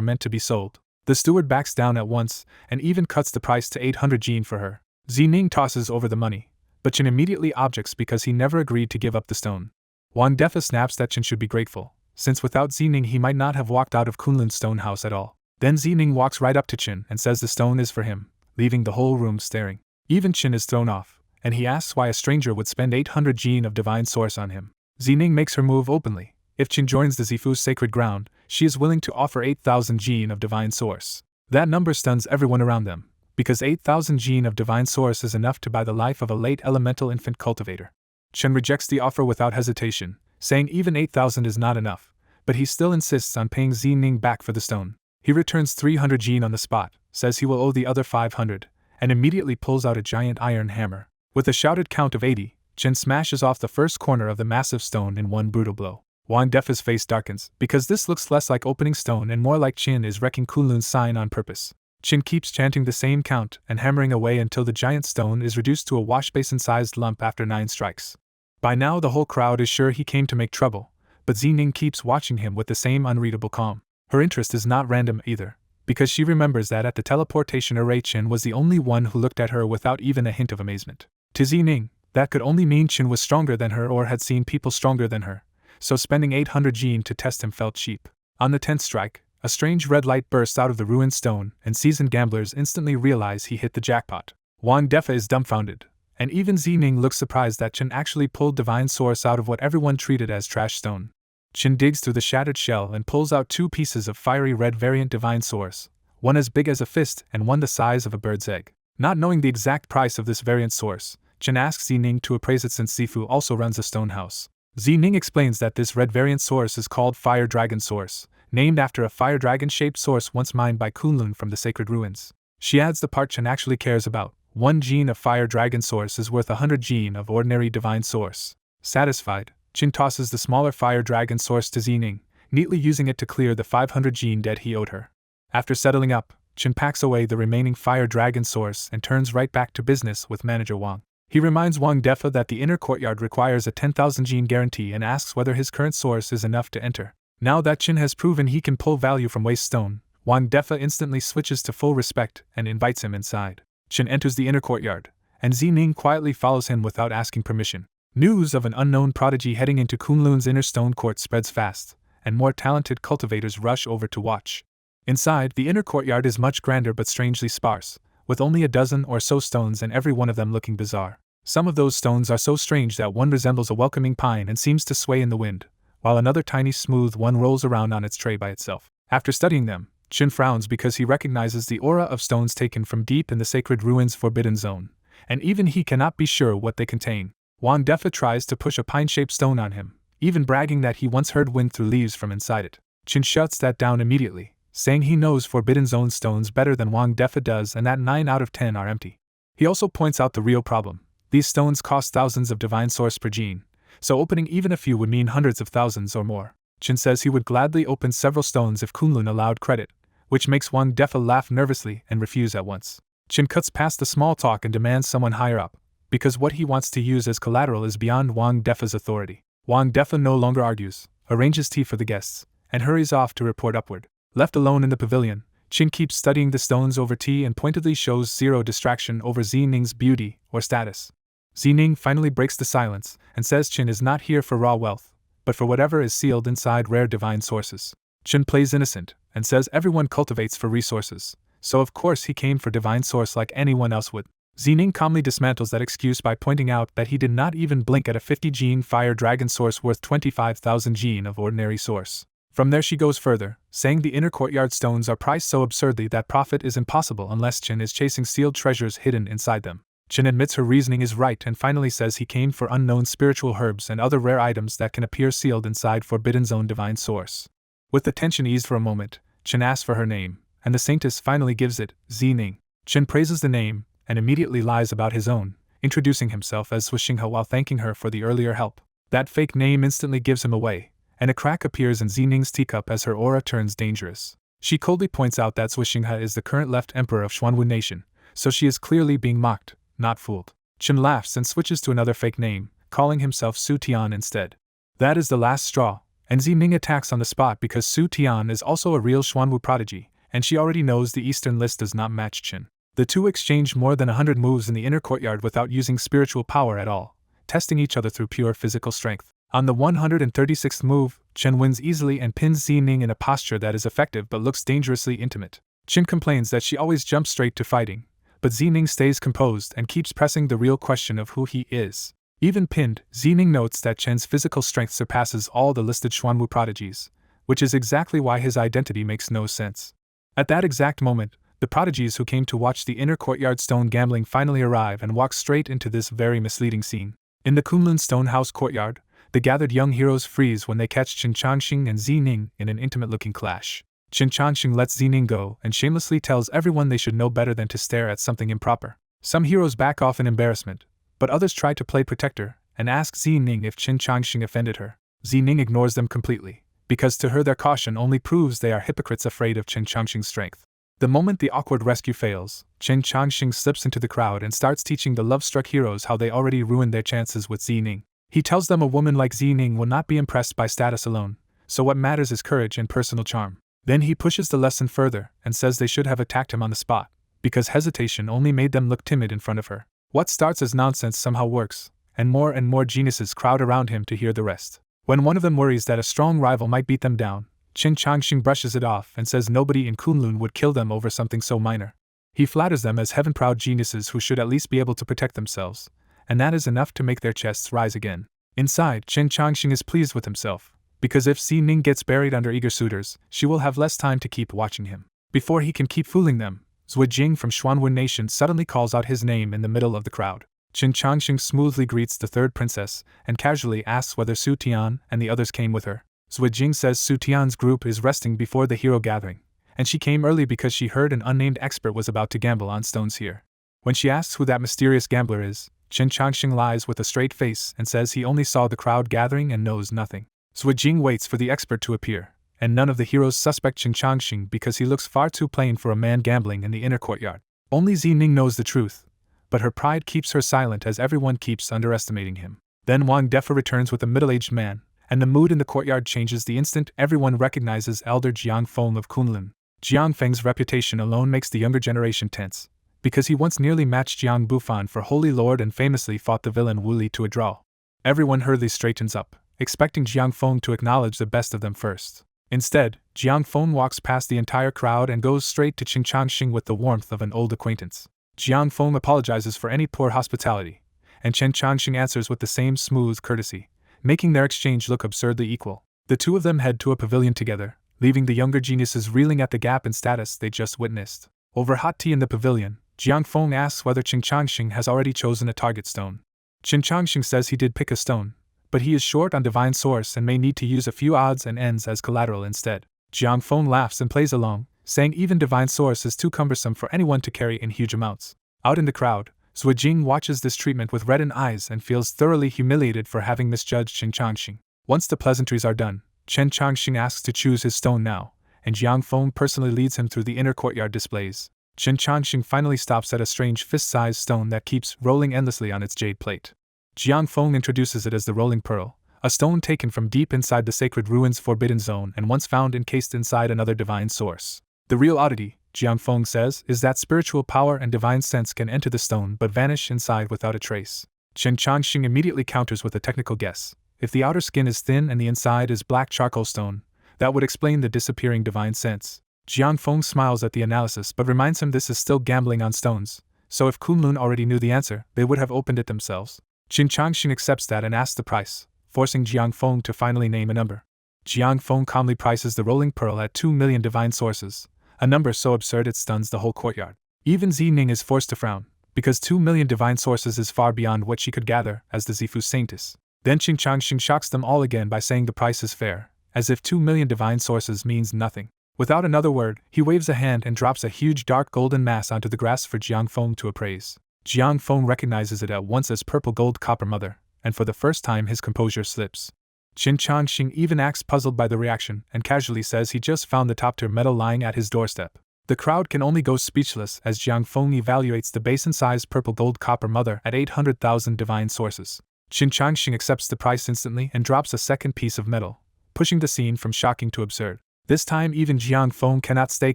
meant to be sold. The steward backs down at once and even cuts the price to 800 gene for her. Zining tosses over the money, but Chen immediately objects because he never agreed to give up the stone. Wang Defa snaps that Chen should be grateful, since without Zining he might not have walked out of Kunlun's stone house at all. Then Zining walks right up to Chen and says the stone is for him, leaving the whole room staring. Even Chen is thrown off, and he asks why a stranger would spend 800 gene of divine source on him. Zining makes her move openly. If Chen joins the Zifu's sacred ground, she is willing to offer 8,000 gene of divine source. That number stuns everyone around them, because 8,000 gene of divine source is enough to buy the life of a late elemental infant cultivator. Chen rejects the offer without hesitation, saying even 8,000 is not enough, but he still insists on paying Zining back for the stone. He returns 300 gene on the spot, says he will owe the other 500, and immediately pulls out a giant iron hammer. With a shouted count of 80, Chen smashes off the first corner of the massive stone in one brutal blow. Wang Defa's face darkens, because this looks less like opening stone and more like Chen is wrecking Kunlun's sign on purpose. Chen keeps chanting the same count and hammering away until the giant stone is reduced to a washbasin-sized lump after 9 strikes. By now the whole crowd is sure he came to make trouble, but Zining keeps watching him with the same unreadable calm. Her interest is not random either, because she remembers that at the teleportation array Chen was the only one who looked at her without even a hint of amazement. To Zining, that could only mean Chen was stronger than her or had seen people stronger than her, so spending 800 gene to test him felt cheap. On the 10th strike, a strange red light bursts out of the ruined stone, and seasoned gamblers instantly realize he hit the jackpot. Wang Defa is dumbfounded, and even Zining looks surprised that Chen actually pulled divine source out of what everyone treated as trash stone. Chen digs through the shattered shell and pulls out 2 pieces of fiery red variant divine source, one as big as a fist and one the size of a bird's egg. Not knowing the exact price of this variant source, Chen asks Zining to appraise it since Zifu also runs a stone house. Zining explains that this red variant source is called Fire Dragon Source, named after a fire dragon-shaped source once mined by Kunlun from the sacred ruins. She adds the part Chen actually cares about: 1 gene of Fire Dragon Source is worth 100 gene of ordinary divine source. Satisfied, Chen tosses the smaller Fire Dragon Source to Zining, neatly using it to clear the 500 gene debt he owed her. After settling up, Chen packs away the remaining Fire Dragon Source and turns right back to business with manager Wang. He reminds Wang Defa that the inner courtyard requires a 10,000 gene guarantee and asks whether his current source is enough to enter. Now that Chen has proven he can pull value from waste stone, Wang Defa instantly switches to full respect and invites him inside. Chen enters the inner courtyard, and Zining quietly follows him without asking permission. News of an unknown prodigy heading into Kunlun's inner stone court spreads fast, and more talented cultivators rush over to watch. Inside, the inner courtyard is much grander but strangely sparse, with only a dozen or so stones and every one of them looking bizarre. Some of those stones are so strange that one resembles a welcoming pine and seems to sway in the wind, while another tiny smooth one rolls around on its tray by itself. After studying them, Chen frowns because he recognizes the aura of stones taken from deep in the sacred ruins Forbidden Zone, and even he cannot be sure what they contain. Wang Defa tries to push a pine-shaped stone on him, even bragging that he once heard wind through leaves from inside it. Chen shuts that down immediately, saying he knows Forbidden Zone stones better than Wang Defa does and that 9 out of 10 are empty. He also points out the real problem. These stones cost thousands of divine source per gene, so opening even a few would mean hundreds of thousands or more. Chen says he would gladly open several stones if Kunlun allowed credit, which makes Wang Defa laugh nervously and refuse at once. Chen cuts past the small talk and demands someone higher up, because what he wants to use as collateral is beyond Wang Defa's authority. Wang Defa no longer argues, arranges tea for the guests, and hurries off to report upward. Left alone in the pavilion, Chen keeps studying the stones over tea and pointedly shows zero distraction over Zining's beauty or status. Zining finally breaks the silence and says Chen is not here for raw wealth, but for whatever is sealed inside rare divine sources. Chen plays innocent, and says everyone cultivates for resources, so of course he came for divine source like anyone else would. Zining calmly dismantles that excuse by pointing out that he did not even blink at a 50-gene fire dragon source worth 25,000 gene of ordinary source. From there she goes further, saying the inner courtyard stones are priced so absurdly that profit is impossible unless Chen is chasing sealed treasures hidden inside them. Chen admits her reasoning is right and finally says he came for unknown spiritual herbs and other rare items that can appear sealed inside Forbidden Zone divine source. With the tension eased for a moment, Chen asks for her name, and the saintess finally gives it, Zining. Chen praises the name, and immediately lies about his own, introducing himself as Swishinghe while thanking her for the earlier help. That fake name instantly gives him away, and a crack appears in Zining's teacup as her aura turns dangerous. She coldly points out that Swishinghe is the current left emperor of Xuanwu Nation, so she is clearly being mocked, not fooled. Chen laughs and switches to another fake name, calling himself Su Tian instead. That is the last straw, and Zining attacks on the spot because Su Tian is also a real Xuanwu prodigy, and she already knows the Eastern list does not match Chen. The two exchange more than 100 moves in the inner courtyard without using spiritual power at all, testing each other through pure physical strength. On the 136th move, Chen wins easily and pins Zining in a posture that is effective but looks dangerously intimate. Chen complains that she always jumps straight to fighting, but Zining stays composed and keeps pressing the real question of who he is. Even pinned, Zining notes that Chen's physical strength surpasses all the listed Xuanwu prodigies, which is exactly why his identity makes no sense. At that exact moment, the prodigies who came to watch the inner courtyard stone gambling finally arrive and walk straight into this very misleading scene. In the Kunlun stone house courtyard, the gathered young heroes freeze when they catch Chen Changxing and Zining in an intimate-looking clash. Chen Changxing lets Zining go and shamelessly tells everyone they should know better than to stare at something improper. Some heroes back off in embarrassment, but others try to play protector and ask Zining if Chen Changxing offended her. Zining ignores them completely, because to her their caution only proves they are hypocrites afraid of Chen Changxing's strength. The moment the awkward rescue fails, Chen Changxing slips into the crowd and starts teaching the love-struck heroes how they already ruined their chances with Zining. He tells them a woman like Zining will not be impressed by status alone, so what matters is courage and personal charm. Then he pushes the lesson further and says they should have attacked him on the spot, because hesitation only made them look timid in front of her. What starts as nonsense somehow works, and more geniuses crowd around him to hear the rest. When one of them worries that a strong rival might beat them down, Chen Changxing brushes it off and says nobody in Kunlun would kill them over something so minor. He flatters them as heaven-proud geniuses who should at least be able to protect themselves, and that is enough to make their chests rise again. Inside, Chen Changxing is pleased with himself, because if Zining gets buried under eager suitors, she will have less time to keep watching him. Before he can keep fooling them, Zui Jing from Xuanwu Nation suddenly calls out his name in the middle of the crowd. Chen Changxing smoothly greets the third princess and casually asks whether Su Tian and the others came with her. Zui Jing says Su Tian's group is resting before the hero gathering, and she came early because she heard an unnamed expert was about to gamble on stones here. When she asks who that mysterious gambler is, Chen Changxing lies with a straight face and says he only saw the crowd gathering and knows nothing. Zui Jing waits for the expert to appear, and none of the heroes suspect Chen Changxing because he looks far too plain for a man gambling in the inner courtyard. Only Zining knows the truth, but her pride keeps her silent as everyone keeps underestimating him. Then Wang Defa returns with a middle-aged man, and the mood in the courtyard changes the instant everyone recognizes Elder Jiang Feng of Kunlun. Jiang Feng's reputation alone makes the younger generation tense, because he once nearly matched Jiang Bufan for Holy Lord and famously fought the villain Wu Li to a draw. Everyone hurriedly straightens up, expecting Jiang Feng to acknowledge the best of them first. Instead, Jiang Feng walks past the entire crowd and goes straight to Chen Changxing with the warmth of an old acquaintance. Jiang Feng apologizes for any poor hospitality, and Chen Changxing answers with the same smooth courtesy, making their exchange look absurdly equal. The two of them head to a pavilion together, leaving the younger geniuses reeling at the gap in status they just witnessed. Over hot tea in the pavilion, Jiang Feng asks whether Chen Changxing has already chosen a target stone. Chen Changxing says he did pick a stone, but he is short on divine source and may need to use a few odds and ends as collateral instead. Jiang Feng laughs and plays along, saying even divine source is too cumbersome for anyone to carry in huge amounts. Out in the crowd, Zui Jing watches this treatment with reddened eyes and feels thoroughly humiliated for having misjudged Chen Changxing. Once the pleasantries are done, Chen Changxing asks to choose his stone now, and Jiang Feng personally leads him through the inner courtyard displays. Chen Changxing finally stops at a strange fist-sized stone that keeps rolling endlessly on its jade plate. Jiang Feng introduces it as the Rolling Pearl, a stone taken from deep inside the sacred ruins Forbidden Zone and once found encased inside another divine source. The real oddity, Jiang Feng says, is that spiritual power and divine sense can enter the stone but vanish inside without a trace. Chen Changxing immediately counters with a technical guess. If the outer skin is thin and the inside is black charcoal stone, that would explain the disappearing divine sense. Jiang Feng smiles at the analysis but reminds him this is still gambling on stones, so if Kunlun already knew the answer, they would have opened it themselves. Qin Changxing accepts that and asks the price, forcing Jiang Feng to finally name a number. Jiang Feng calmly prices the rolling pearl at 2 million divine sources, a number so absurd it stuns the whole courtyard. Even Xi Ning is forced to frown, because 2 million divine sources is far beyond what she could gather as the Zifu Saintess. Then Qin Changxing shocks them all again by saying the price is fair, as if 2 million divine sources means nothing. Without another word, he waves a hand and drops a huge dark golden mass onto the grass for Jiang Feng to appraise. Jiang Feng recognizes it at once as purple gold copper mother, and for the first time his composure slips. Qin Changxing even acts puzzled by the reaction and casually says he just found the top-tier metal lying at his doorstep. The crowd can only go speechless as Jiang Feng evaluates the basin-sized purple gold copper mother at 800,000 divine sources. Qin Changxing accepts the price instantly and drops a second piece of metal, pushing the scene from shocking to absurd. This time even Jiang Feng cannot stay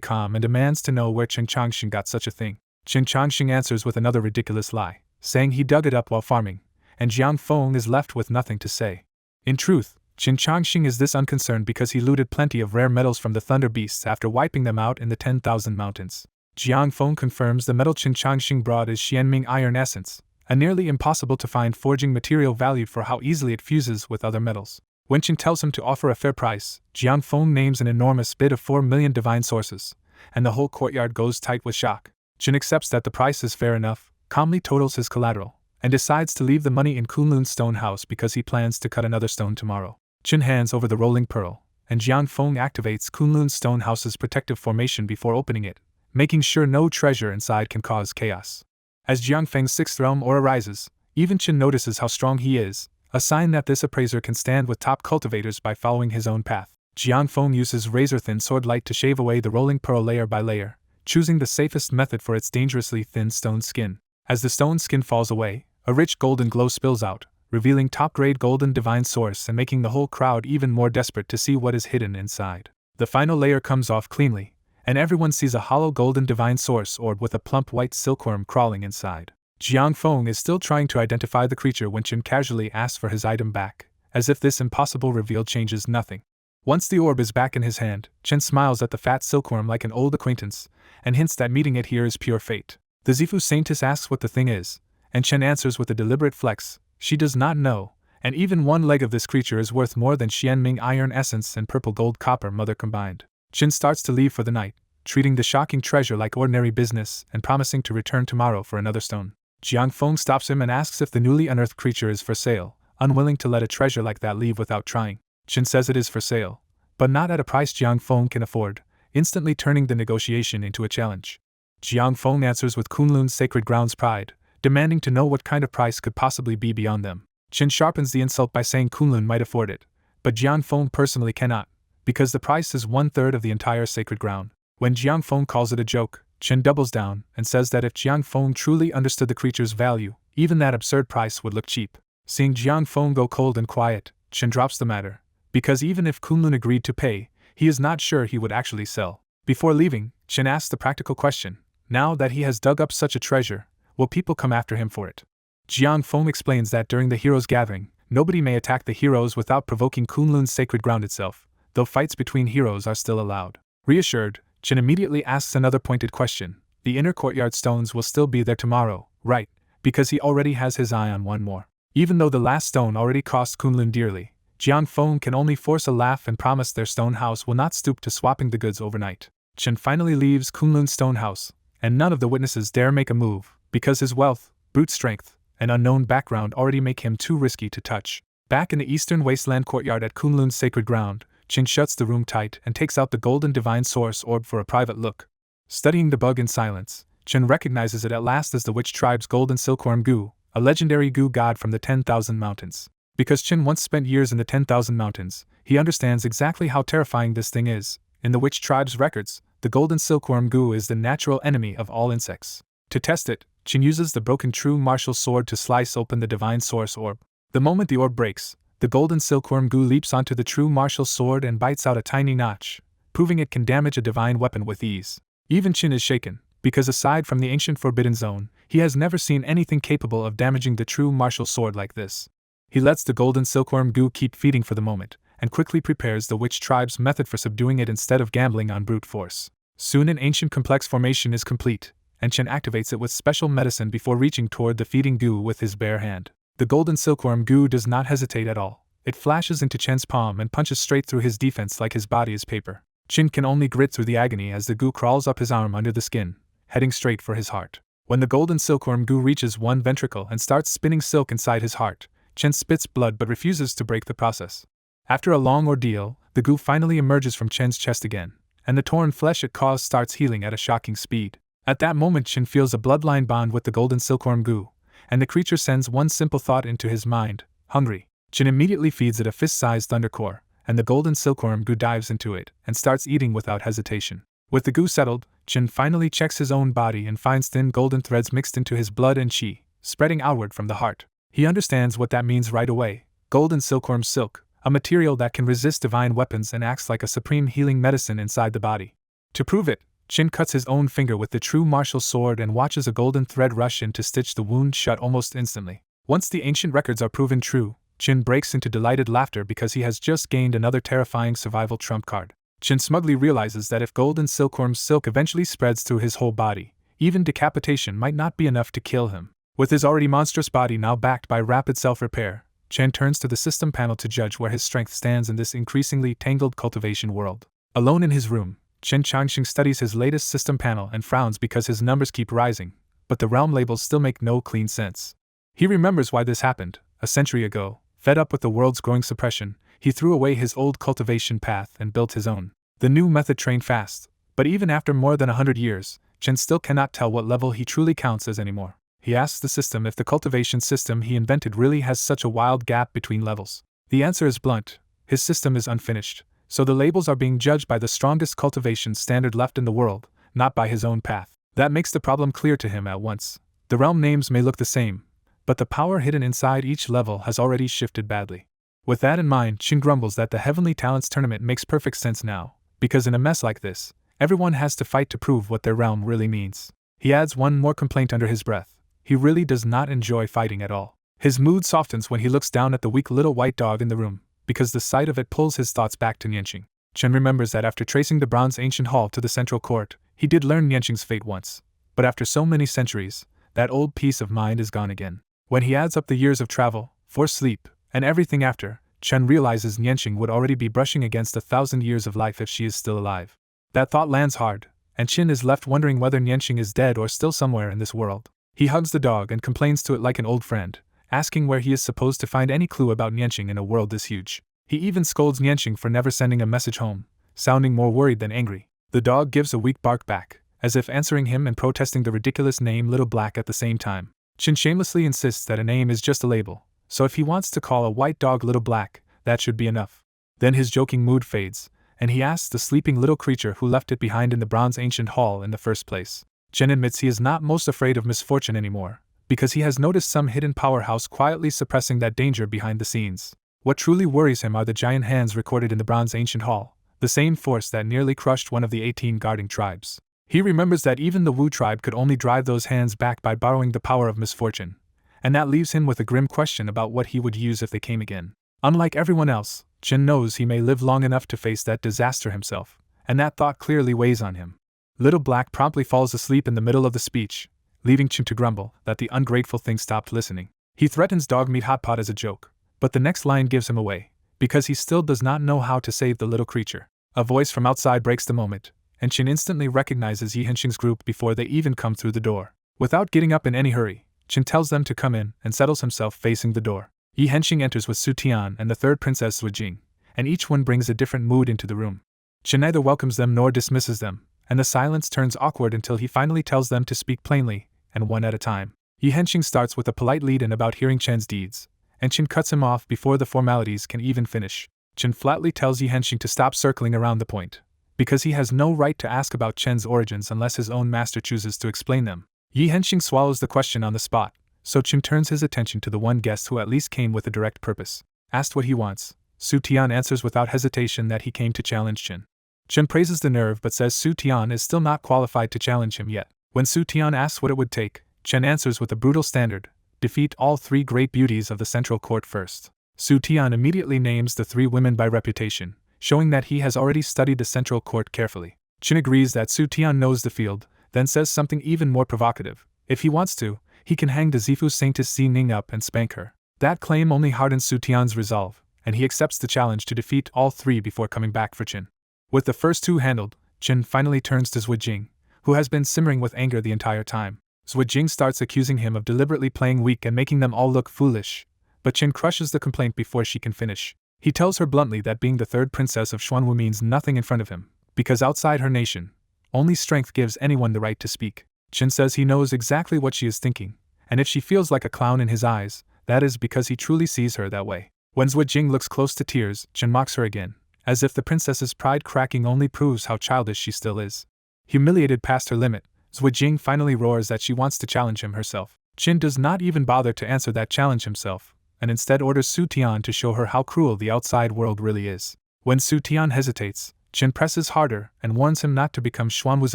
calm and demands to know where Qin Changxing got such a thing. Qin Changxing answers with another ridiculous lie, saying he dug it up while farming, and Jiang Feng is left with nothing to say. In truth, Qin Changxing is this unconcerned because he looted plenty of rare metals from the Thunder Beasts after wiping them out in the 10,000 mountains. Jiang Feng confirms the metal Qin Changxing brought is Xianming iron essence, a nearly impossible to find forging material valued for how easily it fuses with other metals. When Qin tells him to offer a fair price, Jiang Feng names an enormous bid of 4 million divine sources, and the whole courtyard goes tight with shock. Qin accepts that the price is fair enough, calmly totals his collateral, and decides to leave the money in Kunlun's stone house because he plans to cut another stone tomorrow. Qin hands over the rolling pearl, and Jiang Feng activates Kunlun's stone house's protective formation before opening it, making sure no treasure inside can cause chaos. As Jiang Feng's sixth realm aura rises, even Qin notices how strong he is, a sign that this appraiser can stand with top cultivators by following his own path. Jiang Feng uses razor-thin sword light to shave away the rolling pearl layer by layer, choosing the safest method for its dangerously thin stone skin. As the stone skin falls away, a rich golden glow spills out, revealing top-grade golden divine source and making the whole crowd even more desperate to see what is hidden inside. The final layer comes off cleanly, and everyone sees a hollow golden divine source orb with a plump white silkworm crawling inside. Jiang Feng is still trying to identify the creature when Qin casually asks for his item back, as if this impossible reveal changes nothing. Once the orb is back in his hand, Qin smiles at the fat silkworm like an old acquaintance, and hints that meeting it here is pure fate. The Zifu Saintess asks what the thing is, and Qin answers with a deliberate flex. She does not know, and even one leg of this creature is worth more than Xianming iron essence and purple gold copper mother combined. Qin starts to leave for the night, treating the shocking treasure like ordinary business and promising to return tomorrow for another stone. Jiang Feng stops him and asks if the newly unearthed creature is for sale, unwilling to let a treasure like that leave without trying. Qin says it is for sale, but not at a price Jiang Feng can afford, instantly turning the negotiation into a challenge. Jiang Feng answers with Kunlun's sacred ground's pride, demanding to know what kind of price could possibly be beyond them. Qin sharpens the insult by saying Kunlun might afford it, but Jiang Feng personally cannot, because the price is 1/3 of the entire sacred ground. When Jiang Feng calls it a joke, Qin doubles down and says that if Jiang Feng truly understood the creature's value, even that absurd price would look cheap. Seeing Jiang Feng go cold and quiet, Qin drops the matter, because even if Kunlun agreed to pay, he is not sure he would actually sell. Before leaving, Qin asks the practical question, now that he has dug up such a treasure, will people come after him for it? Jiang Feng explains that during the heroes' gathering, nobody may attack the heroes without provoking Kunlun's sacred ground itself, though fights between heroes are still allowed. Reassured, Qin immediately asks another pointed question. The inner courtyard stones will still be there tomorrow, right? Because he already has his eye on one more. Even though the last stone already cost Kunlun dearly, Jiang Feng can only force a laugh and promise their stone house will not stoop to swapping the goods overnight. Qin finally leaves Kunlun's stone house, and none of the witnesses dare make a move, because his wealth, brute strength, and unknown background already make him too risky to touch. Back in the eastern wasteland courtyard at Kunlun's sacred ground, Qin shuts the room tight and takes out the golden divine source orb for a private look. Studying the bug in silence, Qin recognizes it at last as the witch tribe's golden silkworm Gu, a legendary Gu god from the 10,000 mountains. Because Qin once spent years in the 10,000 mountains, he understands exactly how terrifying this thing is. In the witch tribe's records, the golden silkworm Gu is the natural enemy of all insects. To test it, Qin uses the broken true martial sword to slice open the divine source orb. The moment the orb breaks, the golden silkworm Gu leaps onto the true martial sword and bites out a tiny notch, proving it can damage a divine weapon with ease. Even Qin is shaken, because aside from the ancient Forbidden Zone, he has never seen anything capable of damaging the true martial sword like this. He lets the golden silkworm goo keep feeding for the moment, and quickly prepares the witch tribe's method for subduing it instead of gambling on brute force. Soon an ancient complex formation is complete, and Chen activates it with special medicine before reaching toward the feeding goo with his bare hand. The golden silkworm goo does not hesitate at all. It flashes into Chen's palm and punches straight through his defense like his body is paper. Chen can only grit through the agony as the goo crawls up his arm under the skin, heading straight for his heart. When the golden silkworm goo reaches one ventricle and starts spinning silk inside his heart, Chen spits blood but refuses to break the process. After a long ordeal, the goo finally emerges from Chen's chest again, and the torn flesh it caused starts healing at a shocking speed. At that moment Chen feels a bloodline bond with the golden silkworm goo, and the creature sends one simple thought into his mind: hungry. Chen immediately feeds it a fist-sized thundercore, and the golden silkworm goo dives into it and starts eating without hesitation. With the goo settled, Chen finally checks his own body and finds thin golden threads mixed into his blood and qi, spreading outward from the heart. He understands what that means right away: golden silkworm silk, a material that can resist divine weapons and acts like a supreme healing medicine inside the body. To prove it, Chen cuts his own finger with the true martial sword and watches a golden thread rush in to stitch the wound shut almost instantly. Once the ancient records are proven true, Chen breaks into delighted laughter because he has just gained another terrifying survival trump card. Chen smugly realizes that if golden silkworm's silk eventually spreads through his whole body, even decapitation might not be enough to kill him. With his already monstrous body now backed by rapid self-repair, Chen turns to the system panel to judge where his strength stands in this increasingly tangled cultivation world. Alone in his room, Chen Changxing studies his latest system panel and frowns because his numbers keep rising, but the realm labels still make no clean sense. He remembers why this happened. A century ago, fed up with the world's growing suppression, he threw away his old cultivation path and built his own. The new method trained fast, but even after more than 100 years, Chen still cannot tell what level he truly counts as anymore. He asks the system if the cultivation system he invented really has such a wild gap between levels. The answer is blunt: his system is unfinished, so the labels are being judged by the strongest cultivation standard left in the world, not by his own path. That makes the problem clear to him at once. The realm names may look the same, but the power hidden inside each level has already shifted badly. With that in mind, Chen grumbles that the Heavenly Talents Tournament makes perfect sense now, because in a mess like this, everyone has to fight to prove what their realm really means. He adds one more complaint under his breath: he really does not enjoy fighting at all. His mood softens when he looks down at the weak little white dog in the room, because the sight of it pulls his thoughts back to Nianqing. Chen remembers that after tracing the bronze ancient hall to the central court, he did learn Nianqing's fate once, but after so many centuries, that old peace of mind is gone again. When he adds up the years of travel, forced sleep, and everything after, Chen realizes Nianqing would already be brushing against 1,000 years of life if she is still alive. That thought lands hard, and Chen is left wondering whether Nianqing is dead or still somewhere in this world. He hugs the dog and complains to it like an old friend, asking where he is supposed to find any clue about Nianqing in a world this huge. He even scolds Nianqing for never sending a message home, sounding more worried than angry. The dog gives a weak bark back, as if answering him and protesting the ridiculous name Little Black at the same time. Chen shamelessly insists that a name is just a label, so if he wants to call a white dog Little Black, that should be enough. Then his joking mood fades, and he asks the sleeping little creature who left it behind in the bronze ancient hall in the first place. Chen admits he is not most afraid of misfortune anymore, because he has noticed some hidden powerhouse quietly suppressing that danger behind the scenes. What truly worries him are the giant hands recorded in the bronze ancient hall, the same force that nearly crushed one of the 18 guarding tribes. He remembers that even the Wu tribe could only drive those hands back by borrowing the power of misfortune, and that leaves him with a grim question about what he would use if they came again. Unlike everyone else, Chen knows he may live long enough to face that disaster himself, and that thought clearly weighs on him. Little Black promptly falls asleep in the middle of the speech, leaving Chen to grumble that the ungrateful thing stopped listening. He threatens dog meat hot pot as a joke, but the next line gives him away, because he still does not know how to save the little creature. A voice from outside breaks the moment, and Chen instantly recognizes Yi Henxing's group before they even come through the door. Without getting up in any hurry, Chen tells them to come in and settles himself facing the door. Yi Henxing enters with Su Tian and the third princess Zui Jing, and each one brings a different mood into the room. Chen neither welcomes them nor dismisses them, and the silence turns awkward until he finally tells them to speak plainly, and one at a time. Yi Henxing starts with a polite lead-in about hearing Chen's deeds, and Chen cuts him off before the formalities can even finish. Chen flatly tells Yi Henxing to stop circling around the point, because he has no right to ask about Chen's origins unless his own master chooses to explain them. Yi Henxing swallows the question on the spot, so Chen turns his attention to the one guest who at least came with a direct purpose. Asked what he wants, Su Tian answers without hesitation that he came to challenge Chen. Chen praises the nerve but says Su Tian is still not qualified to challenge him yet. When Su Tian asks what it would take, Chen answers with a brutal standard, defeat all 3 great beauties of the central court first. Su Tian immediately names the 3 women by reputation, showing that he has already studied the central court carefully. Chin agrees that Su Tian knows the field, then says something even more provocative. If he wants to, he can hang the Zifu Saintess Si Ning up and spank her. That claim only hardens Su Tian's resolve, and he accepts the challenge to defeat all 3 before coming back for Chin. With the first 2 handled, Chin finally turns to Zhuijing, who has been simmering with anger the entire time. Zhuijing starts accusing him of deliberately playing weak and making them all look foolish, but Chin crushes the complaint before she can finish. He tells her bluntly that being the 3rd princess of Xuanwu means nothing in front of him, because outside her nation, only strength gives anyone the right to speak. Chin says he knows exactly what she is thinking, and if she feels like a clown in his eyes, that is because he truly sees her that way. When Zhuijing looks close to tears, Chin mocks her again, as if the princess's pride cracking only proves how childish she still is. Humiliated past her limit, Zhuijing finally roars that she wants to challenge him herself. Chin does not even bother to answer that challenge himself, and instead orders Su Tian to show her how cruel the outside world really is. When Su Tian hesitates, Chin presses harder and warns him not to become Xuanwu's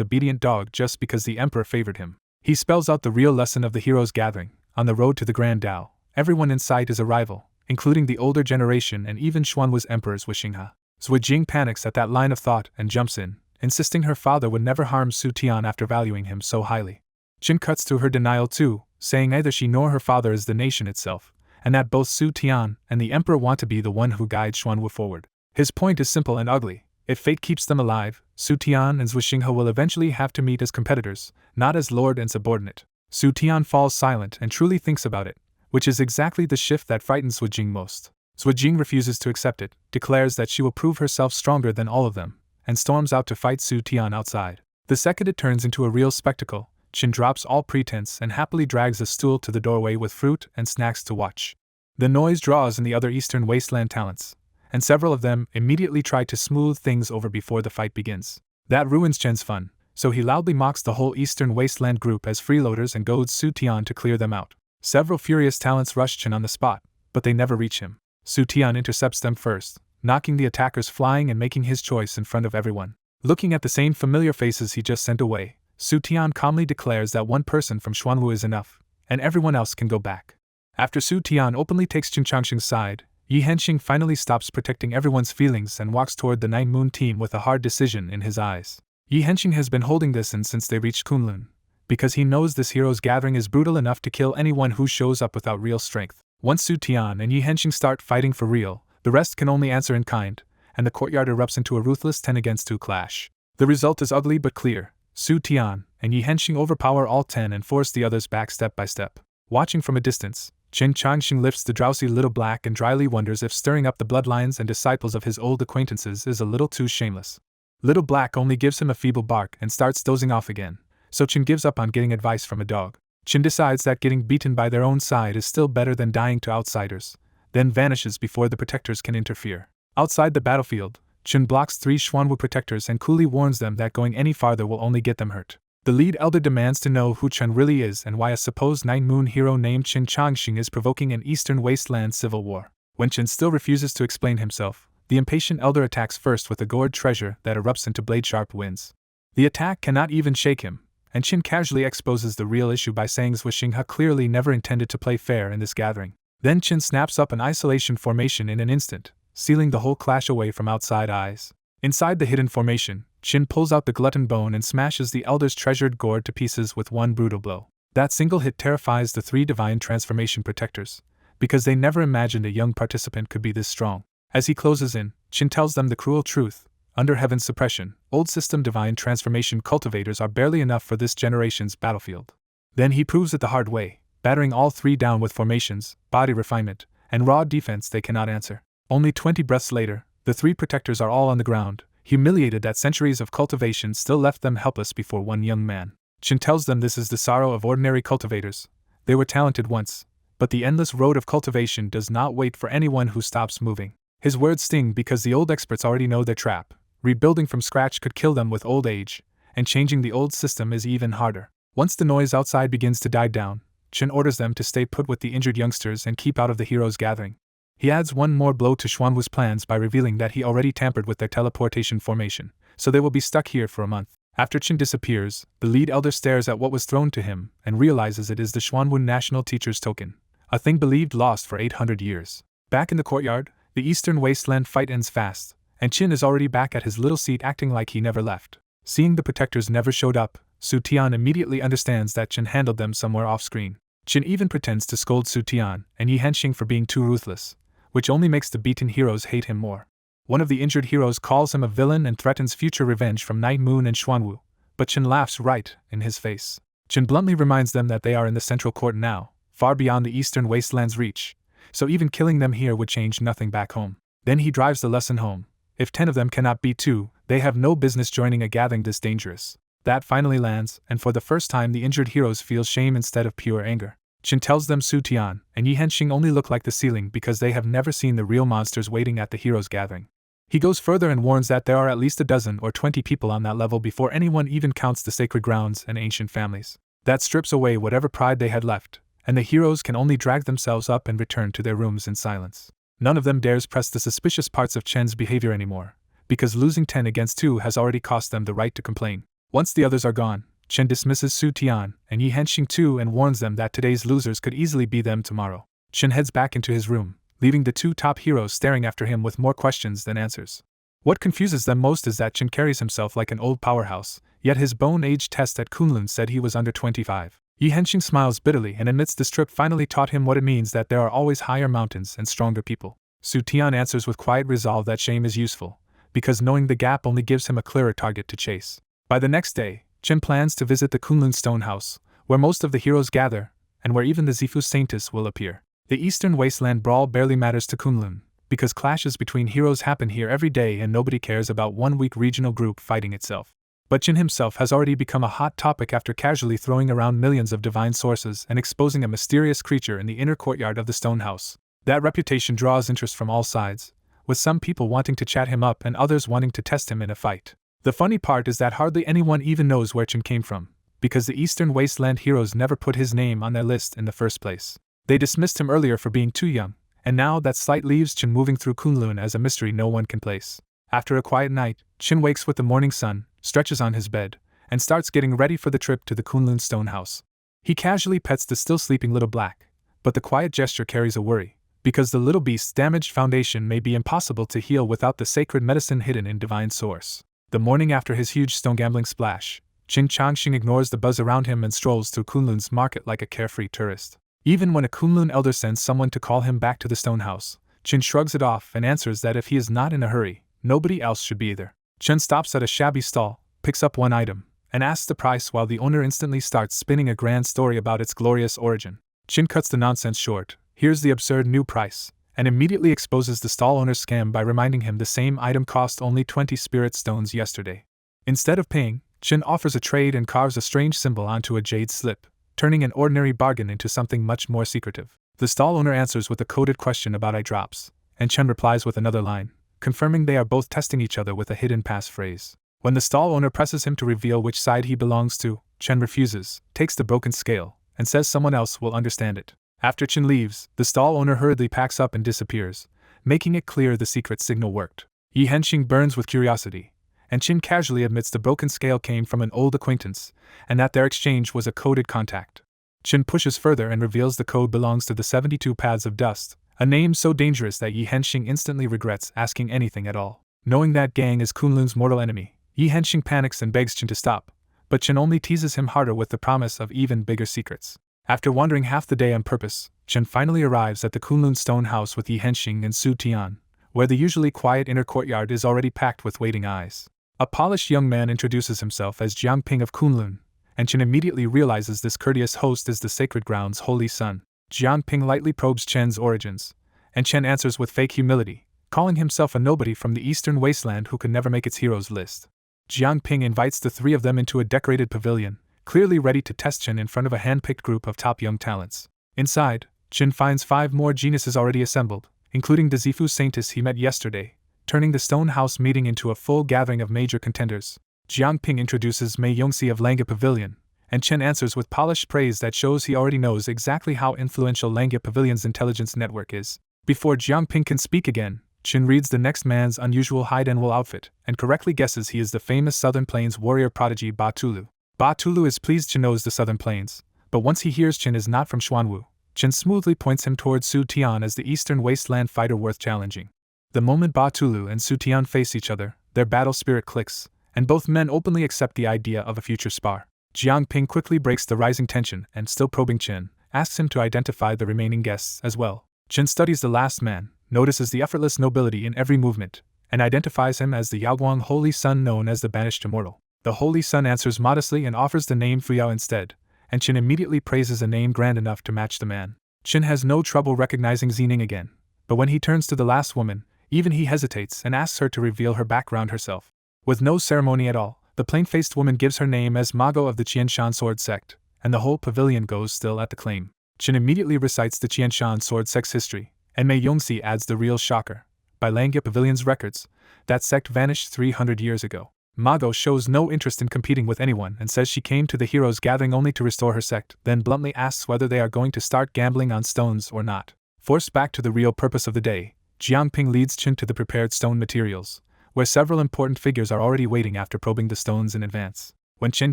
obedient dog just because the emperor favored him. He spells out the real lesson of the heroes gathering. On the road to the Grand Tao, everyone in sight is a rival, including the older generation and even Xuanwu's emperors Wixinghe. Zhuijing panics at that line of thought and jumps in, insisting her father would never harm Su Tian after valuing him so highly. Chin cuts through her denial too, saying neither she nor her father is the nation itself, and that both Su Tian and the emperor want to be the one who guides Xuanwu forward. His point is simple and ugly. If fate keeps them alive, Su Tian and Zhuijing will eventually have to meet as competitors, not as lord and subordinate. Su Tian falls silent and truly thinks about it, which is exactly the shift that frightens Zhuijing most. Zhuijing refuses to accept it, declares that she will prove herself stronger than all of them, and storms out to fight Su Tian outside. The second it turns into a real spectacle, Chin drops all pretense and happily drags a stool to the doorway with fruit and snacks to watch. The noise draws in the other Eastern Wasteland talents, and several of them immediately try to smooth things over before the fight begins. That ruins Chin's fun, so he loudly mocks the whole Eastern Wasteland group as freeloaders and goads Su Tian to clear them out. Several furious talents rush Chin on the spot, but they never reach him. Su Tian intercepts them first, knocking the attackers flying and making his choice in front of everyone. Looking at the same familiar faces he just sent away, Su Tian calmly declares that one person from Xuanwu is enough, and everyone else can go back. After Su Tian openly takes Qin Changxing's side, Yi Henxing finally stops protecting everyone's feelings and walks toward the Nine Moon team with a hard decision in his eyes. Yi Henxing has been holding this in since they reached Kunlun, because he knows this hero's gathering is brutal enough to kill anyone who shows up without real strength. Once Su Tian and Yi Henxing start fighting for real, the rest can only answer in kind, and the courtyard erupts into a ruthless 10 against 2 clash. The result is ugly but clear. Su Tian and Yi Henxing overpower all 10 and force the others back step by step. Watching from a distance, Qin Changxing lifts the drowsy little black and dryly wonders if stirring up the bloodlines and disciples of his old acquaintances is a little too shameless. Little Black only gives him a feeble bark and starts dozing off again, so Qin gives up on getting advice from a dog. Qin decides that getting beaten by their own side is still better than dying to outsiders, then vanishes before the protectors can interfere. Outside the battlefield, Qin blocks 3 Xuanwu protectors and coolly warns them that going any farther will only get them hurt. The lead elder demands to know who Chen really is and why a supposed Nine Moon hero named Qin Changxing is provoking an Eastern Wasteland civil war. When Qin still refuses to explain himself, the impatient elder attacks first with a gourd treasure that erupts into blade-sharp winds. The attack cannot even shake him, and Qin casually exposes the real issue by saying Zhuijing clearly never intended to play fair in this gathering. Then Qin snaps up an isolation formation in an instant, sealing the whole clash away from outside eyes. Inside the hidden formation, Qin pulls out the glutton bone and smashes the elder's treasured gourd to pieces with one brutal blow. That single hit terrifies the 3 divine transformation protectors, because they never imagined a young participant could be this strong. As he closes in, Qin tells them the cruel truth. Under heaven's suppression, old system divine transformation cultivators are barely enough for this generation's battlefield. Then he proves it the hard way, battering all 3 down with formations, body refinement, and raw defense they cannot answer. Only 20 breaths later, the 3 protectors are all on the ground, humiliated that centuries of cultivation still left them helpless before one young man. Qin tells them this is the sorrow of ordinary cultivators. They were talented once, but the endless road of cultivation does not wait for anyone who stops moving. His words sting because the old experts already know their trap. Rebuilding from scratch could kill them with old age, and changing the old system is even harder. Once the noise outside begins to die down, Qin orders them to stay put with the injured youngsters and keep out of the heroes' gathering. He adds one more blow to Xuanwu's plans by revealing that he already tampered with their teleportation formation, so they will be stuck here for a month. After Chen disappears, the lead elder stares at what was thrown to him and realizes it is the Xuanwu National Teacher's Token, a thing believed lost for 800 years. Back in the courtyard, the Eastern Wasteland fight ends fast, and Chen is already back at his little seat acting like he never left. Seeing the protectors never showed up, Su Tian immediately understands that Chen handled them somewhere off-screen. Chen even pretends to scold Su Tian and Yi Henxing for being too ruthless, which only makes the beaten heroes hate him more. One of the injured heroes calls him a villain and threatens future revenge from Night Moon and Xuanwu, but Chen laughs right in his face. Chen bluntly reminds them that they are in the central court now, far beyond the Eastern Wasteland's reach, so even killing them here would change nothing back home. Then he drives the lesson home. If 10 of them cannot beat 2, they have no business joining a gathering this dangerous. That finally lands, and for the first time the injured heroes feel shame instead of pure anger. Chen tells them Su Tian and Yi Henxing only look like the ceiling because they have never seen the real monsters waiting at the heroes' gathering. He goes further and warns that there are at least a dozen or 20 people on that level before anyone even counts the sacred grounds and ancient families. That strips away whatever pride they had left, and the heroes can only drag themselves up and return to their rooms in silence. None of them dares press the suspicious parts of Chen's behavior anymore, because losing 10 against 2 has already cost them the right to complain. Once the others are gone, Chen dismisses Su Tian and Yi Henxing too and warns them that today's losers could easily be them tomorrow. Chen heads back into his room, leaving the 2 top heroes staring after him with more questions than answers. What confuses them most is that Chen carries himself like an old powerhouse, yet his bone age test at Kunlun said he was under 25. Yi Henxing smiles bitterly and admits this trip finally taught him what it means that there are always higher mountains and stronger people. Su Tian answers with quiet resolve that shame is useful, because knowing the gap only gives him a clearer target to chase. By the next day, Chen plans to visit the Kunlun Stone House, where most of the heroes gather, and where even the Zifu Saintess will appear. The Eastern Wasteland brawl barely matters to Kunlun, because clashes between heroes happen here every day and nobody cares about one weak regional group fighting itself. But Chen himself has already become a hot topic after casually throwing around millions of divine sources and exposing a mysterious creature in the inner courtyard of the stone house. That reputation draws interest from all sides, with some people wanting to chat him up and others wanting to test him in a fight. The funny part is that hardly anyone even knows where Chen came from, because the Eastern Wasteland heroes never put his name on their list in the first place. They dismissed him earlier for being too young, and now that slight leaves Chen moving through Kunlun as a mystery no one can place. After a quiet night, Chen wakes with the morning sun, stretches on his bed, and starts getting ready for the trip to the Kunlun Stone House. He casually pets the still sleeping little black, but the quiet gesture carries a worry, because the little beast's damaged foundation may be impossible to heal without the sacred medicine hidden in divine source. The morning after his huge stone gambling splash, Qin Changxing ignores the buzz around him and strolls through Kunlun's market like a carefree tourist. Even when a Kunlun elder sends someone to call him back to the stone house, Qin shrugs it off and answers that if he is not in a hurry, nobody else should be either. Chen stops at a shabby stall, picks up one item, and asks the price while the owner instantly starts spinning a grand story about its glorious origin. Qin cuts the nonsense short, hears the absurd new price, and immediately exposes the stall owner's scam by reminding him the same item cost only 20 spirit stones yesterday. Instead of paying, Qin offers a trade and carves a strange symbol onto a jade slip, turning an ordinary bargain into something much more secretive. The stall owner answers with a coded question about eye drops, and Chen replies with another line, confirming they are both testing each other with a hidden passphrase. When the stall owner presses him to reveal which side he belongs to, Chen refuses, takes the broken scale, and says someone else will understand it. After Chen leaves, the stall owner hurriedly packs up and disappears, making it clear the secret signal worked. Yi Henxing burns with curiosity, and Chen casually admits the broken scale came from an old acquaintance, and that their exchange was a coded contact. Chen pushes further and reveals the code belongs to the 72 Paths of Dust, a name so dangerous that Yi Henxing instantly regrets asking anything at all. Knowing that gang is Kunlun's mortal enemy, Yi Henxing panics and begs Chen to stop, but Chen only teases him harder with the promise of even bigger secrets. After wandering half the day on purpose, Chen finally arrives at the Kunlun Stone House with Yi Henxing and Su Tian, where the usually quiet inner courtyard is already packed with waiting eyes. A polished young man introduces himself as Jiangping of Kunlun, and Chen immediately realizes this courteous host is the sacred ground's holy son. Jiangping lightly probes Chen's origins, and Chen answers with fake humility, calling himself a nobody from the Eastern Wasteland who could never make its heroes list. Jiangping invites the three of them into a decorated pavilion, clearly ready to test Chen in front of a hand-picked group of top young talents. Inside, Chen finds 5 more geniuses already assembled, including the Zifu Saintess he met yesterday, turning the Stone House meeting into a full gathering of major contenders. Jiangping introduces Mei Yongxi of Langa Pavilion, and Chen answers with polished praise that shows he already knows exactly how influential Langa Pavilion's intelligence network is. Before Jiangping can speak again, Chin reads the next man's unusual hide and wool outfit, and correctly guesses he is the famous Southern Plains warrior prodigy Ba Tulu. Ba Tulu is pleased Chin knows the Southern Plains, but once he hears Chin is not from Xuanwu, Chin smoothly points him towards Su Tian as the eastern wasteland fighter worth challenging. The moment Ba Tulu and Su Tian face each other, their battle spirit clicks, and both men openly accept the idea of a future spar. Jiang Ping quickly breaks the rising tension and, still probing Chin, asks him to identify the remaining guests as well. Chin studies the last man, notices the effortless nobility in every movement, and identifies him as the Yaoguang Holy Sun known as the Banished Immortal. The Holy Sun answers modestly and offers the name Fuyao instead, and Chin immediately praises a name grand enough to match the man. Chin has no trouble recognizing Zining again, but when he turns to the last woman, even he hesitates and asks her to reveal her background herself. With no ceremony at all, the plain-faced woman gives her name as Mago of the Qianshan Sword Sect, and the whole pavilion goes still at the claim. Chin immediately recites the Qianshan Sword Sect's history, and Mei Yongxi adds the real shocker. By Langya Pavilion's records, that sect vanished 300 years ago. Mago shows no interest in competing with anyone and says she came to the heroes gathering only to restore her sect, then bluntly asks whether they are going to start gambling on stones or not. Forced back to the real purpose of the day, Jiang Ping leads Chin to the prepared stone materials, where several important figures are already waiting after probing the stones in advance. When Chen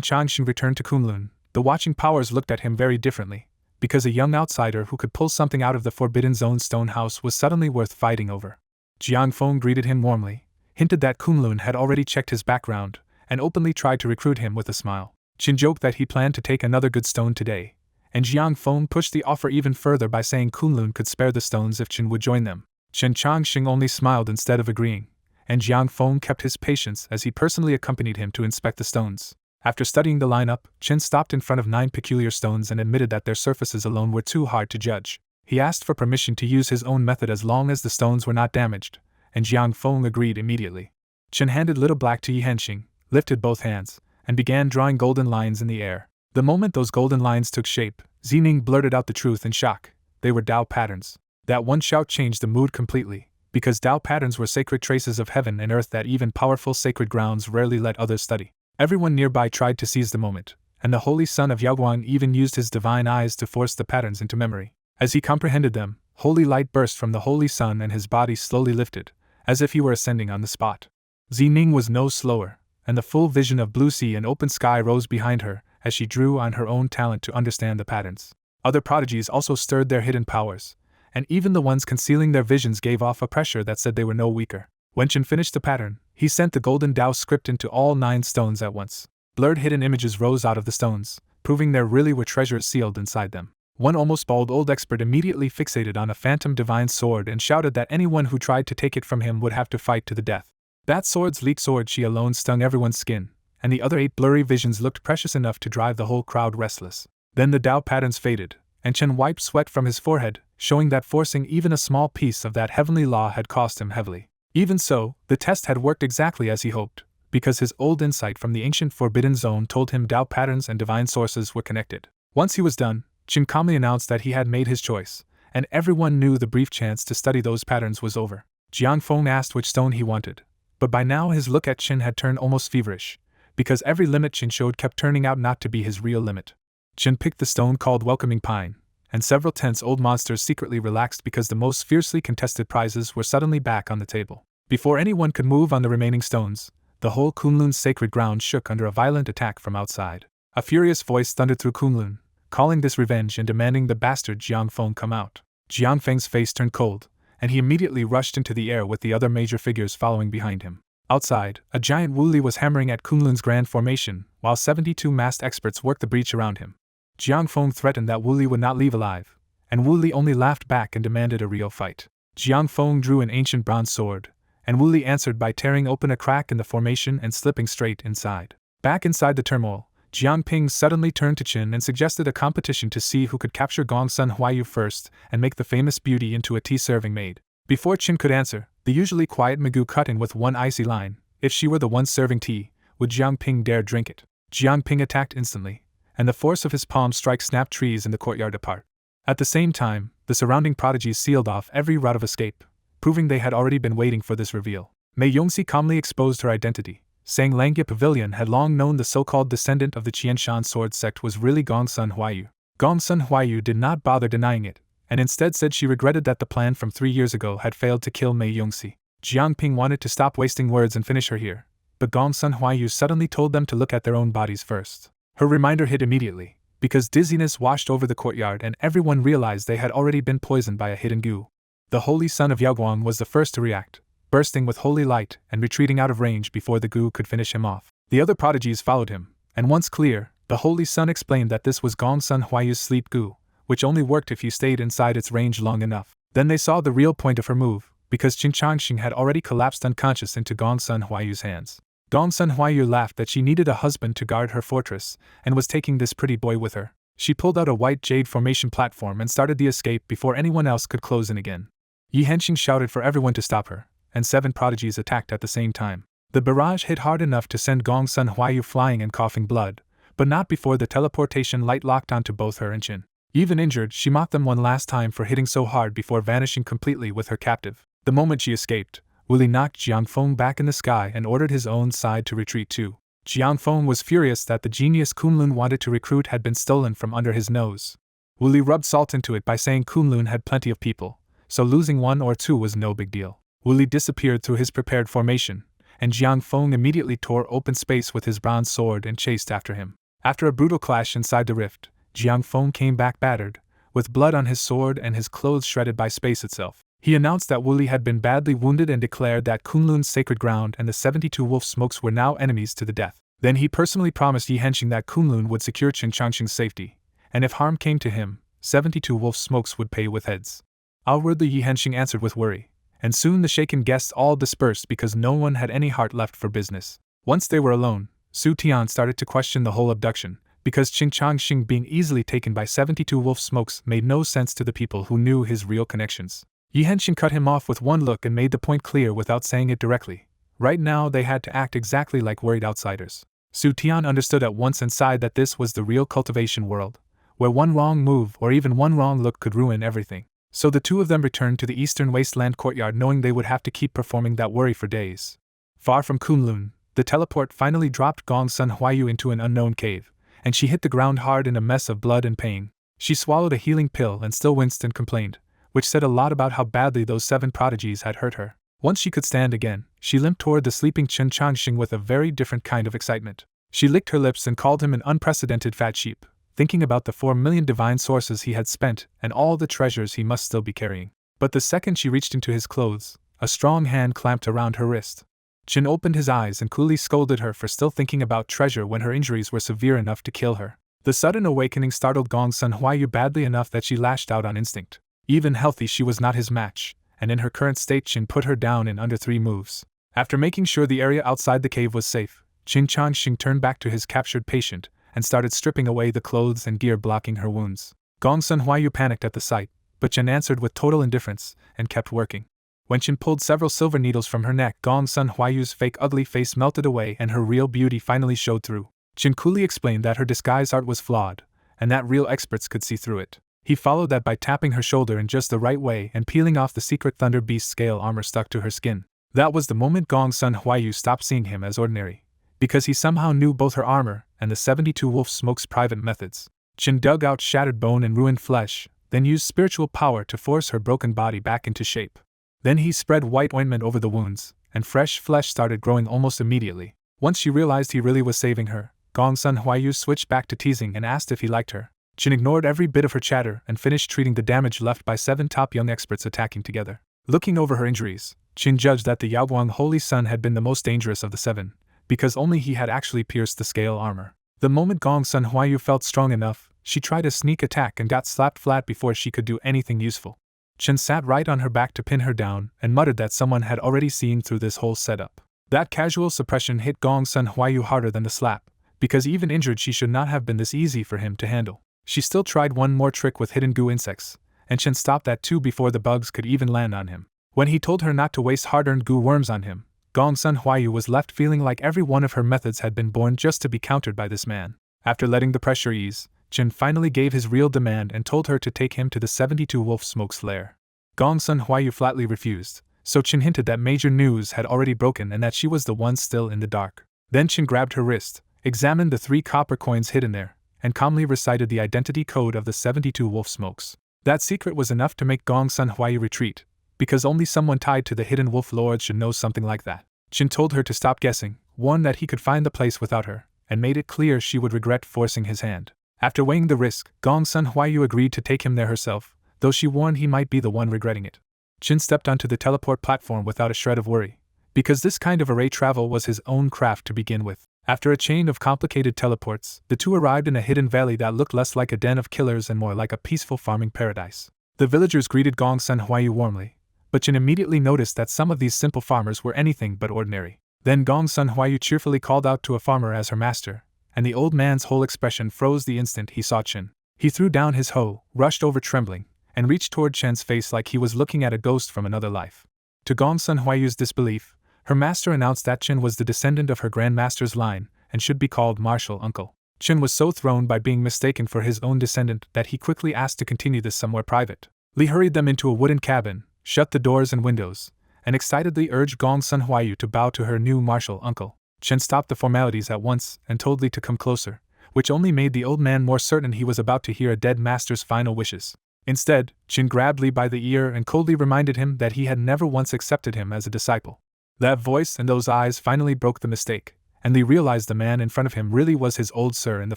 Changxing returned to Kunlun, the watching powers looked at him very differently, because a young outsider who could pull something out of the Forbidden Zone stone house was suddenly worth fighting over. Jiang Feng greeted him warmly, hinted that Kunlun had already checked his background, and openly tried to recruit him with a smile. Chin joked that he planned to take another good stone today, and Jiang Feng pushed the offer even further by saying Kunlun could spare the stones if Chin would join them. Chen Changxing only smiled instead of agreeing, and Jiang Feng kept his patience as he personally accompanied him to inspect the stones. After studying the lineup, Chen stopped in front of 9 peculiar stones and admitted that their surfaces alone were too hard to judge. He asked for permission to use his own method as long as the stones were not damaged, and Jiang Feng agreed immediately. Chen handed Little Black to Yi Henxing, lifted both hands, and began drawing golden lines in the air. The moment those golden lines took shape, Zining blurted out the truth in shock. They were Dao patterns. That one shout changed the mood completely, because Dao patterns were sacred traces of heaven and earth that even powerful sacred grounds rarely let others study. Everyone nearby tried to seize the moment, and the Holy Son of Yaoguang even used his divine eyes to force the patterns into memory. As he comprehended them, holy light burst from the Holy Sun and his body slowly lifted, as if he were ascending on the spot. Zining was no slower, and the full vision of blue sea and open sky rose behind her as she drew on her own talent to understand the patterns. Other prodigies also stirred their hidden powers, and even the ones concealing their visions gave off a pressure that said they were no weaker. When Chen finished the pattern, he sent the golden Dao script into all 9 stones at once. Blurred hidden images rose out of the stones, proving there really were treasures sealed inside them. One almost bald old expert immediately fixated on a phantom divine sword and shouted that anyone who tried to take it from him would have to fight to the death. That sword's leak sword she alone stung everyone's skin, and the other 8 blurry visions looked precious enough to drive the whole crowd restless. Then the Dao patterns faded, and Chen wiped sweat from his forehead, showing that forcing even a small piece of that heavenly law had cost him heavily. Even so, the test had worked exactly as he hoped, because his old insight from the ancient Forbidden Zone told him Dao patterns and divine sources were connected. Once he was done, Chen calmly announced that he had made his choice, and everyone knew the brief chance to study those patterns was over. Jiang Feng asked which stone he wanted, but by now his look at Chen had turned almost feverish, because every limit Chen showed kept turning out not to be his real limit. Chen picked the stone called Welcoming Pine, and several tense old monsters secretly relaxed because the most fiercely contested prizes were suddenly back on the table. Before anyone could move on the remaining stones, the whole Kunlun's sacred ground shook under a violent attack from outside. A furious voice thundered through Kunlun, calling this revenge and demanding the bastard Jiang Feng come out. Jiang Feng's face turned cold, and he immediately rushed into the air with the other major figures following behind him. Outside, a giant Wuli was hammering at Kunlun's grand formation, while 72 masked experts worked the breach around him. Jiang Feng threatened that Wuli would not leave alive, and Wuli only laughed back and demanded a real fight. Jiang Feng drew an ancient bronze sword, and Wuli answered by tearing open a crack in the formation and slipping straight inside. Back inside the turmoil, Jiang Ping suddenly turned to Qin and suggested a competition to see who could capture Gongsun Huayu first and make the famous beauty into a tea-serving maid. Before Qin could answer, the usually quiet Magoo cut in with one icy line. If she were the one serving tea, would Jiang Ping dare drink it? Jiang Ping attacked instantly, and the force of his palm strike snapped trees in the courtyard apart. At the same time, the surrounding prodigies sealed off every route of escape, proving they had already been waiting for this reveal. Mei Yongxi calmly exposed her identity, saying Langya Pavilion had long known the so-called descendant of the Qianshan sword sect was really Gongsun Huayu. Gongsun Huayu did not bother denying it, and instead said she regretted that the plan from 3 years ago had failed to kill Mei Yongxi. Jiang Ping wanted to stop wasting words and finish her here, but Gong Sun Huayu suddenly told them to look at their own bodies first. Her reminder hit immediately, because dizziness washed over the courtyard and everyone realized they had already been poisoned by a hidden goo. The holy son of Yaoguang was the first to react, bursting with holy light and retreating out of range before the goo could finish him off. The other prodigies followed him, and once clear, the holy son explained that this was Gong Sun Huayu's sleep goo, which only worked if you stayed inside its range long enough. Then they saw the real point of her move, because Qin Changxing had already collapsed unconscious into Gong Sun Huayu's hands. Gong Sun Huayu laughed that she needed a husband to guard her fortress, and was taking this pretty boy with her. She pulled out a white jade formation platform and started the escape before anyone else could close in again. Yi Henxing shouted for everyone to stop her, and 7 prodigies attacked at the same time. The barrage hit hard enough to send Gong Sun Huayu flying and coughing blood, but not before the teleportation light locked onto both her and Qin. Even injured, she mocked them one last time for hitting so hard before vanishing completely with her captive. The moment she escaped, Wuli knocked Jiang Feng back in the sky and ordered his own side to retreat too. Jiang Feng was furious that the genius Kunlun wanted to recruit had been stolen from under his nose. Wuli rubbed salt into it by saying Kunlun had plenty of people, so losing 1 or 2 was no big deal. Wuli disappeared through his prepared formation, and Jiang Feng immediately tore open space with his bronze sword and chased after him. After a brutal clash inside the rift, Jiang Feng came back battered, with blood on his sword and his clothes shredded by space itself. He announced that Wuli had been badly wounded and declared that Kunlun's sacred ground and the 72 wolf smokes were now enemies to the death. Then he personally promised Yi Henxing that Kunlun would secure Qin Changxing's safety, and if harm came to him, 72 wolf smokes would pay with heads. Outwardly Yi Henxing answered with worry, and soon the shaken guests all dispersed because no one had any heart left for business. Once they were alone, Su Tian started to question the whole abduction, because Qin Changxing being easily taken by 72 wolf smokes made no sense to the people who knew his real connections. Yi Henxing cut him off with one look and made the point clear without saying it directly. Right now they had to act exactly like worried outsiders. Su Tian understood at once and sighed that this was the real cultivation world, where one wrong move or even one wrong look could ruin everything. So the two of them returned to the eastern wasteland courtyard knowing they would have to keep performing that worry for days. Far from Kunlun, the teleport finally dropped Gong Sun Huayu into an unknown cave, and she hit the ground hard in a mess of blood and pain. She swallowed a healing pill and still winced and complained, which said a lot about how badly those 7 prodigies had hurt her. Once she could stand again, she limped toward the sleeping Qin Changxing with a very different kind of excitement. She licked her lips and called him an unprecedented fat sheep, thinking about the 4 million divine sources he had spent and all the treasures he must still be carrying. But the second she reached into his clothes, a strong hand clamped around her wrist. Qin opened his eyes and coolly scolded her for still thinking about treasure when her injuries were severe enough to kill her. The sudden awakening startled Gong Sun Huayu badly enough that she lashed out on instinct. Even healthy she was not his match, and in her current state Qin put her down in under 3 moves. After making sure the area outside the cave was safe, Qin Changxing turned back to his captured patient and started stripping away the clothes and gear blocking her wounds. Gong Sun Huayu panicked at the sight, but Qin answered with total indifference and kept working. When Qin pulled several silver needles from her neck, Gong Sun Huayu's fake ugly face melted away and her real beauty finally showed through. Qin coolly explained that her disguise art was flawed, and that real experts could see through it. He followed that by tapping her shoulder in just the right way and peeling off the secret Thunder Beast scale armor stuck to her skin. That was the moment Gong Sun Huayu stopped seeing him as ordinary, because he somehow knew both her armor and the 72 wolf smoke's private methods. Qin dug out shattered bone and ruined flesh, then used spiritual power to force her broken body back into shape. Then he spread white ointment over the wounds, and fresh flesh started growing almost immediately. Once she realized he really was saving her, Gong Sun Huayu switched back to teasing and asked if he liked her. Qin ignored every bit of her chatter and finished treating the damage left by 7 top young experts attacking together. Looking over her injuries, Qin judged that the Yaoguang Holy Sun had been the most dangerous of the 7, because only he had actually pierced the scale armor. The moment Gong Sun Huayu felt strong enough, she tried a sneak attack and got slapped flat before she could do anything useful. Qin sat right on her back to pin her down and muttered that someone had already seen through this whole setup. That casual suppression hit Gong Sun Huayu harder than the slap, because even injured she should not have been this easy for him to handle. She still tried one more trick with hidden goo insects, and Qin stopped that too before the bugs could even land on him. When he told her not to waste hard-earned goo worms on him, Gong Sun Huayu was left feeling like every one of her methods had been born just to be countered by this man. After letting the pressure ease, Qin finally gave his real demand and told her to take him to the 72 wolf smoke's lair. Gong Sun Huayu flatly refused, so Qin hinted that major news had already broken and that she was the one still in the dark. Then Qin grabbed her wrist, examined the 3 copper coins hidden there, and calmly recited the identity code of the 72 wolf smokes. That secret was enough to make Gong Sun Huayu retreat, because only someone tied to the hidden wolf lord should know something like that. Chin told her to stop guessing, warned that he could find the place without her, and made it clear she would regret forcing his hand. After weighing the risk, Gong Sun Huayu agreed to take him there herself, though she warned he might be the one regretting it. Chin stepped onto the teleport platform without a shred of worry, because this kind of array travel was his own craft to begin with. After a chain of complicated teleports, the two arrived in a hidden valley that looked less like a den of killers and more like a peaceful farming paradise. The villagers greeted Gong Sun Huayu warmly, but Chin immediately noticed that some of these simple farmers were anything but ordinary. Then Gong Sun Huayu cheerfully called out to a farmer as her master, and the old man's whole expression froze the instant he saw Chin. He threw down his hoe, rushed over trembling, and reached toward Chen's face like he was looking at a ghost from another life. To Gong Sun Huayu's disbelief, her master announced that Chin was the descendant of her grandmaster's line and should be called martial uncle. Chin was so thrown by being mistaken for his own descendant that he quickly asked to continue this somewhere private. Li hurried them into a wooden cabin, shut the doors and windows, and excitedly urged Gong Sun Huayu to bow to her new martial uncle. Chin stopped the formalities at once and told Li to come closer, which only made the old man more certain he was about to hear a dead master's final wishes. Instead, Chin grabbed Li by the ear and coldly reminded him that he had never once accepted him as a disciple. That voice and those eyes finally broke the mistake, and Li realized the man in front of him really was his old sir in the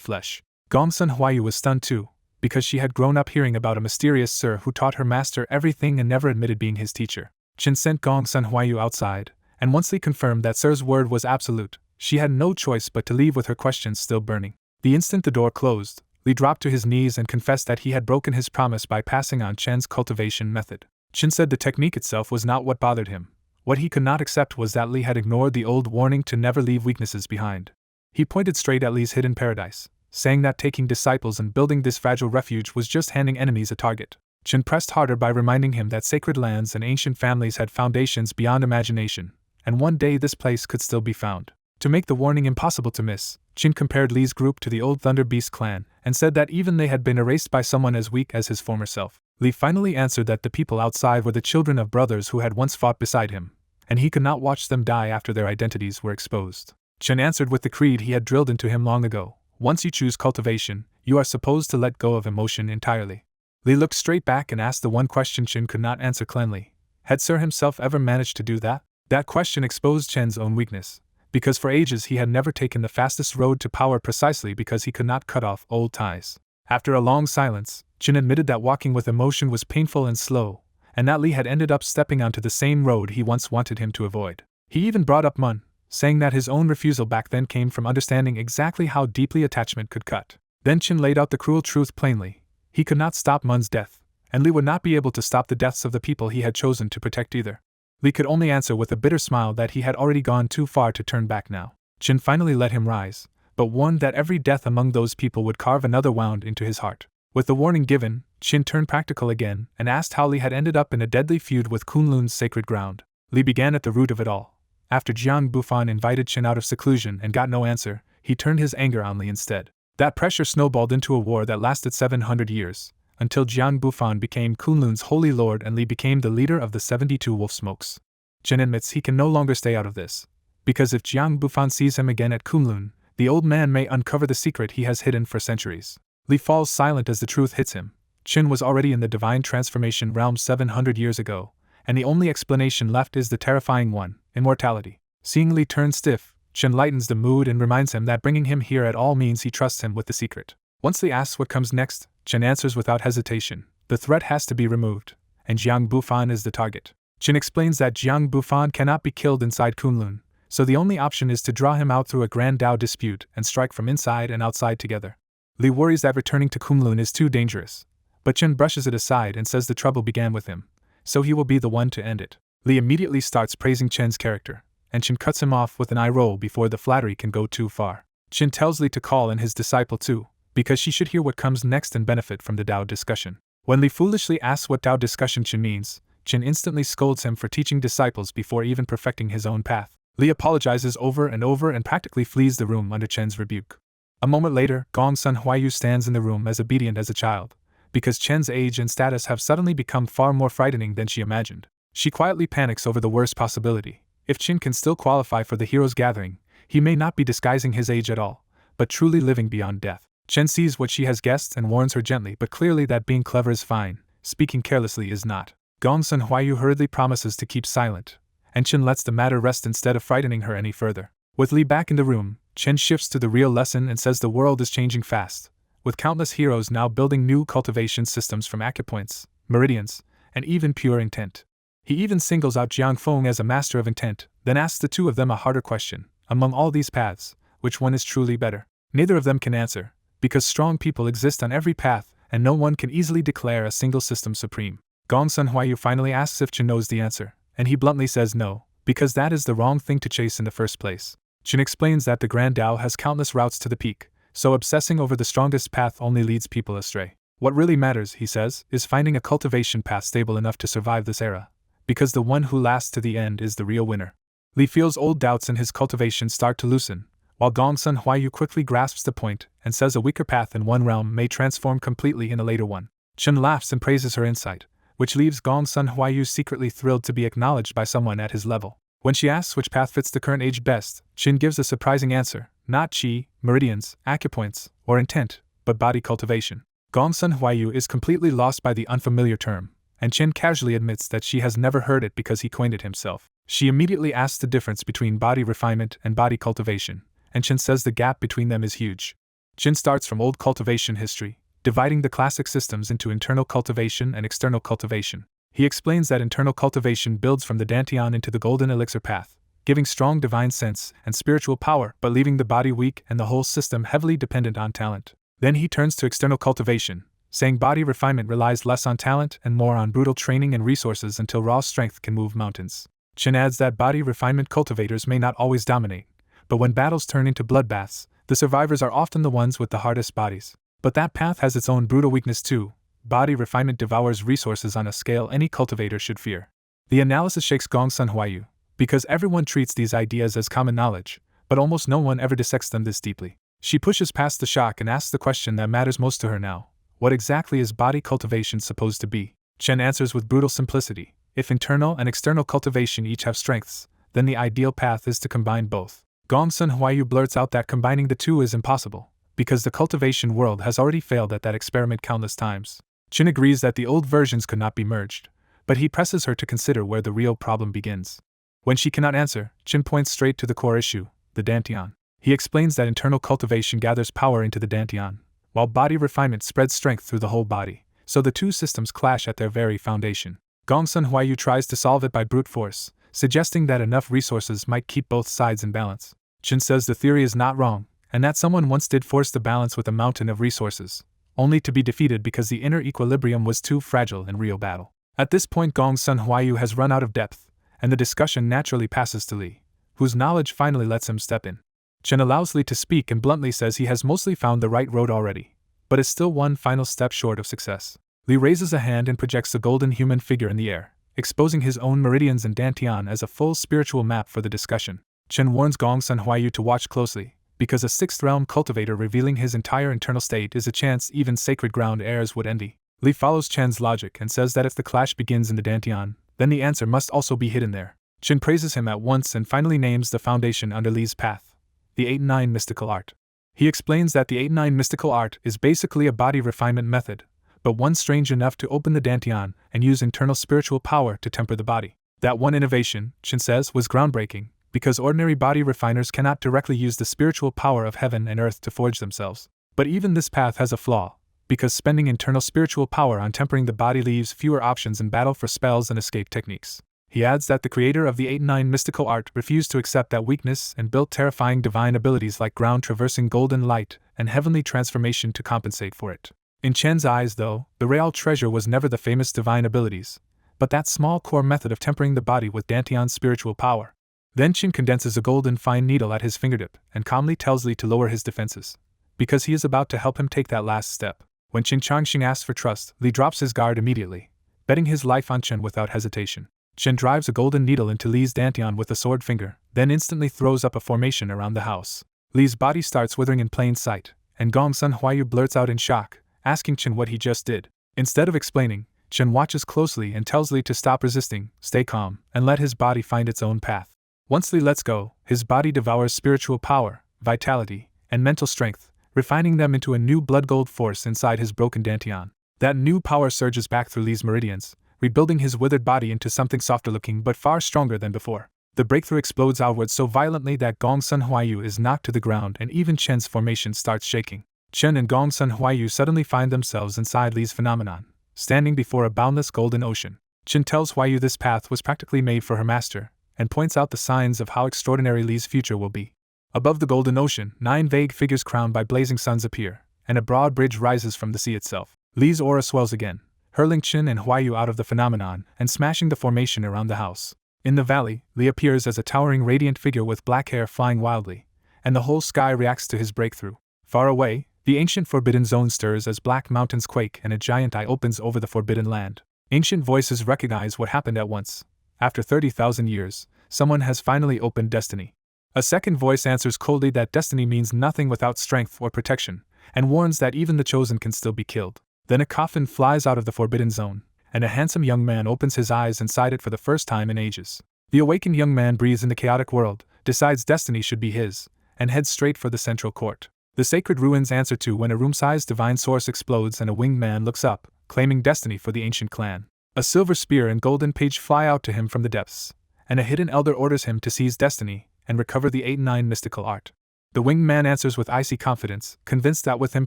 flesh. Gong Sun Huayu was stunned too, because she had grown up hearing about a mysterious sir who taught her master everything and never admitted being his teacher. Chin sent Gong Sun Huayu outside, and once Li confirmed that sir's word was absolute, she had no choice but to leave with her questions still burning. The instant the door closed, Li dropped to his knees and confessed that he had broken his promise by passing on Chen's cultivation method. Chin said the technique itself was not what bothered him. What he could not accept was that Li had ignored the old warning to never leave weaknesses behind. He pointed straight at Li's hidden paradise, saying that taking disciples and building this fragile refuge was just handing enemies a target. Chin pressed harder by reminding him that sacred lands and ancient families had foundations beyond imagination, and one day this place could still be found. To make the warning impossible to miss, Chin compared Li's group to the old Thunder Beast clan and said that even they had been erased by someone as weak as his former self. Li finally answered that the people outside were the children of brothers who had once fought beside him, and he could not watch them die after their identities were exposed. Chin answered with the creed he had drilled into him long ago: once you choose cultivation, you are supposed to let go of emotion entirely. Li looked straight back and asked the one question Chin could not answer cleanly. Had Sir himself ever managed to do that? That question exposed Chen's own weakness, because for ages he had never taken the fastest road to power precisely because he could not cut off old ties. After a long silence, Chin admitted that walking with emotion was painful and slow, and that Li had ended up stepping onto the same road he once wanted him to avoid. He even brought up Mun, saying that his own refusal back then came from understanding exactly how deeply attachment could cut. Then Chin laid out the cruel truth plainly: he could not stop Mun's death, and Li would not be able to stop the deaths of the people he had chosen to protect either. Li could only answer with a bitter smile that he had already gone too far to turn back now. Chin finally let him rise, but warned that every death among those people would carve another wound into his heart. With the warning given, Chin turned practical again and asked how Li had ended up in a deadly feud with Kunlun's sacred ground. Li began at the root of it all. After Jiang Bufan invited Chin out of seclusion and got no answer, he turned his anger on Li instead. That pressure snowballed into a war that lasted 700 years, until Jiang Bufan became Kunlun's holy lord and Li became the leader of the 72 wolf smokes. Chin admits he can no longer stay out of this, because if Jiang Bufan sees him again at Kunlun, the old man may uncover the secret he has hidden for centuries. Li falls silent as the truth hits him. Chin was already in the divine transformation realm 700 years ago, and the only explanation left is the terrifying one: immortality. Seeing Li turn stiff, Chin lightens the mood and reminds him that bringing him here at all means he trusts him with the secret. Once Li asks what comes next, Chin answers without hesitation: the threat has to be removed, and Jiang Bufan is the target. Chin explains that Jiang Bufan cannot be killed inside Kunlun, so the only option is to draw him out through a grand Dao dispute and strike from inside and outside together. Li worries that returning to Kunlun is too dangerous, but Chin brushes it aside and says the trouble began with him, so he will be the one to end it. Li immediately starts praising Chin's character, and Chin cuts him off with an eye roll before the flattery can go too far. Chin tells Li to call in his disciple too, because she should hear what comes next and benefit from the Dao discussion. When Li foolishly asks what Dao discussion Chin means, Chin instantly scolds him for teaching disciples before even perfecting his own path. Li apologizes over and practically flees the room under Chen's rebuke. A moment later, Gong Sun Huayu stands in the room as obedient as a child, because Chen's age and status have suddenly become far more frightening than she imagined. She quietly panics over the worst possibility. If Chin can still qualify for the heroes' gathering, he may not be disguising his age at all, but truly living beyond death. Chen sees what she has guessed and warns her gently but clearly that being clever is fine, speaking carelessly is not. Gongsun Huayu hurriedly promises to keep silent, and Chen lets the matter rest instead of frightening her any further. With Li back in the room, Chen shifts to the real lesson and says the world is changing fast, with countless heroes now building new cultivation systems from acupoints, meridians, and even pure intent. He even singles out Jiang Feng as a master of intent, then asks the two of them a harder question: among all these paths, which one is truly better? Neither of them can answer, because strong people exist on every path, and no one can easily declare a single system supreme. Gongsun Huayu finally asks if Chen knows the answer, and he bluntly says no, because that is the wrong thing to chase in the first place. Chen explains that the Grand Tao has countless routes to the peak, so obsessing over the strongest path only leads people astray. What really matters, he says, is finding a cultivation path stable enough to survive this era, because the one who lasts to the end is the real winner. Li feels old doubts in his cultivation start to loosen, while Gongsun Huayu quickly grasps the point and says a weaker path in one realm may transform completely in a later one. Chen laughs and praises her insight, which leaves Gongsun Huayu secretly thrilled to be acknowledged by someone at his level. When she asks which path fits the current age best, Chen gives a surprising answer: not qi, meridians, acupoints, or intent, but body cultivation. Gongsun Huayu is completely lost by the unfamiliar term, and Chen casually admits that she has never heard it because he coined it himself. She immediately asks the difference between body refinement and body cultivation, and Chen says the gap between them is huge. Chen starts from old cultivation history, dividing the classic systems into internal cultivation and external cultivation. He explains that internal cultivation builds from the Dantian into the golden elixir path, giving strong divine sense and spiritual power but leaving the body weak and the whole system heavily dependent on talent. Then he turns to external cultivation, saying body refinement relies less on talent and more on brutal training and resources until raw strength can move mountains. Chen adds that body refinement cultivators may not always dominate, but when battles turn into bloodbaths, the survivors are often the ones with the hardest bodies. But that path has its own brutal weakness too. Body refinement devours resources on a scale any cultivator should fear. The analysis shakes Gongsun Huayu, because everyone treats these ideas as common knowledge, but almost no one ever dissects them this deeply. She pushes past the shock and asks the question that matters most to her now: what exactly is body cultivation supposed to be? Chen answers with brutal simplicity: if internal and external cultivation each have strengths, then the ideal path is to combine both. Gongsun Huayu blurts out that combining the two is impossible, because the cultivation world has already failed at that experiment countless times. Chen agrees that the old versions could not be merged, but he presses her to consider where the real problem begins. When she cannot answer, Chen points straight to the core issue, the Dantian. He explains that internal cultivation gathers power into the Dantian, while body refinement spreads strength through the whole body, so the two systems clash at their very foundation. Gongsun Huayu tries to solve it by brute force, suggesting that enough resources might keep both sides in balance. Chen says the theory is not wrong, and that someone once did force the balance with a mountain of resources, only to be defeated because the inner equilibrium was too fragile in real battle. At this point Gongsun Huayu has run out of depth, and the discussion naturally passes to Li, whose knowledge finally lets him step in. Chen allows Li to speak and bluntly says he has mostly found the right road already, but is still one final step short of success. Li raises a hand and projects a golden human figure in the air, exposing his own meridians and Dantian as a full spiritual map for the discussion. Chen warns Gongsun Huayu to watch closely, because a sixth realm cultivator revealing his entire internal state is a chance even sacred ground heirs would envy. Li follows Chen's logic and says that if the clash begins in the Dantian, then the answer must also be hidden there. Chen praises him at once and finally names the foundation under Li's path, the 8-9 mystical art. He explains that the 8-9 mystical art is basically a body refinement method, but one strange enough to open the Dantian and use internal spiritual power to temper the body. That one innovation, Chen says, was groundbreaking, because ordinary body refiners cannot directly use the spiritual power of heaven and earth to forge themselves. But even this path has a flaw, because spending internal spiritual power on tempering the body leaves fewer options in battle for spells and escape techniques. He adds that the creator of the 8-9 mystical art refused to accept that weakness and built terrifying divine abilities like ground-traversing golden light and heavenly transformation to compensate for it. In Chen's eyes, though, the real treasure was never the famous divine abilities, but that small core method of tempering the body with Dantian's spiritual power. Then Chen condenses a golden fine needle at his fingertip and calmly tells Li to lower his defenses, because he is about to help him take that last step. When Chen Changxing asks for trust, Li drops his guard immediately, betting his life on Chen without hesitation. Chen drives a golden needle into Li's Dantian with a sword finger, then instantly throws up a formation around the house. Li's body starts withering in plain sight, and Gongsun Huayu blurts out in shock, asking Chen what he just did. Instead of explaining, Chen watches closely and tells Li to stop resisting, stay calm, and let his body find its own path. Once Li lets go, his body devours spiritual power, vitality, and mental strength, refining them into a new blood-gold force inside his broken Dantian. That new power surges back through Li's meridians, rebuilding his withered body into something softer looking but far stronger than before. The breakthrough explodes outward so violently that Gongsun Huayu is knocked to the ground and even Chen's formation starts shaking. Chen and Gongsun Huayu suddenly find themselves inside Li's phenomenon, standing before a boundless golden ocean. Chen tells Huayu this path was practically made for her master, and points out the signs of how extraordinary Li's future will be. Above the golden ocean, 9 vague figures crowned by blazing suns appear, and a broad bridge rises from the sea itself. Li's aura swells again, hurling Chen and Huayu out of the phenomenon and smashing the formation around the house. In the valley, Li appears as a towering radiant figure with black hair flying wildly, and the whole sky reacts to his breakthrough. Far away, the ancient forbidden zone stirs as black mountains quake and a giant eye opens over the forbidden land. Ancient voices recognize what happened at once. After 30,000 years, someone has finally opened destiny. A second voice answers coldly that destiny means nothing without strength or protection, and warns that even the chosen can still be killed. Then a coffin flies out of the forbidden zone, and a handsome young man opens his eyes inside it for the first time in ages. The awakened young man breathes in the chaotic world, decides destiny should be his, and heads straight for the central court. The sacred ruins answer to when a room-sized divine source explodes and a winged man looks up, claiming destiny for the ancient clan. A silver spear and golden page fly out to him from the depths, and a hidden elder orders him to seize destiny and recover the 8-9 mystical art. The winged man answers with icy confidence, convinced that with him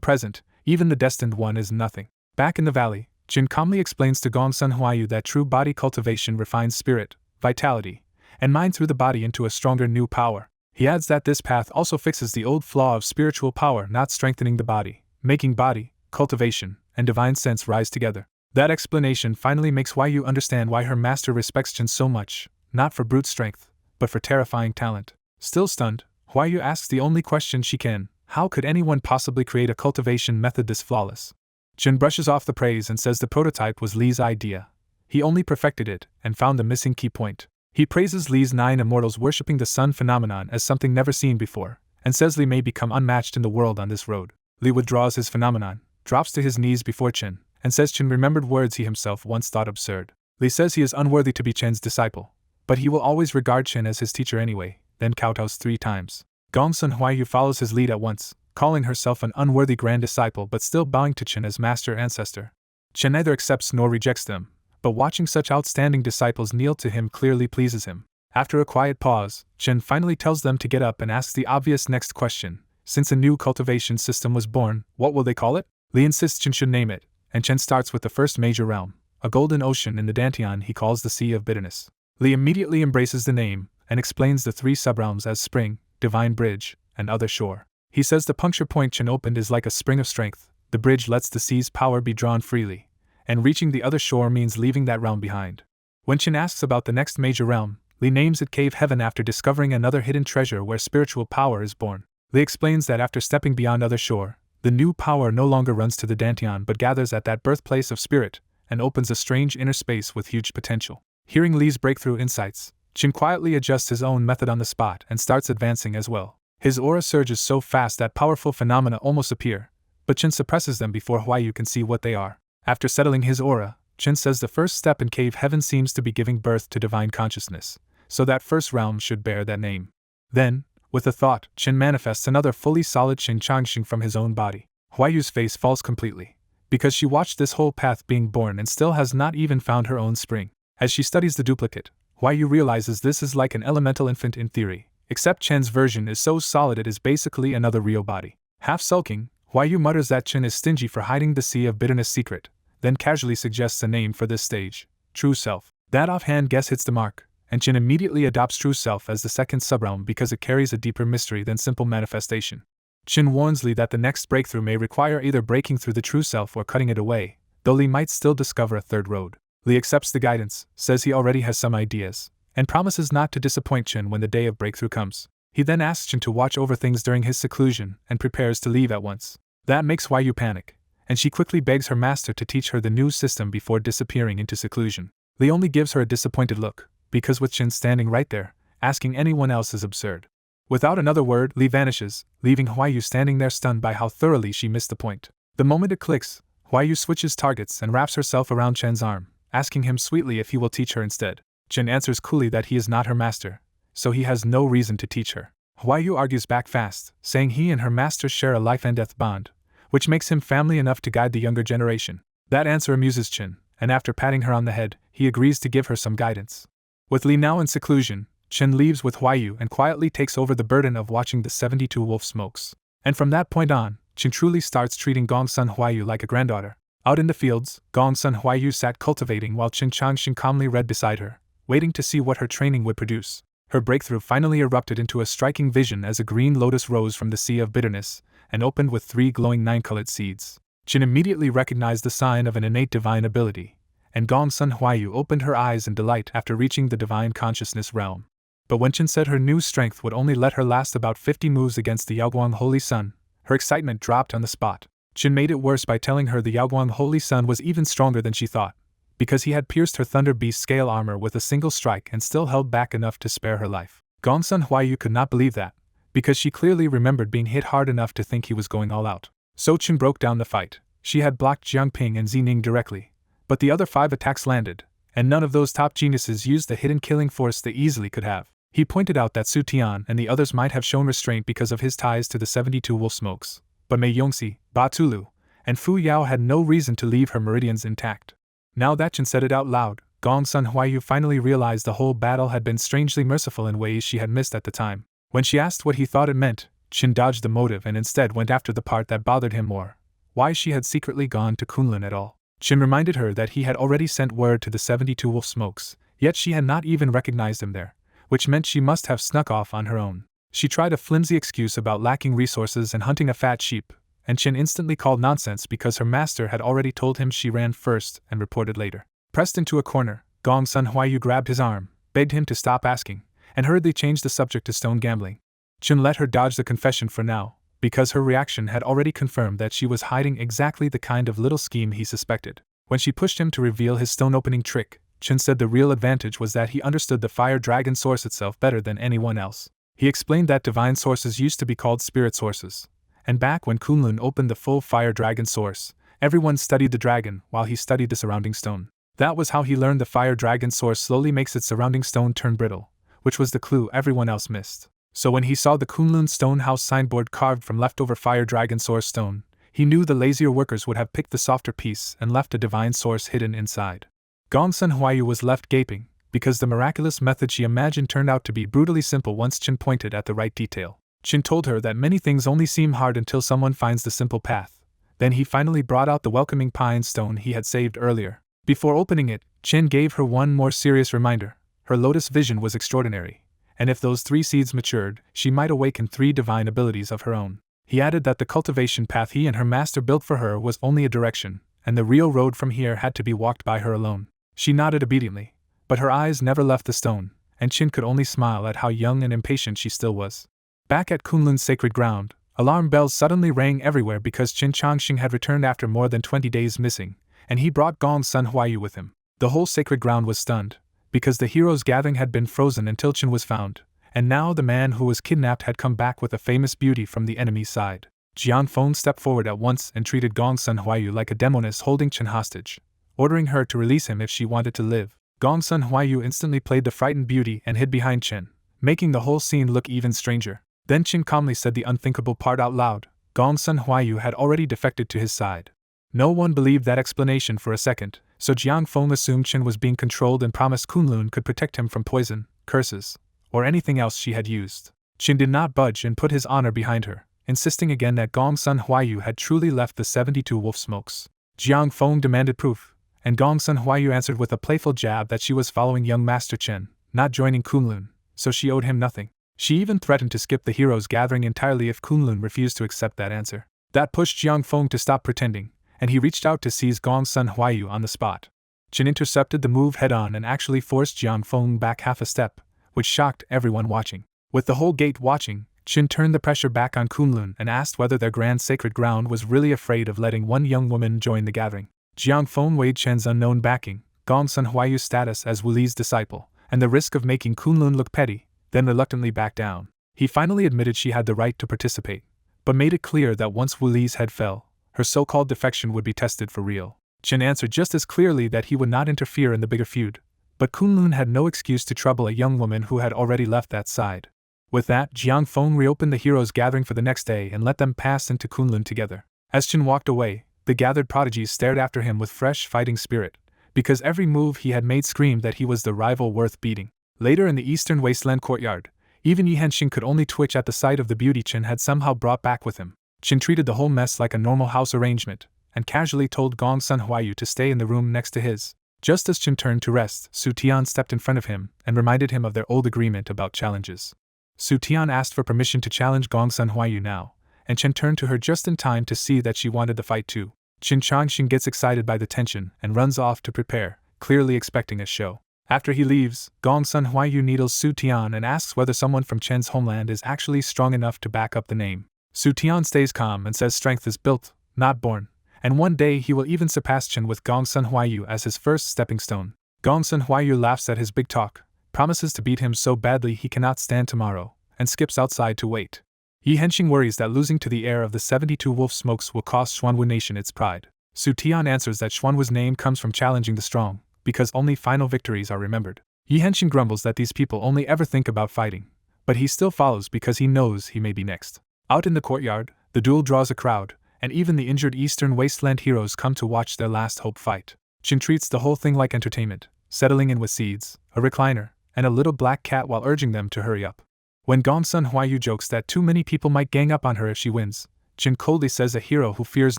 present, even the destined one is nothing. Back in the valley, Jin calmly explains to Gongsun Huayu that true body cultivation refines spirit, vitality, and mind through the body into a stronger new power. He adds that this path also fixes the old flaw of spiritual power not strengthening the body, making body, cultivation, and divine sense rise together. That explanation finally makes Huayu understand why her master respects Jin so much, not for brute strength, but for terrifying talent. Still stunned, Huayu asks the only question she can: how could anyone possibly create a cultivation method this flawless? Jin brushes off the praise and says the prototype was Li's idea. He only perfected it and found the missing key point. He praises Li's 9 immortals worshipping the sun phenomenon as something never seen before, and says Li may become unmatched in the world on this road. Li withdraws his phenomenon, drops to his knees before Chen, and says Chen remembered words he himself once thought absurd. Li says he is unworthy to be Chen's disciple, but he will always regard Chen as his teacher anyway, then kowtows 3 times. Gongsun Huayu follows his lead at once, calling herself an unworthy grand disciple but still bowing to Chen as master ancestor. Chen neither accepts nor rejects them, but watching such outstanding disciples kneel to him clearly pleases him. After a quiet pause, Chen finally tells them to get up and asks the obvious next question. Since a new cultivation system was born, what will they call it? Li insists Chen should name it, and Chen starts with the first major realm, a golden ocean in the Dantian he calls the Sea of Bitterness. Li immediately embraces the name, and explains the 3 subrealms as Spring, Divine Bridge, and Other Shore. He says the puncture point Chen opened is like a spring of strength. The bridge lets the sea's power be drawn freely, and reaching the other shore means leaving that realm behind. When Chen asks about the next major realm, Li names it Cave Heaven after discovering another hidden treasure where spiritual power is born. Li explains that after stepping beyond Other Shore, the new power no longer runs to the Dantian but gathers at that birthplace of spirit, and opens a strange inner space with huge potential. Hearing Li's breakthrough insights, Chen quietly adjusts his own method on the spot and starts advancing as well. His aura surges so fast that powerful phenomena almost appear, but Chen suppresses them before Huayu can see what they are. After settling his aura, Chen says the first step in Cave Heaven seems to be giving birth to divine consciousness, so that first realm should bear that name. Then, with a thought, Chen manifests another fully solid Shin Changxing from his own body. Huayu's face falls completely, because she watched this whole path being born and still has not even found her own spring. As she studies the duplicate, Huayu realizes this is like an elemental infant in theory, except Chen's version is so solid it is basically another real body. Half sulking, Huayu mutters that Chen is stingy for hiding the Sea of Bitterness secret, then casually suggests a name for this stage: True Self. That offhand guess hits the mark, and Chen immediately adopts True Self as the second subrealm because it carries a deeper mystery than simple manifestation. Chen warns Li that the next breakthrough may require either breaking through the True Self or cutting it away, though Li might still discover a third road. Li accepts the guidance, says he already has some ideas, and promises not to disappoint Chen when the day of breakthrough comes. He then asks Chen to watch over things during his seclusion and prepares to leave at once. That makes Huayu panic, and she quickly begs her master to teach her the new system before disappearing into seclusion. Li only gives her a disappointed look, because with Chen standing right there, asking anyone else is absurd. Without another word, Li vanishes, leaving Huayu standing there stunned by how thoroughly she missed the point. The moment it clicks, Huayu switches targets and wraps herself around Chen's arm, asking him sweetly if he will teach her instead. Chen answers coolly that he is not her master, so he has no reason to teach her. Huayu argues back fast, saying he and her master share a life and death bond, which makes him family enough to guide the younger generation. That answer amuses Chen, and after patting her on the head, he agrees to give her some guidance. With Li now in seclusion, Chen leaves with Huayu and quietly takes over the burden of watching the 72 wolf smokes. And from that point on, Chen truly starts treating Gongsun Huayu like a granddaughter. Out in the fields, Gongsun Huayu sat cultivating while Chen Changxing calmly read beside her, waiting to see what her training would produce. Her breakthrough finally erupted into a striking vision as a green lotus rose from the sea of bitterness, and opened with 3 glowing 9-colored seeds. Chen immediately recognized the sign of an innate divine ability, and Gongsun Huayu opened her eyes in delight after reaching the divine consciousness realm. But when Chen said her new strength would only let her last about 50 moves against the Yaoguang Holy Sun, her excitement dropped on the spot. Chen made it worse by telling her the Yaoguang Holy Sun was even stronger than she thought, because he had pierced her Thunder Beast scale armor with a single strike and still held back enough to spare her life. Gongsun Huayu could not believe that, because she clearly remembered being hit hard enough to think he was going all out. So Chen broke down the fight. She had blocked Jiang Ping and Zining directly, but the other 5 attacks landed, and none of those top geniuses used the hidden killing force they easily could have. He pointed out that Su Tian and the others might have shown restraint because of his ties to the 72 wolf smokes, but Mei Yongxi, Ba Tulu, and Fu Yao had no reason to leave her meridians intact. Now that Chen said it out loud, Gongsun Huayu finally realized the whole battle had been strangely merciful in ways she had missed at the time. When she asked what he thought it meant, Chen dodged the motive and instead went after the part that bothered him more: why she had secretly gone to Kunlun at all. Chen reminded her that he had already sent word to the 72 wolf smokes, yet she had not even recognized him there, which meant she must have snuck off on her own. She tried a flimsy excuse about lacking resources and hunting a fat sheep, and Chen instantly called nonsense because her master had already told him she ran first and reported later. Pressed into a corner, Gongsun Huayu grabbed his arm, begged him to stop asking, and hurriedly changed the subject to stone gambling. Chen let her dodge the confession for now, because her reaction had already confirmed that she was hiding exactly the kind of little scheme he suspected. When she pushed him to reveal his stone opening trick, Chen said the real advantage was that he understood the fire dragon source itself better than anyone else. He explained that divine sources used to be called spirit sources, and back when Kunlun opened the full fire dragon source, everyone studied the dragon while he studied the surrounding stone. That was how he learned the fire dragon source slowly makes its surrounding stone turn brittle, which was the clue everyone else missed. So when he saw the Kunlun stone house signboard carved from leftover fire dragon source stone, he knew the lazier workers would have picked the softer piece and left a divine source hidden inside. Gongsun Huayu was left gaping, because the miraculous method she imagined turned out to be brutally simple once Chen pointed at the right detail. Chen told her that many things only seem hard until someone finds the simple path. Then he finally brought out the welcoming pine stone he had saved earlier. Before opening it, Chen gave her one more serious reminder. Her lotus vision was extraordinary, and if those 3 seeds matured, she might awaken 3 divine abilities of her own. He added that the cultivation path he and her master built for her was only a direction, and the real road from here had to be walked by her alone. She nodded obediently, but her eyes never left the stone, and Chen could only smile at how young and impatient she still was. Back at Kunlun's sacred ground, alarm bells suddenly rang everywhere because Chen Changxing had returned after more than 20 days missing, and he brought Gongsun Huayu with him. The whole sacred ground was stunned, because the heroes' gathering had been frozen until Chen was found, and now the man who was kidnapped had come back with a famous beauty from the enemy's side. Jiang Feng stepped forward at once and treated Gongsun Huayu like a demoness holding Chen hostage, ordering her to release him if she wanted to live. Gongsun Huayu instantly played the frightened beauty and hid behind Chen, making the whole scene look even stranger. Then Chen calmly said the unthinkable part out loud. Gongsun Huayu had already defected to his side. No one believed that explanation for a second, so Jiang Feng assumed Chen was being controlled and promised Kunlun could protect him from poison, curses, or anything else she had used. Chen did not budge and put his honor behind her, insisting again that Gongsun Huayu had truly left the 72 wolf smokes. Jiang Feng demanded proof, and Gongsun Huayu answered with a playful jab that she was following young Master Chen, not joining Kunlun, so she owed him nothing. She even threatened to skip the heroes' gathering entirely if Kunlun refused to accept that answer. That pushed Jiang Feng to stop pretending, and he reached out to seize Gongsun Huayu on the spot. Chen intercepted the move head-on and actually forced Jiang Feng back half a step, which shocked everyone watching. With the whole gate watching, Chen turned the pressure back on Kunlun and asked whether their grand sacred ground was really afraid of letting one young woman join the gathering. Jiang Feng weighed Chen's unknown backing, Gongsun Huayu's status as Wu Li's disciple, and the risk of making Kunlun look petty, then reluctantly backed down. He finally admitted she had the right to participate, but made it clear that once Wu Li's head fell, her so-called defection would be tested for real. Chen answered just as clearly that he would not interfere in the bigger feud, but Kunlun had no excuse to trouble a young woman who had already left that side. With that, Jiang Feng reopened the heroes' gathering for the next day and let them pass into Kunlun together. As Chen walked away, the gathered prodigies stared after him with fresh fighting spirit, because every move he had made screamed that he was the rival worth beating. Later in the Eastern Wasteland courtyard, even Yi Henshin could only twitch at the sight of the beauty Chen had somehow brought back with him. Chen treated the whole mess like a normal house arrangement, and casually told Gong Sun Huayu to stay in the room next to his. Just as Chen turned to rest, Su Tian stepped in front of him and reminded him of their old agreement about challenges. Su Tian asked for permission to challenge Gong Sun Huayu now, and Chen turned to her just in time to see that she wanted the fight too. Chen Changxing gets excited by the tension and runs off to prepare, clearly expecting a show. After he leaves, Gong Sun Huayu needles Su Tian and asks whether someone from Chen's homeland is actually strong enough to back up the name. Su Tian stays calm and says strength is built, not born, and one day he will even surpass Chen with Gong Sun Huayu as his first stepping stone. Gong Sun Huayu laughs at his big talk, promises to beat him so badly he cannot stand tomorrow, and skips outside to wait. Yi Henshin worries that losing to the heir of the 72 wolf smokes will cost Xuanwu Nation its pride. Su Tian answers that Xuanwu's name comes from challenging the strong, because only final victories are remembered. Yi Henshin grumbles that these people only ever think about fighting, but he still follows because he knows he may be next. Out in the courtyard, the duel draws a crowd, and even the injured Eastern Wasteland heroes come to watch their last hope fight. Chen treats the whole thing like entertainment, settling in with seeds, a recliner, and a little black cat while urging them to hurry up. When Gong Sun Huayu jokes that too many people might gang up on her if she wins, Chen coldly says a hero who fears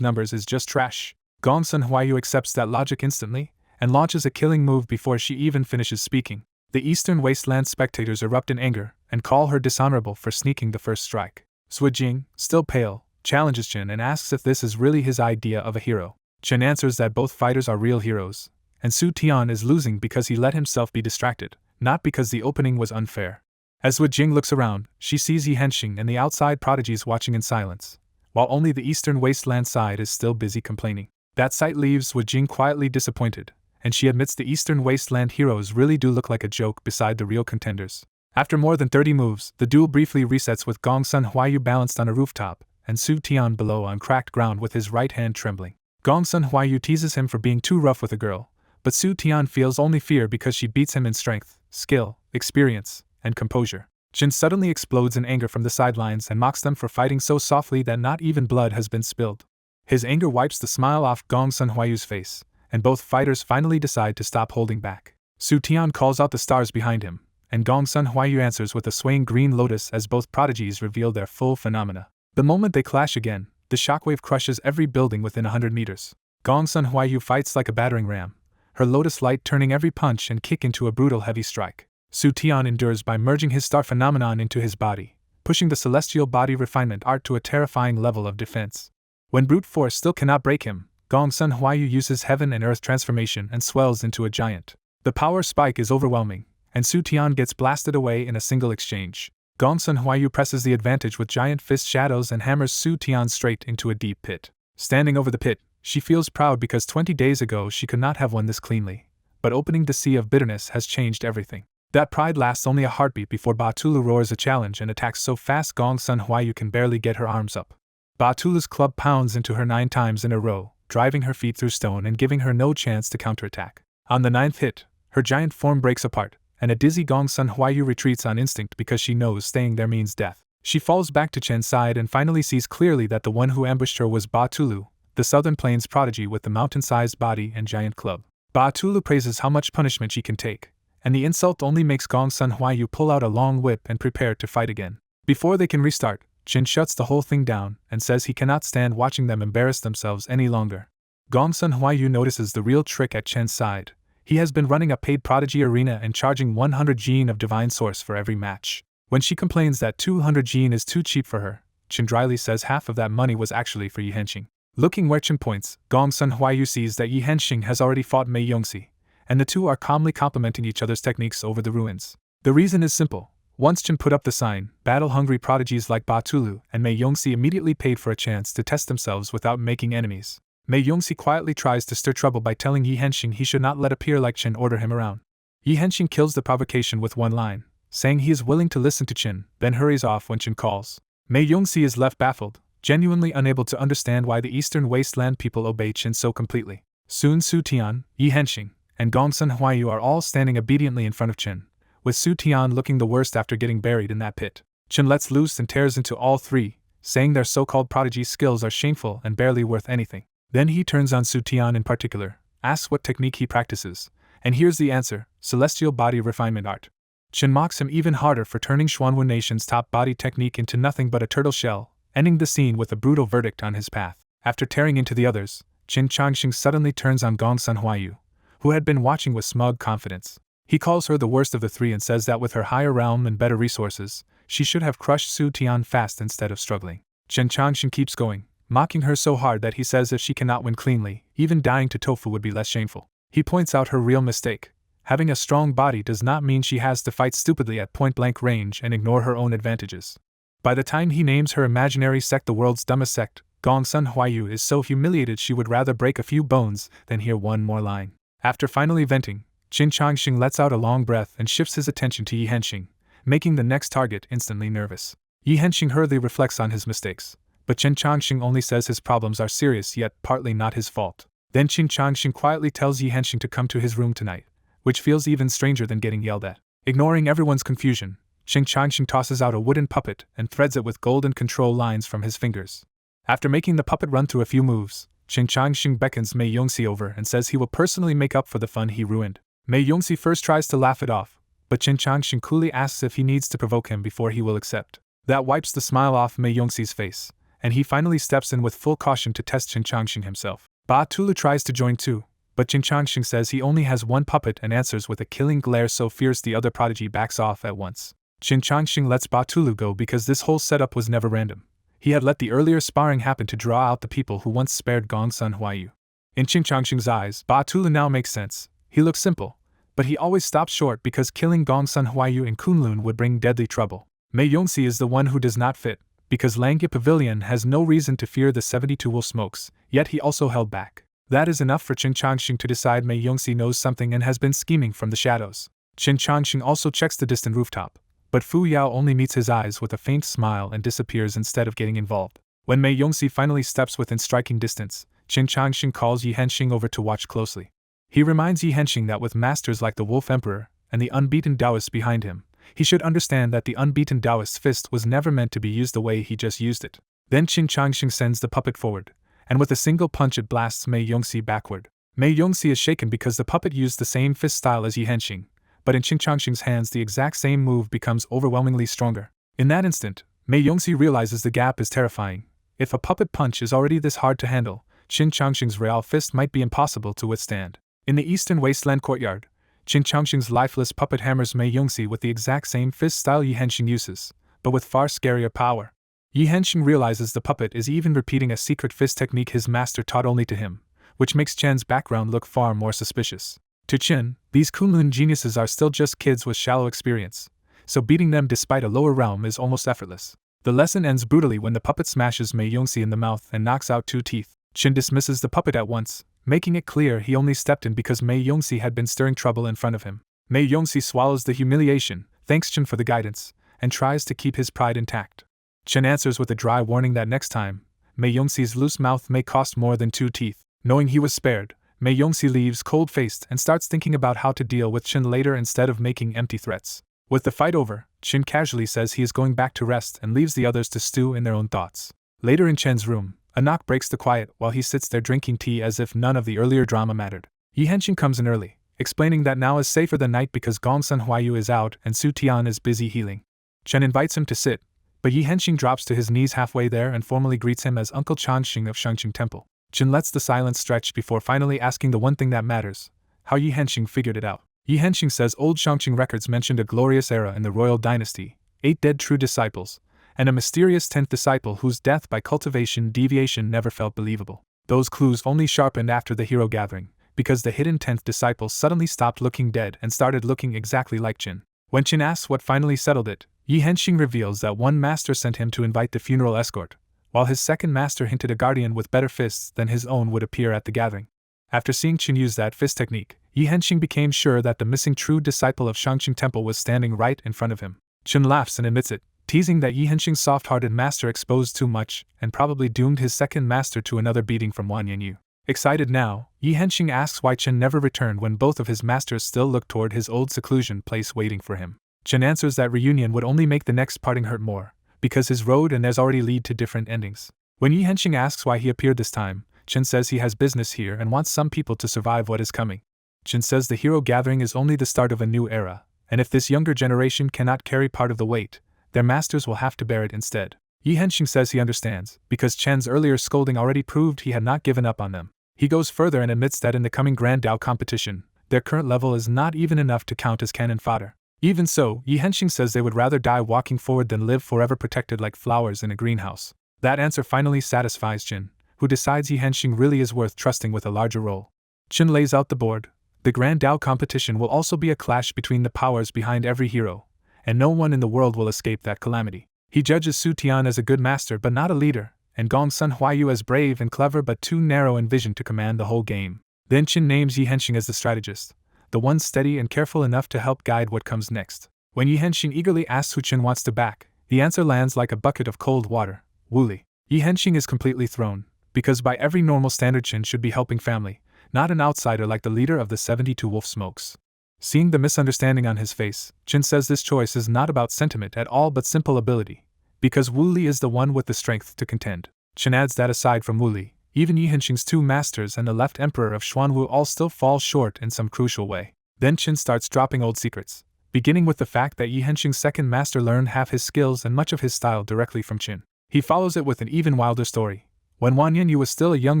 numbers is just trash. Gong Sun Huayu accepts that logic instantly, and launches a killing move before she even finishes speaking. The Eastern Wasteland spectators erupt in anger, and call her dishonorable for sneaking the first strike. Sui Jing, still pale, challenges Chen and asks if this is really his idea of a hero. Chen answers that both fighters are real heroes, and Su Tian is losing because he let himself be distracted, not because the opening was unfair. As Sui Jing looks around, she sees Yi Henshin and the outside prodigies watching in silence, while only the Eastern Wasteland side is still busy complaining. That sight leaves Sui Jing quietly disappointed, and she admits the Eastern Wasteland heroes really do look like a joke beside the real contenders. After more than 30 moves, the duel briefly resets with Gong Sun Huayu balanced on a rooftop, and Su Tian below on cracked ground with his right hand trembling. Gong Sun Huayu teases him for being too rough with a girl, but Su Tian feels only fear because she beats him in strength, skill, experience, and composure. Chen suddenly explodes in anger from the sidelines and mocks them for fighting so softly that not even blood has been spilled. His anger wipes the smile off Gong Sun Huayu's face, and both fighters finally decide to stop holding back. Su Tian calls out the stars behind him, and Gong Sun Huayu answers with a swaying green lotus as both prodigies reveal their full phenomena. The moment they clash again, the shockwave crushes every building within 100 meters. Gong Sun Huayu fights like a battering ram, her lotus light turning every punch and kick into a brutal heavy strike. Su Tian endures by merging his star phenomenon into his body, pushing the celestial body refinement art to a terrifying level of defense. When brute force still cannot break him, Gong Sun Huayu uses heaven and earth transformation and swells into a giant. The power spike is overwhelming, and Su Tian gets blasted away in a single exchange. Gong Sun Huayu presses the advantage with giant fist shadows and hammers Su Tian straight into a deep pit. Standing over the pit, she feels proud because 20 days ago she could not have won this cleanly, but opening the sea of bitterness has changed everything. That pride lasts only a heartbeat before Batulu roars a challenge and attacks so fast Gong Sun Huayu can barely get her arms up. Batulu's club pounds into her 9 times in a row, driving her feet through stone and giving her no chance to counterattack. On the 9th hit, her giant form breaks apart, and a dizzy Gong Sun Huayu retreats on instinct because she knows staying there means death. She falls back to Chen's side and finally sees clearly that the one who ambushed her was Batulu, the Southern Plains prodigy with the mountain-sized body and giant club. Batulu praises how much punishment she can take, and the insult only makes Gong Sun Huayu pull out a long whip and prepare to fight again. Before they can restart, Chen shuts the whole thing down and says he cannot stand watching them embarrass themselves any longer. Gong Sun Huayu notices the real trick at Chen's side. He has been running a paid prodigy arena and charging 100 Jin of divine source for every match. When she complains that 200 Jin is too cheap for her, Chen dryly says half of that money was actually for Yi Henshin. Looking where Chen points, Gong Sun Huayu sees that Yi Henshin has already fought Mei Yongxi, and the two are calmly complementing each other's techniques over the ruins. The reason is simple. Once Chen put up the sign, battle-hungry prodigies like Batulu and Mei Yongxi immediately paid for a chance to test themselves without making enemies. Mei Yongxi quietly tries to stir trouble by telling Yi Henshin he should not let a peer like Chen order him around. Yi Henshin kills the provocation with one line, saying he is willing to listen to Chen, then hurries off when Chen calls. Mei Yongxi is left baffled, genuinely unable to understand why the Eastern Wasteland people obey Chen so completely. Soon Su Tian, Yi Henshin, and Gong Sun Huayu are all standing obediently in front of Chen, with Su Tian looking the worst after getting buried in that pit. Chen lets loose and tears into all three, saying their so-called prodigy skills are shameful and barely worth anything. Then he turns on Su Tian in particular, asks what technique he practices, and here's the answer: celestial body refinement art. Chen mocks him even harder for turning Xuanwu Nation's top body technique into nothing but a turtle shell, ending the scene with a brutal verdict on his path. After tearing into the others, Qin Changxing suddenly turns on Gongsun Huayu, who had been watching with smug confidence. He calls her the worst of the three and says that with her higher realm and better resources, she should have crushed Su Tian fast instead of struggling. Qin Changxing keeps going, mocking her so hard that he says if she cannot win cleanly, even dying to tofu would be less shameful. He points out her real mistake. Having a strong body does not mean she has to fight stupidly at point-blank range and ignore her own advantages. By the time he names her imaginary sect the world's dumbest sect, Gongsun Huayu is so humiliated she would rather break a few bones than hear one more line. After finally venting, Qin Changxing lets out a long breath and shifts his attention to Yi Henxing, making the next target instantly nervous. Yi Henxing hurriedly reflects on his mistakes, but Qin Changxing only says his problems are serious yet partly not his fault. Then Qin Changxing quietly tells Yi Henxing to come to his room tonight, which feels even stranger than getting yelled at. Ignoring everyone's confusion, Qin Changxing tosses out a wooden puppet and threads it with golden control lines from his fingers. After making the puppet run through a few moves, Qin Changxing beckons Mei Yongxi over and says he will personally make up for the fun he ruined. Mei Yongxi first tries to laugh it off, but Qin Changxing coolly asks if he needs to provoke him before he will accept. That wipes the smile off Mei Yongxi's face, and he finally steps in with full caution to test Qin Changxing himself. Ba Tulu tries to join too, but Qin Changxing says he only has one puppet and answers with a killing glare so fierce the other prodigy backs off at once. Qin Changxing lets Ba Tulu go because this whole setup was never random. He had let the earlier sparring happen to draw out the people who once spared Gongsun Huayu. In Qin Changxing's eyes, Ba Tulu now makes sense. He looks simple, but he always stops short because killing Gongsun Huayu in Kunlun would bring deadly trouble. Mei Yongxi is the one who does not fit, because Langya Pavilion has no reason to fear the 72 wolf smokes, yet he also held back. That is enough for Qin Changxing to decide Mei Yongxi knows something and has been scheming from the shadows. Qin Changxing also checks the distant rooftop, but Fu Yao only meets his eyes with a faint smile and disappears instead of getting involved. When Mei Yongxi finally steps within striking distance, Qin Changxing calls Yi Henxing over to watch closely. He reminds Yi Henxing that with masters like the Wolf Emperor and the unbeaten Taoist behind him, he should understand that the unbeaten Taoist's fist was never meant to be used the way he just used it. Then Qin Changxing sends the puppet forward, and with a single punch it blasts Mei Yongxi backward. Mei Yongxi is shaken because the puppet used the same fist style as Yi Henxing, but in Qin Changxing's hands the exact same move becomes overwhelmingly stronger. In that instant, Mei Yongxi realizes the gap is terrifying. If a puppet punch is already this hard to handle, Qin Changxing's real fist might be impossible to withstand. In the eastern wasteland courtyard, Qin Changxing's lifeless puppet hammers Mei Yongxi with the exact same fist style Yi Henxing uses, but with far scarier power. Yi Henxing realizes the puppet is even repeating a secret fist technique his master taught only to him, which makes Chen's background look far more suspicious. To Chen, these Kunlun geniuses are still just kids with shallow experience, so beating them despite a lower realm is almost effortless. The lesson ends brutally when the puppet smashes Mei Yongxi in the mouth and knocks out 2 teeth. Chen dismisses the puppet at once, making it clear he only stepped in because Mei Yongxi had been stirring trouble in front of him. Mei Yongxi swallows the humiliation, thanks Chen for the guidance, and tries to keep his pride intact. Chen answers with a dry warning that next time, Mei Yongxi's loose mouth may cost more than 2 teeth. Knowing he was spared, Mei Yongxi leaves cold-faced and starts thinking about how to deal with Chen later instead of making empty threats. With the fight over, Chen casually says he is going back to rest and leaves the others to stew in their own thoughts. Later in Chen's room, a knock breaks the quiet while he sits there drinking tea as if none of the earlier drama mattered. Yi Henxing comes in early, explaining that now is safer than night because Gongsun Huayu is out and Su Tian is busy healing. Chen invites him to sit, but Yi Henxing drops to his knees halfway there and formally greets him as Uncle Changxing of Shangqing Temple. Chen lets the silence stretch before finally asking the one thing that matters, how Yi Henxing figured it out. Yi Henxing says old Shangqing records mentioned a glorious era in the royal dynasty, 8 dead true disciples, and a mysterious 10th disciple whose death by cultivation deviation never felt believable. Those clues only sharpened after the hero gathering, because the hidden 10th disciple suddenly stopped looking dead and started looking exactly like Qin. When Qin asks what finally settled it, Yi Henxing reveals that one master sent him to invite the funeral escort, while his second master hinted a guardian with better fists than his own would appear at the gathering. After seeing Qin use that fist technique, Yi Henxing became sure that the missing true disciple of Shangqing Temple was standing right in front of him. Qin laughs and admits it, teasing that Yi Henxing's soft-hearted master exposed too much and probably doomed his second master to another beating from Wan Yanyu. Excited now, Yi Henxing asks why Qin never returned when both of his masters still looked toward his old seclusion place waiting for him. Qin answers that reunion would only make the next parting hurt more, because his road and theirs already lead to different endings. When Yi Henxing asks why he appeared this time, Chen says he has business here and wants some people to survive what is coming. Chen says the hero gathering is only the start of a new era, and if this younger generation cannot carry part of the weight, their masters will have to bear it instead. Yi Henxing says he understands, because Chen's earlier scolding already proved he had not given up on them. He goes further and admits that in the coming Grand Dao competition, their current level is not even enough to count as cannon fodder. Even so, Yi Henxing says they would rather die walking forward than live forever protected like flowers in a greenhouse. That answer finally satisfies Jin, who decides Yi Henxing really is worth trusting with a larger role. Chin lays out the board. The Grand Dao competition will also be a clash between the powers behind every hero, and no one in the world will escape that calamity. He judges Su Tian as a good master but not a leader, and Gong Sun Huayu as brave and clever but too narrow in vision to command the whole game. Then Chin names Yi Henxing as the strategist, the one steady and careful enough to help guide what comes next. When Yi Henxing eagerly asks who Chin wants to back, the answer lands like a bucket of cold water: Wu Li. Yi Henxing is completely thrown, because by every normal standard Chin should be helping family, not an outsider like the leader of the 72 Wolf Smokes. Seeing the misunderstanding on his face, Chin says this choice is not about sentiment at all but simple ability, because Wu Li is the one with the strength to contend. Chin adds that aside from Wu Li, even Yi Henxing's two masters and the left emperor of Xuanwu all still fall short in some crucial way. Then Chin starts dropping old secrets, beginning with the fact that Yi Henxing's second master learned half his skills and much of his style directly from Chin. He follows it with an even wilder story. When Wan Yanyu was still a young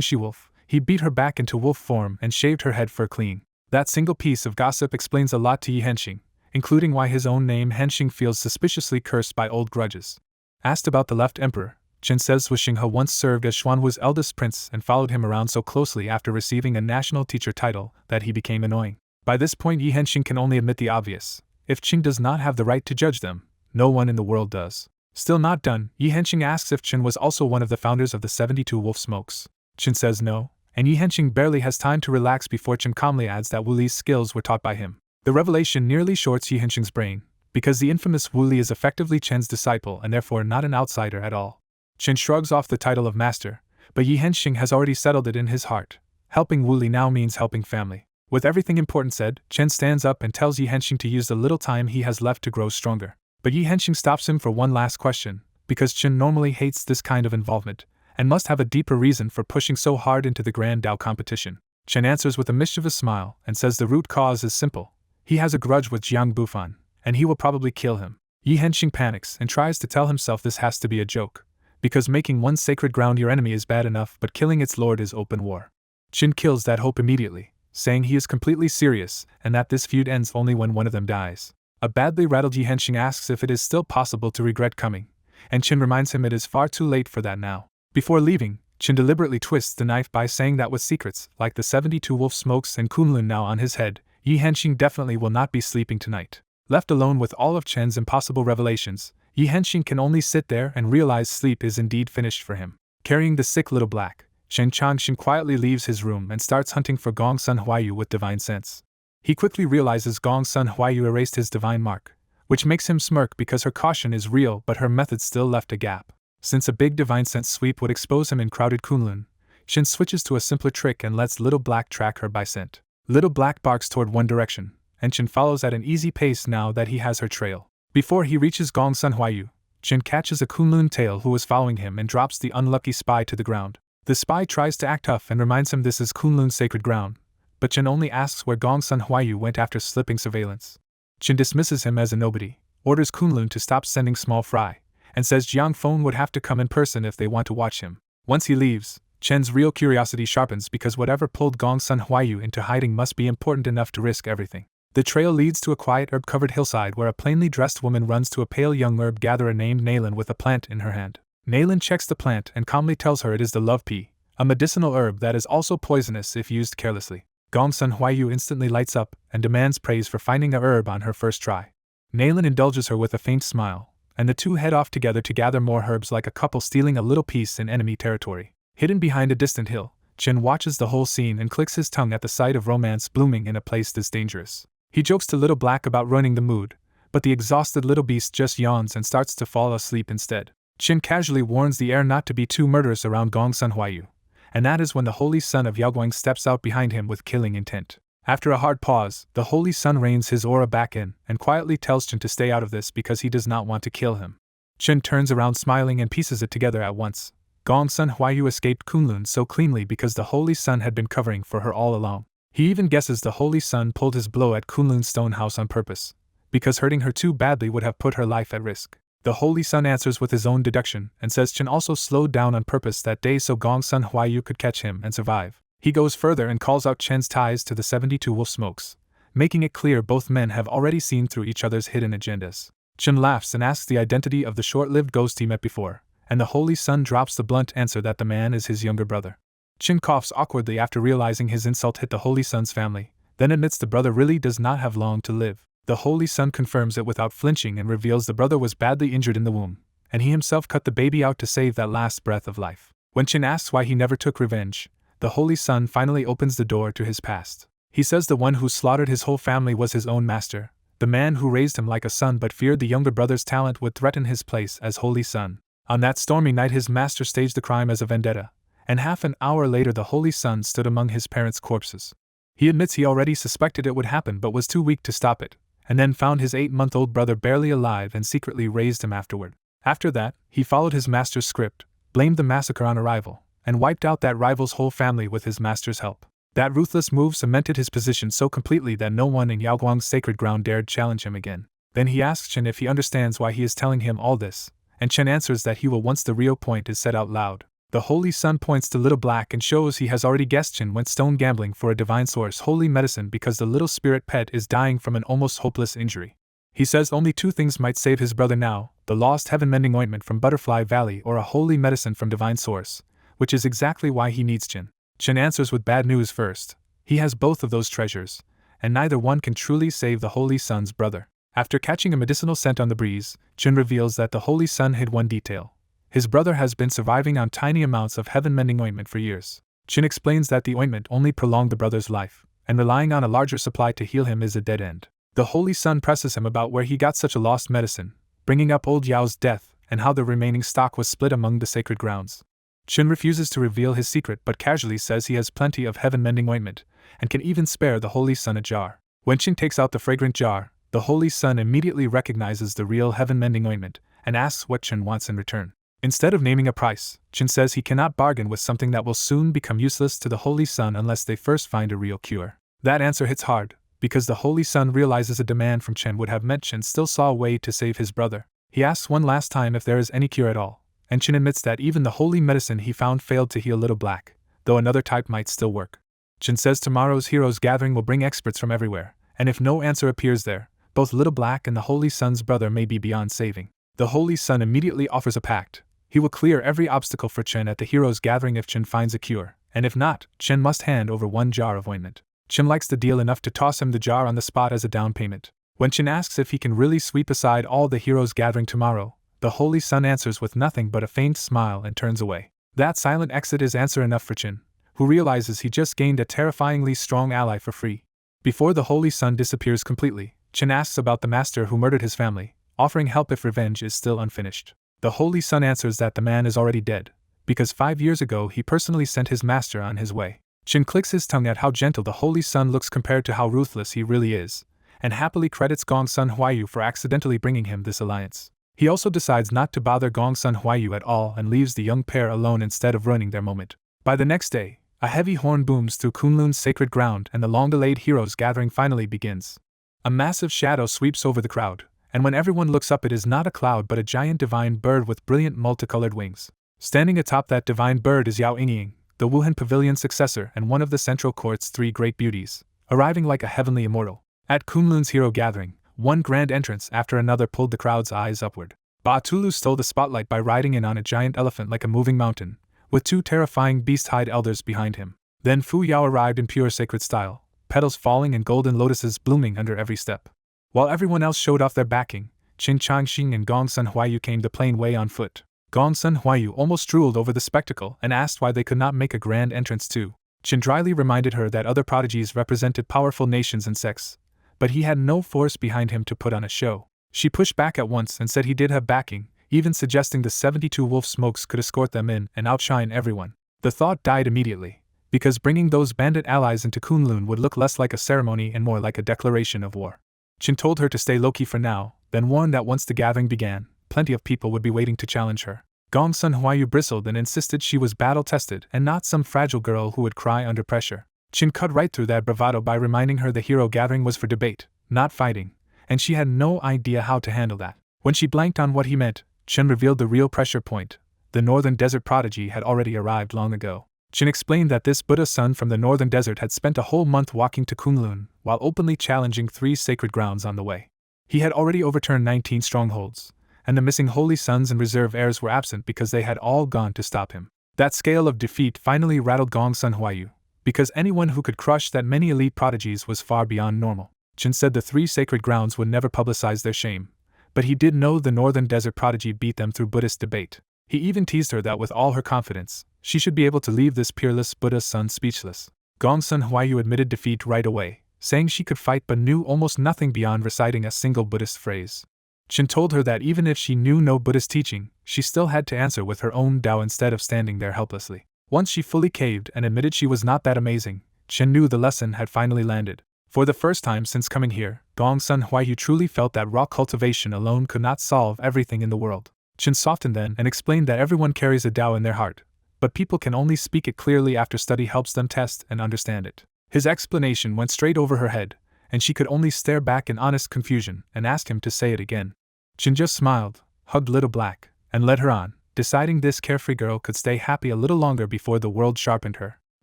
she-wolf, he beat her back into wolf form and shaved her head fur clean. That single piece of gossip explains a lot to Yi Henxing, including why his own name Henxing feels suspiciously cursed by old grudges. Asked about the left emperor, Chen says Wu Xinghe once served as Xuanwu's eldest prince and followed him around so closely after receiving a national teacher title that he became annoying. By this point Yi Henxing can only admit the obvious: if Qing does not have the right to judge them, no one in the world does. Still not done, Yi Henxing asks if Chen was also one of the founders of the 72 Wolf Smokes. Chen says no, and Yi Henxing barely has time to relax before Chen calmly adds that Wu Li's skills were taught by him. The revelation nearly shorts Yi Henxing's brain, because the infamous Wu Li is effectively Chen's disciple and therefore not an outsider at all. Chen shrugs off the title of master, but Yi Henxing has already settled it in his heart. Helping Wu Li now means helping family. With everything important said, Chen stands up and tells Yi Henxing to use the little time he has left to grow stronger. But Yi Henxing stops him for one last question, because Chen normally hates this kind of involvement, and must have a deeper reason for pushing so hard into the Grand Dao competition. Chen answers with a mischievous smile and says the root cause is simple. He has a grudge with Jiang Bufan, and he will probably kill him. Yi Henxing panics and tries to tell himself this has to be a joke, because making one sacred ground your enemy is bad enough, but killing its lord is open war. Chen kills that hope immediately, saying he is completely serious and that this feud ends only when one of them dies. A badly rattled Yi Henxing asks if it is still possible to regret coming, and Chen reminds him it is far too late for that now. Before leaving, Chen deliberately twists the knife by saying that with secrets like the 72 Wolf Smokes and Kunlun now on his head, Yi Henxing definitely will not be sleeping tonight. Left alone with all of Chen's impossible revelations, Yi Henxing can only sit there and realize sleep is indeed finished for him. Carrying the sick little black, Shen Changshin quietly leaves his room and starts hunting for Gong Sun Huayu with divine sense. He quickly realizes Gong Sun Huayu erased his divine mark, which makes him smirk because her caution is real but her method still left a gap. Since a big divine sense sweep would expose him in crowded Kunlun, Shen switches to a simpler trick and lets Little Black track her by scent. Little Black barks toward one direction, and Chen follows at an easy pace now that he has her trail. Before he reaches Gong Sun Huayu, Chen catches a Kunlun tail who is following him and drops the unlucky spy to the ground. The spy tries to act tough and reminds him this is Kunlun's sacred ground, but Chen only asks where Gong Sun Huayu went after slipping surveillance. Chen dismisses him as a nobody, orders Kunlun to stop sending small fry, and says Jiang Feng would have to come in person if they want to watch him. Once he leaves, Chen's real curiosity sharpens because whatever pulled Gong Sun Huayu into hiding must be important enough to risk everything. The trail leads to a quiet herb-covered hillside where a plainly dressed woman runs to a pale young herb gatherer named Naylin with a plant in her hand. Naylin checks the plant and calmly tells her it is the love pea, a medicinal herb that is also poisonous if used carelessly. Gong Sun Huayu instantly lights up and demands praise for finding a herb on her first try. Naylin indulges her with a faint smile, and the two head off together to gather more herbs like a couple stealing a little piece in enemy territory. Hidden behind a distant hill, Chen watches the whole scene and clicks his tongue at the sight of romance blooming in a place this dangerous. He jokes to Little Black about ruining the mood, but the exhausted little beast just yawns and starts to fall asleep instead. Chen casually warns the heir not to be too murderous around Gong Sun Huayu, and that is when the holy son of Yaoguang steps out behind him with killing intent. After a hard pause, the holy son reins his aura back in and quietly tells Chen to stay out of this because he does not want to kill him. Chen turns around smiling and pieces it together at once. Gongsun Huayu escaped Kunlun so cleanly because the Holy Sun had been covering for her all along. He even guesses the Holy Sun pulled his blow at Kunlun's stone house on purpose, because hurting her too badly would have put her life at risk. The Holy Sun answers with his own deduction and says Chen also slowed down on purpose that day so Gongsun Huayu could catch him and survive. He goes further and calls out Chen's ties to the 72 wolf smokes, making it clear both men have already seen through each other's hidden agendas. Chen laughs and asks the identity of the short-lived ghost he met before, and the Holy Sun drops the blunt answer that the man is his younger brother. Chen coughs awkwardly after realizing his insult hit the Holy Sun's family, then admits the brother really does not have long to live. The Holy Sun confirms it without flinching and reveals the brother was badly injured in the womb, and he himself cut the baby out to save that last breath of life. When Chen asks why he never took revenge, the Holy Sun finally opens the door to his past. He says the one who slaughtered his whole family was his own master, the man who raised him like a son but feared the younger brother's talent would threaten his place as Holy Sun. On that stormy night his master staged the crime as a vendetta, and half an hour later the Holy Sun stood among his parents' corpses. He admits he already suspected it would happen but was too weak to stop it, and then found his 8-month-old brother barely alive and secretly raised him afterward. After that, he followed his master's script, blamed the massacre on a rival, and wiped out that rival's whole family with his master's help. That ruthless move cemented his position so completely that no one in Yaoguang's sacred ground dared challenge him again. Then he asks Chen if he understands why he is telling him all this, and Chen answers that he will once the real point is said out loud. The Holy Sun points to Little Black and shows he has already guessed Chen went stone gambling for a divine source holy medicine because the little spirit pet is dying from an almost hopeless injury. He says only 2 things might save his brother now, the lost heaven-mending ointment from Butterfly Valley or a holy medicine from divine source, which is exactly why he needs Chen. Chen answers with bad news first. He has both of those treasures, and neither one can truly save the Holy Sun's brother. After catching a medicinal scent on the breeze, Chen reveals that the Holy Sun hid one detail. His brother has been surviving on tiny amounts of heaven-mending ointment for years. Chen explains that the ointment only prolonged the brother's life, and relying on a larger supply to heal him is a dead end. The Holy Sun presses him about where he got such a lost medicine, bringing up old Yao's death and how the remaining stock was split among the sacred grounds. Chen refuses to reveal his secret but casually says he has plenty of heaven-mending ointment, and can even spare the Holy Sun a jar. When Chen takes out the fragrant jar, the Holy Sun immediately recognizes the real heaven-mending ointment, and asks what Chen wants in return. Instead of naming a price, Chen says he cannot bargain with something that will soon become useless to the Holy Sun unless they first find a real cure. That answer hits hard, because the Holy Sun realizes a demand from Chen would have meant Chen still saw a way to save his brother. He asks one last time if there is any cure at all, and Chen admits that even the holy medicine he found failed to heal Little Black, though another type might still work. Chen says tomorrow's Heroes Gathering will bring experts from everywhere, and if no answer appears there, both Little Black and the Holy Sun's brother may be beyond saving. The Holy Sun immediately offers a pact. He will clear every obstacle for Chen at the Heroes Gathering if Chen finds a cure, and if not, Chen must hand over 1 jar of ointment. Chen likes the deal enough to toss him the jar on the spot as a down payment. When Chen asks if he can really sweep aside all the Heroes Gathering tomorrow, the Holy Sun answers with nothing but a faint smile and turns away. That silent exit is answer enough for Chen, who realizes he just gained a terrifyingly strong ally for free. Before the Holy Sun disappears completely, Chen asks about the master who murdered his family, offering help if revenge is still unfinished. The Holy Sun answers that the man is already dead, because 5 years ago he personally sent his master on his way. Chen clicks his tongue at how gentle the Holy Sun looks compared to how ruthless he really is, and happily credits Gongsun Huayu for accidentally bringing him this alliance. He also decides not to bother Gongsun Huayu at all and leaves the young pair alone instead of ruining their moment. By the next day, a heavy horn booms through Kunlun's sacred ground and the long-delayed Heroes Gathering finally begins. A massive shadow sweeps over the crowd, and when everyone looks up it is not a cloud but a giant divine bird with brilliant multicolored wings. Standing atop that divine bird is Yao Yingying, the Wuhan Pavilion's successor and one of the Central Court's 3 great beauties, arriving like a heavenly immortal. At Kunlun's Hero Gathering, one grand entrance after another pulled the crowd's eyes upward. Ba-Tulu stole the spotlight by riding in on a giant elephant like a moving mountain, with 2 terrifying beast-hide elders behind him. Then Fu Yao arrived in pure sacred style, petals falling and golden lotuses blooming under every step. While everyone else showed off their backing, Qin Changxing and Gongsun Huayu came the plain way on foot. Gongsun Huayu almost drooled over the spectacle and asked why they could not make a grand entrance too. Qin dryly reminded her that other prodigies represented powerful nations and sects, but he had no force behind him to put on a show. She pushed back at once and said he did have backing, even suggesting the 72 wolf smokes could escort them in and outshine everyone. The thought died immediately, because bringing those bandit allies into Kunlun would look less like a ceremony and more like a declaration of war. Qin told her to stay low-key for now, then warned that once the gathering began, plenty of people would be waiting to challenge her. Gong Sun Huayu bristled and insisted she was battle-tested and not some fragile girl who would cry under pressure. Qin cut right through that bravado by reminding her the hero gathering was for debate, not fighting, and she had no idea how to handle that. When she blanked on what he meant, Qin revealed the real pressure point. The northern desert prodigy had already arrived long ago. Qin explained that this Buddha son from the northern desert had spent a whole month walking to Kunlun, while openly challenging 3 sacred grounds on the way. He had already overturned 19 strongholds, and the missing holy sons and reserve heirs were absent because they had all gone to stop him. That scale of defeat finally rattled Gong Sun Huayu, because anyone who could crush that many elite prodigies was far beyond normal. Qin said the 3 sacred grounds would never publicize their shame, but he did know the northern desert prodigy beat them through Buddhist debate. He even teased her that with all her confidence, she should be able to leave this peerless Buddha's son speechless. Gong Sun Huayu admitted defeat right away, saying she could fight but knew almost nothing beyond reciting a single Buddhist phrase. Qin told her that even if she knew no Buddhist teaching, she still had to answer with her own Tao instead of standing there helplessly. Once she fully caved and admitted she was not that amazing, Qin knew the lesson had finally landed. For the first time since coming here, Gong Sun Huayu truly felt that raw cultivation alone could not solve everything in the world. Qin softened then and explained that everyone carries a Tao in their heart, but people can only speak it clearly after study helps them test and understand it. His explanation went straight over her head, and she could only stare back in honest confusion and ask him to say it again. Qin just smiled, hugged Little Black, and led her on, deciding this carefree girl could stay happy a little longer before the world sharpened her.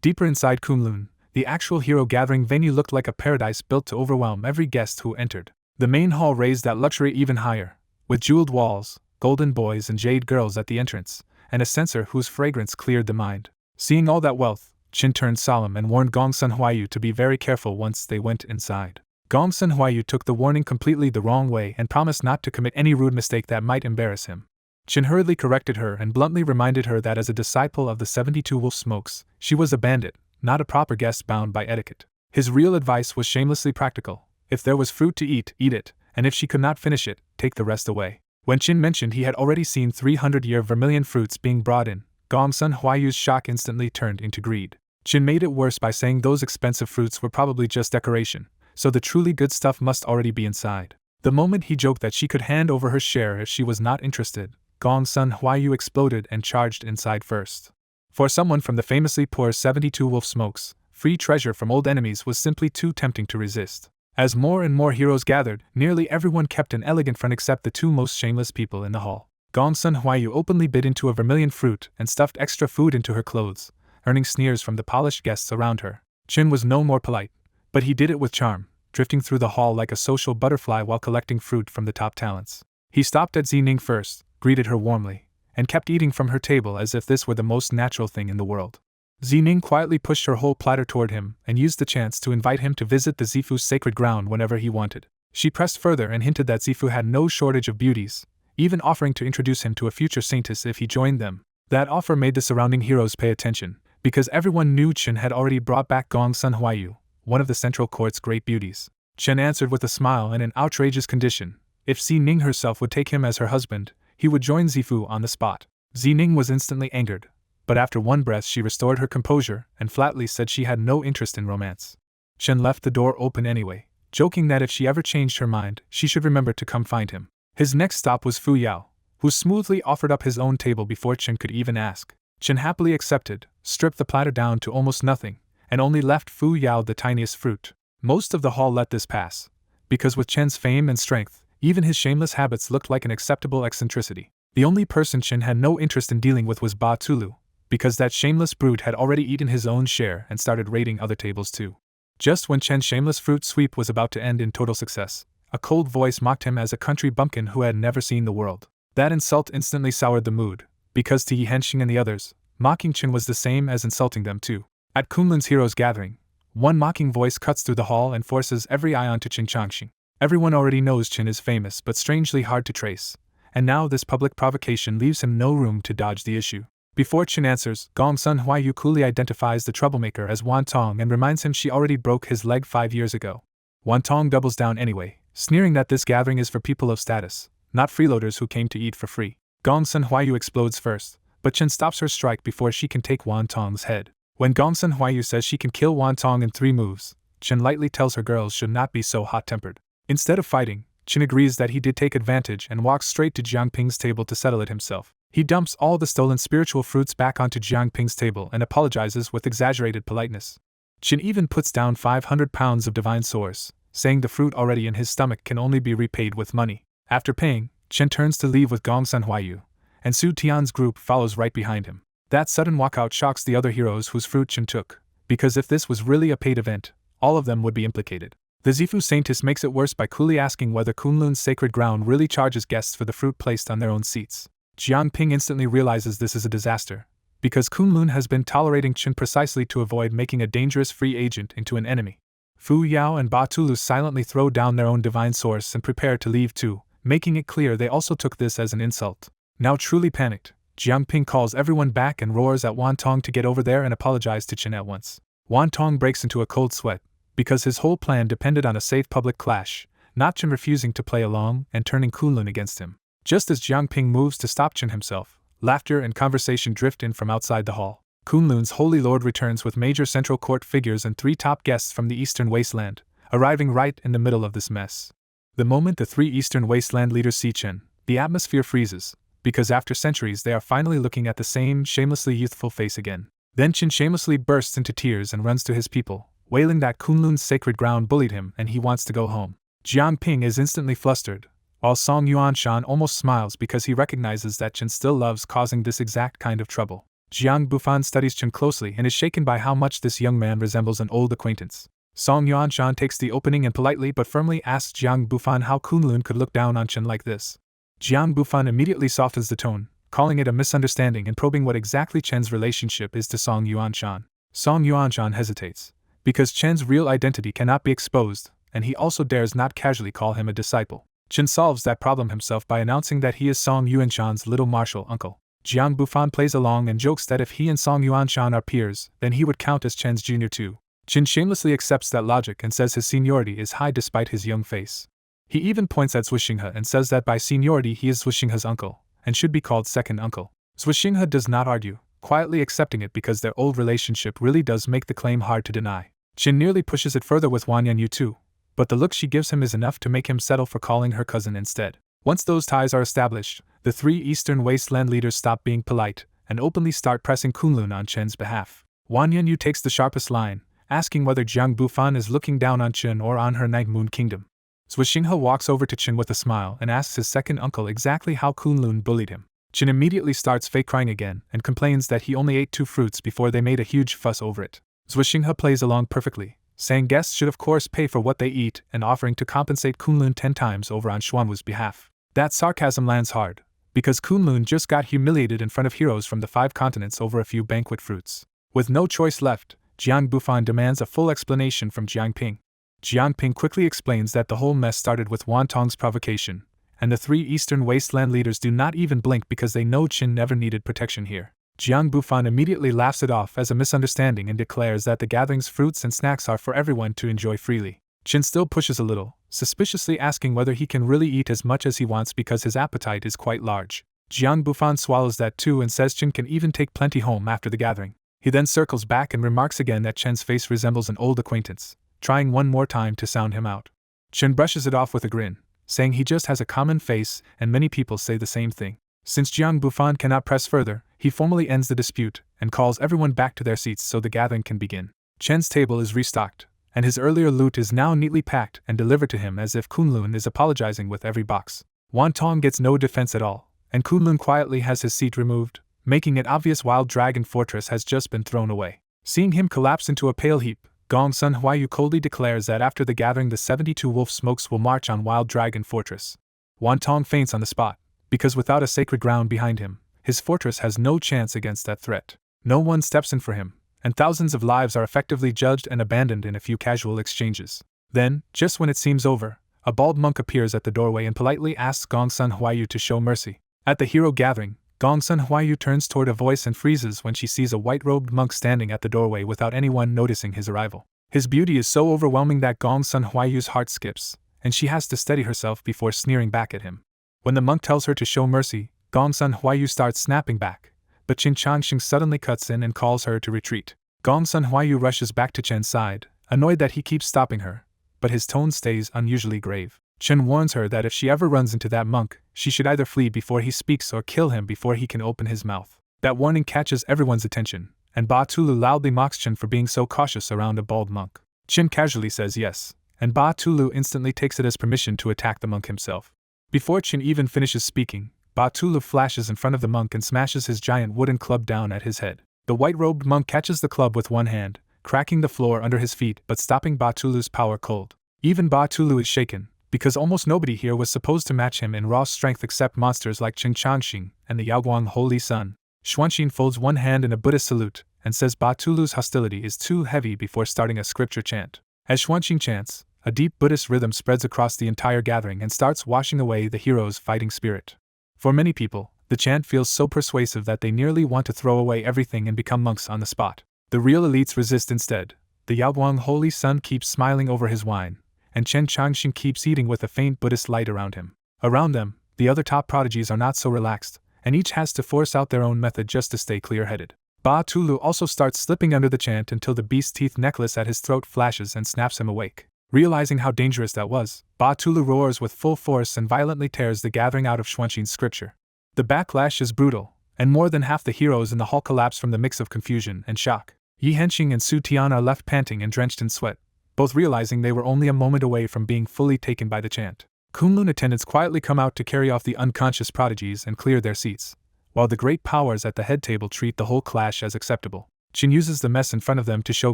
Deeper inside Kunlun, the actual hero gathering venue looked like a paradise built to overwhelm every guest who entered. The main hall raised that luxury even higher, with jeweled walls, golden boys and jade girls at the entrance, and a censer whose fragrance cleared the mind. Seeing all that wealth, Qin turned solemn and warned Gong Sun Huayu to be very careful once they went inside. Gong Sun Huayu took the warning completely the wrong way and promised not to commit any rude mistake that might embarrass him. Qin hurriedly corrected her and bluntly reminded her that as a disciple of the 72 Wolf Smokes, she was a bandit, not a proper guest bound by etiquette. His real advice was shamelessly practical. If there was fruit to eat, eat it, and if she could not finish it, take the rest away. When Qin mentioned he had already seen 300-year vermilion fruits being brought in, Gong Sun Huayu's shock instantly turned into greed. Qin made it worse by saying those expensive fruits were probably just decoration, so the truly good stuff must already be inside. The moment he joked that she could hand over her share if she was not interested, Gong Sun Huayu exploded and charged inside first. For someone from the famously poor 72 Wolf Smokes, free treasure from old enemies was simply too tempting to resist. As more and more heroes gathered, nearly everyone kept an elegant front except the 2 most shameless people in the hall. Gong Sun Huayu openly bit into a vermilion fruit and stuffed extra food into her clothes, earning sneers from the polished guests around her. Qin was no more polite, but he did it with charm, drifting through the hall like a social butterfly while collecting fruit from the top talents. He stopped at Zining first, greeted her warmly, and kept eating from her table as if this were the most natural thing in the world. Zining quietly pushed her whole platter toward him and used the chance to invite him to visit the Zifu's sacred ground whenever he wanted. She pressed further and hinted that Zifu had no shortage of beauties, even offering to introduce him to a future saintess if he joined them. That offer made the surrounding heroes pay attention, because everyone knew Qin had already brought back Gong Sun Huayu, one of the central court's great beauties. Qin answered with a smile and an outrageous condition: if Zining herself would take him as her husband, he would join Zifu on the spot. Zining was instantly angered, but after one breath she restored her composure and flatly said she had no interest in romance. Qin left the door open anyway, joking that if she ever changed her mind, she should remember to come find him. His next stop was Fu Yao, who smoothly offered up his own table before Qin could even ask. Qin happily accepted, stripped the platter down to almost nothing, and only left Fu Yao the tiniest fruit. Most of the hall let this pass, because with Qin's fame and strength, even his shameless habits looked like an acceptable eccentricity. The only person Qin had no interest in dealing with was Ba Tulu, because that shameless brute had already eaten his own share and started raiding other tables too. Just when Qin's shameless fruit sweep was about to end in total success, a cold voice mocked him as a country bumpkin who had never seen the world. That insult instantly soured the mood, because to Yi Henxing and the others, mocking Qin was the same as insulting them too. At Kunlun's heroes gathering, one mocking voice cuts through the hall and forces every eye onto Qin Changxing. Everyone already knows Qin is famous but strangely hard to trace, and now this public provocation leaves him no room to dodge the issue. Before Qin answers, Gong Sun Huayu coolly identifies the troublemaker as Wan Tong and reminds him she already broke his leg 5 years ago. Wan Tong doubles down anyway, sneering that this gathering is for people of status, not freeloaders who came to eat for free. Gong Sun Huayu explodes first, but Qin stops her strike before she can take Wan Tong's head. When Gong Sun Huayu says she can kill Wan Tong in 3 moves, Qin lightly tells her girls should not be so hot-tempered. Instead of fighting, Qin agrees that he did take advantage and walks straight to Jiang Ping's table to settle it himself. He dumps all the stolen spiritual fruits back onto Jiang Ping's table and apologizes with exaggerated politeness. Qin even puts down 500 pounds of divine source, saying the fruit already in his stomach can only be repaid with money. After paying, Qin turns to leave with Gongsun Huayu, and Su Tian's group follows right behind him. That sudden walkout shocks the other heroes whose fruit Qin took, because if this was really a paid event, all of them would be implicated. The Zifu Saintess makes it worse by coolly asking whether Kunlun's sacred ground really charges guests for the fruit placed on their own seats. Jiang Ping instantly realizes this is a disaster, because Kunlun has been tolerating Qin precisely to avoid making a dangerous free agent into an enemy. Fu Yao and Ba Tulu silently throw down their own divine source and prepare to leave too, making it clear they also took this as an insult. Now truly panicked, Jiang Ping calls everyone back and roars at Wan Tong to get over there and apologize to Qin at once. Wan Tong breaks into a cold sweat, because his whole plan depended on a safe public clash, not Qin refusing to play along and turning Kunlun against him. Just as Jiang Ping moves to stop Qin himself, laughter and conversation drift in from outside the hall. Kunlun's Holy Lord returns with major central court figures and 3 top guests from the Eastern Wasteland, arriving right in the middle of this mess. The moment the 3 Eastern Wasteland leaders see Qin, the atmosphere freezes, because after centuries they are finally looking at the same shamelessly youthful face again. Then Qin shamelessly bursts into tears and runs to his people, wailing that Kunlun's sacred ground bullied him and he wants to go home. Jiang Ping is instantly flustered, while Song Yuanshan almost smiles because he recognizes that Qin still loves causing this exact kind of trouble. Jiang Bufan studies Qin closely and is shaken by how much this young man resembles an old acquaintance. Song Yuanshan takes the opening and politely but firmly asks Jiang Bufan how Kunlun could look down on Qin like this. Jiang Bufan immediately softens the tone, calling it a misunderstanding and probing what exactly Chen's relationship is to Song Yuanshan. Song Yuanshan hesitates, because Chen's real identity cannot be exposed, and he also dares not casually call him a disciple. Qin solves that problem himself by announcing that he is Song Yuanshan's little martial uncle. Jiang Bufan plays along and jokes that if he and Song Yuanshan are peers, then he would count as Chen's junior too. Qin shamelessly accepts that logic and says his seniority is high despite his young face. He even points at Zhuxinghe and says that by seniority he is Zhuxinghe's uncle, and should be called second uncle. Zhuxinghe does not argue, quietly accepting it because their old relationship really does make the claim hard to deny. Qin nearly pushes it further with Wan Yanyu too, but the look she gives him is enough to make him settle for calling her cousin instead. Once those ties are established, the 3 Eastern Wasteland leaders stop being polite and openly start pressing Kunlun on Chen's behalf. Wan Yanyu takes the sharpest line, asking whether Jiang Bufan is looking down on Qin or on her Night Moon Kingdom. Zhuxinghe walks over to Qin with a smile and asks his second uncle exactly how Kunlun bullied him. Qin immediately starts fake crying again and complains that he only ate 2 fruits before they made a huge fuss over it. Zhuxinghe plays along perfectly, saying guests should of course pay for what they eat and offering to compensate Kunlun 10 times over on Xuanwu's behalf. That sarcasm lands hard, because Kunlun just got humiliated in front of heroes from the 5 continents over a few banquet fruits. With no choice left, Jiang Bufan demands a full explanation from Jiang Ping. Jiang Ping quickly explains that the whole mess started with Wan Tong's provocation, and the 3 Eastern Wasteland leaders do not even blink because they know Qin never needed protection here. Jiang Bufan immediately laughs it off as a misunderstanding and declares that the gathering's fruits and snacks are for everyone to enjoy freely. Qin still pushes a little, suspiciously asking whether he can really eat as much as he wants because his appetite is quite large. Jiang Bufan swallows that too and says Qin can even take plenty home after the gathering. He then circles back and remarks again that Chen's face resembles an old acquaintance, trying one more time to sound him out. Qin brushes it off with a grin, saying he just has a common face and many people say the same thing. Since Jiang Bufan cannot press further, he formally ends the dispute and calls everyone back to their seats so the gathering can begin. Chen's table is restocked, and his earlier loot is now neatly packed and delivered to him as if Kunlun is apologizing with every box. Wan Tong gets no defense at all, and Kunlun quietly has his seat removed, making it obvious Wild Dragon Fortress has just been thrown away. Seeing him collapse into a pale heap, Gongsun Huayu coldly declares that after the gathering the 72 wolf smokes will march on Wild Dragon Fortress. Wan Tong faints on the spot, because without a sacred ground behind him, his fortress has no chance against that threat. No one steps in for him, and thousands of lives are effectively judged and abandoned in a few casual exchanges. Then, just when it seems over, a bald monk appears at the doorway and politely asks Gongsun Huayu to show mercy. At the hero gathering, Gongsun Huayu turns toward a voice and freezes when she sees a white-robed monk standing at the doorway without anyone noticing his arrival. His beauty is so overwhelming that Gongsun Huayu's heart skips, and she has to steady herself before sneering back at him. When the monk tells her to show mercy, Gongsun Huayu starts snapping back, but Qin Changxing suddenly cuts in and calls her to retreat. Gongsun Huayu rushes back to Chen's side, annoyed that he keeps stopping her, but his tone stays unusually grave. Chen warns her that if she ever runs into that monk, she should either flee before he speaks or kill him before he can open his mouth. That warning catches everyone's attention, and Ba Tulu loudly mocks Chen for being so cautious around a bald monk. Chen casually says yes, and Ba Tulu instantly takes it as permission to attack the monk himself. Before Chen even finishes speaking, Ba Tulu flashes in front of the monk and smashes his giant wooden club down at his head. The white-robed monk catches the club with one hand, cracking the floor under his feet but stopping Ba Tulu's power cold. Even Ba Tulu is shaken, because almost nobody here was supposed to match him in raw strength except monsters like Qin Changxing and the Yaoguang Holy Sun. Xuanqin folds one hand in a Buddhist salute and says Ba Tulu's hostility is too heavy before starting a scripture chant. As Xuanqin chants, a deep Buddhist rhythm spreads across the entire gathering and starts washing away the hero's fighting spirit. For many people, the chant feels so persuasive that they nearly want to throw away everything and become monks on the spot. The real elites resist instead. The Yaoguang Holy Sun keeps smiling over his wine, and Chen Changxing keeps eating with a faint Buddhist light around him. Around them, the other top prodigies are not so relaxed, and each has to force out their own method just to stay clear-headed. Ba Tulu also starts slipping under the chant until the beast teeth necklace at his throat flashes and snaps him awake. Realizing how dangerous that was, Ba Tulu roars with full force and violently tears the gathering out of Xuanqin's scripture. The backlash is brutal, and more than half the heroes in the hall collapse from the mix of confusion and shock. Yi Henxing and Su Tian are left panting and drenched in sweat, both realizing they were only a moment away from being fully taken by the chant. Kunlun attendants quietly come out to carry off the unconscious prodigies and clear their seats, while the great powers at the head table treat the whole clash as acceptable. Qin uses the mess in front of them to show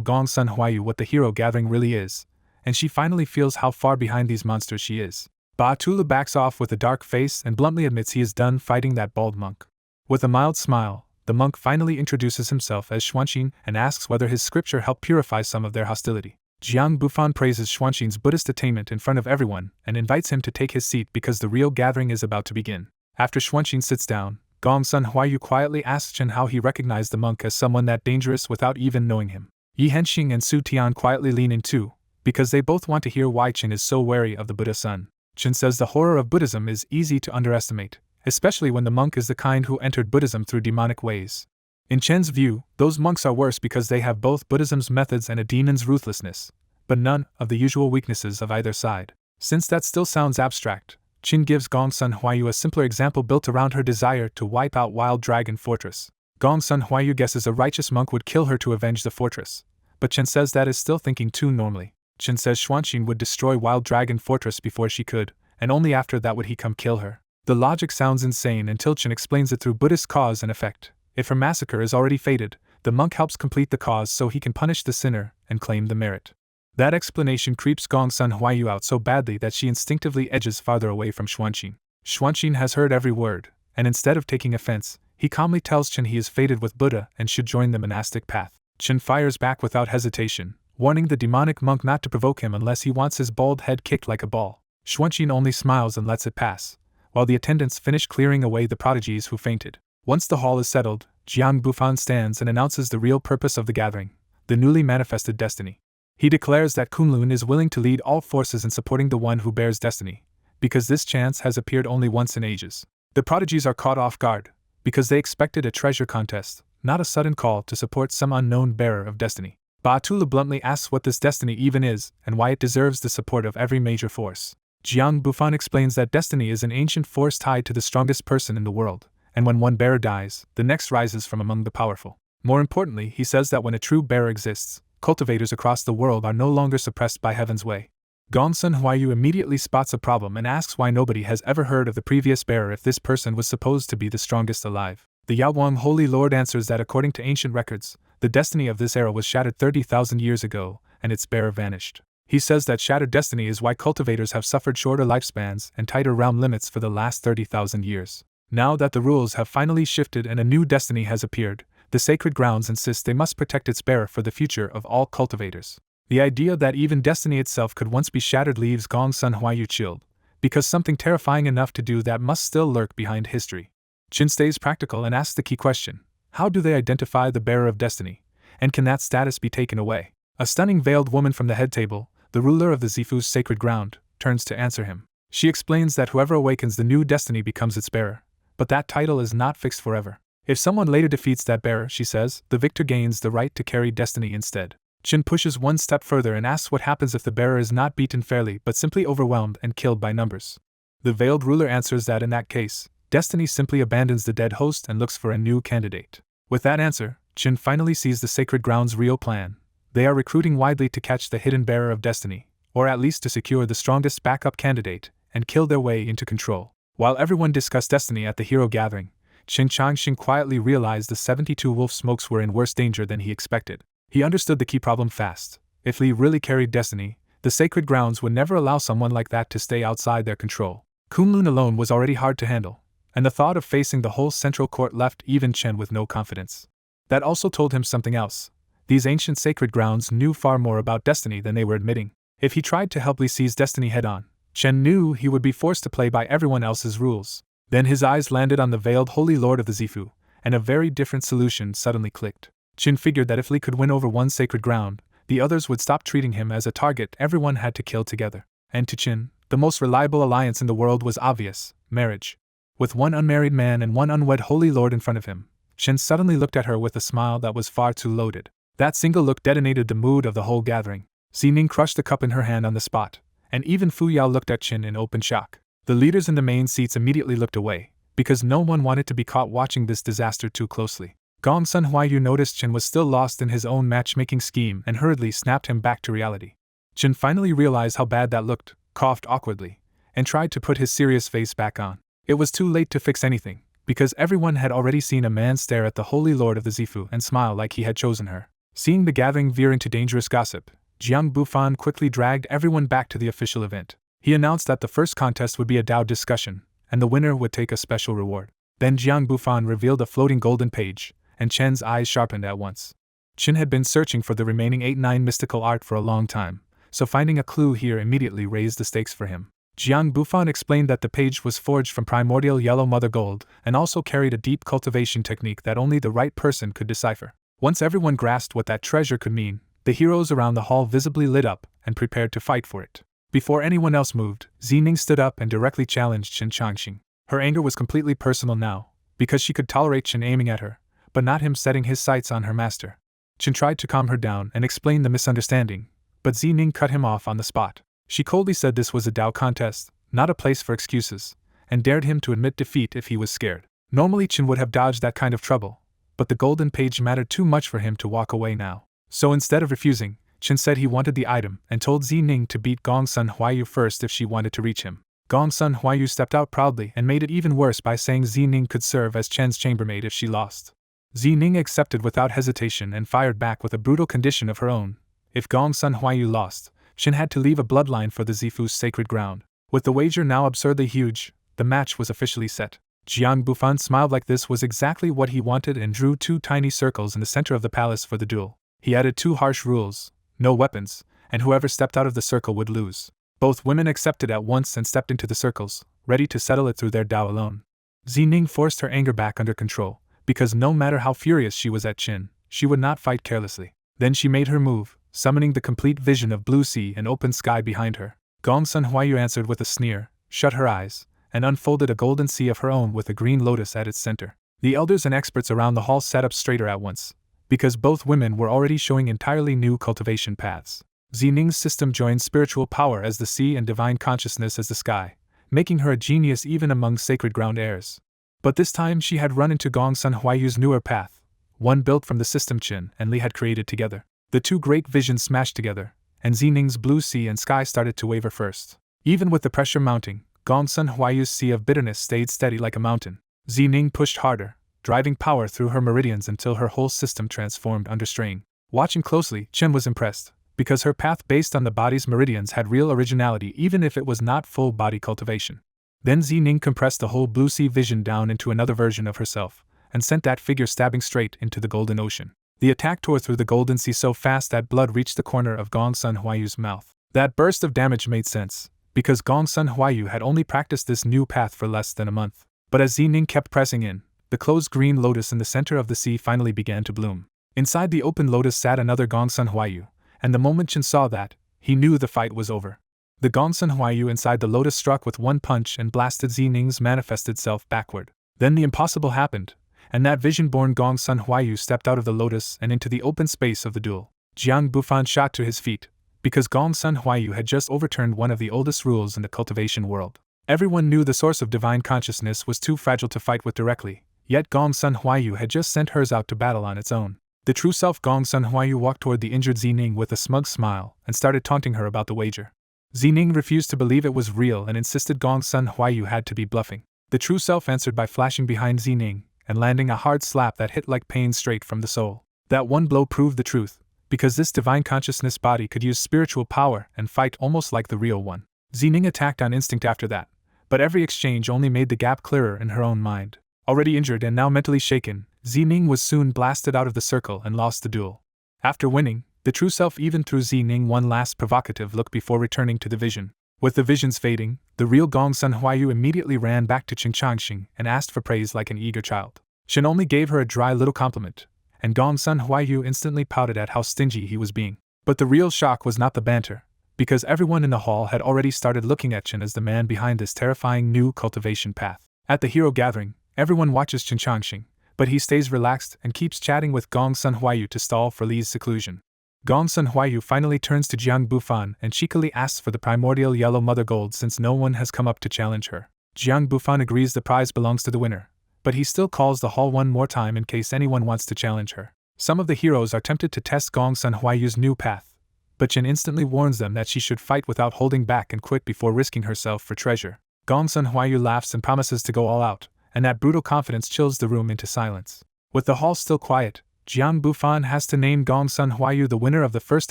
Gong Sun Huayu what the hero gathering really is, and she finally feels how far behind these monsters she is. Ba Tulu backs off with a dark face and bluntly admits he is done fighting that bald monk. With a mild smile, the monk finally introduces himself as Xuanqin and asks whether his scripture helped purify some of their hostility. Jiang Bufan praises Xuanqin's Buddhist attainment in front of everyone and invites him to take his seat because the real gathering is about to begin. After Xuanqin sits down, Gong Sun Huayu quietly asks Chen how he recognized the monk as someone that dangerous without even knowing him. Yi Henxing and Su Tian quietly lean in too, because they both want to hear why Chen is so wary of the Buddha Sun. Chen says the horror of Buddhism is easy to underestimate, especially when the monk is the kind who entered Buddhism through demonic ways. In Chen's view, those monks are worse because they have both Buddhism's methods and a demon's ruthlessness, but none of the usual weaknesses of either side. Since that still sounds abstract, Chen gives Gong Sun Huayu a simpler example built around her desire to wipe out Wild Dragon Fortress. Gong Sun Huayu guesses a righteous monk would kill her to avenge the fortress, but Chen says that is still thinking too normally. Chen says Xuanqin would destroy Wild Dragon Fortress before she could, and only after that would he come kill her. The logic sounds insane until Chen explains it through Buddhist cause and effect. If her massacre is already fated, the monk helps complete the cause so he can punish the sinner and claim the merit. That explanation creeps Gong Sun Huayu out so badly that she instinctively edges farther away from Xuanqin. Xuanqin has heard every word, and instead of taking offense, he calmly tells Chen he is fated with Buddha and should join the monastic path. Chen fires back without hesitation, warning the demonic monk not to provoke him unless he wants his bald head kicked like a ball. Xuanqin only smiles and lets it pass, while the attendants finish clearing away the prodigies who fainted. Once the hall is settled, Jiang Bufan stands and announces the real purpose of the gathering, the newly manifested destiny. He declares that Kunlun is willing to lead all forces in supporting the one who bears destiny, because this chance has appeared only once in ages. The prodigies are caught off guard, because they expected a treasure contest, not a sudden call to support some unknown bearer of destiny. Ba Tulu bluntly asks what this destiny even is and why it deserves the support of every major force. Jiang Bufan explains that destiny is an ancient force tied to the strongest person in the world, and when one bearer dies, the next rises from among the powerful. More importantly, he says that when a true bearer exists, cultivators across the world are no longer suppressed by heaven's way. Gong Sun Huayu immediately spots a problem and asks why nobody has ever heard of the previous bearer if this person was supposed to be the strongest alive. The Yaoguang Holy Lord answers that according to ancient records, the destiny of this era was shattered 30,000 years ago, and its bearer vanished. He says that shattered destiny is why cultivators have suffered shorter lifespans and tighter realm limits for the last 30,000 years. Now that the rules have finally shifted and a new destiny has appeared, the sacred grounds insist they must protect its bearer for the future of all cultivators. The idea that even destiny itself could once be shattered leaves Gong Sun Huayu chilled, because something terrifying enough to do that must still lurk behind history. Qin stays practical and asks the key question: how do they identify the bearer of destiny, and can that status be taken away? A stunning veiled woman from the head table, the ruler of the Zifu's sacred ground, turns to answer him. She explains that whoever awakens the new destiny becomes its bearer, but that title is not fixed forever. If someone later defeats that bearer, she says, the victor gains the right to carry destiny instead. Qin pushes one step further and asks what happens if the bearer is not beaten fairly but simply overwhelmed and killed by numbers. The veiled ruler answers that in that case, destiny simply abandons the dead host and looks for a new candidate. With that answer, Qin finally sees the Sacred Ground's real plan. They are recruiting widely to catch the hidden bearer of destiny, or at least to secure the strongest backup candidate, and kill their way into control. While everyone discussed destiny at the hero gathering, Qin Changxing quietly realized the 72 wolf smokes were in worse danger than he expected. He understood the key problem fast. If Li really carried destiny, the Sacred Grounds would never allow someone like that to stay outside their control. Kunlun alone was already hard to handle, and the thought of facing the whole central court left even Chen with no confidence. That also told him something else. These ancient Sacred Grounds knew far more about destiny than they were admitting. If he tried to help Li seize destiny head-on, Chen knew he would be forced to play by everyone else's rules. Then his eyes landed on the veiled Holy Lord of the Zifu, and a very different solution suddenly clicked. Qin figured that if Li could win over one sacred ground, the others would stop treating him as a target everyone had to kill together. And to Qin, the most reliable alliance in the world was obvious: marriage. With one unmarried man and one unwed Holy Lord in front of him, Qin suddenly looked at her with a smile that was far too loaded. That single look detonated the mood of the whole gathering. Zining crushed the cup in her hand on the spot, and even Fu Yao looked at Qin in open shock. The leaders in the main seats immediately looked away, because no one wanted to be caught watching this disaster too closely. Gong Sun Huayu noticed Qin was still lost in his own matchmaking scheme and hurriedly snapped him back to reality. Qin finally realized how bad that looked, coughed awkwardly, and tried to put his serious face back on. It was too late to fix anything, because everyone had already seen a man stare at the Holy Lord of the Zifu and smile like he had chosen her. Seeing the gathering veer into dangerous gossip, Jiang Bufan quickly dragged everyone back to the official event. He announced that the first contest would be a Dao discussion, and the winner would take a special reward. Then Jiang Bufan revealed a floating golden page, and Chen's eyes sharpened at once. Qin had been searching for the remaining 8-9 mystical art for a long time, so finding a clue here immediately raised the stakes for him. Jiang Bufan explained that the page was forged from primordial yellow mother gold and also carried a deep cultivation technique that only the right person could decipher. Once everyone grasped what that treasure could mean, the heroes around the hall visibly lit up and prepared to fight for it. Before anyone else moved, Zining stood up and directly challenged Qin Changxing. Her anger was completely personal now, because she could tolerate Qin aiming at her, but not him setting his sights on her master. Qin tried to calm her down and explain the misunderstanding, but Zining cut him off on the spot. She coldly said this was a Dao contest, not a place for excuses, and dared him to admit defeat if he was scared. Normally Qin would have dodged that kind of trouble, but the golden page mattered too much for him to walk away now. So instead of refusing, Qin said he wanted the item and told Zining to beat Gong Sun Huayu first if she wanted to reach him. Gong Sun Huayu stepped out proudly and made it even worse by saying Zining could serve as Chen's chambermaid if she lost. Zining accepted without hesitation and fired back with a brutal condition of her own. If Gong Sun Huayu lost, Qin had to leave a bloodline for the Zifu's sacred ground. With the wager now absurdly huge, the match was officially set. Jiang Bufan smiled like this was exactly what he wanted and drew 2 tiny circles in the center of the palace for the duel. He added 2 harsh rules: no weapons, and whoever stepped out of the circle would lose. Both women accepted at once and stepped into the circles, ready to settle it through their Dao alone. Zining forced her anger back under control, because no matter how furious she was at Qin, she would not fight carelessly. Then she made her move, summoning the complete vision of blue sea and open sky behind her. Gong Sun Huayu answered with a sneer, shut her eyes, and unfolded a golden sea of her own with a green lotus at its center. The elders and experts around the hall sat up straighter at once, because both women were already showing entirely new cultivation paths. Zining's system joined spiritual power as the sea and divine consciousness as the sky, making her a genius even among sacred ground heirs. But this time she had run into Gong Sun Huayu's newer path, one built from the system Qin and Li had created together. The 2 great visions smashed together, and Zining's blue sea and sky started to waver first. Even with the pressure mounting, Gong Sun Huayu's sea of bitterness stayed steady like a mountain. Zining pushed harder, driving power through her meridians until her whole system transformed under strain. Watching closely, Qin was impressed, because her path based on the body's meridians had real originality even if it was not full body cultivation. Then Zining compressed the whole blue sea vision down into another version of herself, and sent that figure stabbing straight into the golden ocean. The attack tore through the golden sea so fast that blood reached the corner of Gong Sun Huayu's mouth. That burst of damage made sense, because Gong Sun Huayu had only practiced this new path for less than a month. But as Zining kept pressing in, the closed green lotus in the center of the sea finally began to bloom. Inside the open lotus sat another Gong Sun Huayu, and the moment Qin saw that, he knew the fight was over. The Gong Sun Huayu inside the lotus struck with one punch and blasted Zining's manifested self backward. Then the impossible happened, and that vision-born Gong Sun Huayu stepped out of the lotus and into the open space of the duel. Jiang Bufan shot to his feet, because Gong Sun Huayu had just overturned one of the oldest rules in the cultivation world. Everyone knew the source of divine consciousness was too fragile to fight with directly, yet Gong Sun Huayu had just sent hers out to battle on its own. The true self Gong Sun Huayu walked toward the injured Zining with a smug smile and started taunting her about the wager. Zining refused to believe it was real and insisted Gong Sun Huayu had to be bluffing. The true self answered by flashing behind Zining and landing a hard slap that hit like pain straight from the soul. That one blow proved the truth, because this divine consciousness body could use spiritual power and fight almost like the real one. Zining attacked on instinct after that, but every exchange only made the gap clearer in her own mind. Already injured and now mentally shaken, Zining was soon blasted out of the circle and lost the duel. After winning, the true self even threw Zining one last provocative look before returning to the vision. With the visions fading, the real Gong Sun Huayu immediately ran back to Qin Changxing and asked for praise like an eager child. Qin only gave her a dry little compliment, and Gong Sun Huayu instantly pouted at how stingy he was being. But the real shock was not the banter, because everyone in the hall had already started looking at Qin as the man behind this terrifying new cultivation path. At the hero gathering, everyone watches Qin Changxing, but he stays relaxed and keeps chatting with Gong Sun Huayu to stall for Li's seclusion. Gong Sun Huayu finally turns to Jiang Bufan and cheekily asks for the primordial yellow mother gold since no one has come up to challenge her. Jiang Bufan agrees the prize belongs to the winner, but he still calls the hall one more time in case anyone wants to challenge her. Some of the heroes are tempted to test Gong Sun Huayu's new path, but Qin instantly warns them that she should fight without holding back and quit before risking herself for treasure. Gong Sun Huayu laughs and promises to go all out, and that brutal confidence chills the room into silence. With the hall still quiet, Jiang Bufan has to name Gong Sun Huayu the winner of the first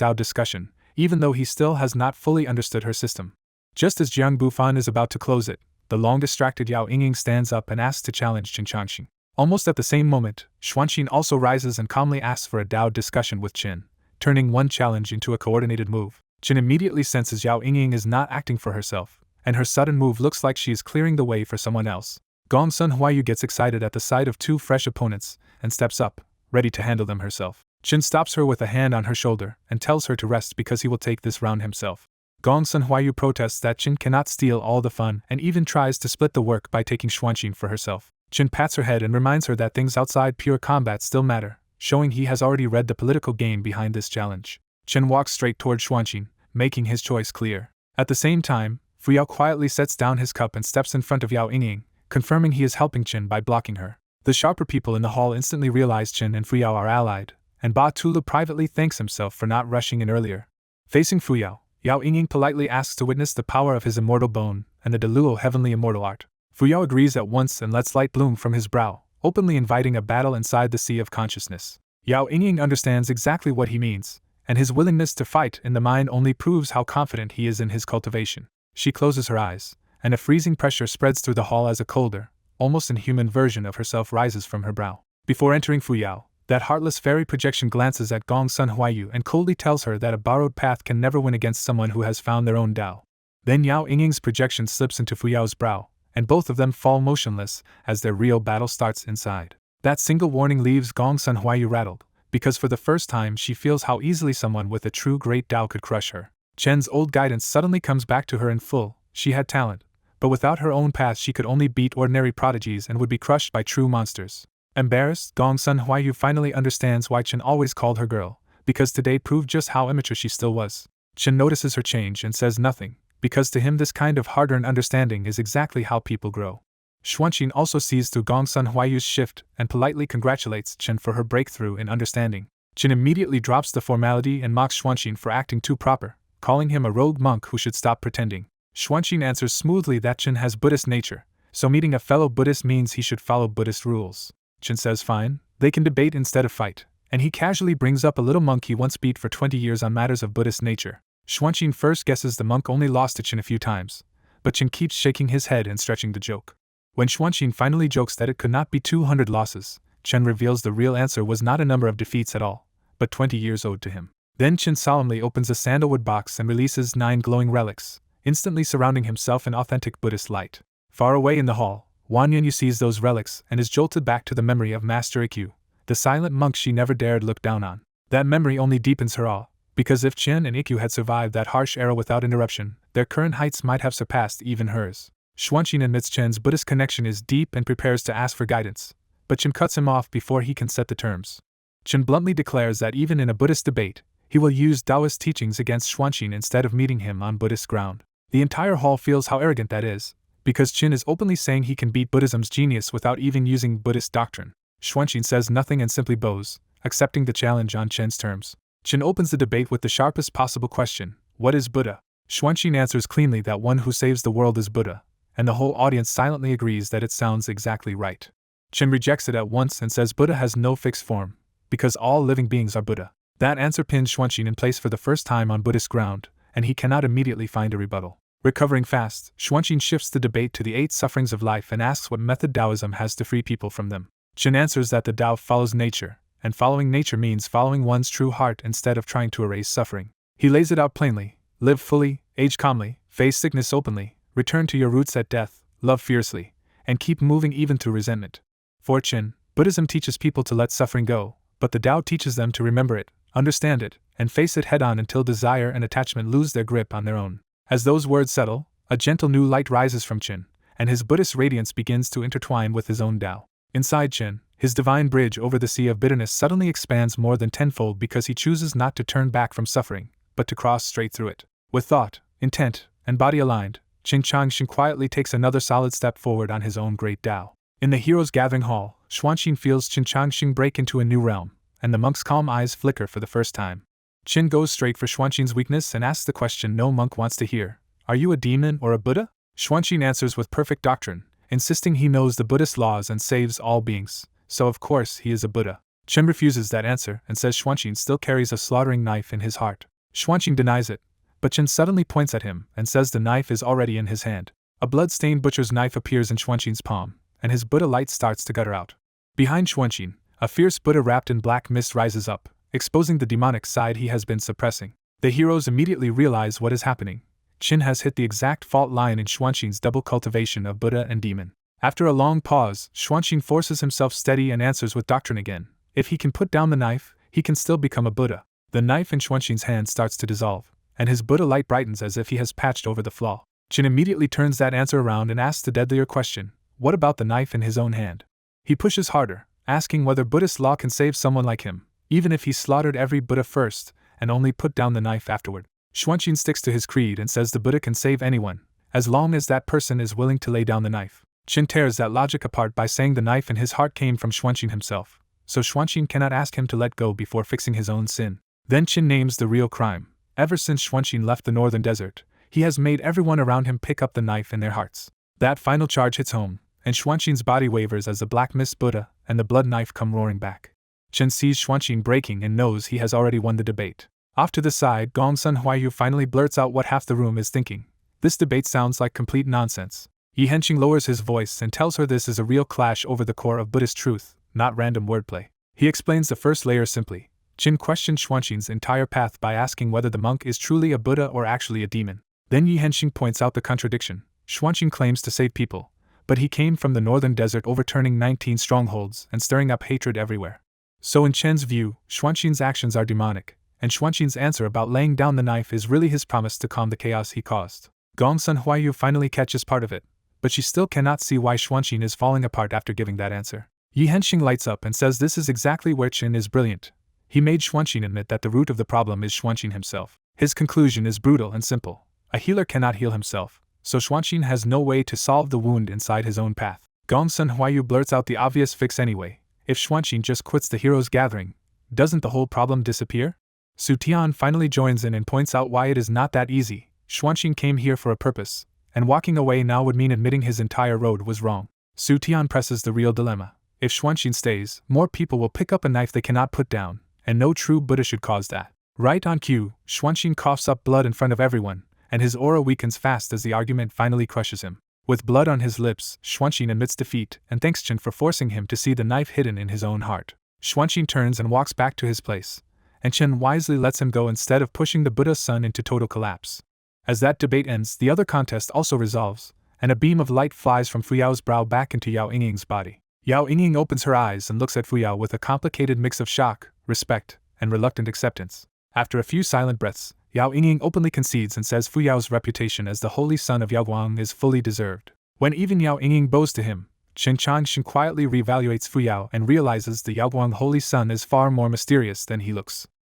Dao discussion, even though he still has not fully understood her system. Just as Jiang Bufan is about to close it, the long-distracted Yao Yingying stands up and asks to challenge Qin Changxing. Almost at the same moment, Xuanqin also rises and calmly asks for a Dao discussion with Qin, turning one challenge into a coordinated move. Qin immediately senses Yao Yingying is not acting for herself, and her sudden move looks like she is clearing the way for someone else. Gong Sun Huayu gets excited at the sight of two fresh opponents and steps up, ready to handle them herself. Qin stops her with a hand on her shoulder and tells her to rest because he will take this round himself. Gong Sun Huayu protests that Qin cannot steal all the fun and even tries to split the work by taking Xuanqin for herself. Qin pats her head and reminds her that things outside pure combat still matter, showing he has already read the political game behind this challenge. Qin walks straight toward Xuanqin, making his choice clear. At the same time, Fuyao quietly sets down his cup and steps in front of Yao Yingying, confirming he is helping Qin by blocking her. The sharper people in the hall instantly realize Qin and Fuyao are allied, and Ba Tula privately thanks himself for not rushing in earlier. Facing Fuyao, Yao Yingying politely asks to witness the power of his immortal bone and the Deluo heavenly immortal art. Fuyao agrees at once and lets light bloom from his brow, openly inviting a battle inside the sea of consciousness. Yao Yingying understands exactly what he means, and his willingness to fight in the mind only proves how confident he is in his cultivation. She closes her eyes, and a freezing pressure spreads through the hall as a colder, almost inhuman version of herself rises from her brow. Before entering Fuyao, that heartless fairy projection glances at Gong Sun Huayu and coldly tells her that a borrowed path can never win against someone who has found their own Dao. Then Yao Yingying's projection slips into Fuyao's brow, and both of them fall motionless as their real battle starts inside. That single warning leaves Gong Sun Huayu rattled, because for the first time she feels how easily someone with a true great Dao could crush her. Chen's old guidance suddenly comes back to her in full. She had talent, but without her own path she could only beat ordinary prodigies and would be crushed by true monsters. Embarrassed, Gong Sun Huayu finally understands why Chen always called her girl, because today proved just how immature she still was. Chen notices her change and says nothing, because to him this kind of hard-earned understanding is exactly how people grow. Xuanqin also sees through Gong Sun Huayu's shift and politely congratulates Chen for her breakthrough in understanding. Chen immediately drops the formality and mocks Xuanqin for acting too proper, calling him a rogue monk who should stop pretending. Xuanqin answers smoothly that Chen has Buddhist nature, so meeting a fellow Buddhist means he should follow Buddhist rules. Chen says fine, they can debate instead of fight, and he casually brings up a little monk he once beat for 20 years on matters of Buddhist nature. Xuanqin first guesses the monk only lost to Chen a few times, but Chen keeps shaking his head and stretching the joke. When Xuanqin finally jokes that it could not be 200 losses, Chen reveals the real answer was not a number of defeats at all, but 20 years owed to him. Then Chen solemnly opens a sandalwood box and releases 9 glowing relics, instantly surrounding himself in authentic Buddhist light. Far away in the hall, Wan Yunyu sees those relics and is jolted back to the memory of Master Ikkyu, the silent monk she never dared look down on. That memory only deepens her awe, because if Chen and Ikkyu had survived that harsh era without interruption, their current heights might have surpassed even hers. Xuanqin admits Chen's Buddhist connection is deep and prepares to ask for guidance, but Chen cuts him off before he can set the terms. Chen bluntly declares that even in a Buddhist debate, he will use Taoist teachings against Xuanqin instead of meeting him on Buddhist ground. The entire hall feels how arrogant that is, because Qin is openly saying he can beat Buddhism's genius without even using Buddhist doctrine. Xuanqin says nothing and simply bows, accepting the challenge on Qin's terms. Qin opens the debate with the sharpest possible question: what is Buddha? Xuanqin answers cleanly that one who saves the world is Buddha, and the whole audience silently agrees that it sounds exactly right. Qin rejects it at once and says Buddha has no fixed form, because all living beings are Buddha. That answer pins Xuanqin in place for the first time on Buddhist ground, and he cannot immediately find a rebuttal. Recovering fast, Xuanqin shifts the debate to the 8 sufferings of life and asks what method Taoism has to free people from them. Qin answers that the Tao follows nature, and following nature means following one's true heart instead of trying to erase suffering. He lays it out plainly: live fully, age calmly, face sickness openly, return to your roots at death, love fiercely, and keep moving even through resentment. For Qin, Buddhism teaches people to let suffering go, but the Tao teaches them to remember it, understand it, and face it head-on until desire and attachment lose their grip on their own. As those words settle, a gentle new light rises from Qin, and his Buddhist radiance begins to intertwine with his own Tao. Inside Qin, his divine bridge over the sea of bitterness suddenly expands more than tenfold because he chooses not to turn back from suffering, but to cross straight through it. With thought, intent, and body aligned, Qin Changshin quietly takes another solid step forward on his own great Tao. In the Heroes Gathering Hall, Xuanqin feels Qin Changshin break into a new realm, and the monk's calm eyes flicker for the first time. Qin goes straight for Xuanqin's weakness and asks the question no monk wants to hear: are you a demon or a Buddha? Xuanqin answers with perfect doctrine, insisting he knows the Buddhist laws and saves all beings, so of course he is a Buddha. Qin refuses that answer and says Xuanqin still carries a slaughtering knife in his heart. Xuanqin denies it, but Qin suddenly points at him and says the knife is already in his hand. A blood-stained butcher's knife appears in Xuanqin's palm, and his Buddha light starts to gutter out. Behind Xuanqin, a fierce Buddha wrapped in black mist rises up, exposing the demonic side he has been suppressing. The heroes immediately realize what is happening. Qin has hit the exact fault line in Xuanqin's double cultivation of Buddha and demon. After a long pause, Xuanqin forces himself steady and answers with doctrine again: if he can put down the knife, he can still become a Buddha. The knife in Xuanqin's hand starts to dissolve, and his Buddha light brightens as if he has patched over the flaw. Qin immediately turns that answer around and asks the deadlier question: what about the knife in his own hand? He pushes harder, asking whether Buddhist law can save someone like him, even if he slaughtered every Buddha first, and only put down the knife afterward. Xuanqin sticks to his creed and says the Buddha can save anyone, as long as that person is willing to lay down the knife. Qin tears that logic apart by saying the knife in his heart came from Xuanqin himself, so Xuanqin cannot ask him to let go before fixing his own sin. Then Qin names the real crime. Ever since Xuanqin left the northern desert, he has made everyone around him pick up the knife in their hearts. That final charge hits home, and Xuanqin's body wavers as the black mist Buddha and the blood knife come roaring back. Qin sees Xuanqin breaking and knows he has already won the debate. Off to the side, Gongsun Huayu finally blurts out what half the room is thinking: this debate sounds like complete nonsense. Yi Henqing lowers his voice and tells her this is a real clash over the core of Buddhist truth, not random wordplay. He explains the first layer simply. Qin questions Xuanqin's entire path by asking whether the monk is truly a Buddha or actually a demon. Then Yi Henqing points out the contradiction. Xuanqin claims to save people, but he came from the northern desert overturning 19 strongholds and stirring up hatred everywhere. So in Qin's view, Xuanqin's actions are demonic, and Xuanqin's answer about laying down the knife is really his promise to calm the chaos he caused. Gongsun Huayu finally catches part of it, but she still cannot see why Xuanqin is falling apart after giving that answer. Yi Henqing lights up and says this is exactly where Qin is brilliant. He made Xuanqin admit that the root of the problem is Xuanqin himself. His conclusion is brutal and simple. A healer cannot heal himself, so Xuanqin has no way to solve the wound inside his own path. Gongsun Huayu blurts out the obvious fix anyway: if Xuanqin just quits the heroes gathering, doesn't the whole problem disappear? Su Tian finally joins in and points out why it is not that easy. Xuanqin came here for a purpose, and walking away now would mean admitting his entire road was wrong. Su Tian presses the real dilemma: if Xuanqin stays, more people will pick up a knife they cannot put down, and no true Buddha should cause that. Right on cue, Xuanqin coughs up blood in front of everyone, and his aura weakens fast as the argument finally crushes him. With blood on his lips, Xuanqin admits defeat and thanks Qin for forcing him to see the knife hidden in his own heart. Xuanqin turns and walks back to his place, and Qin wisely lets him go instead of pushing the Buddha's son into total collapse. As that debate ends, the other contest also resolves, and a beam of light flies from Fuyao's brow back into Yao Yingying's body. Yao Yingying opens her eyes and looks at Fuyao with a complicated mix of shock, respect, and reluctant acceptance. After a few silent breaths, Yao Yingying openly concedes and says Fuyao's reputation as the holy son of Yao Guang is fully deserved. When even Yao Yingying bows to him, Qin Changshin quietly reevaluates Fuyao and realizes the Yao Guang holy son is far more mysterious than he looks.